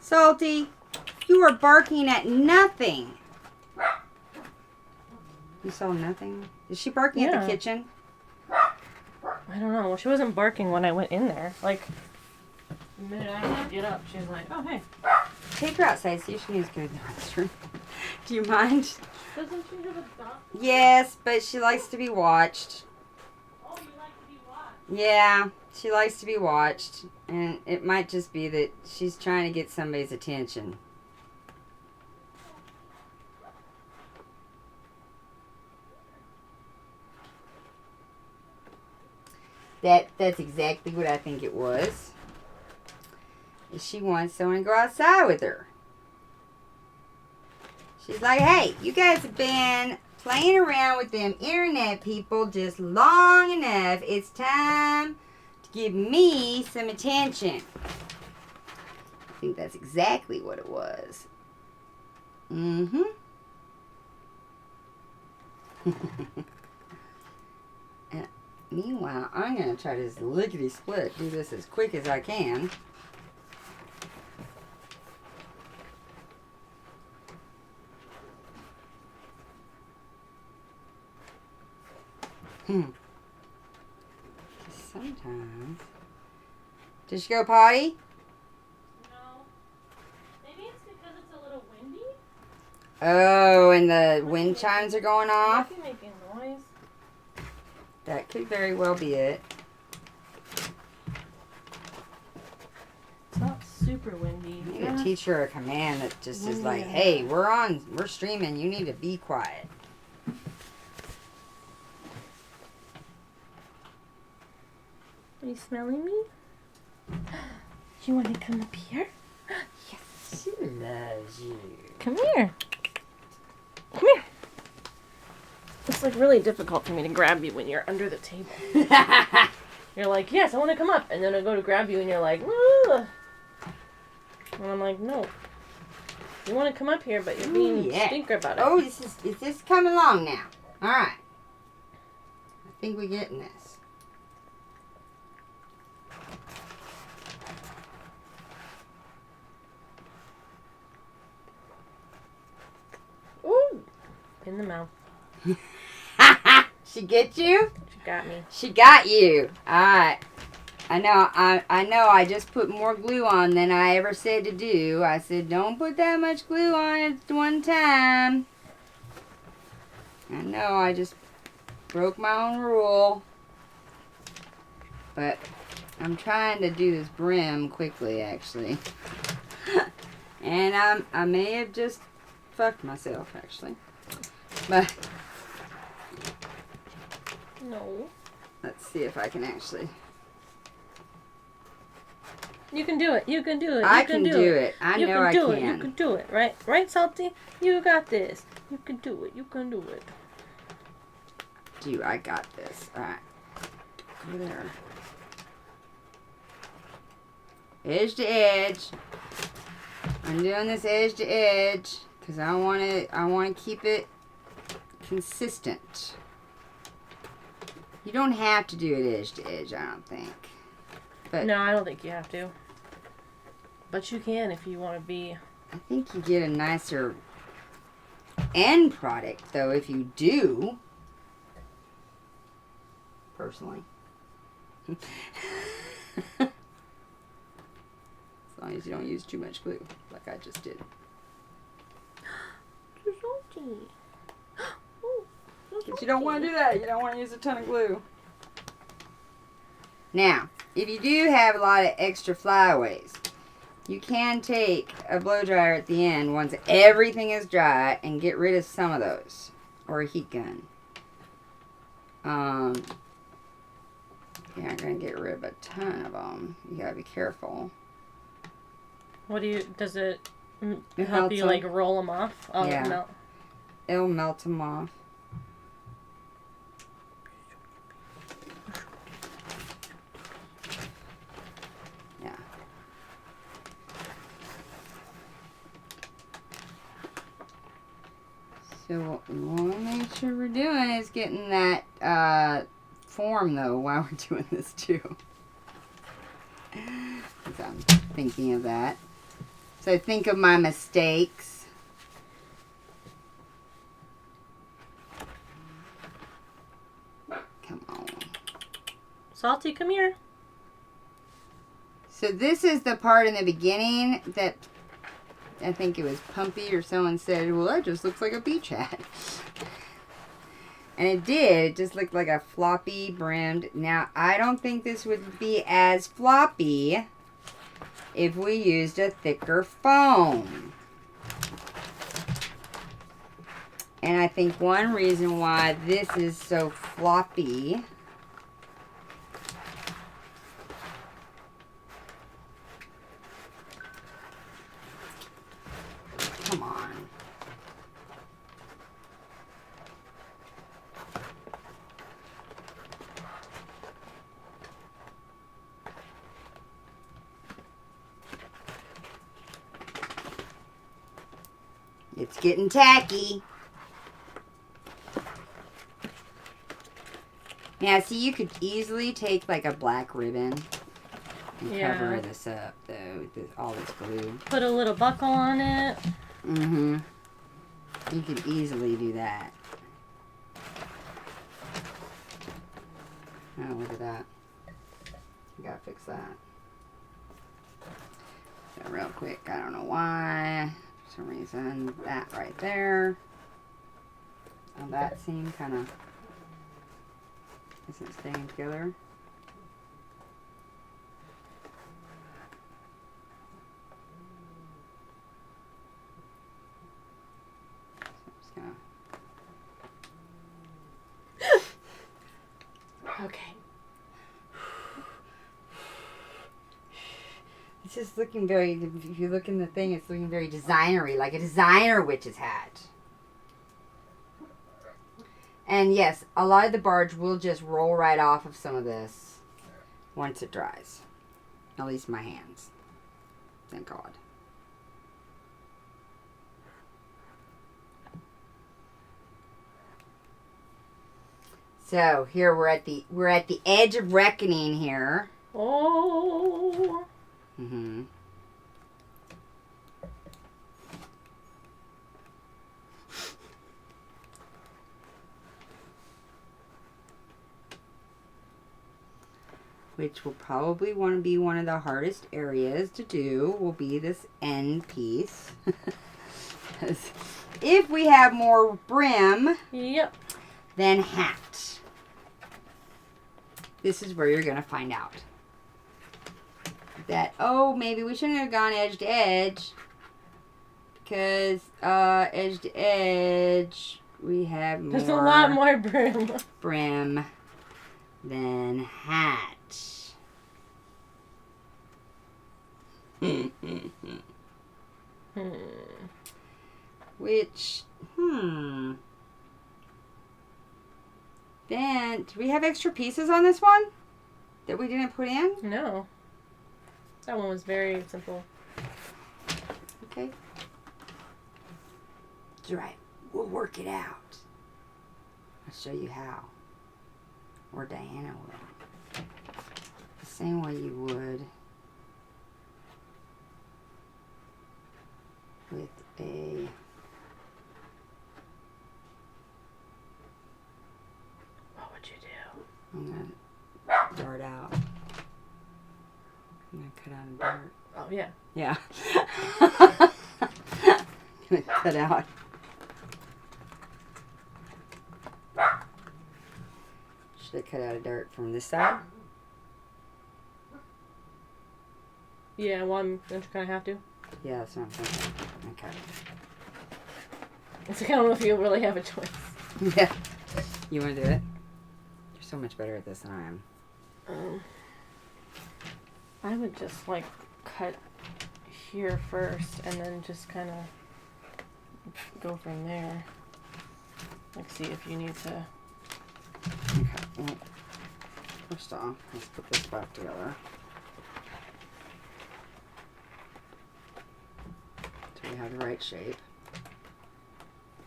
[SPEAKER 1] Salty, you are barking at nothing. You saw nothing? Is she barking at the kitchen?
[SPEAKER 2] I don't know. Well, she wasn't barking when I went in there. Like, the minute I had to get up, she was like, oh, hey.
[SPEAKER 1] Take her outside, see if she needs to go to the restroom. Do you mind?
[SPEAKER 2] Doesn't she have a dog?
[SPEAKER 1] Yes, but she likes to be watched.
[SPEAKER 2] Oh, you like to be watched?
[SPEAKER 1] Yeah, she likes to be watched. And it might just be that she's trying to get somebody's attention. That's exactly what I think it was. She wants someone to go outside with her. She's like, hey, you guys have been playing around with them internet people just long enough. It's time to give me some attention. I think that's exactly what it was. Mm-hmm. And meanwhile, I'm going to try to just lickety-split, do this as quick as I can. Sometimes. Did she go potty?
[SPEAKER 2] No. Maybe it's because it's a little windy.
[SPEAKER 1] Oh, and the wind chimes are going off?
[SPEAKER 2] Might be making noise.
[SPEAKER 1] That could very well be it.
[SPEAKER 2] It's not super windy.
[SPEAKER 1] I need to teach her a command that just is like, hey, we're streaming, you need to be quiet.
[SPEAKER 2] Are you smelling me? You want to come up here?
[SPEAKER 1] Yes, she loves you.
[SPEAKER 2] Come here. Come here. It's like really difficult for me to grab you when you're under the table. You're like, yes, I want to come up. And then I go to grab you and you're like, ugh. And I'm like, no. You want to come up here, but you're being stinker about it.
[SPEAKER 1] Oh, is this coming along now? All right. I think we're getting this.
[SPEAKER 2] Ooh. In the mouth.
[SPEAKER 1] She get you?
[SPEAKER 2] She got me.
[SPEAKER 1] She got you. All right. I know I just put more glue on than I ever said to do. I said, don't put that much glue on at one time. I know I just broke my own rule. But I'm trying to do this brim quickly, actually. And I may have just fucked myself, actually. But
[SPEAKER 2] No.
[SPEAKER 1] let's see if I can actually...
[SPEAKER 2] You can do it. You can do it.
[SPEAKER 1] I can do it. I know I
[SPEAKER 2] can.
[SPEAKER 1] can.
[SPEAKER 2] You can do it. Right? Right, Salty? You got this. You can do it. You can do it.
[SPEAKER 1] I got this. Alright. Go there. Edge to edge. I'm doing this edge to edge because I want to keep it consistent. You don't have to do it edge to edge, I don't think. But
[SPEAKER 2] No, I don't think you have to. But you can if you want to be.
[SPEAKER 1] I think you get a nicer end product, though, if you do. Personally. As long as you don't use too much glue, like I just did. But you don't want to do that. You don't want to use a ton of glue. Now, if you do have a lot of extra flyaways, you can take a blow dryer at the end once everything is dry and get rid of some of those. Or a heat gun. You're not going to get rid of a ton of them. You got to be careful.
[SPEAKER 2] What do you, does it
[SPEAKER 1] It
[SPEAKER 2] help
[SPEAKER 1] melts
[SPEAKER 2] you
[SPEAKER 1] them.
[SPEAKER 2] like roll them off? Oh,
[SPEAKER 1] Yeah.
[SPEAKER 2] no.
[SPEAKER 1] It'll melt them off. Yeah. So what we want to make sure we're doing is getting that form, though, while we're doing this, too. 'Cause I'm thinking of that. So think of my mistakes. Come on.
[SPEAKER 2] Salty, come here.
[SPEAKER 1] So this is the part in the beginning that I think it was Pumpy or someone said, well, that just looks like a beach hat. And it did. It just looked like a floppy brimmed. Now, I don't think this would be as floppy if we used a thicker foam. And I think one reason why this is so floppy come on. It's getting tacky. Now, see, you could easily take like a black ribbon and cover this up, though, with all this glue.
[SPEAKER 2] Put a little buckle on it.
[SPEAKER 1] Mm-hmm. You could easily do that. Oh, look at that. You gotta fix that. So real quick, I don't know why. For some reason, that right there. Oh, that seam kind of isn't staying together. So I'm just gonna
[SPEAKER 2] Okay.
[SPEAKER 1] It's just looking very, if you look in the thing, it's looking very designery, like a designer witch's hat. And yes, a lot of the barge will just roll right off of some of this once it dries. At least my hands. Thank God. So here we're at the edge of reckoning here.
[SPEAKER 2] Oh.
[SPEAKER 1] Mm-hmm. Which will probably want to be one of the hardest areas to do, will be this end piece. If we have more brim
[SPEAKER 2] Yep.
[SPEAKER 1] than hat, this is where you're going to find out that, oh, maybe we shouldn't have gone edge to edge, because edge to edge we have more
[SPEAKER 2] There's a lot more brim.
[SPEAKER 1] brim than hat. Which, then, do we have extra pieces on this one that we didn't put in?
[SPEAKER 2] No. That one was very simple.
[SPEAKER 1] Okay. That's right. We'll work it out. I'll show you how. or Diana will. The same way you would with a
[SPEAKER 2] What would you do?
[SPEAKER 1] I'm gonna dart out. I'm gonna cut out a dart.
[SPEAKER 2] Oh yeah.
[SPEAKER 1] Yeah. Gonna cut out. Should I cut out a dart from this side?
[SPEAKER 2] Yeah, well, don't you kind of have to?
[SPEAKER 1] Yeah, that's what I'm thinking. Okay.
[SPEAKER 2] It's like, I don't know if you really have a choice.
[SPEAKER 1] Yeah. You want to do it? You're so much better at this than I am.
[SPEAKER 2] I would just like cut here first and then just kind of go from there. Like, see if you need to.
[SPEAKER 1] Okay. Well, first off, let's put this back together. So we have the right shape.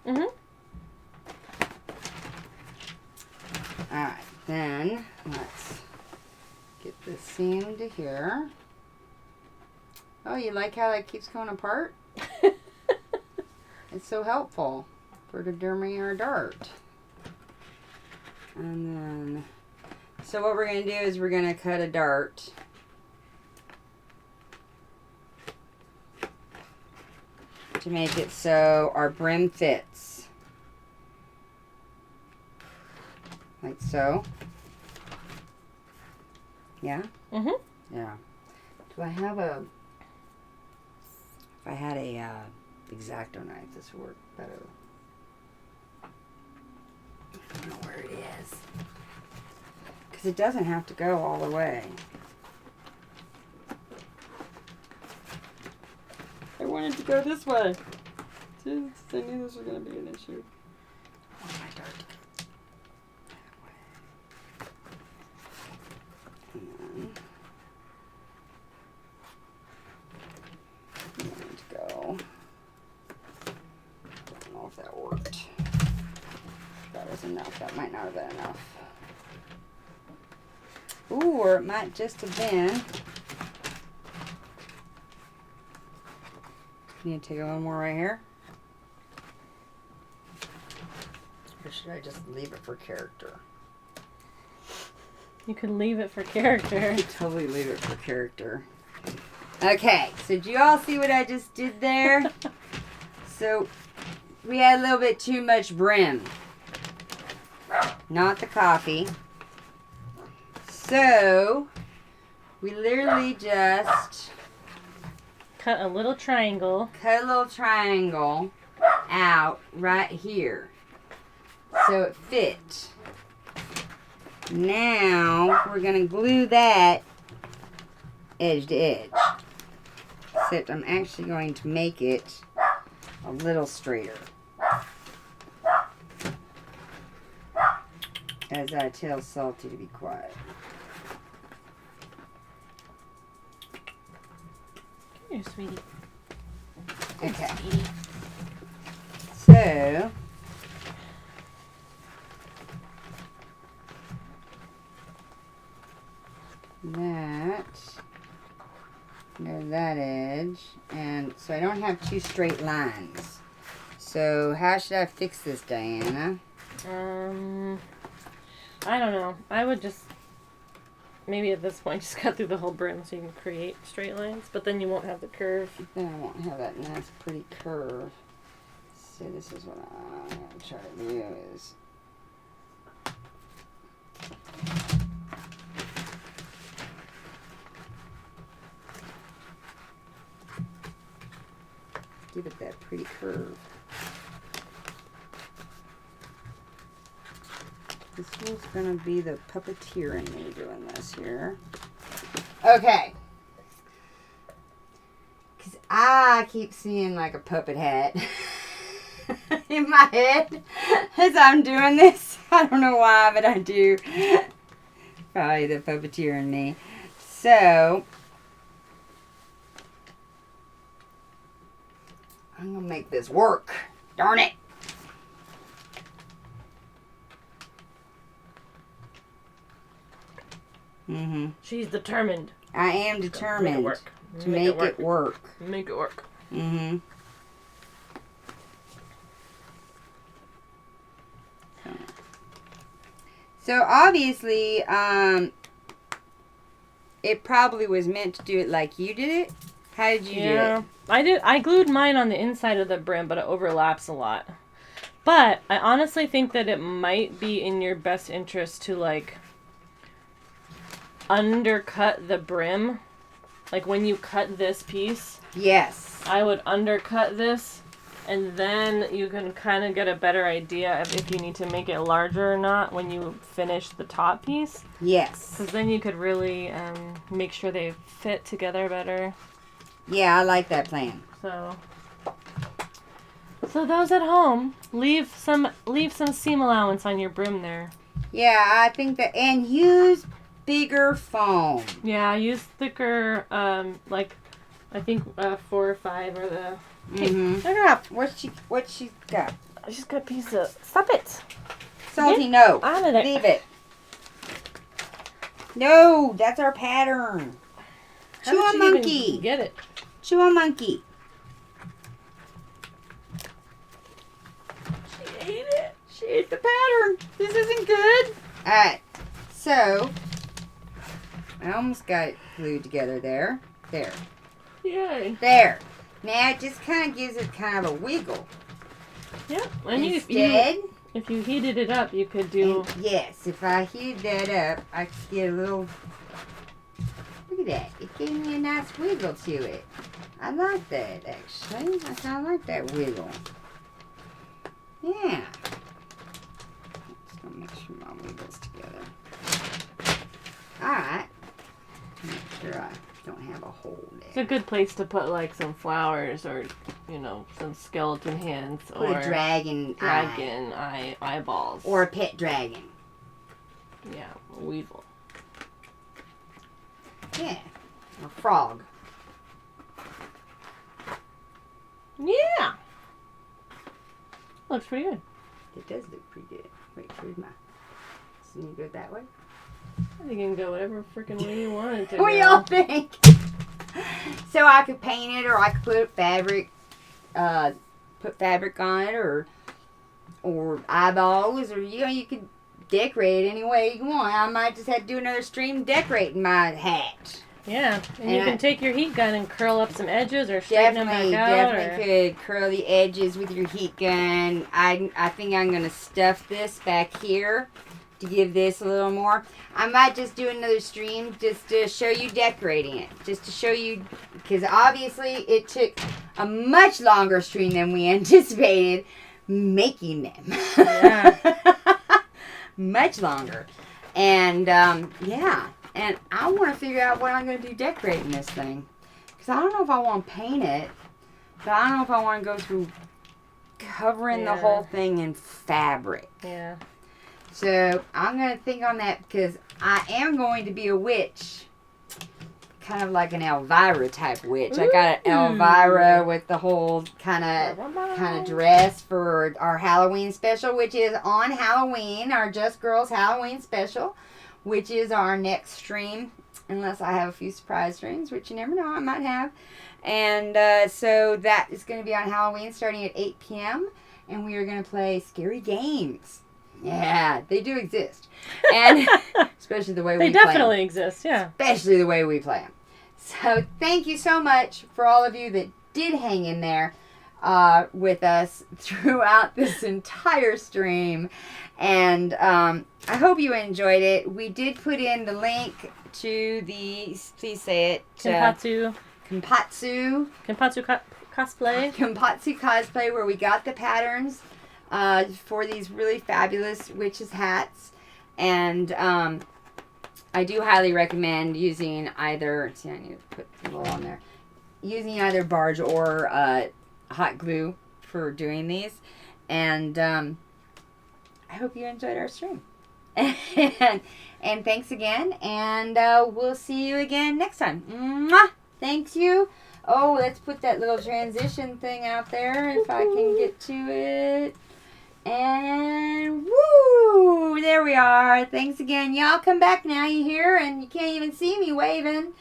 [SPEAKER 2] Mm-hmm.
[SPEAKER 1] Alright, then let's get this seam to here. Oh, you like how that keeps going apart? It's so helpful for determining our dart. And then, so what we're going to do is we're going to cut a dart. To make it so our brim fits. Like so. Yeah?
[SPEAKER 2] Mm-hmm.
[SPEAKER 1] Yeah. Do I have a... If I had a X-Acto knife, this would work better. I don't know where it is. Because it doesn't have to go all the way. I wanted to go this way. I knew this was going to be an issue. Oh, my dart. And then I'm going to go. Don't know if that worked. That was enough. That might not have been enough. Ooh, or it might just have been. Need to take a little more right here? Or should I just leave it for character?
[SPEAKER 2] You could leave it for character.
[SPEAKER 1] Totally leave it for character. Okay, so did you all see what I just did there? So we had a little bit too much brim. Not the coffee. So we literally just
[SPEAKER 2] Cut a little triangle.
[SPEAKER 1] cut a little triangle out right here. So it fit. Now we're going to glue that edge to edge. Except I'm actually going to make it a little straighter. As I tell Salty to be quiet.
[SPEAKER 2] Here, sweetie.
[SPEAKER 1] Okay.
[SPEAKER 2] Sweetie.
[SPEAKER 1] So that, there's that edge, and so I don't have two straight lines. So how should I fix this, Diana?
[SPEAKER 2] I don't know. I would just maybe at this point just cut through the whole brim so you can create straight lines, but then you won't have the curve.
[SPEAKER 1] Then I won't have that nice pretty curve. So this is what I'm going to try to do is give it that pretty curve. This one's going to be the puppeteer in me doing this here. Okay. Because I keep seeing like a puppet hat in my head as I'm doing this. I don't know why, but I do. Probably the puppeteer in me. So, I'm going to make this work. Darn it. Mm-hmm.
[SPEAKER 2] She's determined.
[SPEAKER 1] I am determined to make it work.
[SPEAKER 2] Make it work.
[SPEAKER 1] Mm-hmm. So obviously, it probably was meant to do it like you did it. How did you do it?
[SPEAKER 2] I glued mine on the inside of the brim, but it overlaps a lot. But I honestly think that it might be in your best interest to like undercut the brim. Like when you cut this piece.
[SPEAKER 1] Yes.
[SPEAKER 2] I would undercut this, and then you can kind of get a better idea of if you need to make it larger or not when you finish the top piece.
[SPEAKER 1] Yes.
[SPEAKER 2] Because then you could really make sure they fit together better.
[SPEAKER 1] Yeah, I like that plan.
[SPEAKER 2] So those at home, leave some seam allowance on your brim there.
[SPEAKER 1] Yeah, I think that, and use bigger foam.
[SPEAKER 2] Yeah, use thicker, like I think 4 or 5 are the.
[SPEAKER 1] Mm-hmm. Look her up. What she got?
[SPEAKER 2] She's got a piece of. Stop it.
[SPEAKER 1] Salty, no.
[SPEAKER 2] Out of there.
[SPEAKER 1] Leave it. No, that's our pattern.
[SPEAKER 2] How
[SPEAKER 1] Chew
[SPEAKER 2] did
[SPEAKER 1] on
[SPEAKER 2] she
[SPEAKER 1] monkey.
[SPEAKER 2] even get it.
[SPEAKER 1] Chew on monkey.
[SPEAKER 2] She ate it.
[SPEAKER 1] She ate the pattern. This isn't good. Alright. So, I almost got it glued together there. There.
[SPEAKER 2] Yay.
[SPEAKER 1] There. Now it just kind of gives it kind of a wiggle.
[SPEAKER 2] Yeah. And
[SPEAKER 1] Instead,
[SPEAKER 2] if you heated it up, you could do.
[SPEAKER 1] Yes, if I heated that up, I could get a little. Look at that. It gave me a nice wiggle to it. I like that, actually. I kind of like that wiggle. Yeah. Just gonna make sure my wiggles together. Alright. Make sure I don't have a hole there.
[SPEAKER 2] It's a good place to put like some flowers or, some skeleton hands
[SPEAKER 1] Put
[SPEAKER 2] or
[SPEAKER 1] a dragon
[SPEAKER 2] eyeballs.
[SPEAKER 1] or a pet dragon.
[SPEAKER 2] Yeah, a weevil.
[SPEAKER 1] Yeah. Or frog.
[SPEAKER 2] Yeah. Looks pretty good.
[SPEAKER 1] It does look pretty good. Wait, where's my... So you go that way?
[SPEAKER 2] I think you can go whatever freaking way you want it to
[SPEAKER 1] What
[SPEAKER 2] go.
[SPEAKER 1] y'all think? So I could paint it, or I could put fabric on it, or eyeballs, or you could decorate it any way you want. I might just have to do another stream decorating my hat.
[SPEAKER 2] Yeah, and you can take your heat gun and curl up some edges or straighten them back out.
[SPEAKER 1] Definitely could curl the edges with your heat gun. I think I'm gonna stuff this back here to give this a little more. I might just do another stream just to show you decorating it. Just to show you, because obviously it took a much longer stream than we anticipated making them.
[SPEAKER 2] Yeah.
[SPEAKER 1] Much longer. And, yeah. And I want to figure out what I'm going to do decorating this thing. Because I don't know if I want to paint it. But I don't know if I want to go through covering the whole thing in fabric.
[SPEAKER 2] Yeah.
[SPEAKER 1] So I'm going to think on that because I am going to be a witch. Kind of like an Elvira type witch. I got an Elvira with the whole kind of dress for our Halloween special, which is on Halloween, our Just Girls Halloween special, which is our next stream, unless I have a few surprise streams, which you never know, I might have. And so that is going to be on Halloween starting at 8 p.m. And we are going to play scary games. Yeah, they do exist. And especially the way we play them.
[SPEAKER 2] They definitely exist, yeah.
[SPEAKER 1] Especially the way we play them. So thank you so much for all of you that did hang in there with us throughout this entire stream. And I hope you enjoyed it. We did put in the link to the, please say it.
[SPEAKER 2] Kenpatsu Cosplay.
[SPEAKER 1] Kenpatsu Cosplay, where we got the patterns for these really fabulous witches hats. And I do highly recommend using either, see, I need to put a little on there, using either barge or hot glue for doing these. And I hope you enjoyed our stream. and thanks again, and we'll see you again next time. Mwah! Thanks you. Oh, let's put that little transition thing out there if I can get to it. And woo! There we are. Thanks again. Y'all come back now. You hear? And you can't even see me waving.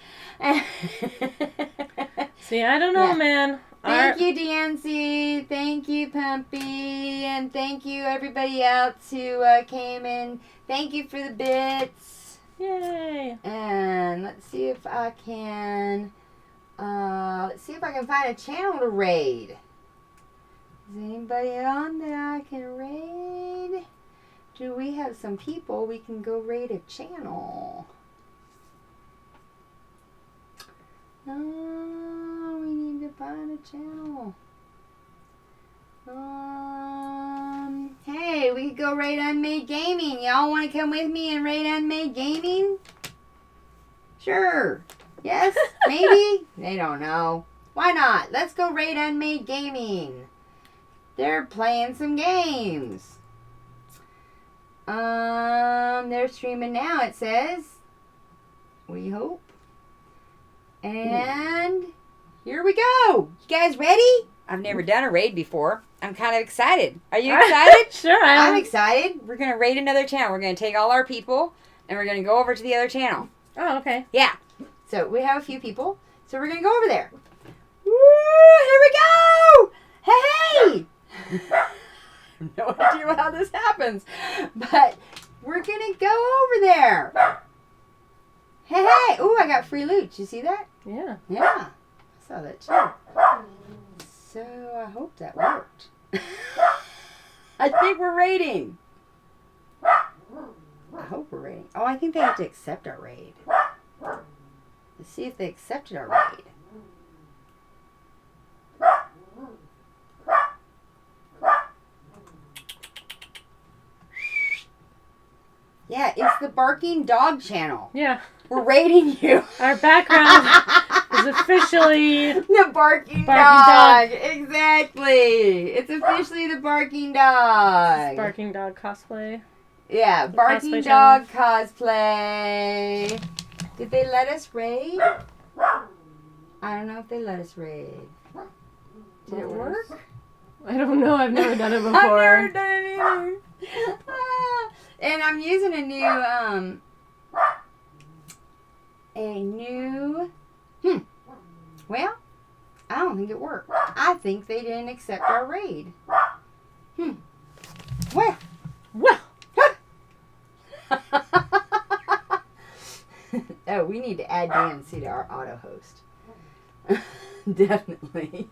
[SPEAKER 2] See, I don't know,
[SPEAKER 1] Yeah.
[SPEAKER 2] man.
[SPEAKER 1] Thank you, DNC. Thank you, Pumpy. And thank you, everybody else who came in. Thank you for the bits.
[SPEAKER 2] Yay.
[SPEAKER 1] And let's see if I can find a channel to raid. Is anybody on that I can raid? Do we have some people we can go raid a channel? Oh, we need to find a channel. Hey, we could go raid Unmade Gaming. Y'all want to come with me and raid Unmade Gaming? Sure. Yes? Maybe? They don't know. Why not? Let's go raid Unmade Gaming. They're playing some games. They're streaming now, it says. We hope. And here we go. You guys ready? I've never done a raid before. I'm kind of excited. Are you excited?
[SPEAKER 2] Sure, I am.
[SPEAKER 1] I'm excited. We're going to raid another channel. We're going to take all our people and we're going to go over to the other channel.
[SPEAKER 2] Oh, okay.
[SPEAKER 1] Yeah. So we have a few people. So we're going to go over there. Woo! Here we go! Hey! I have no idea how this happens. But we're going to go over there. Hey! Ooh, I got free loot. You see that?
[SPEAKER 2] Yeah.
[SPEAKER 1] Yeah. I saw that too. So I hope that worked. I think we're raiding. I hope we're raiding. Oh, I think they have to accept our raid. Let's see if they accepted our raid. Yeah, it's the Barking Dog channel.
[SPEAKER 2] Yeah.
[SPEAKER 1] We're raiding you.
[SPEAKER 2] Our background is officially
[SPEAKER 1] the barking dog. Exactly. It's officially the barking dog.
[SPEAKER 2] Barking Dog Cosplay.
[SPEAKER 1] Yeah, barking
[SPEAKER 2] cosplay
[SPEAKER 1] dog cosplay. Did they let us raid? I don't know if they let us raid. Did it work?
[SPEAKER 2] I don't know. I've never done it before.
[SPEAKER 1] I've never done it either. And I'm using a new, well, I don't think it worked. I think they didn't accept our raid. Well. Oh, we need to add DNC to our auto host. Definitely.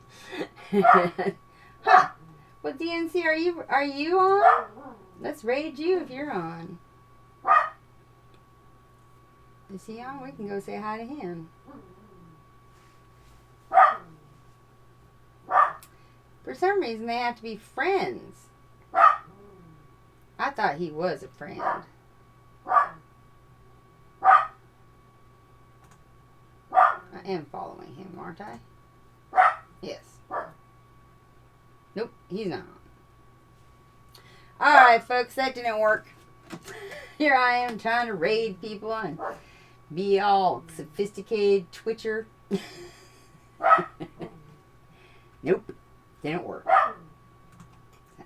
[SPEAKER 1] Huh. What DNC are you on? Let's raid you if you're on. Is he on? We can go say hi to him. For some reason, they have to be friends. I thought he was a friend. I am following him, aren't I? Yes. Nope, he's not on. Alright, folks, that didn't work. Here I am trying to raid people and be all sophisticated Twitcher. Nope, didn't work. So,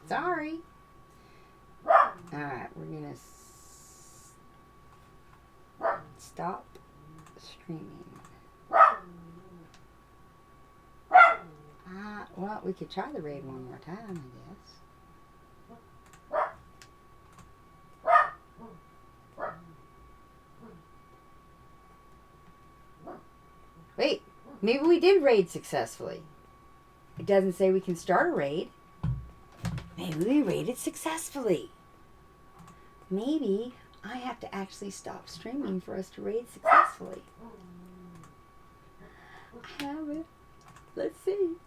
[SPEAKER 1] sorry. Alright, we're going to stop streaming. Well, we could try the raid one more time, I guess. Wait, maybe we did raid successfully. It doesn't say we can start a raid. Maybe we raided successfully. Maybe I have to actually stop streaming for us to raid successfully. I have it. Let's see.